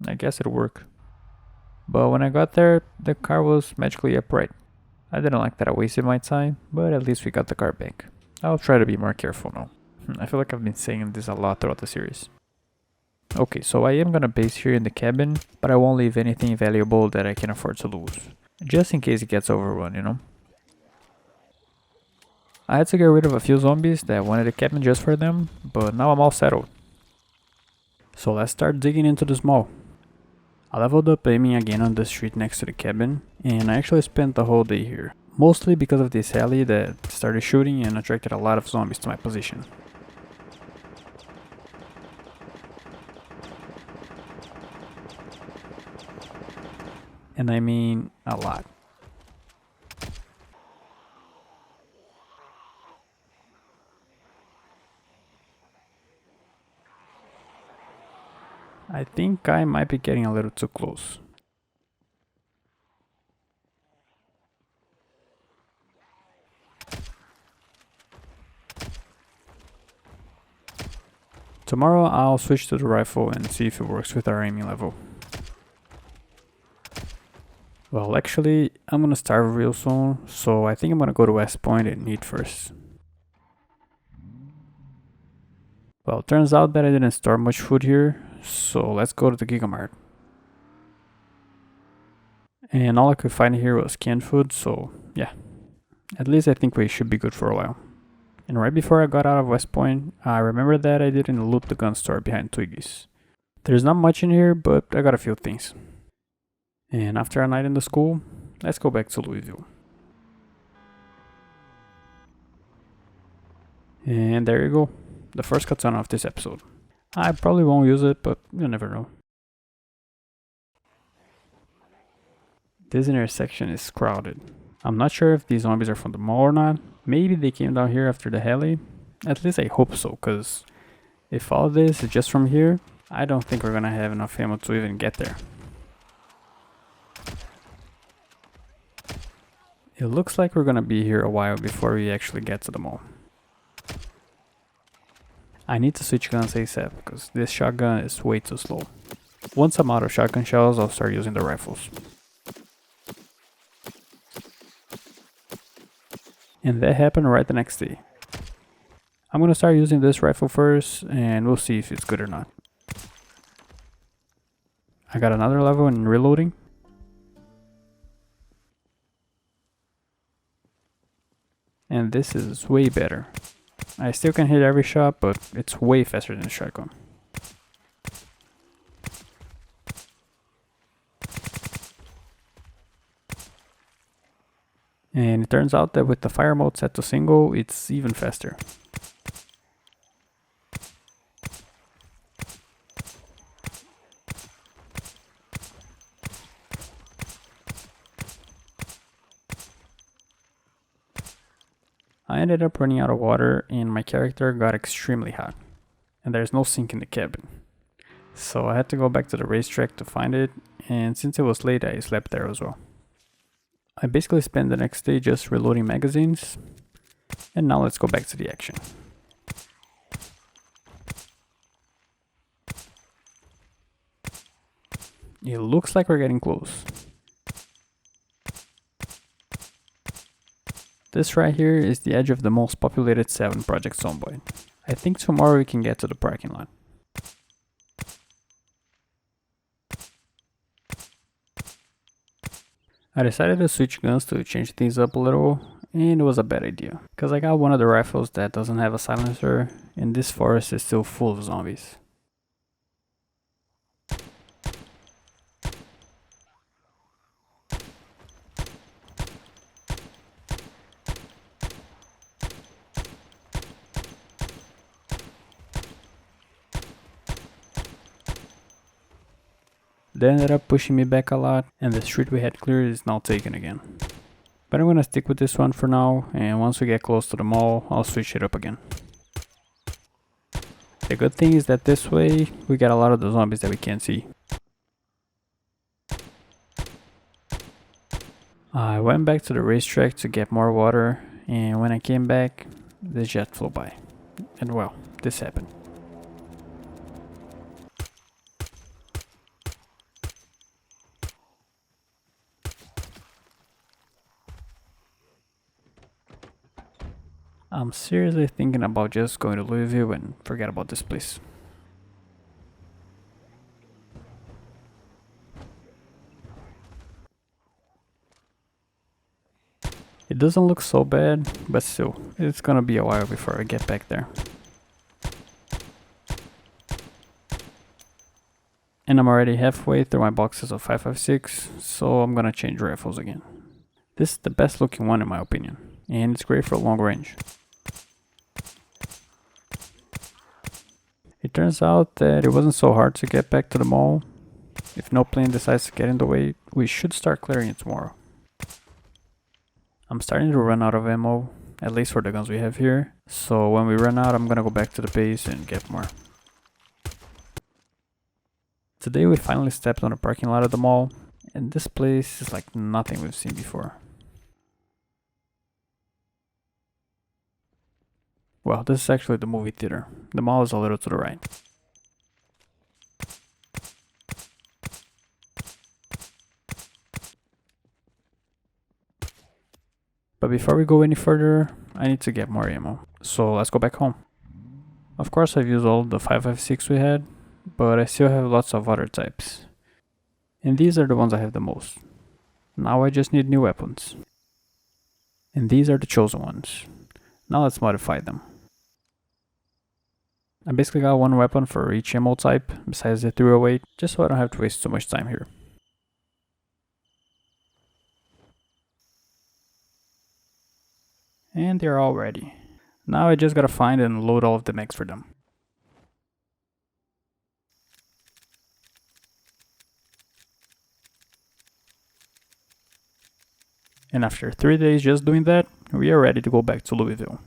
I guess it'll work. But when I got there, the car was magically upright. I didn't like that I wasted my time, but at least we got the car back. I'll try to be more careful now. I feel like I've been saying this a lot throughout the series. Okay, so I am gonna base here in the cabin, but I won't leave anything valuable that I can afford to lose. Just in case it gets overrun, you know? I had to get rid of a few zombies that wanted a cabin just for them, but now I'm all settled. So let's start digging into this mall. I leveled up aiming again on the street next to the cabin, and I actually spent the whole day here. Mostly because of this heli that started shooting and attracted a lot of zombies to my position. And I mean a lot. I think I might be getting a little too close. Tomorrow I'll switch to the rifle and see if it works with our aiming level. Well, actually, I'm gonna starve real soon, so I think I'm gonna go to West Point and eat first. Well, turns out that I didn't store much food here, so let's go to the Gigamart. And all I could find here was canned food, so yeah. At least I think we should be good for a while. And right before I got out of West Point, I remembered that I didn't loot the gun store behind Twiggy's. There's not much in here, but I got a few things. And after a night in the school, let's go back to Louisville. And there you go, the first katana of this episode. I probably won't use it, but you never know. This intersection is crowded. I'm not sure if these zombies are from the mall or not. Maybe they came down here after the heli. At least I hope so, cause if all this is just from here, I don't think we're gonna have enough ammo to even get there. It looks like we're gonna be here a while before we actually get to the mall. I need to switch guns ASAP because this shotgun is way too slow. Once I'm out of shotgun shells, I'll start using the rifles. And that happened right the next day. I'm gonna start using this rifle first and we'll see if it's good or not. I got another level in reloading. And this is way better. I still can hit every shot, but it's way faster than the shotgun. And it turns out that with the fire mode set to single, it's even faster. I ended up running out of water and my character got extremely hot. And there's no sink in the cabin. So I had to go back to the racetrack to find it, and since it was late I slept there as well. I basically spent the next day just reloading magazines, and now let's go back to the action. It looks like we're getting close. This right here is the edge of the most populated 7 Project Zomboid. I think tomorrow we can get to the parking lot. I decided to switch guns to change things up a little, and it was a bad idea, because I got one of the rifles that doesn't have a silencer, and this forest is still full of zombies. They ended up pushing me back a lot, and the street we had cleared is now taken again. But I'm gonna stick with this one for now, and once we get close to the mall, I'll switch it up again. The good thing is that this way, we get a lot of the zombies that we can't see. I went back to the racetrack to get more water, and when I came back, the jet flew by. And well, this happened. I'm seriously thinking about just going to Louisville and forget about this place. It doesn't look so bad, but still, it's gonna be a while before I get back there. And I'm already halfway through my boxes of 5.56, so I'm gonna change rifles again. This is the best looking one in my opinion, and it's great for long range. It turns out that it wasn't so hard to get back to the mall. If no plane decides to get in the way, we should start clearing it tomorrow. I'm starting to run out of ammo, at least for the guns we have here, so when we run out I'm gonna go back to the base and get more. Today we finally stepped on the parking lot of the mall, and this place is like nothing we've seen before. Well, this is actually the movie theater. The mall is a little to the right. But before we go any further, I need to get more ammo. So let's go back home. Of course I've used all the 5.56 we had, but I still have lots of other types. And these are the ones I have the most. Now I just need new weapons. And these are the chosen ones. Now let's modify them. I basically got one weapon for each ammo type, besides the 308, just so I don't have to waste too much time here. And they're all ready. Now I just gotta find and load all of the mags for them. And after 3 days just doing that, we are ready to go back to Louisville.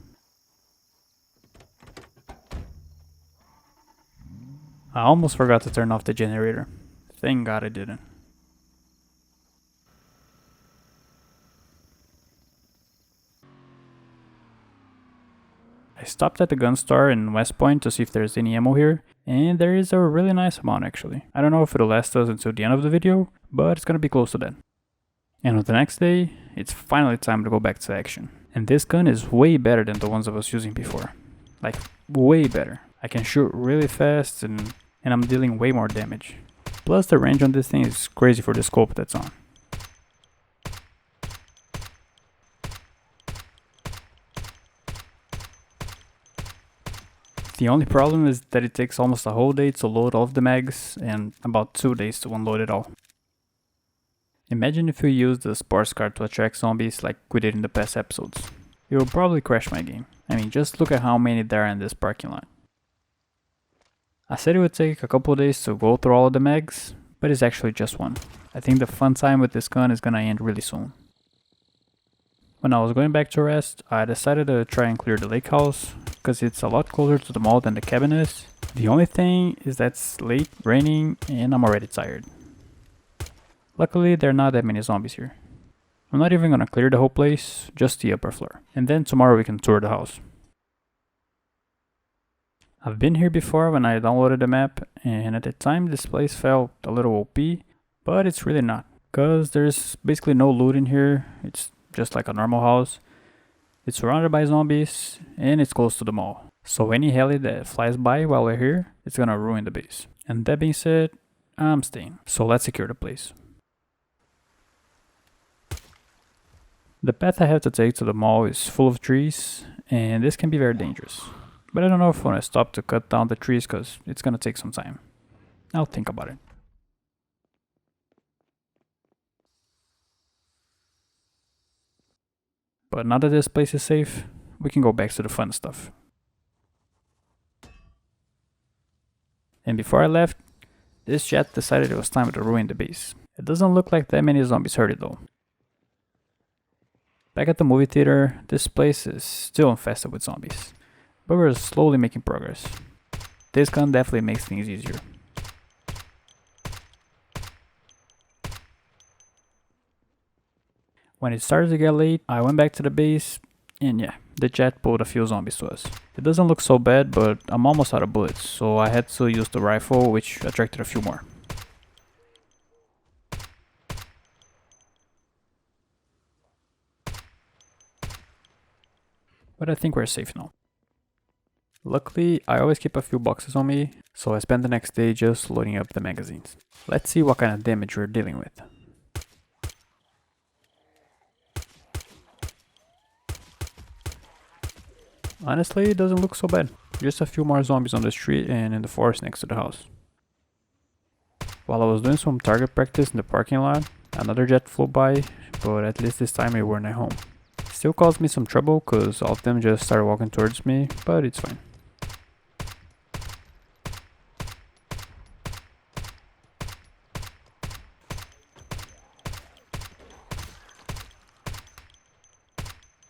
I almost forgot to turn off the generator. Thank God I didn't. I stopped at the gun store in West Point to see if there's any ammo here, and there is a really nice amount actually. I don't know if it'll last us until the end of the video, but it's gonna be close to that. And on the next day, it's finally time to go back to action. And this gun is way better than the ones I was using before. Like, way better. I can shoot really fast and I'm dealing way more damage. Plus the range on this thing is crazy for the scope that's on. The only problem is that it takes almost a whole day to load all of the mags and about 2 days to unload it all. Imagine if we used the sports car to attract zombies like we did in the past episodes. It will probably crash my game. I mean, just look at how many there are in this parking lot. I said it would take a couple days to go through all of the mags, but it's actually just one. I think the fun time with this gun is gonna end really soon. When I was going back to rest, I decided to try and clear the lake house, because it's a lot closer to the mall than the cabin is. The only thing is that it's late, raining, and I'm already tired. Luckily, there are not that many zombies here. I'm not even gonna clear the whole place, just the upper floor. And then tomorrow we can tour the house. I've been here before when I downloaded the map, and at the time this place felt a little OP, but it's really not. Cause there's basically no loot in here, it's just like a normal house. It's surrounded by zombies, and it's close to the mall. So any heli that flies by while we're here, it's gonna ruin the base. And that being said, I'm staying. So let's secure the place. The path I have to take to the mall is full of trees, and this can be very dangerous. But I don't know if I want to stop to cut down the trees because it's gonna take some time. I'll think about it. But now that this place is safe, we can go back to the fun stuff. And before I left, this jet decided it was time to ruin the base. It doesn't look like that many zombies hurt it though. Back at the movie theater, this place is still infested with zombies. But we're slowly making progress. This gun definitely makes things easier. When it started to get late, I went back to the base, and yeah, the jet pulled a few zombies to us. It doesn't look so bad, but I'm almost out of bullets, so I had to use the rifle, which attracted a few more. But I think we're safe now. Luckily, I always keep a few boxes on me, so I spent the next day just loading up the magazines. Let's see what kind of damage we're dealing with. Honestly, it doesn't look so bad. Just a few more zombies on the street and in the forest next to the house. While I was doing some target practice in the parking lot, another jet flew by, but at least this time we weren't at home. Still caused me some trouble cause all of them just started walking towards me, but it's fine.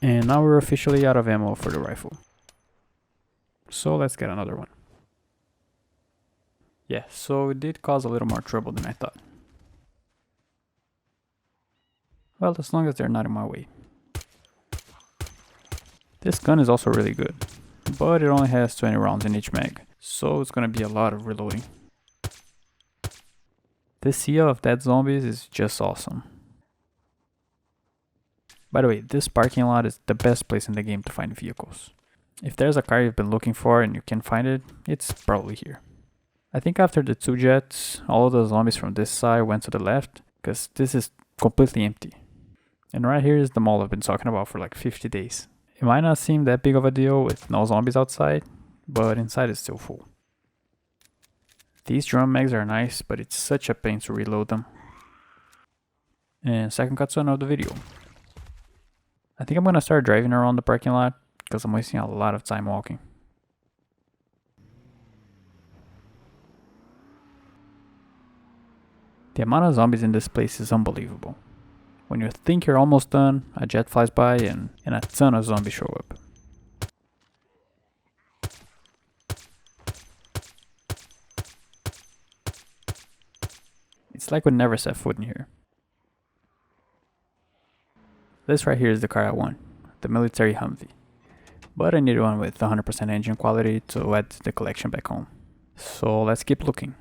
And now we're officially out of ammo for the rifle. So let's get another one. Yeah, so it did cause a little more trouble than I thought. Well, as long as they're not in my way. This gun is also really good, but it only has 20 rounds in each mag, so it's gonna be a lot of reloading. This sea of dead zombies is just awesome. By the way, this parking lot is the best place in the game to find vehicles. If there's a car you've been looking for and you can't find it, it's probably here. I think after the two jets, all of the zombies from this side went to the left, because this is completely empty. And right here is the mall I've been talking about for like 50 days. It might not seem that big of a deal with no zombies outside, but inside it's still full. These drum mags are nice, but it's such a pain to reload them. And second cutscene of the video. I think I'm gonna start driving around the parking lot because I'm wasting a lot of time walking. The amount of zombies in this place is unbelievable. When you think you're almost done, a jet flies by and a ton of zombies show up. It's like we never set foot in here. This right here is the car I want, the military Humvee. But I need one with 100% engine quality to add to the collection back home. So let's keep looking.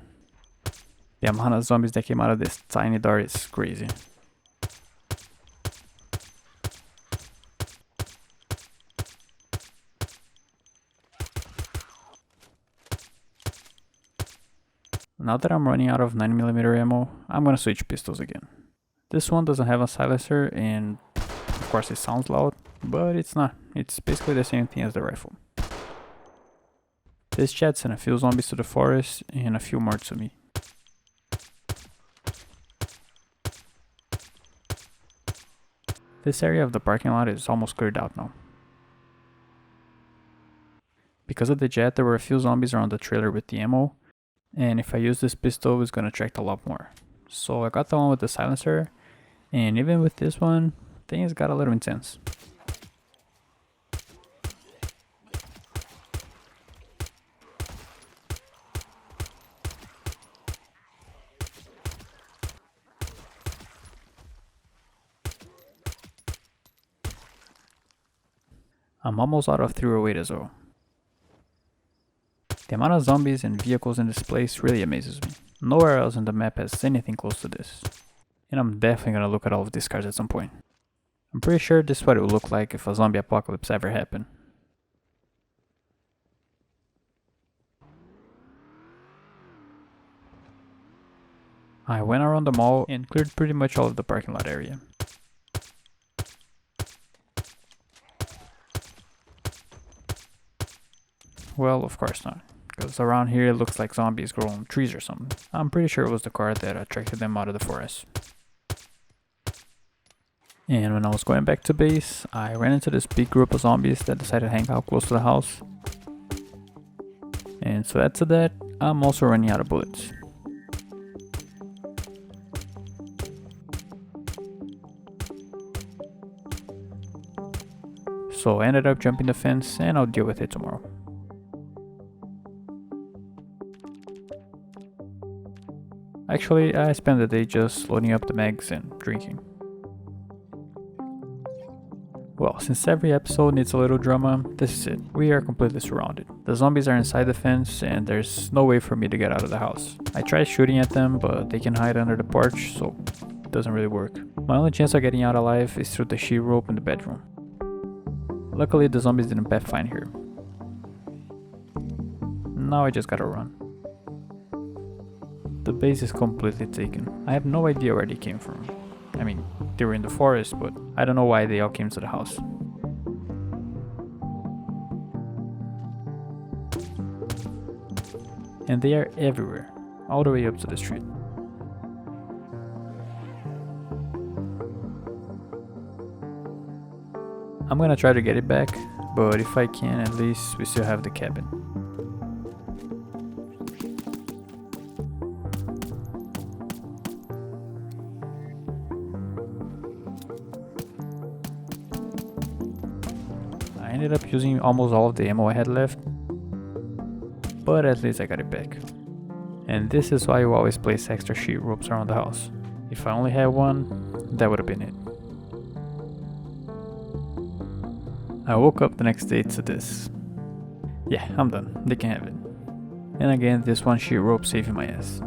The amount of zombies that came out of this tiny door is crazy. Now that I'm running out of 9mm ammo, I'm gonna switch pistols again. This one doesn't have a silencer and of course it sounds loud, but it's not. It's basically the same thing as the rifle. This chat sent a few zombies to the forest and a few more to me. This area of the parking lot is almost cleared out now. Because of the jet, there were a few zombies around the trailer with the ammo, and if I use this pistol, it's gonna attract a lot more. So I got the one with the silencer, and even with this one, things got a little intense. I'm almost out of 308 as well. The amount of zombies and vehicles in this place really amazes me. Nowhere else on the map has anything close to this. And I'm definitely gonna look at all of these cars at some point. I'm pretty sure this is what it would look like if a zombie apocalypse ever happened. I went around the mall and cleared pretty much all of the parking lot area. Well, of course not, because around here it looks like zombies grow on trees or something. I'm pretty sure it was the car that attracted them out of the forest. And when I was going back to base, I ran into this big group of zombies that decided to hang out close to the house. And so add to that, I'm also running out of bullets. So I ended up jumping the fence and I'll deal with it tomorrow. Actually, I spent the day just loading up the mags and drinking. Well, since every episode needs a little drama, this is it. We are completely surrounded. The zombies are inside the fence and there's no way for me to get out of the house. I tried shooting at them, but they can hide under the porch, so it doesn't really work. My only chance of getting out alive is through the sheet rope in the bedroom. Luckily, the zombies didn't path fine here. Now I just gotta run. The base is completely taken. I have no idea where they came from. I mean, they were in the forest, but I don't know why they all came to the house. And they are everywhere, all the way up to the street. I'm gonna try to get it back, but if I can, at least we still have the cabin. I ended up using almost all of the ammo I had left, but at least I got it back. And this is why you always place extra sheet ropes around the house. If I only had one, that would have been it. I woke up the next day to this. Yeah, I'm done. They can have it. And again, this one sheet rope saving my ass.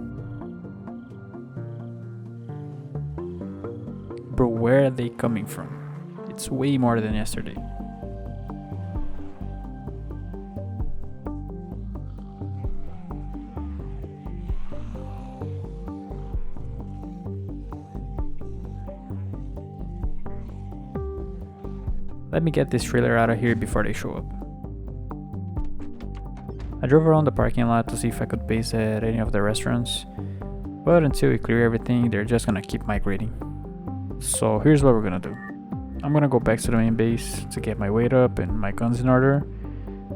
Bro, where are they coming from? It's way more than yesterday. Let me get this trailer out of here before they show up. I drove around the parking lot to see if I could base at any of the restaurants, but until we clear everything, they're just gonna keep migrating. So here's what we're gonna do. I'm gonna go back to the main base to get my weight up and my guns in order,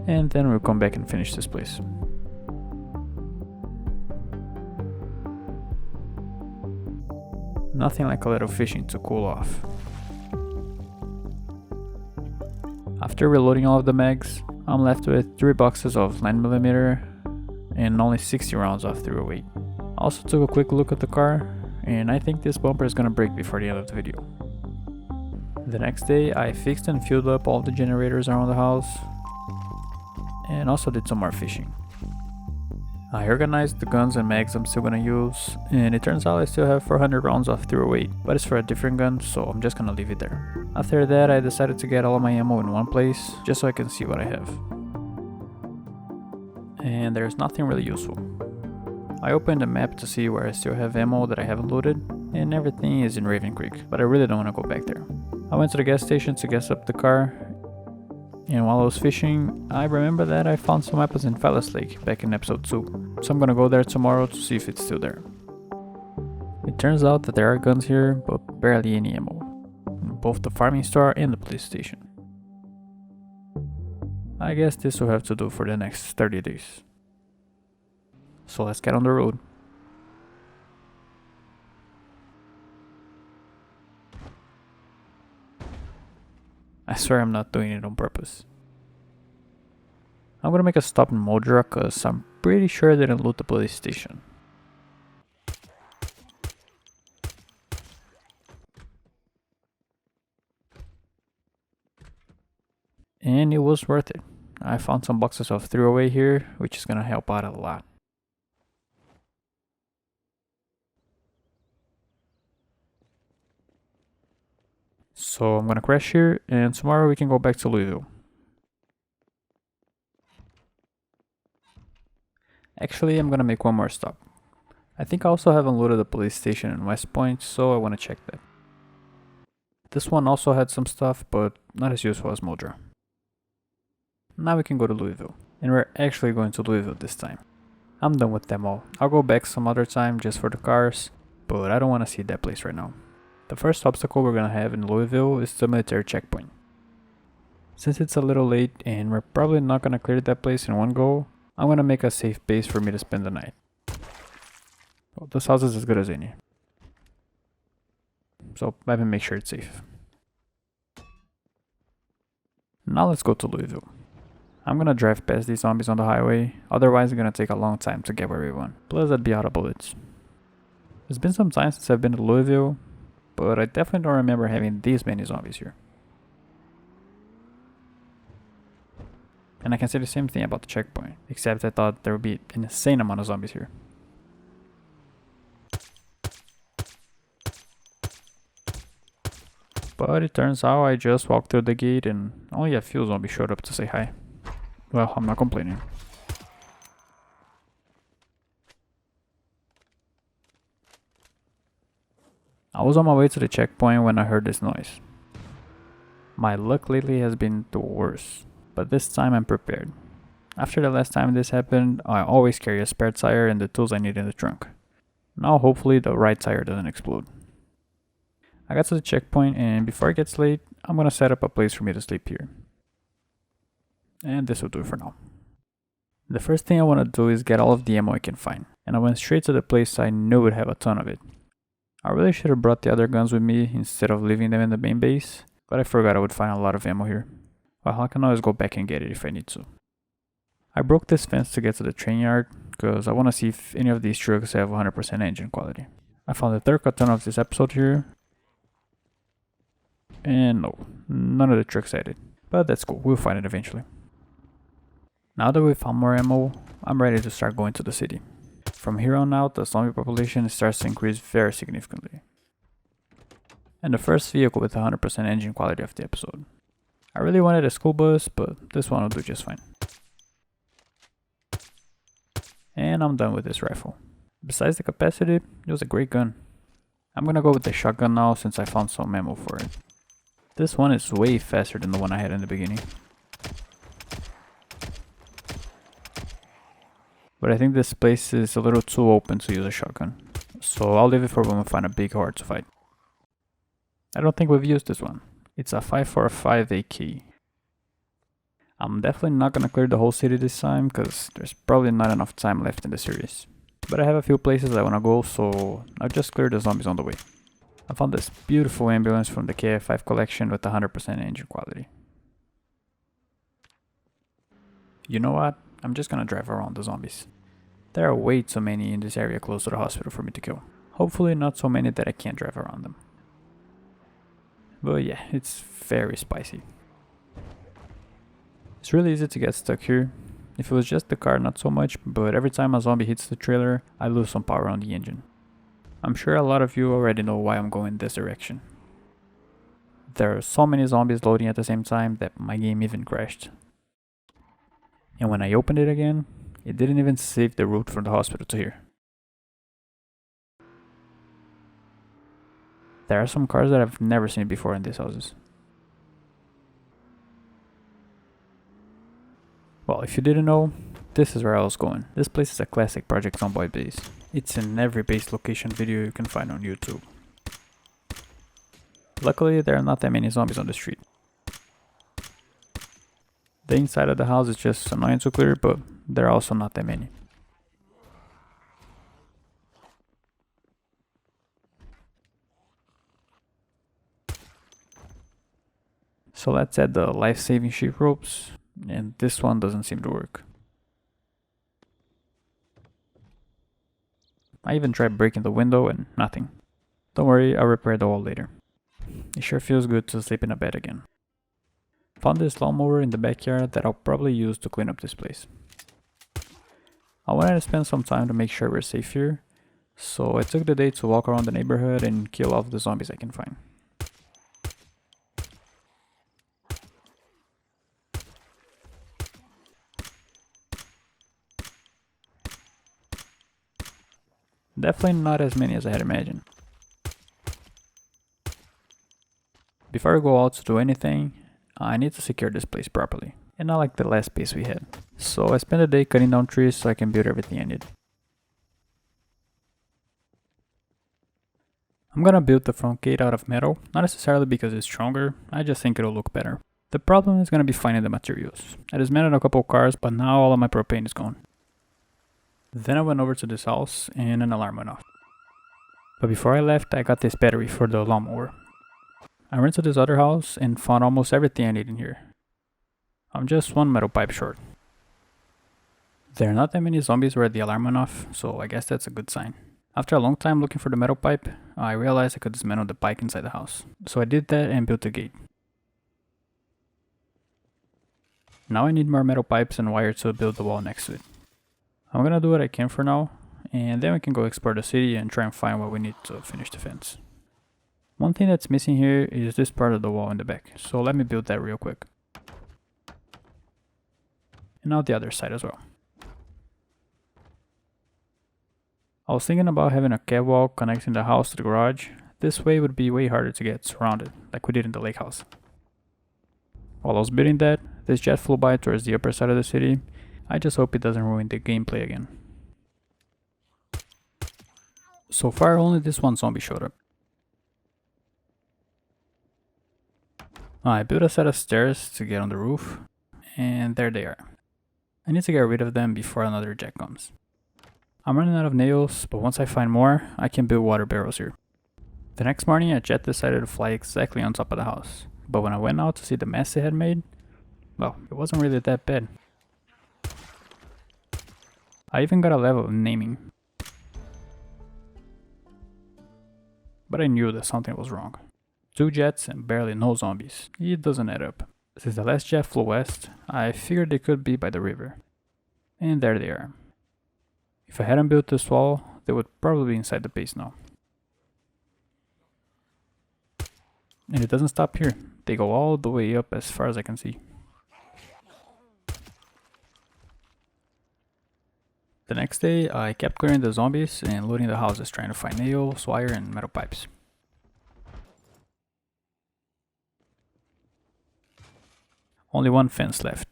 and then we'll come back and finish this place. Nothing like a little fishing to cool off. After reloading all of the mags, I'm left with 3 boxes of 9mm and only 60 rounds of 308. I also took a quick look at the car, and I think this bumper is gonna break before the end of the video. The next day, I fixed and filled up all the generators around the house, and also did some more fishing. I organized the guns and mags I'm still gonna use, and it turns out I still have 400 rounds of 308, but it's for a different gun, so I'm just gonna leave it there. After that, I decided to get all of my ammo in one place, just so I can see what I have. And there's nothing really useful. I opened the map to see where I still have ammo that I haven't loaded, and everything is in Raven Creek, but I really don't want to go back there. I went to the gas station to gas up the car, And while I was fishing, I remember that I found some apples in Fellas Lake back in episode 2, so I'm gonna go there tomorrow to see if it's still there. It turns out that there are guns here, but barely any ammo, in both the farming store and the police station. I guess this will have to do for the next 30 days. So let's get on the road. I swear I'm not doing it on purpose. I'm gonna make a stop in Moldra cause I'm pretty sure I didn't loot the police station. And it was worth it. I found some boxes of 308 here, which is gonna help out a lot. So I'm gonna crash here, and tomorrow we can go back to Louisville. Actually, I'm gonna make one more stop. I think I also haven't looted the police station in West Point, so I wanna check that. This one also had some stuff, but not as useful as Moldra. Now we can go to Louisville, and we're actually going to Louisville this time. I'm done with them all. I'll go back some other time just for the cars, but I don't wanna see that place right now. The first obstacle we're gonna have in Louisville is the military checkpoint. Since it's a little late and we're probably not gonna clear that place in one go, I'm gonna make a safe base for me to spend the night. Well, this house is as good as any, so let me make sure it's safe. Now let's go to Louisville. I'm gonna drive past these zombies on the highway, otherwise it's gonna take a long time to get where we want. Plus I'd be out of bullets. It's been some time since I've been to Louisville, but I definitely don't remember having these many zombies here. And I can say the same thing about the checkpoint, except I thought there would be an insane amount of zombies here. But it turns out I just walked through the gate and only a few zombies showed up to say hi. Well, I'm not complaining. I was on my way to the checkpoint when I heard this noise. My luck lately has been the worst, but this time I'm prepared. After the last time this happened, I always carry a spare tire and the tools I need in the trunk. Now hopefully the right tire doesn't explode. I got to the checkpoint and before it gets late, I'm gonna set up a place for me to sleep here. And this will do it for now. The first thing I want to do is get all of the ammo I can find, and I went straight to the place I knew would have a ton of it. I really should have brought the other guns with me instead of leaving them in the main base, but I forgot I would find a lot of ammo here. Well, I can always go back and get it if I need to. I broke this fence to get to the train yard, because I want to see if any of these trucks have 100% engine quality. I found the third carton of this episode here, and no, none of the trucks had it, but that's cool, we'll find it eventually. Now that we found more ammo, I'm ready to start going to the city. From here on out, the zombie population starts to increase very significantly. And the first vehicle with 100% engine quality of the episode. I really wanted a school bus, but this one will do just fine. And I'm done with this rifle. Besides the capacity, it was a great gun. I'm gonna go with the shotgun now since I found some ammo for it. This one is way faster than the one I had in the beginning. But I think this place is a little too open to use a shotgun, so I'll leave it for when we find a big horde to fight. I don't think we've used this one. It's a 545 AK. I'm definitely not gonna clear the whole city this time, cause there's probably not enough time left in the series. But I have a few places I wanna go, so I'll just clear the zombies on the way. I found this beautiful ambulance from the KF5 collection with 100% engine quality. You know what? I'm just gonna drive around the zombies. There are way too many in this area close to the hospital for me to kill. Hopefully not so many that I can't drive around them. But yeah, it's very spicy. It's really easy to get stuck here. If it was just the car, not so much, but every time a zombie hits the trailer, I lose some power on the engine. I'm sure a lot of you already know why I'm going this direction. There are so many zombies loading at the same time that my game even crashed. And when I opened it again, it didn't even save the route from the hospital to here. There are some cars that I've never seen before in these houses. Well, if you didn't know, this is where I was going. This place is a classic Project Zomboid base. It's in every base location video you can find on YouTube. Luckily, there are not that many zombies on the street. The inside of the house is just annoying to clear, but there are also not that many. So let's add the life-saving sheep ropes, and this one doesn't seem to work. I even tried breaking the window and nothing. Don't worry, I'll repair the wall later. It sure feels good to sleep in a bed again. Found this lawnmower in the backyard that I'll probably use to clean up this place. I wanted to spend some time to make sure we're safe here, so I took the day to walk around the neighborhood and kill all of the zombies I can find. Definitely not as many as I had imagined. Before I go out to do anything, I need to secure this place properly, and not like the last base we had. So I spent the day cutting down trees so I can build everything I need. I'm gonna build the front gate out of metal, not necessarily because it's stronger, I just think it'll look better. The problem is gonna be finding the materials. I dismantled a couple cars, but now all of my propane is gone. Then I went over to this house and an alarm went off. But before I left, I got this battery for the lawnmower. I went to this other house and found almost everything I need in here. I'm just one metal pipe short. There are not that many zombies where the alarm went off, so I guess that's a good sign. After a long time looking for the metal pipe, I realized I could dismantle the pipe inside the house. So I did that and built the gate. Now I need more metal pipes and wire to build the wall next to it. I'm gonna do what I can for now, and then we can go explore the city and try and find what we need to finish the fence. One thing that's missing here is this part of the wall in the back, so let me build that real quick. And now the other side as well. I was thinking about having a catwalk connecting the house to the garage. This way it would be way harder to get surrounded, like we did in the lake house. While I was building that, this jet flew by towards the upper side of the city. I just hope it doesn't ruin the gameplay again. So far only this one zombie showed up. I built a set of stairs to get on the roof, and there they are. I need to get rid of them before another jet comes. I'm running out of nails, but once I find more, I can build water barrels here. The next morning a jet decided to fly exactly on top of the house, but when I went out to see the mess it had made, well, it wasn't really that bad. I even got a level of naming. But I knew that something was wrong. 2 jets and barely no zombies. It doesn't add up. Since the last jet flew west, I figured they could be by the river. And there they are. If I hadn't built this wall, they would probably be inside the base now. And it doesn't stop here. They go all the way up as far as I can see. The next day, I kept clearing the zombies and looting the houses, trying to find nails, wire, and metal pipes. Only one fence left.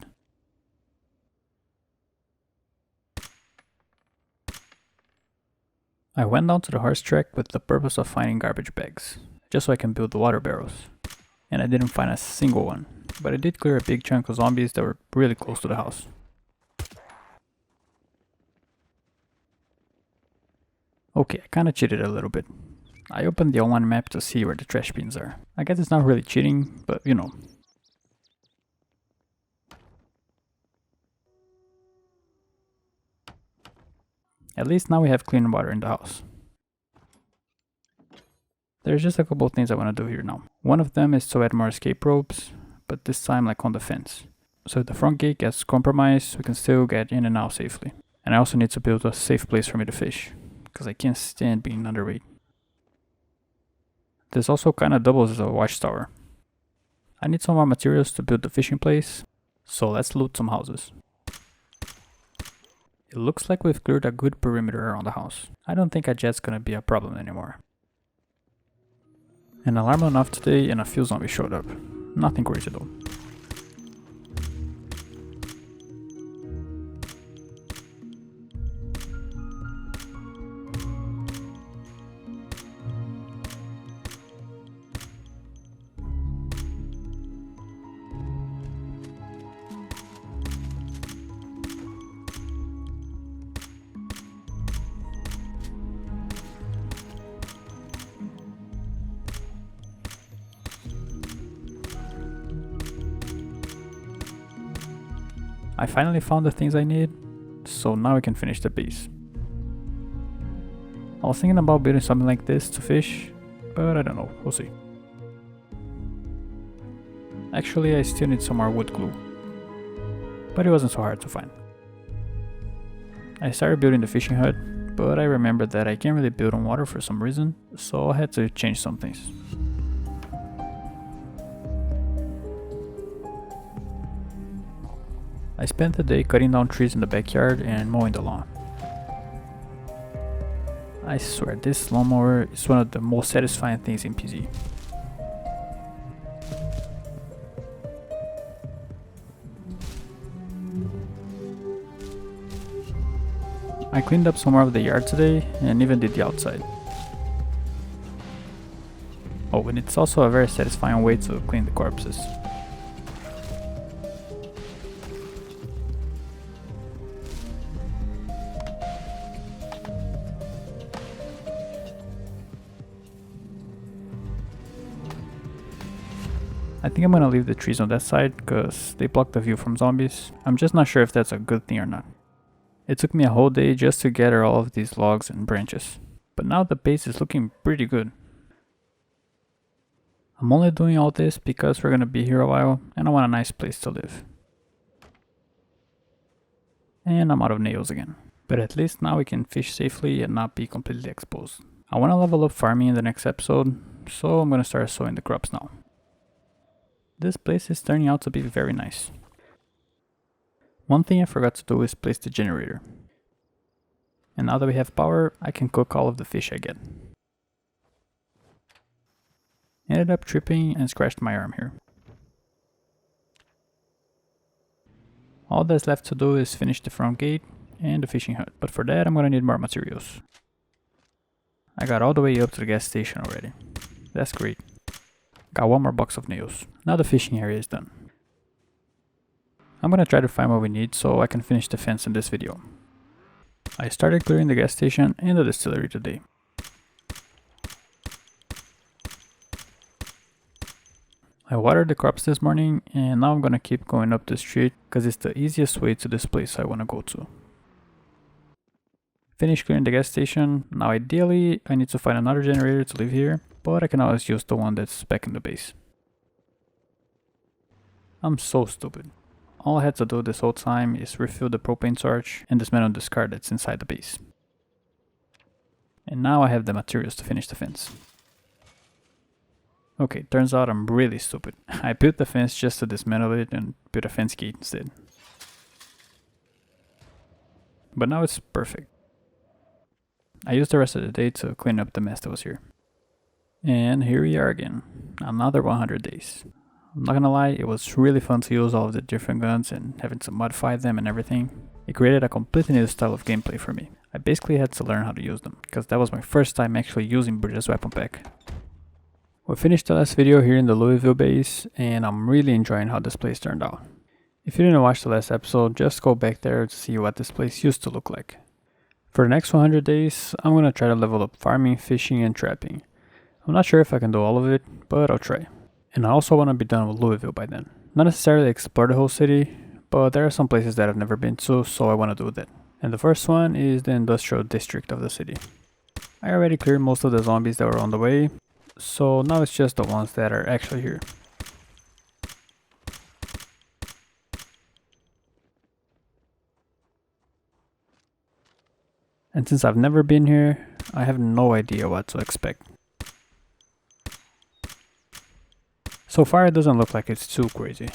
I went down to the horse track with the purpose of finding garbage bags, just so I can build the water barrels. And I didn't find a single one, but I did clear a big chunk of zombies that were really close to the house. Okay, I kinda cheated a little bit. I opened the online map to see where the trash bins are. I guess it's not really cheating, but you know. At least now we have clean water in the house. There's just a couple of things I want to do here now. One of them is to add more escape ropes, but this time like on the fence. So if the front gate gets compromised, we can still get in and out safely. And I also need to build a safe place for me to fish, because I can't stand being underweight. This also kinda doubles as a watchtower. I need some more materials to build the fishing place, so let's loot some houses. It looks like we've cleared a good perimeter around the house. I don't think a jet's gonna be a problem anymore. An alarm went off today and a few zombies showed up. Nothing crazy though. I finally found the things I need, so now we can finish the base. I was thinking about building something like this to fish, but I don't know, we'll see. Actually, I still need some more wood glue, but it wasn't so hard to find. I started building the fishing hut, but I remembered that I can't really build on water for some reason, so I had to change some things. I spent the day cutting down trees in the backyard and mowing the lawn. I swear, this lawnmower is one of the most satisfying things in PZ. I cleaned up some more of the yard today and even did the outside. Oh, and it's also a very satisfying way to clean the corpses. I think I'm gonna leave the trees on that side because they block the view from zombies. I'm just not sure if that's a good thing or not. It took me a whole day just to gather all of these logs and branches, but now the base is looking pretty good. I'm only doing all this because we're gonna be here a while and I want a nice place to live. And I'm out of nails again, but at least now we can fish safely and not be completely exposed. I want to level up farming in the next episode, so I'm gonna start sowing the crops now. This place is turning out to be very nice. One thing I forgot to do is place the generator. And now that we have power, I can cook all of the fish I get. Ended up tripping and scratched my arm here. All that's left to do is finish the front gate and the fishing hut, but for that I'm gonna need more materials. I got all the way up to the gas station already. That's great. Got one more box of nails. Now the fishing area is done. I'm gonna try to find what we need so I can finish the fence in this video. I started clearing the gas station and the distillery today. I watered the crops this morning and now I'm gonna keep going up the street because it's the easiest way to this place I wanna go to. Finished clearing the gas station. Now ideally I need to find another generator to live here, but I can always use the one that's back in the base. I'm so stupid. All I had to do this whole time is refill the propane torch and dismantle this car that's inside the base. And now I have the materials to finish the fence. Okay, turns out I'm really stupid. I built the fence just to dismantle it and build a fence gate instead. But now it's perfect. I used the rest of the day to clean up the mess that was here. And here we are again, another 100 days. I'm not gonna lie, it was really fun to use all of the different guns and having to modify them and everything. It created a completely new style of gameplay for me. I basically had to learn how to use them, because that was my first time actually using British weapon pack. We finished the last video here in the Louisville base, and I'm really enjoying how this place turned out. If you didn't watch the last episode, just go back there to see what this place used to look like. For the next 100 days, I'm gonna try to level up farming, fishing, and trapping. I'm not sure if I can do all of it, but I'll try. And I also want to be done with Louisville by then. Not necessarily explore the whole city, but there are some places that I've never been to, so I want to do that. And the first one is the industrial district of the city. I already cleared most of the zombies that were on the way, so now it's just the ones that are actually here. And since I've never been here, I have no idea what to expect. So far it doesn't look like it's too crazy.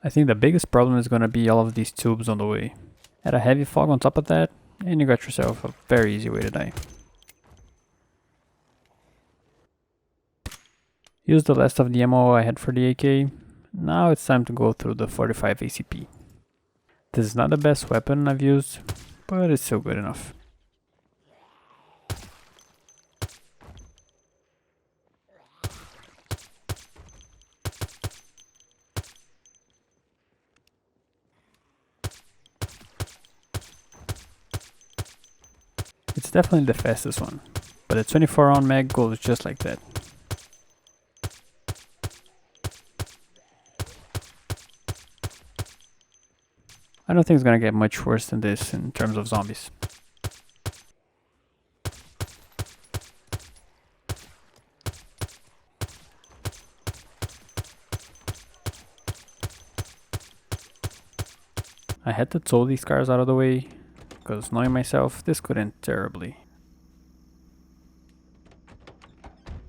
I think the biggest problem is gonna be all of these tubes on the way. Add a heavy fog on top of that, and you got yourself a very easy way to die. Use the last of the ammo I had for the AK. Now it's time to go through the 45 ACP. This is not the best weapon I've used, but it's still good enough. It's definitely the fastest one, but the 24 round mag goes just like that. I don't think it's gonna get much worse than this in terms of zombies. I had to tow these cars out of the way, because knowing myself, this could end terribly.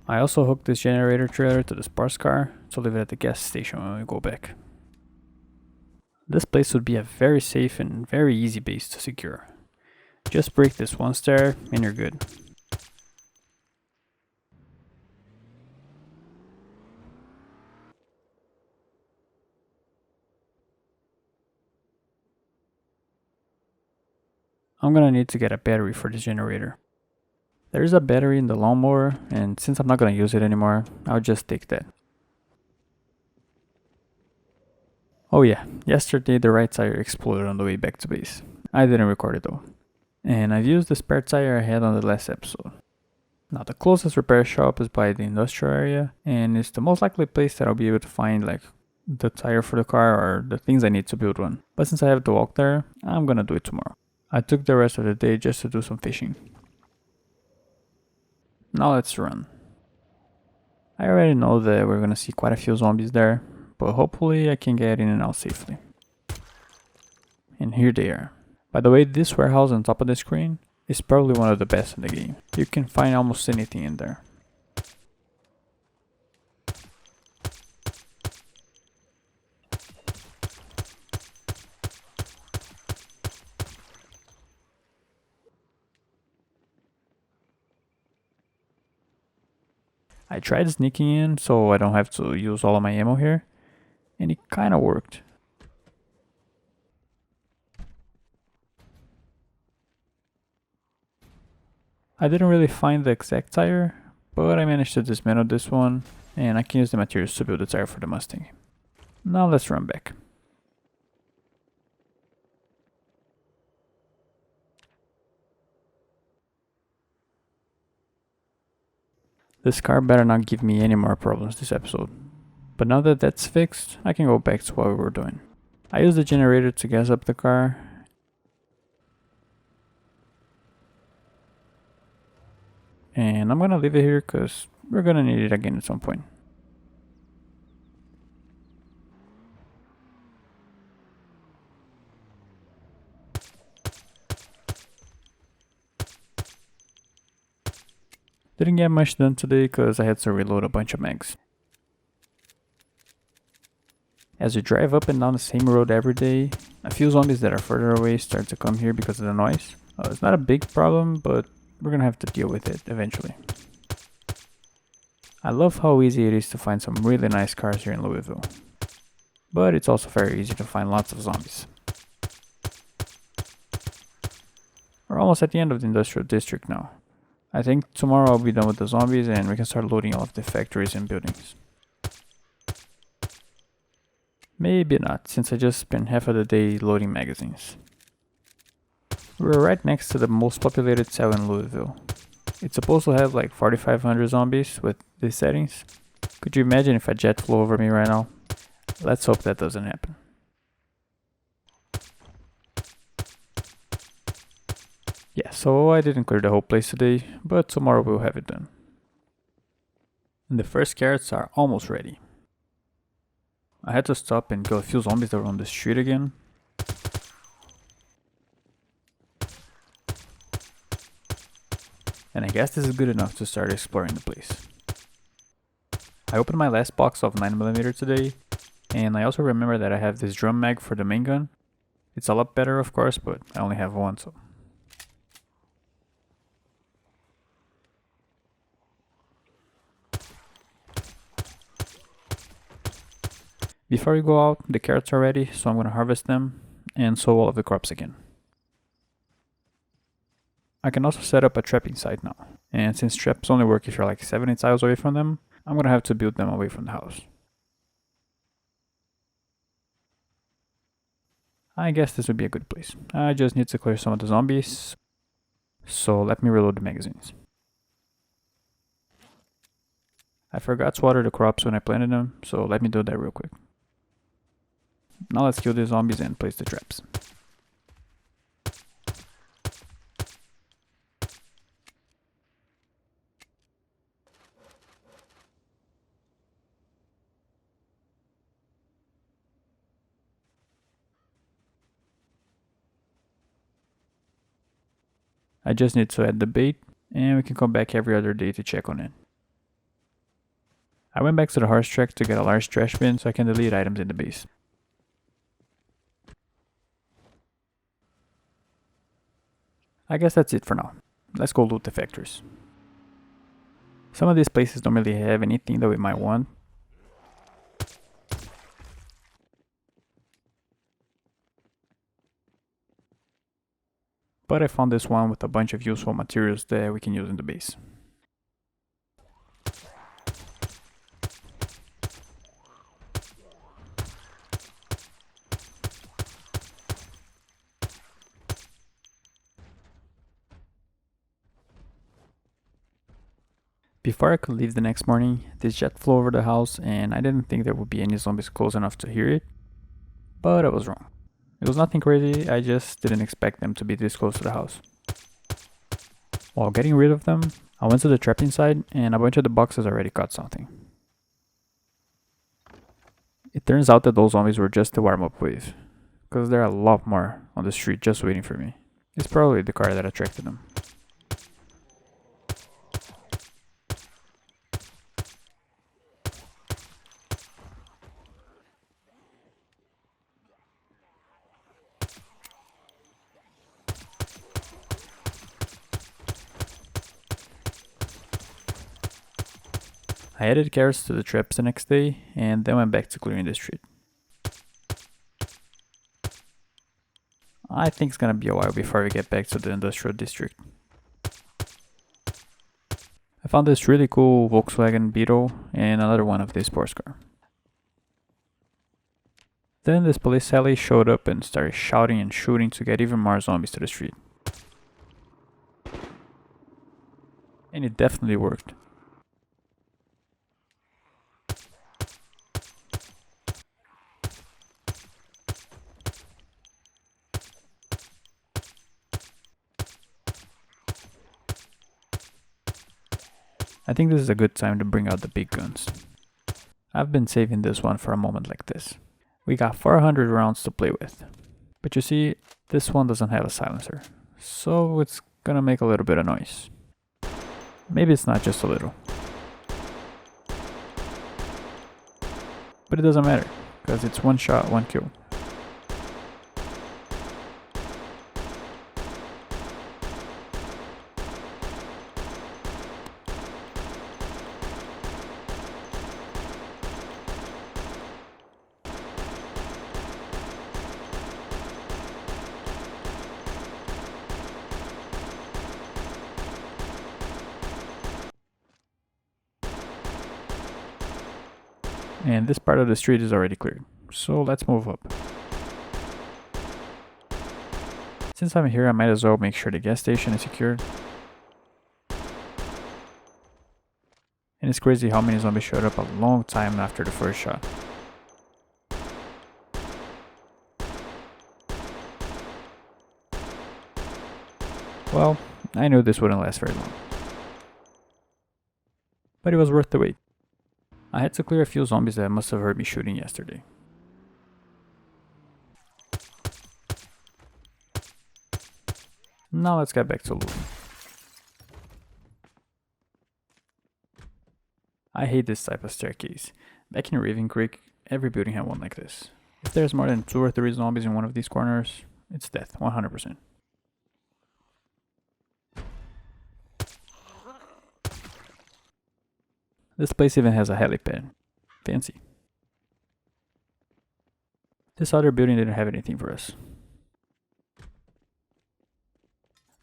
I also hooked this generator trailer to the sports car to leave it at the gas station when we go back. This place would be a very safe and very easy base to secure. Just break this one stair and you're good. I'm gonna need to get a battery for this generator. There is a battery in the lawnmower, and since I'm not gonna use it anymore, I'll just take that. Oh yeah, yesterday the right tire exploded on the way back to base. I didn't record it though. And I've used the spare tire I had on the last episode. Now the closest repair shop is by the industrial area, and it's the most likely place that I'll be able to find like the tire for the car or the things I need to build one. But since I have to walk there, I'm gonna do it tomorrow. I took the rest of the day just to do some fishing. Now let's run. I already know that we're gonna see quite a few zombies there, but hopefully I can get in and out safely. And here they are. By the way, this warehouse on top of the screen is probably one of the best in the game. You can find almost anything in there. I tried sneaking in so I don't have to use all of my ammo here, and it kinda worked. I didn't really find the exact tire, but I managed to dismantle this one, and I can use the materials to build the tire for the Mustang. Now let's run back. This car better not give me any more problems this episode. But now that that's fixed, I can go back to what we were doing. I used the generator to gas up the car. And I'm gonna leave it here because we're gonna need it again at some point. Didn't get much done today because I had to reload a bunch of mags. As you drive up and down the same road every day, a few zombies that are further away start to come here because of the noise. It's not a big problem, but we're gonna have to deal with it eventually. I love how easy it is to find some really nice cars here in Louisville. But it's also very easy to find lots of zombies. We're almost at the end of the industrial district now. I think tomorrow I'll be done with the zombies and we can start loading all of the factories and buildings. Maybe not, since I just spent half of the day loading magazines. We're right next to the most populated cell in Louisville. It's supposed to have like 4,500 zombies with these settings. Could you imagine if a jet flew over me right now? Let's hope that doesn't happen. Yeah, so I didn't clear the whole place today, but tomorrow we'll have it done. And the first carrots are almost ready. I had to stop and kill a few zombies that were on the street again. And I guess this is good enough to start exploring the place. I opened my last box of 9mm today, and I also remember that I have this drum mag for the main gun. It's a lot better of course, but I only have one, so... Before we go out, the carrots are ready, so I'm gonna harvest them and sow all of the crops again. I can also set up a trapping site now, and since traps only work if you're like 70 tiles away from them, I'm gonna have to build them away from the house. I guess this would be a good place. I just need to clear some of the zombies, so let me reload the magazines. I forgot to water the crops when I planted them, so let me do that real quick. now let's kill the zombies and place the traps. I just need to add the bait, and we can come back every other day to check on it. I went back to the horse track to get a large trash bin so I can delete items in the base. I guess that's it for now. Let's go loot the factories. Some of these places don't really have anything that we might want. But I found this one with a bunch of useful materials that we can use in the base. Before I could leave the next morning, this jet flew over the house and I didn't think there would be any zombies close enough to hear it, but I was wrong. It was nothing crazy, I just didn't expect them to be this close to the house. While getting rid of them, I went to the trapping side and a bunch of the boxes already caught something. It turns out that those zombies were just the warm-up wave, because there are a lot more on the street just waiting for me. It's probably the car that attracted them. I added carrots to the traps the next day, and then went back to clearing the street. I think it's gonna be a while before we get back to the industrial district. I found this really cool Volkswagen Beetle and another one of this sports car. Then this police heli showed up and started shouting and shooting to get even more zombies to the street. And it definitely worked. I think this is a good time to bring out the big guns. I've been saving this one for a moment like this. We got 400 rounds to play with. But you see, this one doesn't have a silencer, so it's gonna make a little bit of noise. Maybe it's not just a little. But it doesn't matter, because it's one shot, one kill. And this part of the street is already cleared, so let's move up. Since I'm here, I might as well make sure the gas station is secured. And it's crazy how many zombies showed up a long time after the first shot. Well, I knew this wouldn't last very long. But it was worth the wait. I had to clear a few zombies that must have heard me shooting yesterday. Now let's get back to looting. I hate this type of staircase. Back in Raven Creek, every building had one like this. If there's more than 2 or 3 zombies in one of these corners, it's death, 100%. This place even has a helipad. Fancy. This other building didn't have anything for us.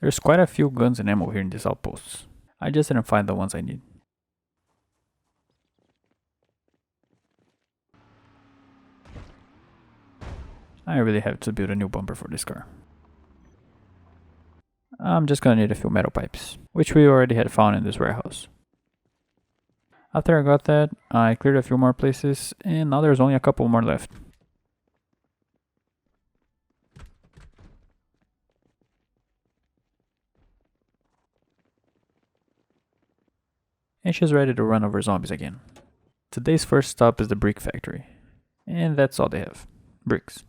There's quite a few guns and ammo here in these outposts. I just didn't find the ones I need. I really have to build a new bumper for this car. I'm just gonna need a few metal pipes, which we already had found in this warehouse. After I got that, I cleared a few more places, and now there's only a couple more left. and she's ready to run over zombies again. Today's first stop is the brick factory, and that's all they have, bricks.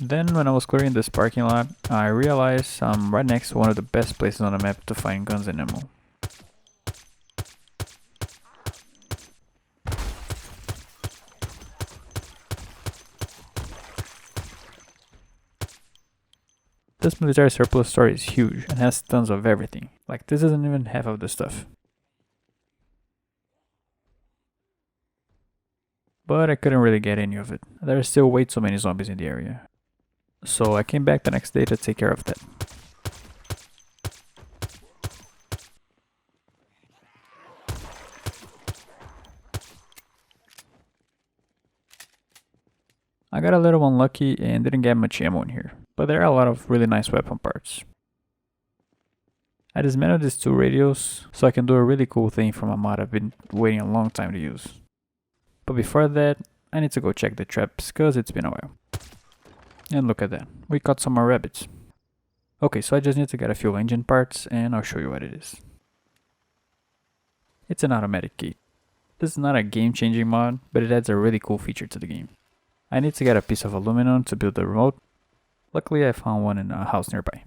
Then when I was clearing this parking lot, I realized I'm right next to one of the best places on the map to find guns and ammo. This military surplus store is huge and has tons of everything. Like, this isn't even half of the stuff. But I couldn't really get any of it. There are still way too many zombies in the area. So I came back the next day to take care of that. I got a little unlucky and didn't get much ammo in here, but there are a lot of really nice weapon parts. I dismantled these 2 radios so I can do a really cool thing from a mod I've been waiting a long time to use. But before that, I need to go check the traps cause it's been a while. And look at that, we caught some more rabbits. Okay, so I just need to get a few engine parts and I'll show you what it is. It's an automatic gate. This is not a game-changing mod, but it adds a really cool feature to the game. I need to get a piece of aluminum to build the remote. Luckily I found one in a house nearby.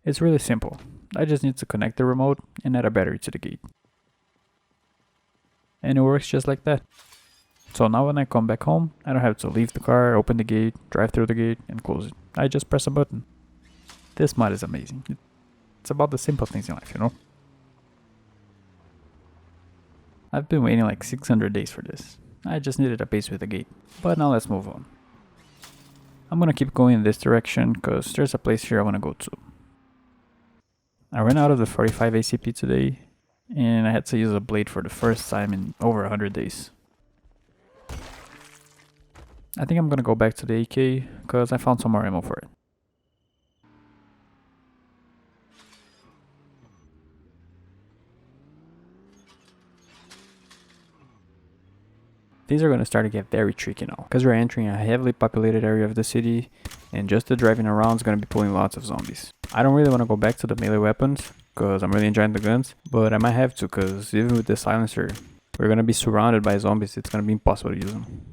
It's really simple. I just need to connect the remote and add a battery to the gate. And it works just like that. So now when I come back home, I don't have to leave the car, open the gate, drive through the gate, and close it. I just press a button. This mod is amazing. It's about the simple things in life, you know? I've been waiting like 600 days for this. I just needed a base with a gate. But now let's move on. I'm gonna keep going in this direction because there's a place here I wanna go to. I ran out of the 45 ACP today and I had to use a blade for the first time in over 100 days. I think I'm gonna go back to the AK because I found some more ammo for it. Things are going to start to get very tricky now, because we're entering a heavily populated area of the city, and just the driving around is going to be pulling lots of zombies. I don't really want to go back to the melee weapons, because I'm really enjoying the guns, but I might have to, because even with the silencer, we're going to be surrounded by zombies, it's going to be impossible to use them.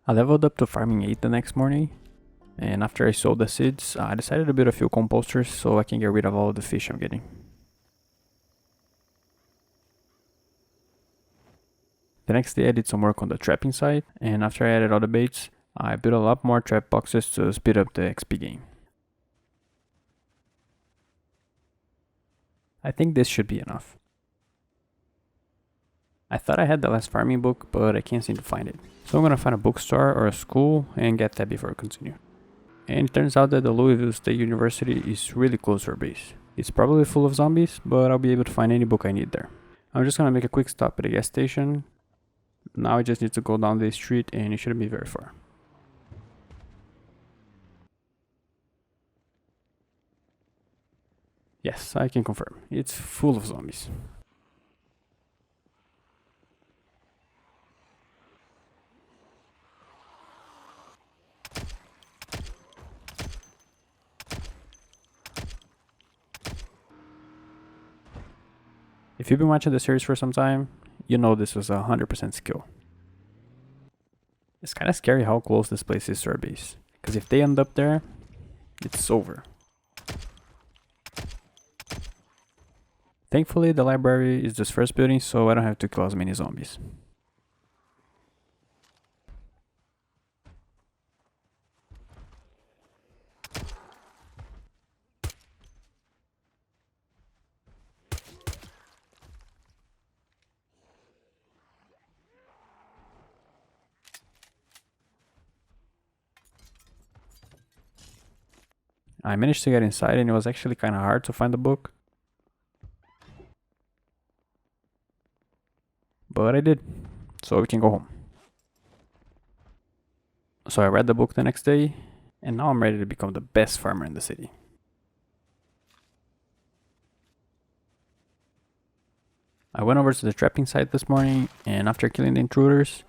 I leveled up to farming 8 the next morning, and after I sold the seeds, I decided to build a few composters so I can get rid of all the fish I'm getting. The next day I did some work on the trapping side, and after I added all the baits, I built a lot more trap boxes to speed up the XP gain. I think this should be enough. I thought I had the last farming book, but I can't seem to find it. So I'm gonna find a bookstore or a school and get that before I continue. And it turns out that the Louisville State University is really close to our base. It's probably full of zombies, but I'll be able to find any book I need there. I'm just gonna make a quick stop at a gas station. Now I just need to go down this street and it shouldn't be very far. Yes, I can confirm. It's full of zombies. If you've been watching the series for some time, you know this was 100% skill. It's kind of scary how close this place is to our base, because if they end up there, it's over. Thankfully the library is this first building, so I don't have to kill as many zombies. I managed to get inside and it was actually kind of hard to find the book. But I did, so we can go home. So I read the book the next day, and now I'm ready to become the best farmer in the city. I went over to the trapping site this morning, and after killing the intruders,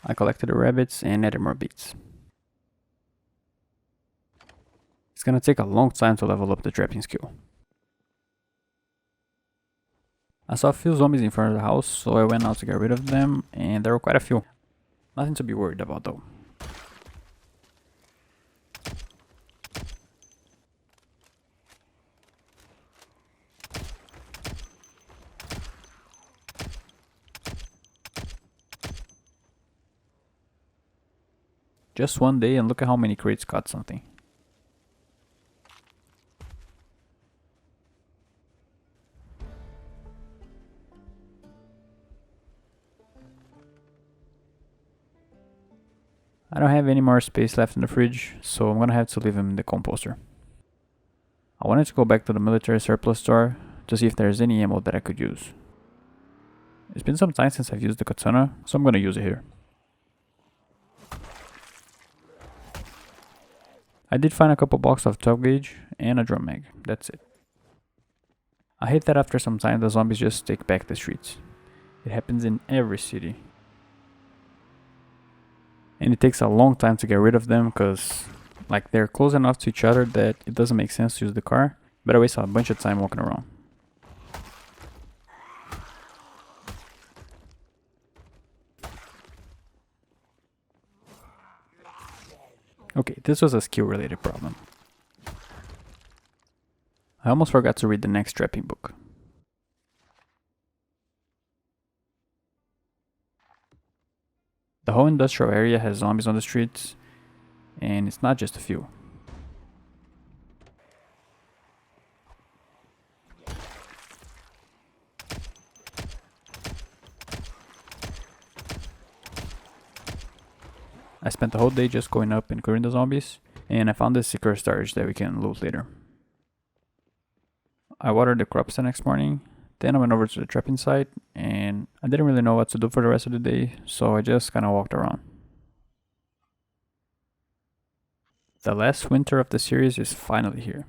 I collected the rabbits and added more beets. It's gonna take a long time to level up the trapping skill. I saw a few zombies in front of the house, so I went out to get rid of them, and there were quite a few. Nothing to be worried about though. Just one day and look at how many crates caught something. I don't have any more space left in the fridge, so I'm gonna have to leave them in the composter. I wanted to go back to the military surplus store to see if there's any ammo that I could use. It's been some time since I've used the katana, so I'm gonna use it here. I did find a couple boxes of 12 gauge and a drum mag, that's it. I hate that after some time the zombies just take back the streets. It happens in every city. And it takes a long time to get rid of them because like they're close enough to each other that it doesn't make sense to use the car, but I waste a bunch of time walking around. Okay, this was a skill related problem. I almost forgot to read the next trapping book. The whole industrial area has zombies on the streets, and it's not just a few. I spent the whole day just going up and clearing the zombies, and I found this secret storage that we can loot later. I watered the crops the next morning, then I went over to the trapping site, and I didn't really know what to do for the rest of the day, so I just kinda walked around. The last winter of the series is finally here.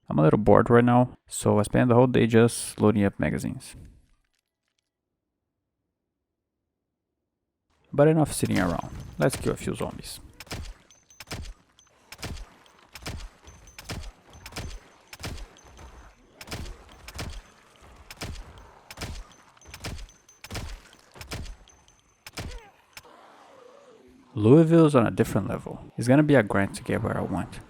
I'm a little bored right now, so I spent the whole day just loading up magazines. But enough sitting around, let's kill a few zombies. Louisville's on a different level. It's gonna be a grind to get where I want.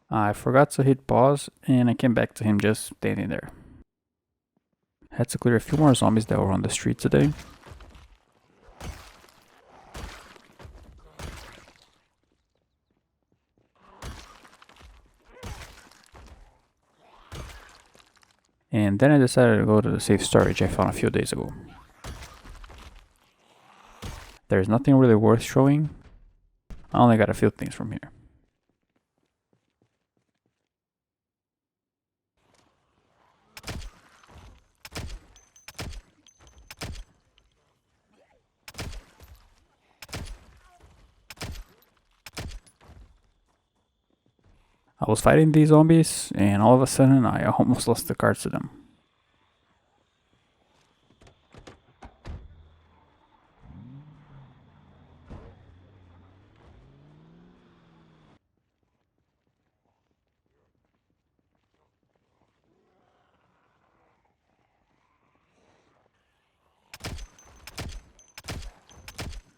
I forgot to hit pause and I came back to him just standing there. Had to clear a few more zombies that were on the street today. And then I decided to go to the safe storage I found a few days ago. There's nothing really worth showing. I only got a few things from here. I was fighting these zombies, and all of a sudden I almost lost the cards to them.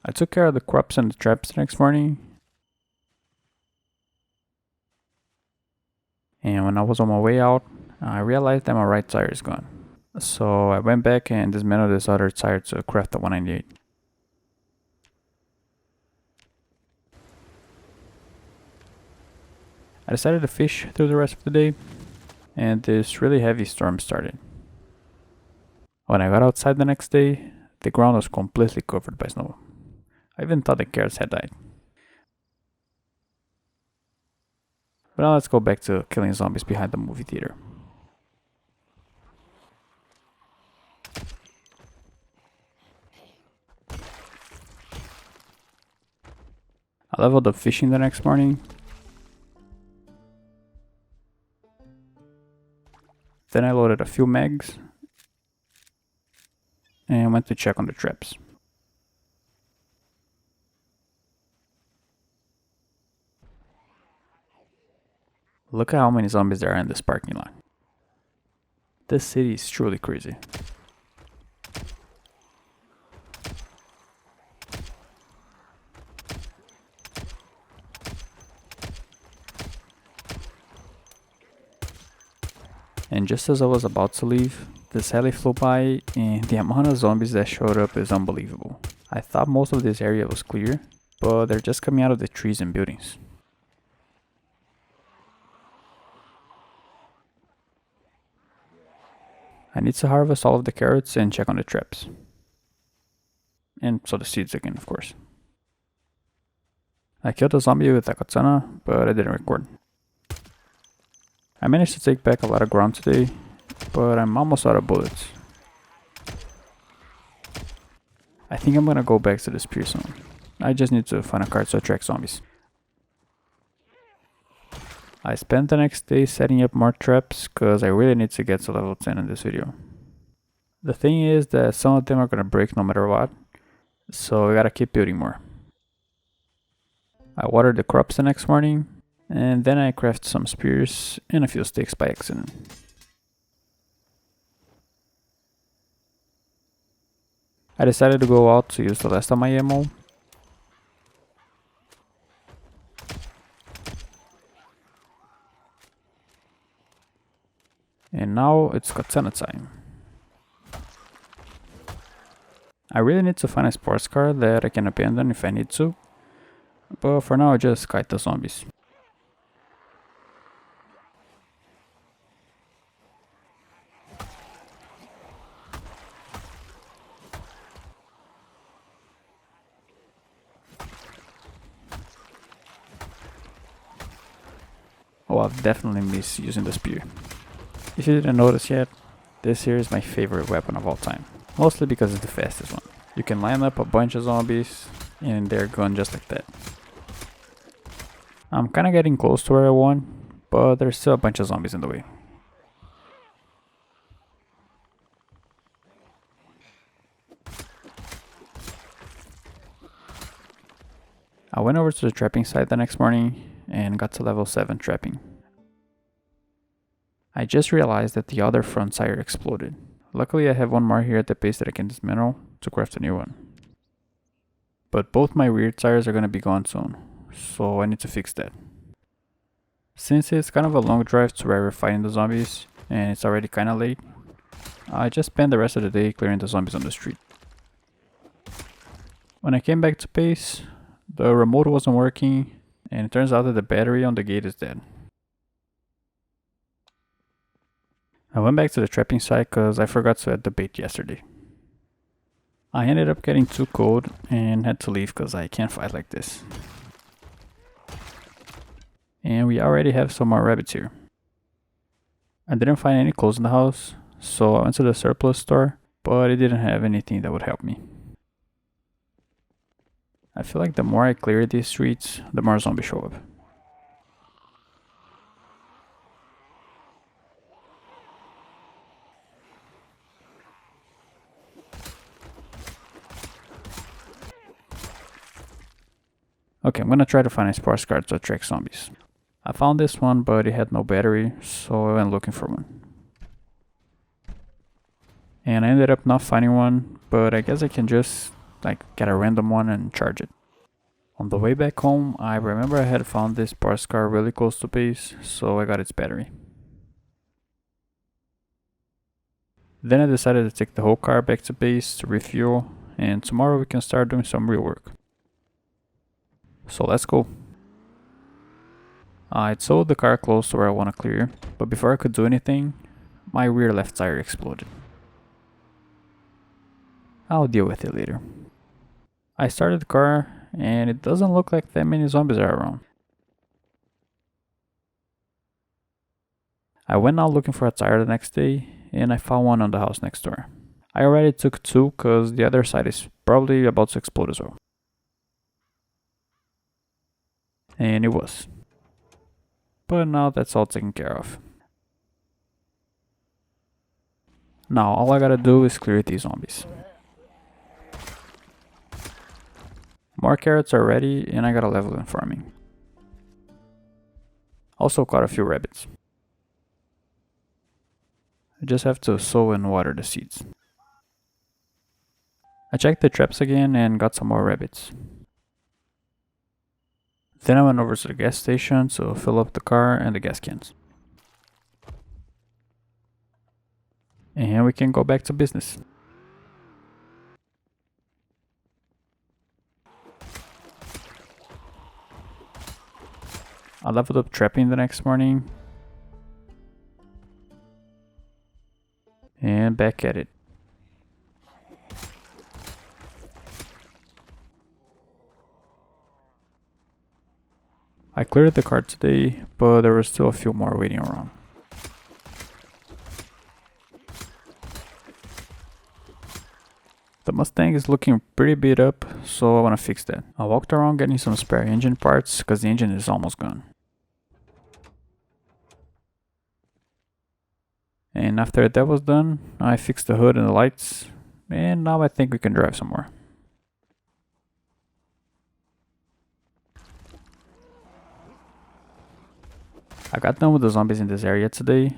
I took care of the crops and the traps the next morning. And when I was on my way out, I realized that my right tire is gone. So I went back and dismantled this other tire to craft the 198. I decided to fish through the rest of the day, and this really heavy storm started. When I got outside the next day, the ground was completely covered by snow. I even thought the carrots had died. But now let's go back to killing zombies behind the movie theater. I leveled up fishing the next morning. Then I loaded a few mags and went to check on the traps. Look at how many zombies there are in this parking lot. This city is truly crazy. And just as I was about to leave, this heli flew by and the amount of zombies that showed up is unbelievable. I thought most of this area was clear, but they're just coming out of the trees and buildings. I need to harvest all of the carrots and check on the traps. And so the seeds again, of course. I killed a zombie with a katana, but I didn't record. I managed to take back a lot of ground today, but I'm almost out of bullets. I think I'm gonna go back to the spear soon. I just need to find a card to attract zombies. I spent the next day setting up more traps cause I really need to get to level 10 in this video. The thing is that some of them are gonna break no matter what, so I gotta keep building more. I watered the crops the next morning, and then I crafted some spears and a few sticks by accident. I decided to go out to use the last of my ammo. And now it's katana time. I really need to find a sports car that I can abandon if I need to, but for now I just kite the zombies. Oh, I've definitely missed using the spear. If you didn't notice yet, this here is my favorite weapon of all time. Mostly because it's the fastest one. You can line up a bunch of zombies and they're gone just like that. I'm kinda getting close to where I want, but there's still a bunch of zombies in the way. I went over to the trapping site the next morning and got to level 7 trapping. I just realized that the other front tire exploded. Luckily I have one more here at the base that I can dismantle to craft a new one. But both my rear tires are gonna be gone soon, so I need to fix that. Since it's kind of a long drive to where we're fighting the zombies, and it's already kinda late, I just spent the rest of the day clearing the zombies on the street. When I came back to base, the remote wasn't working, and it turns out that the battery on the gate is dead. I went back to the trapping site because I forgot to add the bait yesterday. I ended up getting too cold and had to leave because I can't fight like this. And we already have some more rabbits here. I didn't find any clothes in the house, so I went to the surplus store, but it didn't have anything that would help me. I feel like the more I clear these streets, the more zombies show up. Okay, I'm gonna try to find a sports car to attract zombies. I found this one, but it had no battery, so I went looking for one. And I ended up not finding one, but I guess I can just get a random one and charge it. On the way back home, I remember I had found this sports car really close to base, so I got its battery. Then I decided to take the whole car back to base to refuel, and tomorrow we can start doing some real work. So let's go. I towed the car close to where I want to clear, but before I could do anything, my rear left tire exploded. I'll deal with it later. I started the car, and it doesn't look like that many zombies are around. I went out looking for a tire the next day, and I found one on the house next door. I already took two because the other side is probably about to explode as well. And it was. But now that's all taken care of. Now all I gotta do is clear these zombies. More carrots are ready and I got a level in farming. Also caught a few rabbits. I just have to sow and water the seeds. I checked the traps again and got some more rabbits. Then I went over to the gas station to fill up the car and the gas cans. And we can go back to business. I leveled up trapping the next morning. And back at it. I cleared the cart today, but there were still a few more waiting around. The Mustang is looking pretty beat up, so I want to fix that. I walked around getting some spare engine parts, cause the engine is almost gone. And after that was done, I fixed the hood and the lights, and now I think we can drive some more. I got done with the zombies in this area today.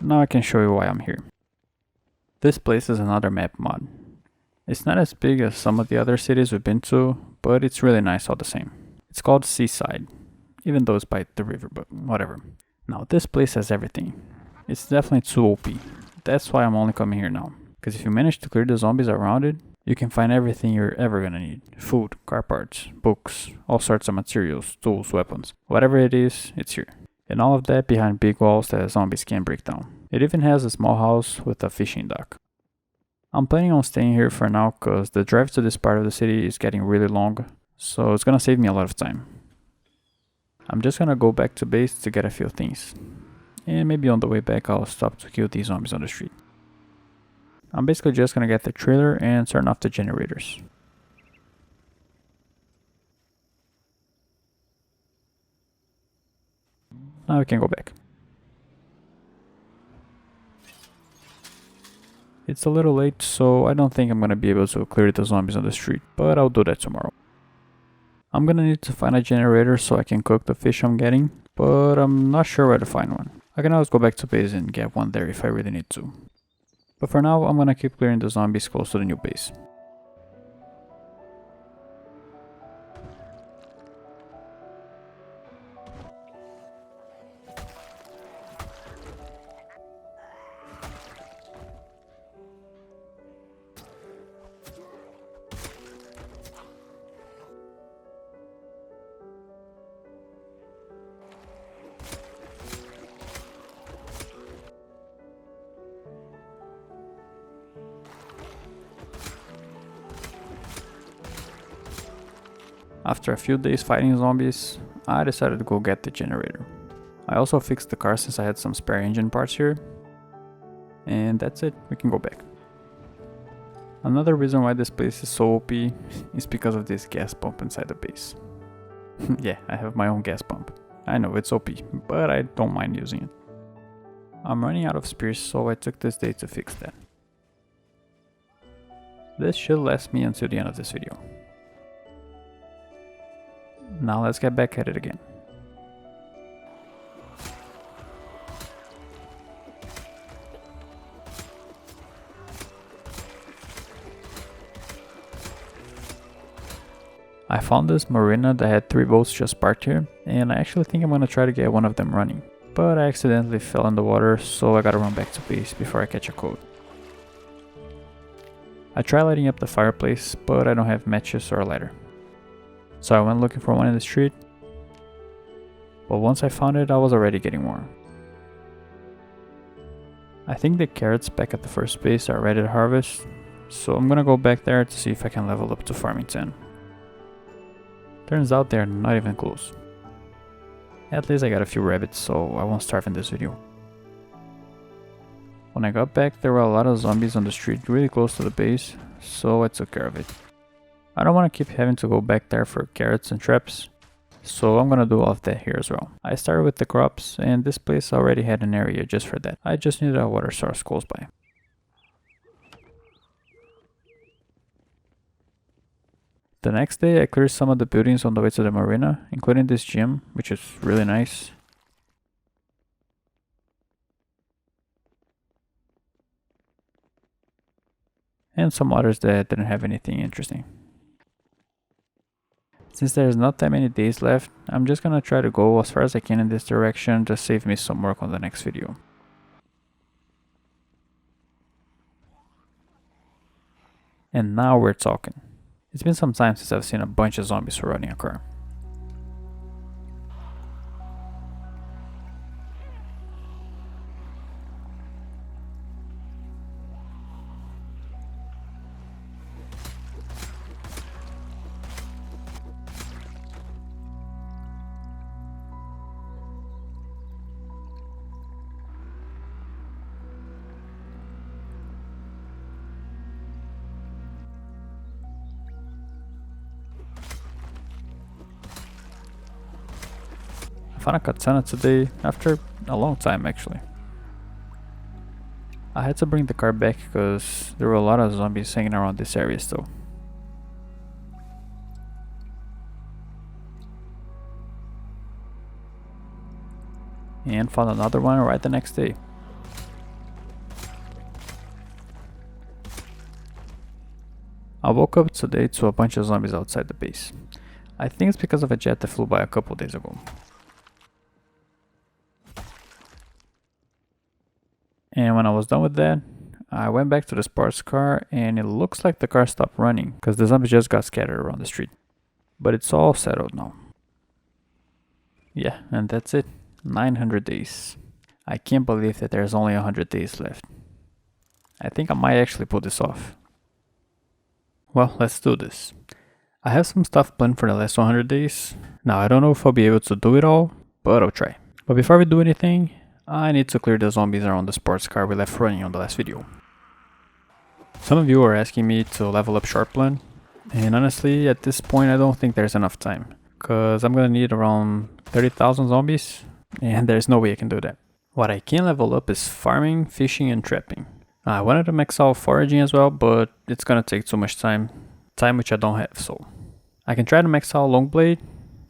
Now I can show you why I'm here. This place is another map mod. It's not as big as some of the other cities we've been to, but it's really nice all the same. It's called Seaside, even though it's by the river, but whatever. Now this place has everything. It's definitely too OP. That's why I'm only coming here now. Because if you manage to clear the zombies around it, you can find everything you're ever gonna need. Food, car parts, books, all sorts of materials, tools, weapons. Whatever it is, it's here. And all of that behind big walls that zombies can't break down. It even has a small house with a fishing dock. I'm planning on staying here for now cause the drive to this part of the city is getting really long, so it's gonna save me a lot of time. I'm just gonna go back to base to get a few things. And maybe on the way back I'll stop to kill these zombies on the street. I'm basically just gonna get the trailer and turn off the generators. Now we can go back. It's a little late, so I don't think I'm gonna be able to clear the zombies on the street, but I'll do that tomorrow. I'm gonna need to find a generator so I can cook the fish I'm getting, but I'm not sure where to find one. I can always go back to base and get one there if I really need to. But for now, I'm gonna keep clearing the zombies close to the new base. After a few days fighting zombies, I decided to go get the generator. I also fixed the car since I had some spare engine parts here. And that's it, we can go back. Another reason why this place is so OP is because of this gas pump inside the base. Yeah, I have my own gas pump. I know it's OP, but I don't mind using it. I'm running out of spears, so I took this day to fix that. This should last me until the end of this video. Now let's get back at it again. I found this marina that had 3 boats just parked here, and I actually think I'm gonna try to get one of them running. But I accidentally fell in the water, so I gotta run back to base before I catch a cold. I tried lighting up the fireplace, but I don't have matches or a lighter. So I went looking for one in the street, but once I found it, I was already getting warm. I think the carrots back at the first base are ready to harvest, so I'm gonna go back there to see if I can level up to farming 10. Turns out they're not even close. At least I got a few rabbits, so I won't starve in this video. When I got back, there were a lot of zombies on the street really close to the base, so I took care of it. I don't want to keep having to go back there for carrots and traps, So I'm gonna do all of that here as well. I started with the crops, and this place already had an area just for that. I just needed a water source close by. The next day I cleared some of the buildings on the way to the marina, including this gym, which is really nice. And some others that didn't have anything interesting. Since there's not that many days left, I'm just gonna try to go as far as I can in this direction to save me some work on the next video. And now we're talking. It's been some time since I've seen a bunch of zombies surrounding a car. I found a katana today, after a long time actually. I had to bring the car back because there were a lot of zombies hanging around this area still. And found another one right the next day. I woke up today to a bunch of zombies outside the base. I think it's because of a jet that flew by a couple days ago. And when I was done with that, I went back to the sports car and it looks like the car stopped running because the zombies just got scattered around the street. But it's all settled now. Yeah, and that's it. 900 days. I can't believe that there's only 100 days left. I think I might actually pull this off. Well, let's do this. I have some stuff planned for the last 100 days. Now I don't know if I'll be able to do it all, but I'll try. But before we do anything, I need to clear the zombies around the sports car we left running on the last video. Some of you are asking me to level up Sharpland, and honestly at this point I don't think there's enough time, cause I'm gonna need around 30,000 zombies, and there's no way I can do that. What I can level up is farming, fishing, and trapping. I wanted to max out foraging as well, but it's gonna take too much time which I don't have, so I can try to max out Longblade,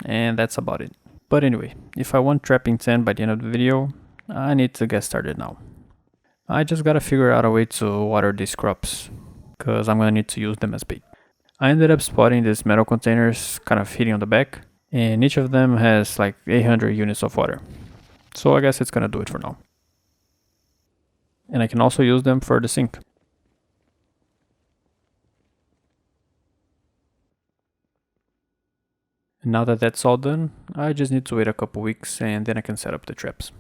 and that's about it. But anyway, if I want trapping 10 by the end of the video, I need to get started now. I just gotta figure out a way to water these crops, cause I'm gonna need to use them as bait. I ended up spotting these metal containers kind of hidden on the back, and each of them has like 800 units of water. So I guess it's gonna do it for now. And I can also use them for the sink. And now that that's all done, I just need to wait a couple weeks and then I can set up the traps.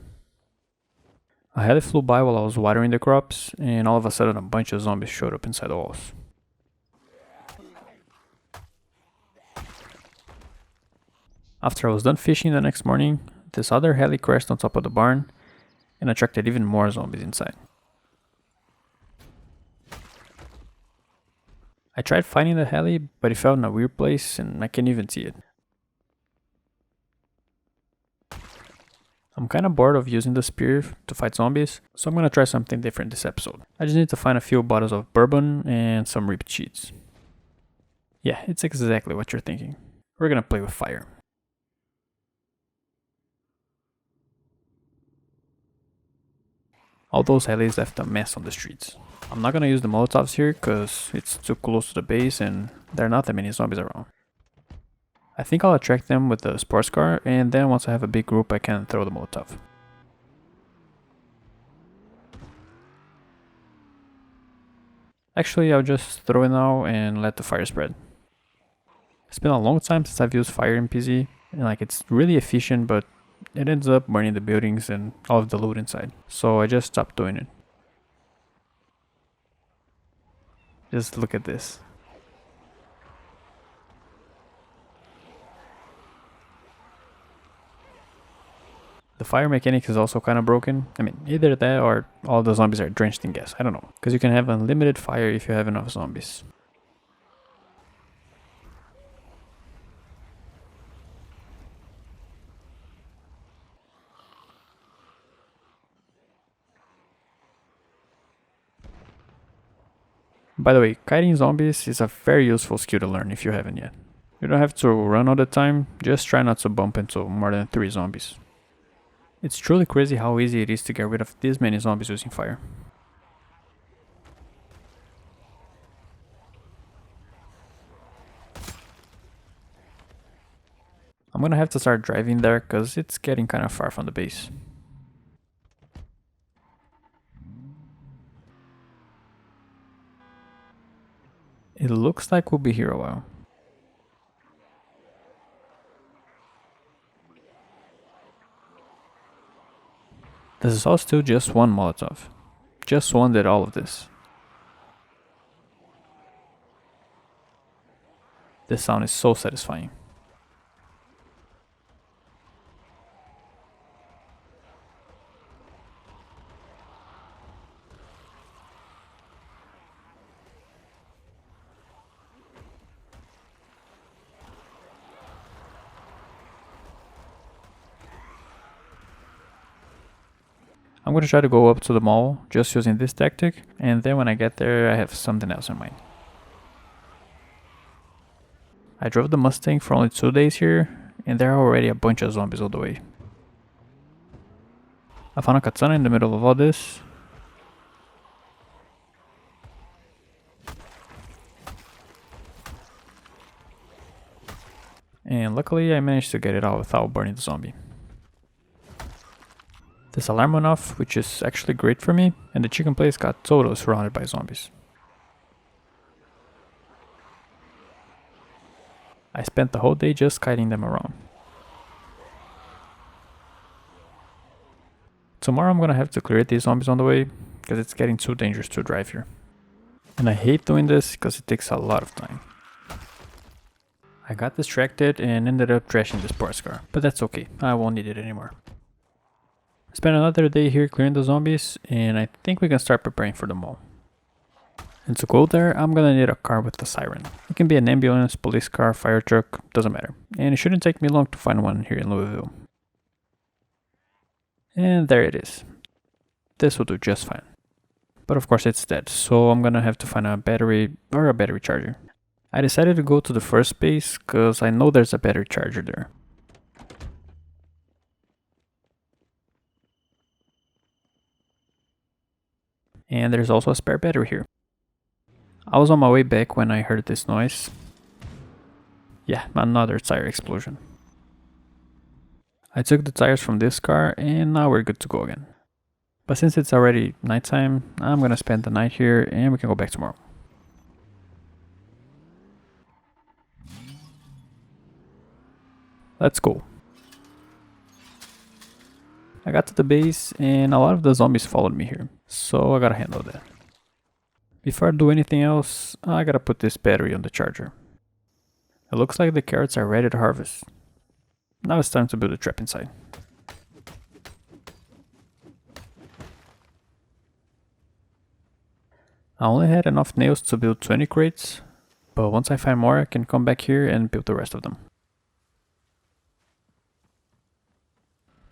A heli flew by while I was watering the crops, and all of a sudden a bunch of zombies showed up inside the walls. After I was done fishing the next morning, this other heli crashed on top of the barn and attracted even more zombies inside. I tried finding the heli, but it fell in a weird place and I can't even see it. I'm kinda bored of using the spear to fight zombies, so I'm gonna try something different this episode. I just need to find a few bottles of bourbon and some ripped sheets. Yeah, it's exactly what you're thinking. We're gonna play with fire. All those helis left a mess on the streets. I'm not gonna use the Molotovs here cause it's too close to the base and there are not that many zombies around. I think I'll attract them with the sports car, and then once I have a big group I can throw the Molotov. Actually, I'll just throw it now and let the fire spread. It's been a long time since I've used fire in PZ, and like it's really efficient, but it ends up burning the buildings and all of the loot inside. So I just stopped doing it. Just look at this. The fire mechanic is also kind of broken. I mean, either that or all the zombies are drenched in gas. I don't know. Because you can have unlimited fire if you have enough zombies. By the way, kiting zombies is a very useful skill to learn if you haven't yet. You don't have to run all the time, just try not to bump into more than 3 zombies. It's truly crazy how easy it is to get rid of this many zombies using fire. I'm gonna have to start driving there cause it's getting kinda far from the base. It looks like we'll be here a while. This is all still just one Molotov. Just one did all of this. This sound is so satisfying. I'm gonna try to go up to the mall just using this tactic, and then when I get there I have something else in mind. I drove the Mustang for only 2 days here, and there are already a bunch of zombies all the way. I found a katana in the middle of all this. And luckily I managed to get it out without burning the zombie. This alarm went off, which is actually great for me, and the chicken place got totally surrounded by zombies. I spent the whole day just kiting them around. Tomorrow I'm gonna have to clear these zombies on the way, because it's getting too dangerous to drive here. And I hate doing this because it takes a lot of time. I got distracted and ended up trashing the sports car, but that's okay, I won't need it anymore. Spent another day here clearing the zombies, and I think we can start preparing for the mall. And to go there, I'm gonna need a car with a siren. It can be an ambulance, police car, fire truck, doesn't matter. And it shouldn't take me long to find one here in Louisville. And there it is. This will do just fine. But of course it's dead, so I'm gonna have to find a battery or a battery charger. I decided to go to the first base cause I know there's a battery charger there. And there's also a spare battery here. I was on my way back when I heard this noise. Yeah, another tire explosion. I took the tires from this car and now we're good to go again. But since it's already nighttime, I'm gonna spend the night here and we can go back tomorrow. Let's go. I got to the base and a lot of the zombies followed me here, so I gotta handle that. Before I do anything else, I gotta put this battery on the charger. It looks like the carrots are ready to harvest. Now it's time to build a trap inside. I only had enough nails to build 20 crates, but once I find more I can come back here and build the rest of them.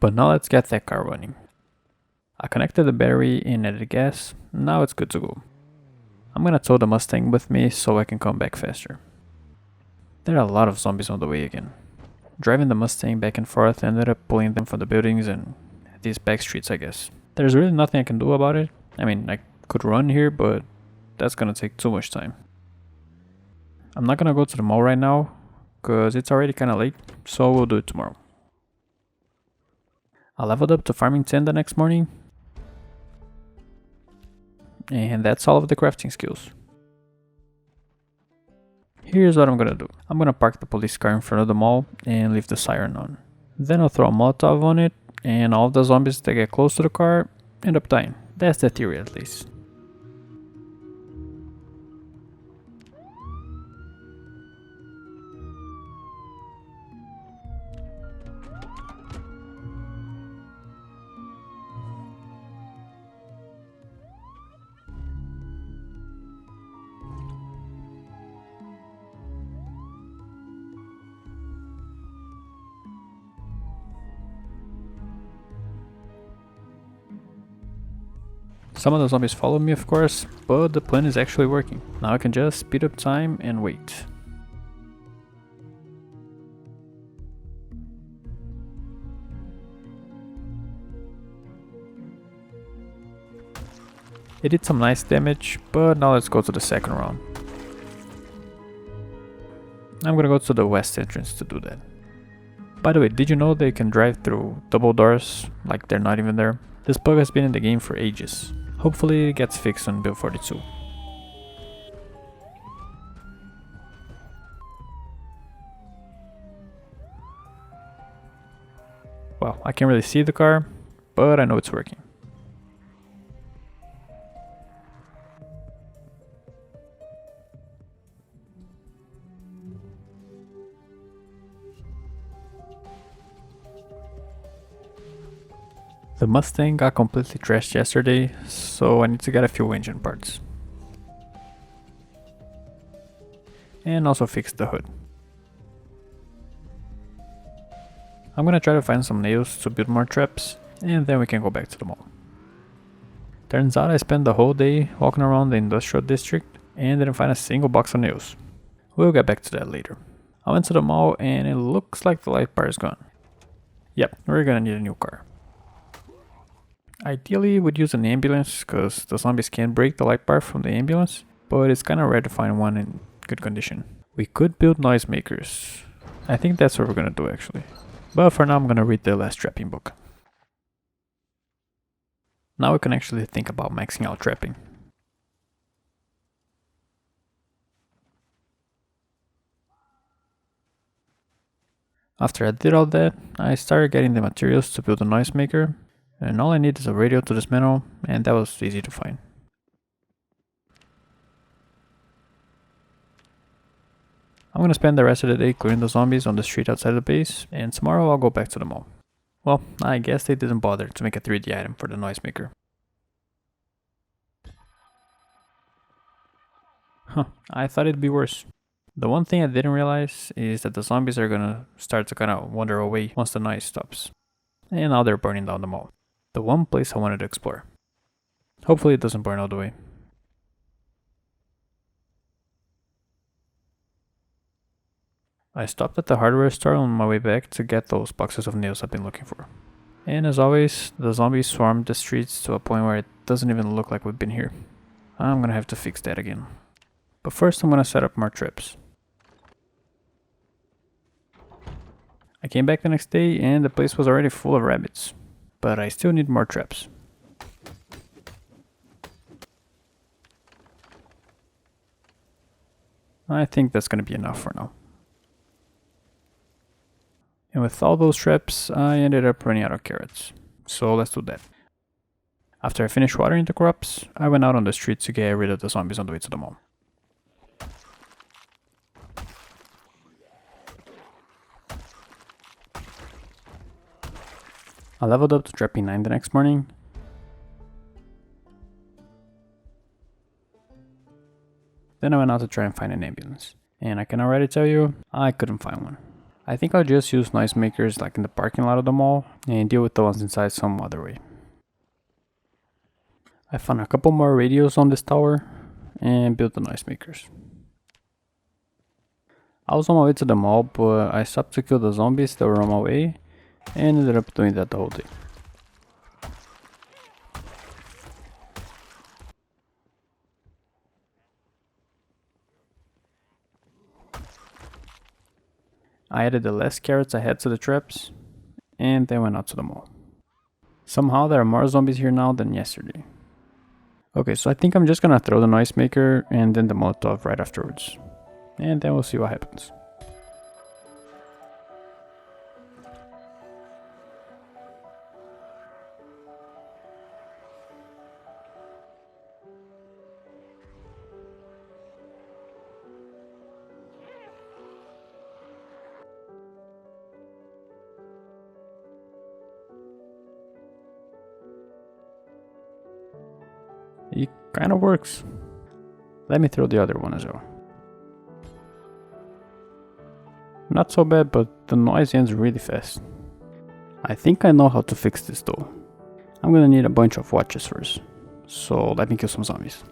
But now let's get that car running. I connected the battery and added gas, now it's good to go. I'm gonna tow the Mustang with me so I can come back faster. There are a lot of zombies on the way again. Driving the Mustang back and forth ended up pulling them from the buildings and these back streets, I guess. There's really nothing I can do about it. I mean, I could run here, but that's gonna take too much time. I'm not gonna go to the mall right now, cause it's already kinda late, so we'll do it tomorrow. I leveled up to farming 10 the next morning. And that's all of the crafting skills. Here's what I'm gonna do. I'm gonna park the police car in front of the mall and leave the siren on. Then I'll throw a Molotov on it and all of the zombies that get close to the car end up dying. That's the theory at least. Some of the zombies follow me, of course, but the plan is actually working. Now I can just speed up time and wait. It did some nice damage, but now let's go to the second round. I'm gonna go to the west entrance to do that. By the way, did you know they can drive through double doors like they're not even there? This bug has been in the game for ages. Hopefully it gets fixed on build 42. Well, I can't really see the car, but I know it's working. The Mustang got completely trashed yesterday, so I need to get a few engine parts. And also fix the hood. I'm gonna try to find some nails to build more traps, and then we can go back to the mall. Turns out I spent the whole day walking around the industrial district and didn't find a single box of nails. We'll get back to that later. I went to the mall and it looks like the light bar is gone. Yep, we're gonna need a new car. Ideally, we'd use an ambulance, cause the zombies can break the light bar from the ambulance, but it's kinda rare to find one in good condition. We could build noisemakers. I think that's what we're gonna do actually. But for now I'm gonna read the last trapping book. Now we can actually think about maxing out trapping. After I did all that, I started getting the materials to build a noisemaker. And all I need is a radio to dismantle, and that was easy to find. I'm gonna spend the rest of the day clearing the zombies on the street outside the base, and tomorrow I'll go back to the mall. Well, I guess they didn't bother to make a 3D item for the noisemaker. Huh, I thought it'd be worse. The one thing I didn't realize is that the zombies are gonna start to kinda wander away once the noise stops. And now they're burning down the mall. The one place I wanted to explore. Hopefully it doesn't burn all the way. I stopped at the hardware store on my way back to get those boxes of nails I've been looking for. And as always, the zombies swarmed the streets to a point where it doesn't even look like we've been here. I'm gonna have to fix that again. But first I'm gonna set up more traps. I came back the next day and the place was already full of rabbits. But I still need more traps. I think that's gonna be enough for now. And with all those traps, I ended up running out of carrots. So let's do that. After I finished watering the crops, I went out on the street to get rid of the zombies on the way to the mall. I leveled up to trapping 9 the next morning. Then I went out to try and find an ambulance. And I can already tell you, I couldn't find one. I think I'll just use noisemakers like in the parking lot of the mall and deal with the ones inside some other way. I found a couple more radios on this tower and built the noisemakers. I was on my way to the mall, but I stopped to kill the zombies that were on my way. And ended up doing that the whole day. I added the last carrots I had to the traps, and then went out to the mall. Somehow there are more zombies here now than yesterday. Okay, so I think I'm just gonna throw the noisemaker and then the Molotov right afterwards. And then we'll see what happens. It kinda works. Let me throw the other one as well. Not so bad, but the noise ends really fast. I think I know how to fix this though. I'm gonna need a bunch of watches first. So let me kill some zombies.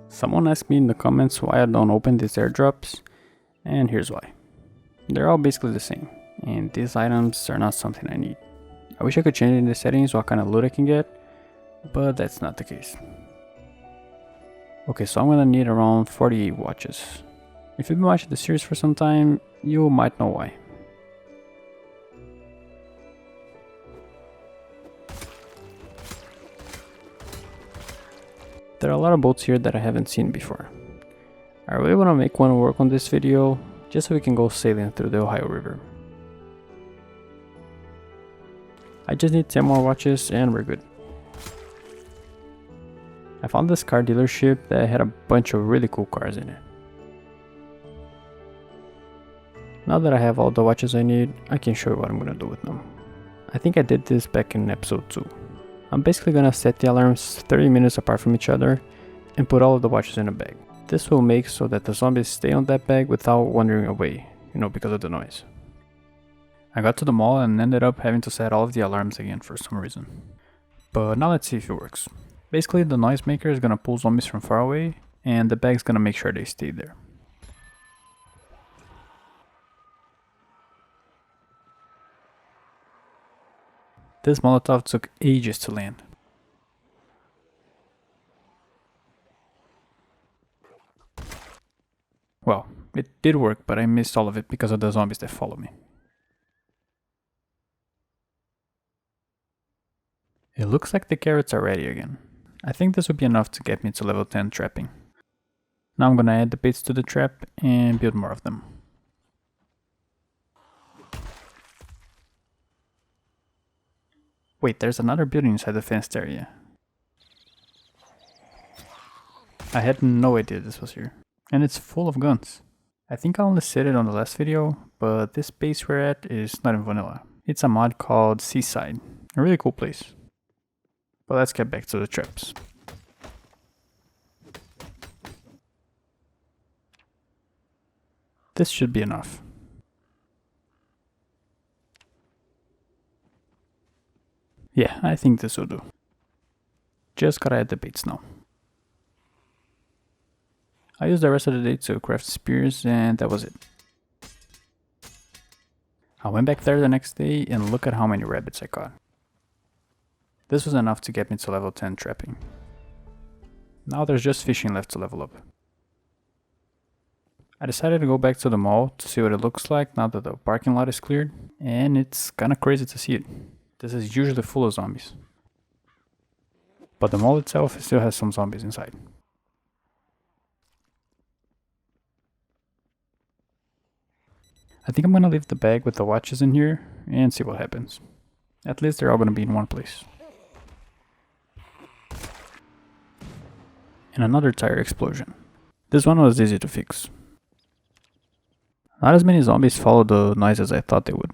Someone asked me in the comments why I don't open these airdrops, and here's why. They're all basically the same, and these items are not something I need. I wish I could change in the settings what kind of loot I can get, but that's not the case. Okay, so I'm gonna need around 48 watches. If you've been watching the series for some time, you might know why. There are a lot of boats here that I haven't seen before. I really want to make one work on this video, just so we can go sailing through the Ohio River. I just need 10 more watches and we're good. I found this car dealership that had a bunch of really cool cars in it. Now that I have all the watches I need, I can show you what I'm gonna do with them. I think I did this back in episode 2. I'm basically gonna set the alarms 30 minutes apart from each other and put all of the watches in a bag. This will make so that the zombies stay on that bag without wandering away, because of the noise. I got to the mall and ended up having to set all of the alarms again for some reason. But now let's see if it works. Basically, the noisemaker is gonna pull zombies from far away, and the bag's gonna make sure they stay there. This Molotov took ages to land. Well, it did work, but I missed all of it because of the zombies that follow me. It looks like the carrots are ready again. I think this would be enough to get me to level 10 trapping. Now I'm gonna add the baits to the trap and build more of them. Wait, there's another building inside the fenced area. I had no idea this was here. And it's full of guns. I think I only said it on the last video, but this base we're at is not in vanilla. It's a mod called Seaside. A really cool place. But let's get back to the traps. This should be enough. Yeah, I think this will do. Just gotta add the baits now. I used the rest of the day to craft spears and that was it. I went back there the next day and look at how many rabbits I caught. This was enough to get me to level 10 trapping. Now there's just fishing left to level up. I decided to go back to the mall to see what it looks like now that the parking lot is cleared, and it's kinda crazy to see it. This is usually full of zombies. But the mall itself still has some zombies inside. I think I'm gonna leave the bag with the watches in here and see what happens. At least they're all gonna be in one place. And another tire explosion. This one was easy to fix. Not as many zombies follow the noise as I thought they would.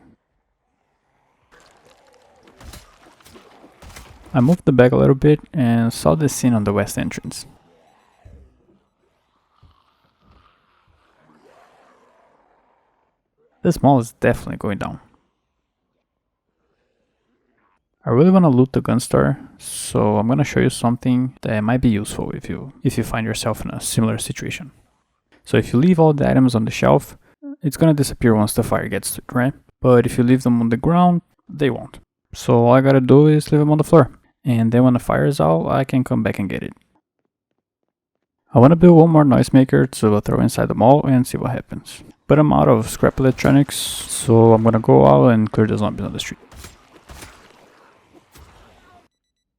I moved the bag a little bit and saw this scene on the west entrance. This mall is definitely going down. I really want to loot the gun store, so I'm gonna show you something that might be useful if you find yourself in a similar situation. So if you leave all the items on the shelf, it's gonna disappear once the fire gets to it, right? But if you leave them on the ground, they won't. So all I gotta do is leave them on the floor. And then when the fire is out, I can come back and get it. I want to build one more noisemaker to throw inside the mall and see what happens. But I'm out of scrap electronics, so I'm gonna go out and clear the zombies on the street.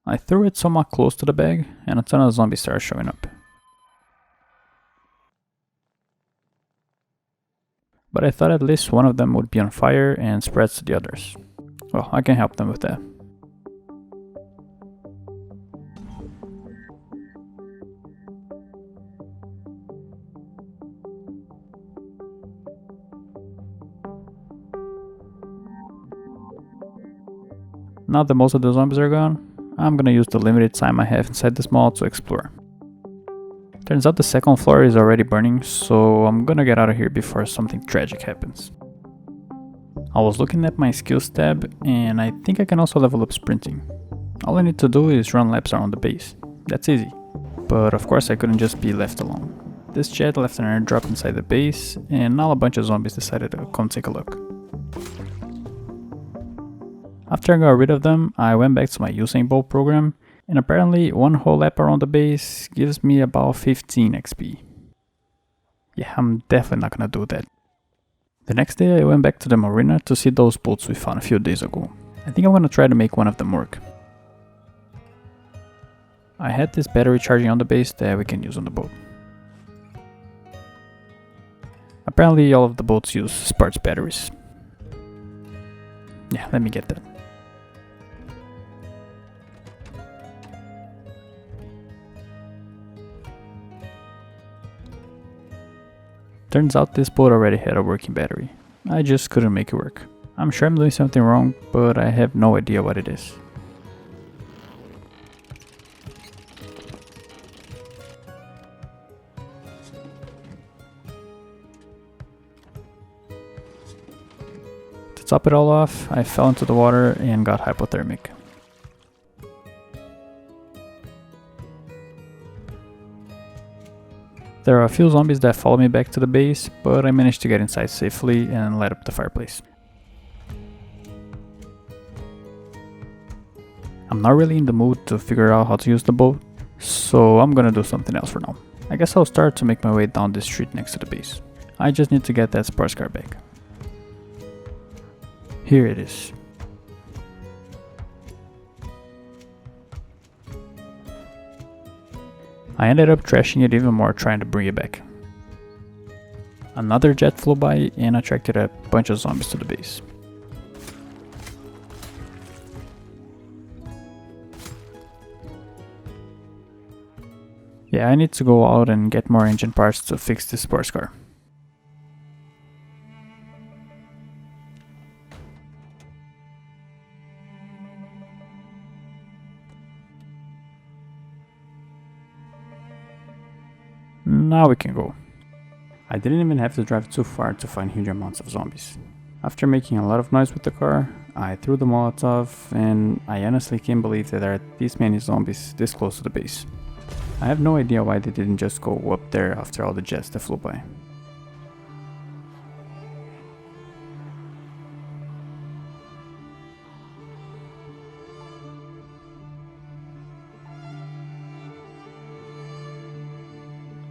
I threw it somewhat close to the bag, and a ton of zombies started showing up. But I thought at least one of them would be on fire and spread to the others. Well, I can help them with that. Now that most of the zombies are gone, I'm gonna use the limited time I have inside this mall to explore. Turns out the second floor is already burning, so I'm gonna get out of here before something tragic happens. I was looking at my skills tab, and I think I can also level up sprinting. All I need to do is run laps around the base. That's easy. But of course I couldn't just be left alone. This jet left an airdrop inside the base, and now a bunch of zombies decided to come take a look. After I got rid of them, I went back to my Usain Bolt program, and apparently one whole lap around the base gives me about 15 XP. Yeah, I'm definitely not gonna do that. The next day I went back to the marina to see those boats we found a few days ago. I think I'm gonna try to make one of them work. I had this battery charging on the base that we can use on the boat. Apparently all of the boats use Sparks batteries. Yeah, let me get that. Turns out this boat already had a working battery. I just couldn't make it work. I'm sure I'm doing something wrong, but I have no idea what it is. To top it all off, I fell into the water and got hypothermic. There are a few zombies that follow me back to the base, but I managed to get inside safely and light up the fireplace. I'm not really in the mood to figure out how to use the boat, so I'm gonna do something else for now. I guess I'll start to make my way down this street next to the base. I just need to get that sports car back. Here it is. I ended up trashing it even more trying to bring it back. Another jet flew by and attracted a bunch of zombies to the base. Yeah, I need to go out and get more engine parts to fix this sports car. Now we can go. I didn't even have to drive too far to find huge amounts of zombies. After making a lot of noise with the car, I threw the Molotov, and I honestly can't believe that there are this many zombies this close to the base. I have no idea why they didn't just go up there after all the jets that flew by.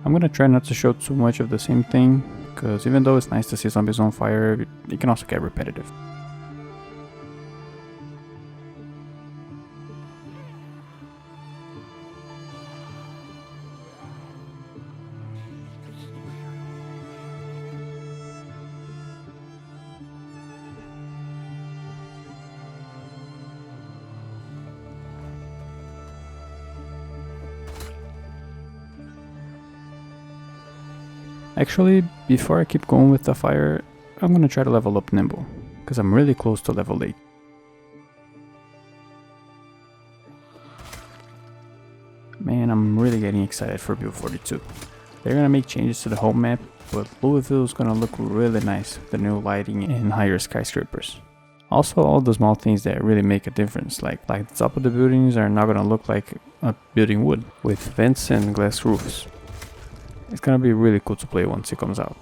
I'm gonna try not to show too much of the same thing, because even though it's nice to see zombies on fire, it can also get repetitive. Actually, before I keep going with the fire, I'm gonna try to level up Nimble, because I'm really close to level 8. Man, I'm really getting excited for Build 42. They're gonna make changes to the whole map, but Louisville is gonna look really nice with the new lighting and higher skyscrapers. Also, all the small things that really make a difference, like the top of the buildings are now gonna look like a building would, with vents and glass roofs. It's gonna be really cool to play once it comes out.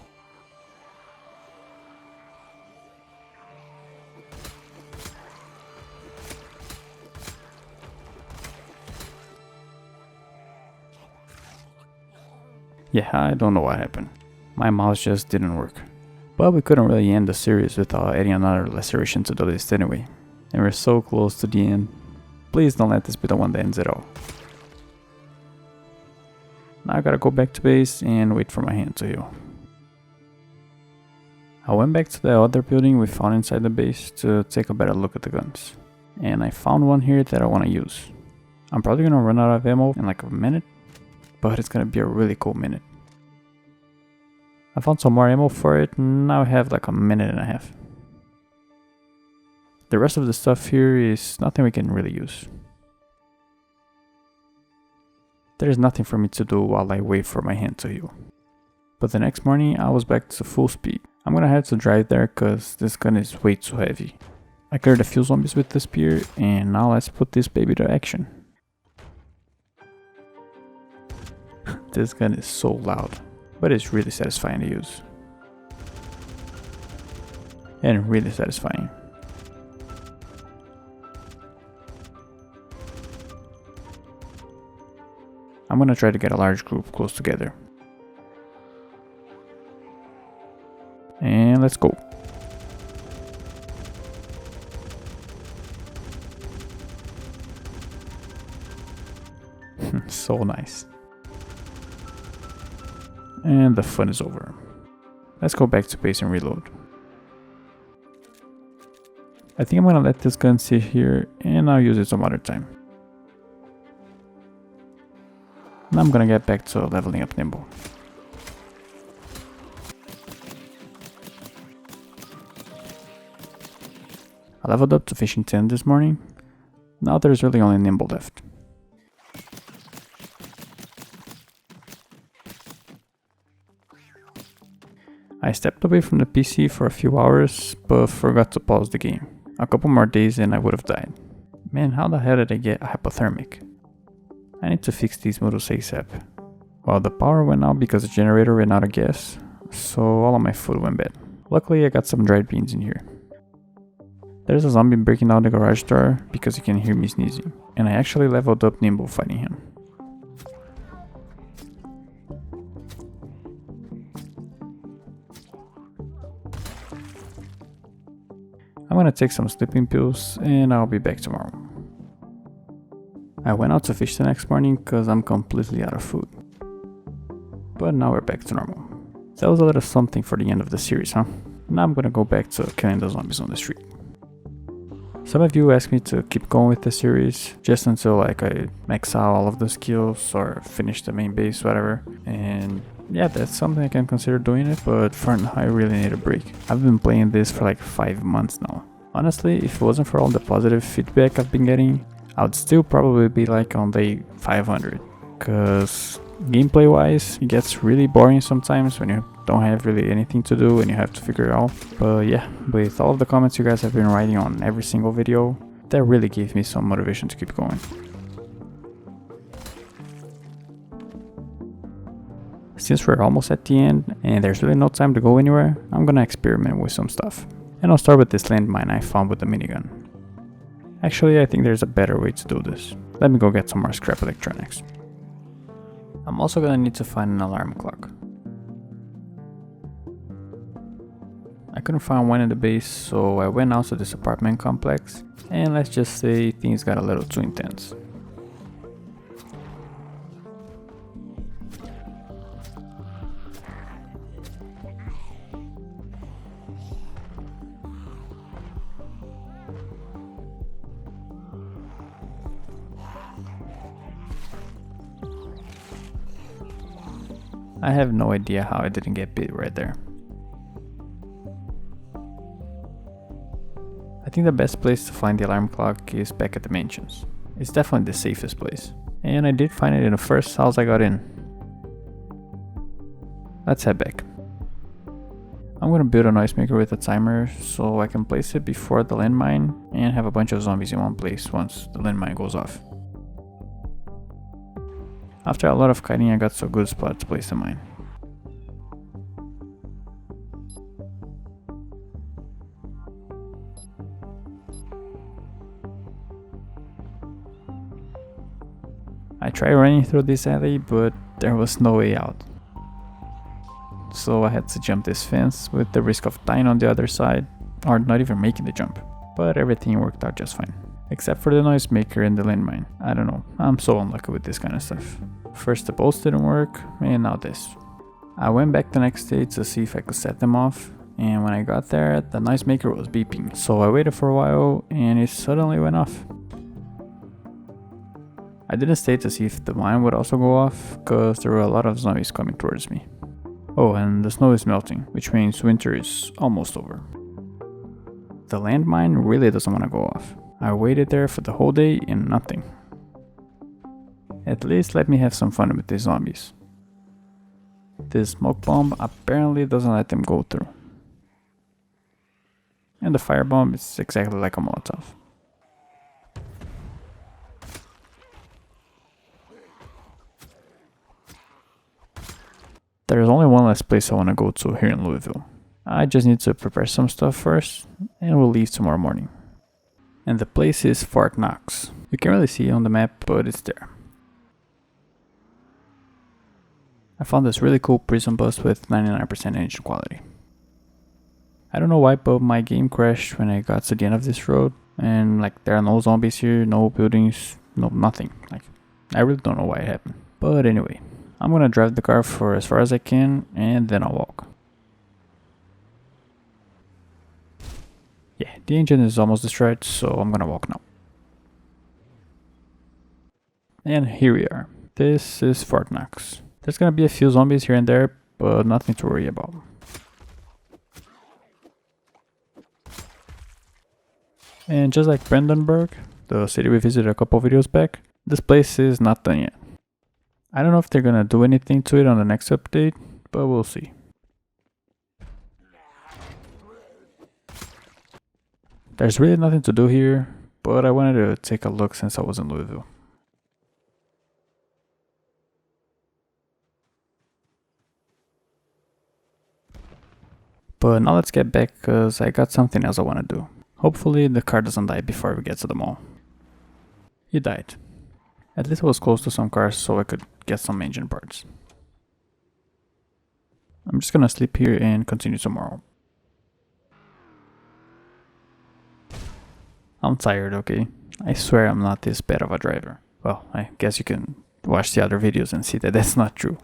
Yeah, I don't know what happened. My mouse just didn't work. But we couldn't really end the series without adding another laceration to the list anyway. And we're so close to the end. Please don't let this be the one that ends it all. Now I gotta go back to base and wait for my hand to heal. I went back to the other building we found inside the base to take a better look at the guns. And I found one here that I want to use. I'm probably gonna run out of ammo in like a minute, but it's gonna be a really cool minute. I found some more ammo for it, and now I have like a minute and a half. The rest of the stuff here is nothing we can really use. There's nothing for me to do while I wait for my hand to heal. But the next morning I was back to full speed. I'm gonna have to drive there cause this gun is way too heavy. I cleared a few zombies with the spear and now let's put this baby to action. This gun is so loud, but it's really satisfying to use. And really satisfying. I'm gonna try to get a large group close together. And let's go. So nice. And the fun is over. Let's go back to base and reload. I think I'm gonna let this gun sit here and I'll use it some other time. Now I'm gonna get back to leveling up Nimble. I leveled up to fishing 10 this morning. Now there's really only Nimble left. I stepped away from the PC for a few hours, but forgot to pause the game. A couple more days and I would have died. Man, how the hell did I get hypothermic? I need to fix these models ASAP. Well, the power went out because the generator ran out of gas, so all of my food went bad. Luckily I got some dried beans in here. There's a zombie breaking out the garage door because he can hear me sneezing, and I actually leveled up Nimble fighting him. I'm gonna take some sleeping pills and I'll be back tomorrow. I went out to fish the next morning cause I'm completely out of food. But now we're back to normal. That was a little something for the end of the series, huh? Now I'm gonna go back to killing the zombies on the street. Some of you asked me to keep going with the series just until like I max out all of the skills or finish the main base, whatever. And yeah, that's something I can consider doing it, but for now I really need a break. I've been playing this for like 5 months now. Honestly, if it wasn't for all the positive feedback I've been getting, I would still probably be like on day 500. Cause gameplay wise, it gets really boring sometimes when you don't have really anything to do and you have to figure it out. But yeah, with all of the comments you guys have been writing on every single video, that really gave me some motivation to keep going. Since we're almost at the end and there's really no time to go anywhere, I'm gonna experiment with some stuff. And I'll start with this landmine I found with the minigun. Actually, I think there's a better way to do this. Let me go get some more scrap electronics. I'm also gonna need to find an alarm clock. I couldn't find one in the base, so I went out to this apartment complex, and let's just say things got a little too intense. I have no idea how I didn't get bit right there. I think the best place to find the alarm clock is back at the mansions. It's definitely the safest place. And I did find it in the first house I got in. Let's head back. I'm gonna build a noisemaker with a timer so I can place it before the landmine and have a bunch of zombies in one place once the landmine goes off. After a lot of kiting, I got to a good spot to place the mine. I tried running through this alley, but there was no way out. So I had to jump this fence with the risk of dying on the other side, or not even making the jump. But everything worked out just fine. Except for the noisemaker and the landmine. I don't know, I'm so unlucky with this kind of stuff. First the bolts didn't work, and now this. I went back the next day to see if I could set them off, and when I got there, the noisemaker was beeping. So I waited for a while, and it suddenly went off. I didn't stay to see if the mine would also go off, cause there were a lot of zombies coming towards me. Oh, and the snow is melting, which means winter is almost over. The landmine really doesn't want to go off. I waited there for the whole day and nothing. At least let me have some fun with these zombies. This smoke bomb apparently doesn't let them go through. And the fire bomb is exactly like a Molotov. There's only one last place I want to go to here in Louisville. I just need to prepare some stuff first, and we'll leave tomorrow morning. And the place is Fort Knox. You can't really see it on the map, but it's there. I found this really cool prison bus with 99% engine quality. I don't know why, but my game crashed when I got to the end of this road, and like there are no zombies here, no buildings, no nothing. Like I really don't know why it happened. But anyway, I'm gonna drive the car for as far as I can, and then I'll walk. Yeah, the engine is almost destroyed, so I'm gonna walk now. And here we are. This is Fort Knox. There's gonna be a few zombies here and there, but nothing to worry about. And just like Brandenburg, the city we visited a couple videos back, this place is not done yet. I don't know if they're gonna do anything to it on the next update, but we'll see. There's really nothing to do here, but I wanted to take a look since I was in Louisville. But now let's get back, cause I got something else I wanna do. Hopefully the car doesn't die before we get to the mall. It died. At least I was close to some cars so I could get some engine parts. I'm just gonna sleep here and continue tomorrow. I'm tired, okay? I swear I'm not this bad of a driver. Well, I guess you can watch the other videos and see that that's not true.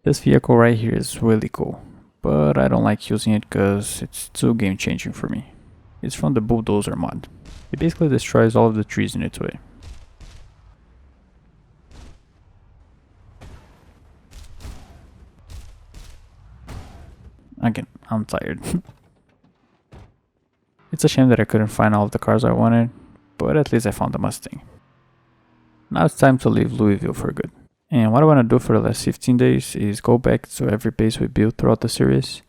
This vehicle right here is really cool, but I don't like using it because it's too game changing for me. It's from the bulldozer mod. It basically destroys all of the trees in its way. Again, I'm tired. It's a shame that I couldn't find all of the cars I wanted, but at least I found the Mustang. Now it's time to leave Louisville for good. And what I want to do for the last 15 days is go back to every base we built throughout the series,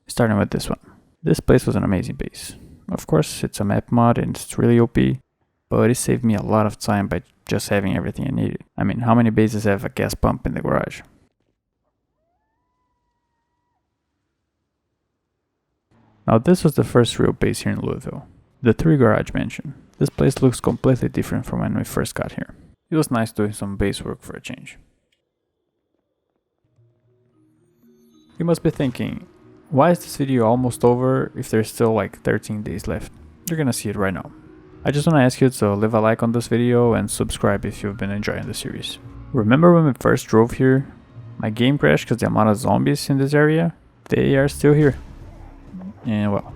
starting with this one. This place was an amazing base. Of course, it's a map mod and it's really OP, but it saved me a lot of time by just having everything I needed. I mean, how many bases have a gas pump in the garage? Now this was the first real base here in Louisville, the 3 garage mansion. This place looks completely different from when we first got here. It was nice doing some base work for a change. You must be thinking, why is this video almost over if there's still like 13 days left? You're gonna see it right now. I just wanna ask you to leave a like on this video and subscribe if you've been enjoying the series. Remember when we first drove here? My game crashed because the amount of zombies in this area? They are still here. And well,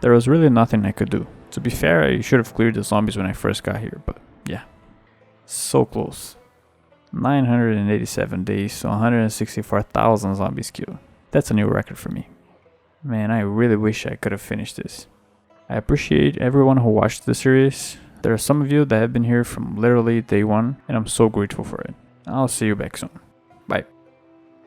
there was really nothing I could do. To be fair, I should have cleared the zombies when I first got here, but yeah, so close. 987 days to 164,000 zombies killed. That's a new record for me. Man, I really wish I could have finished this. I appreciate everyone who watched the series. There are some of you that have been here from literally day one, and I'm so grateful for it. I'll see you back soon. Bye.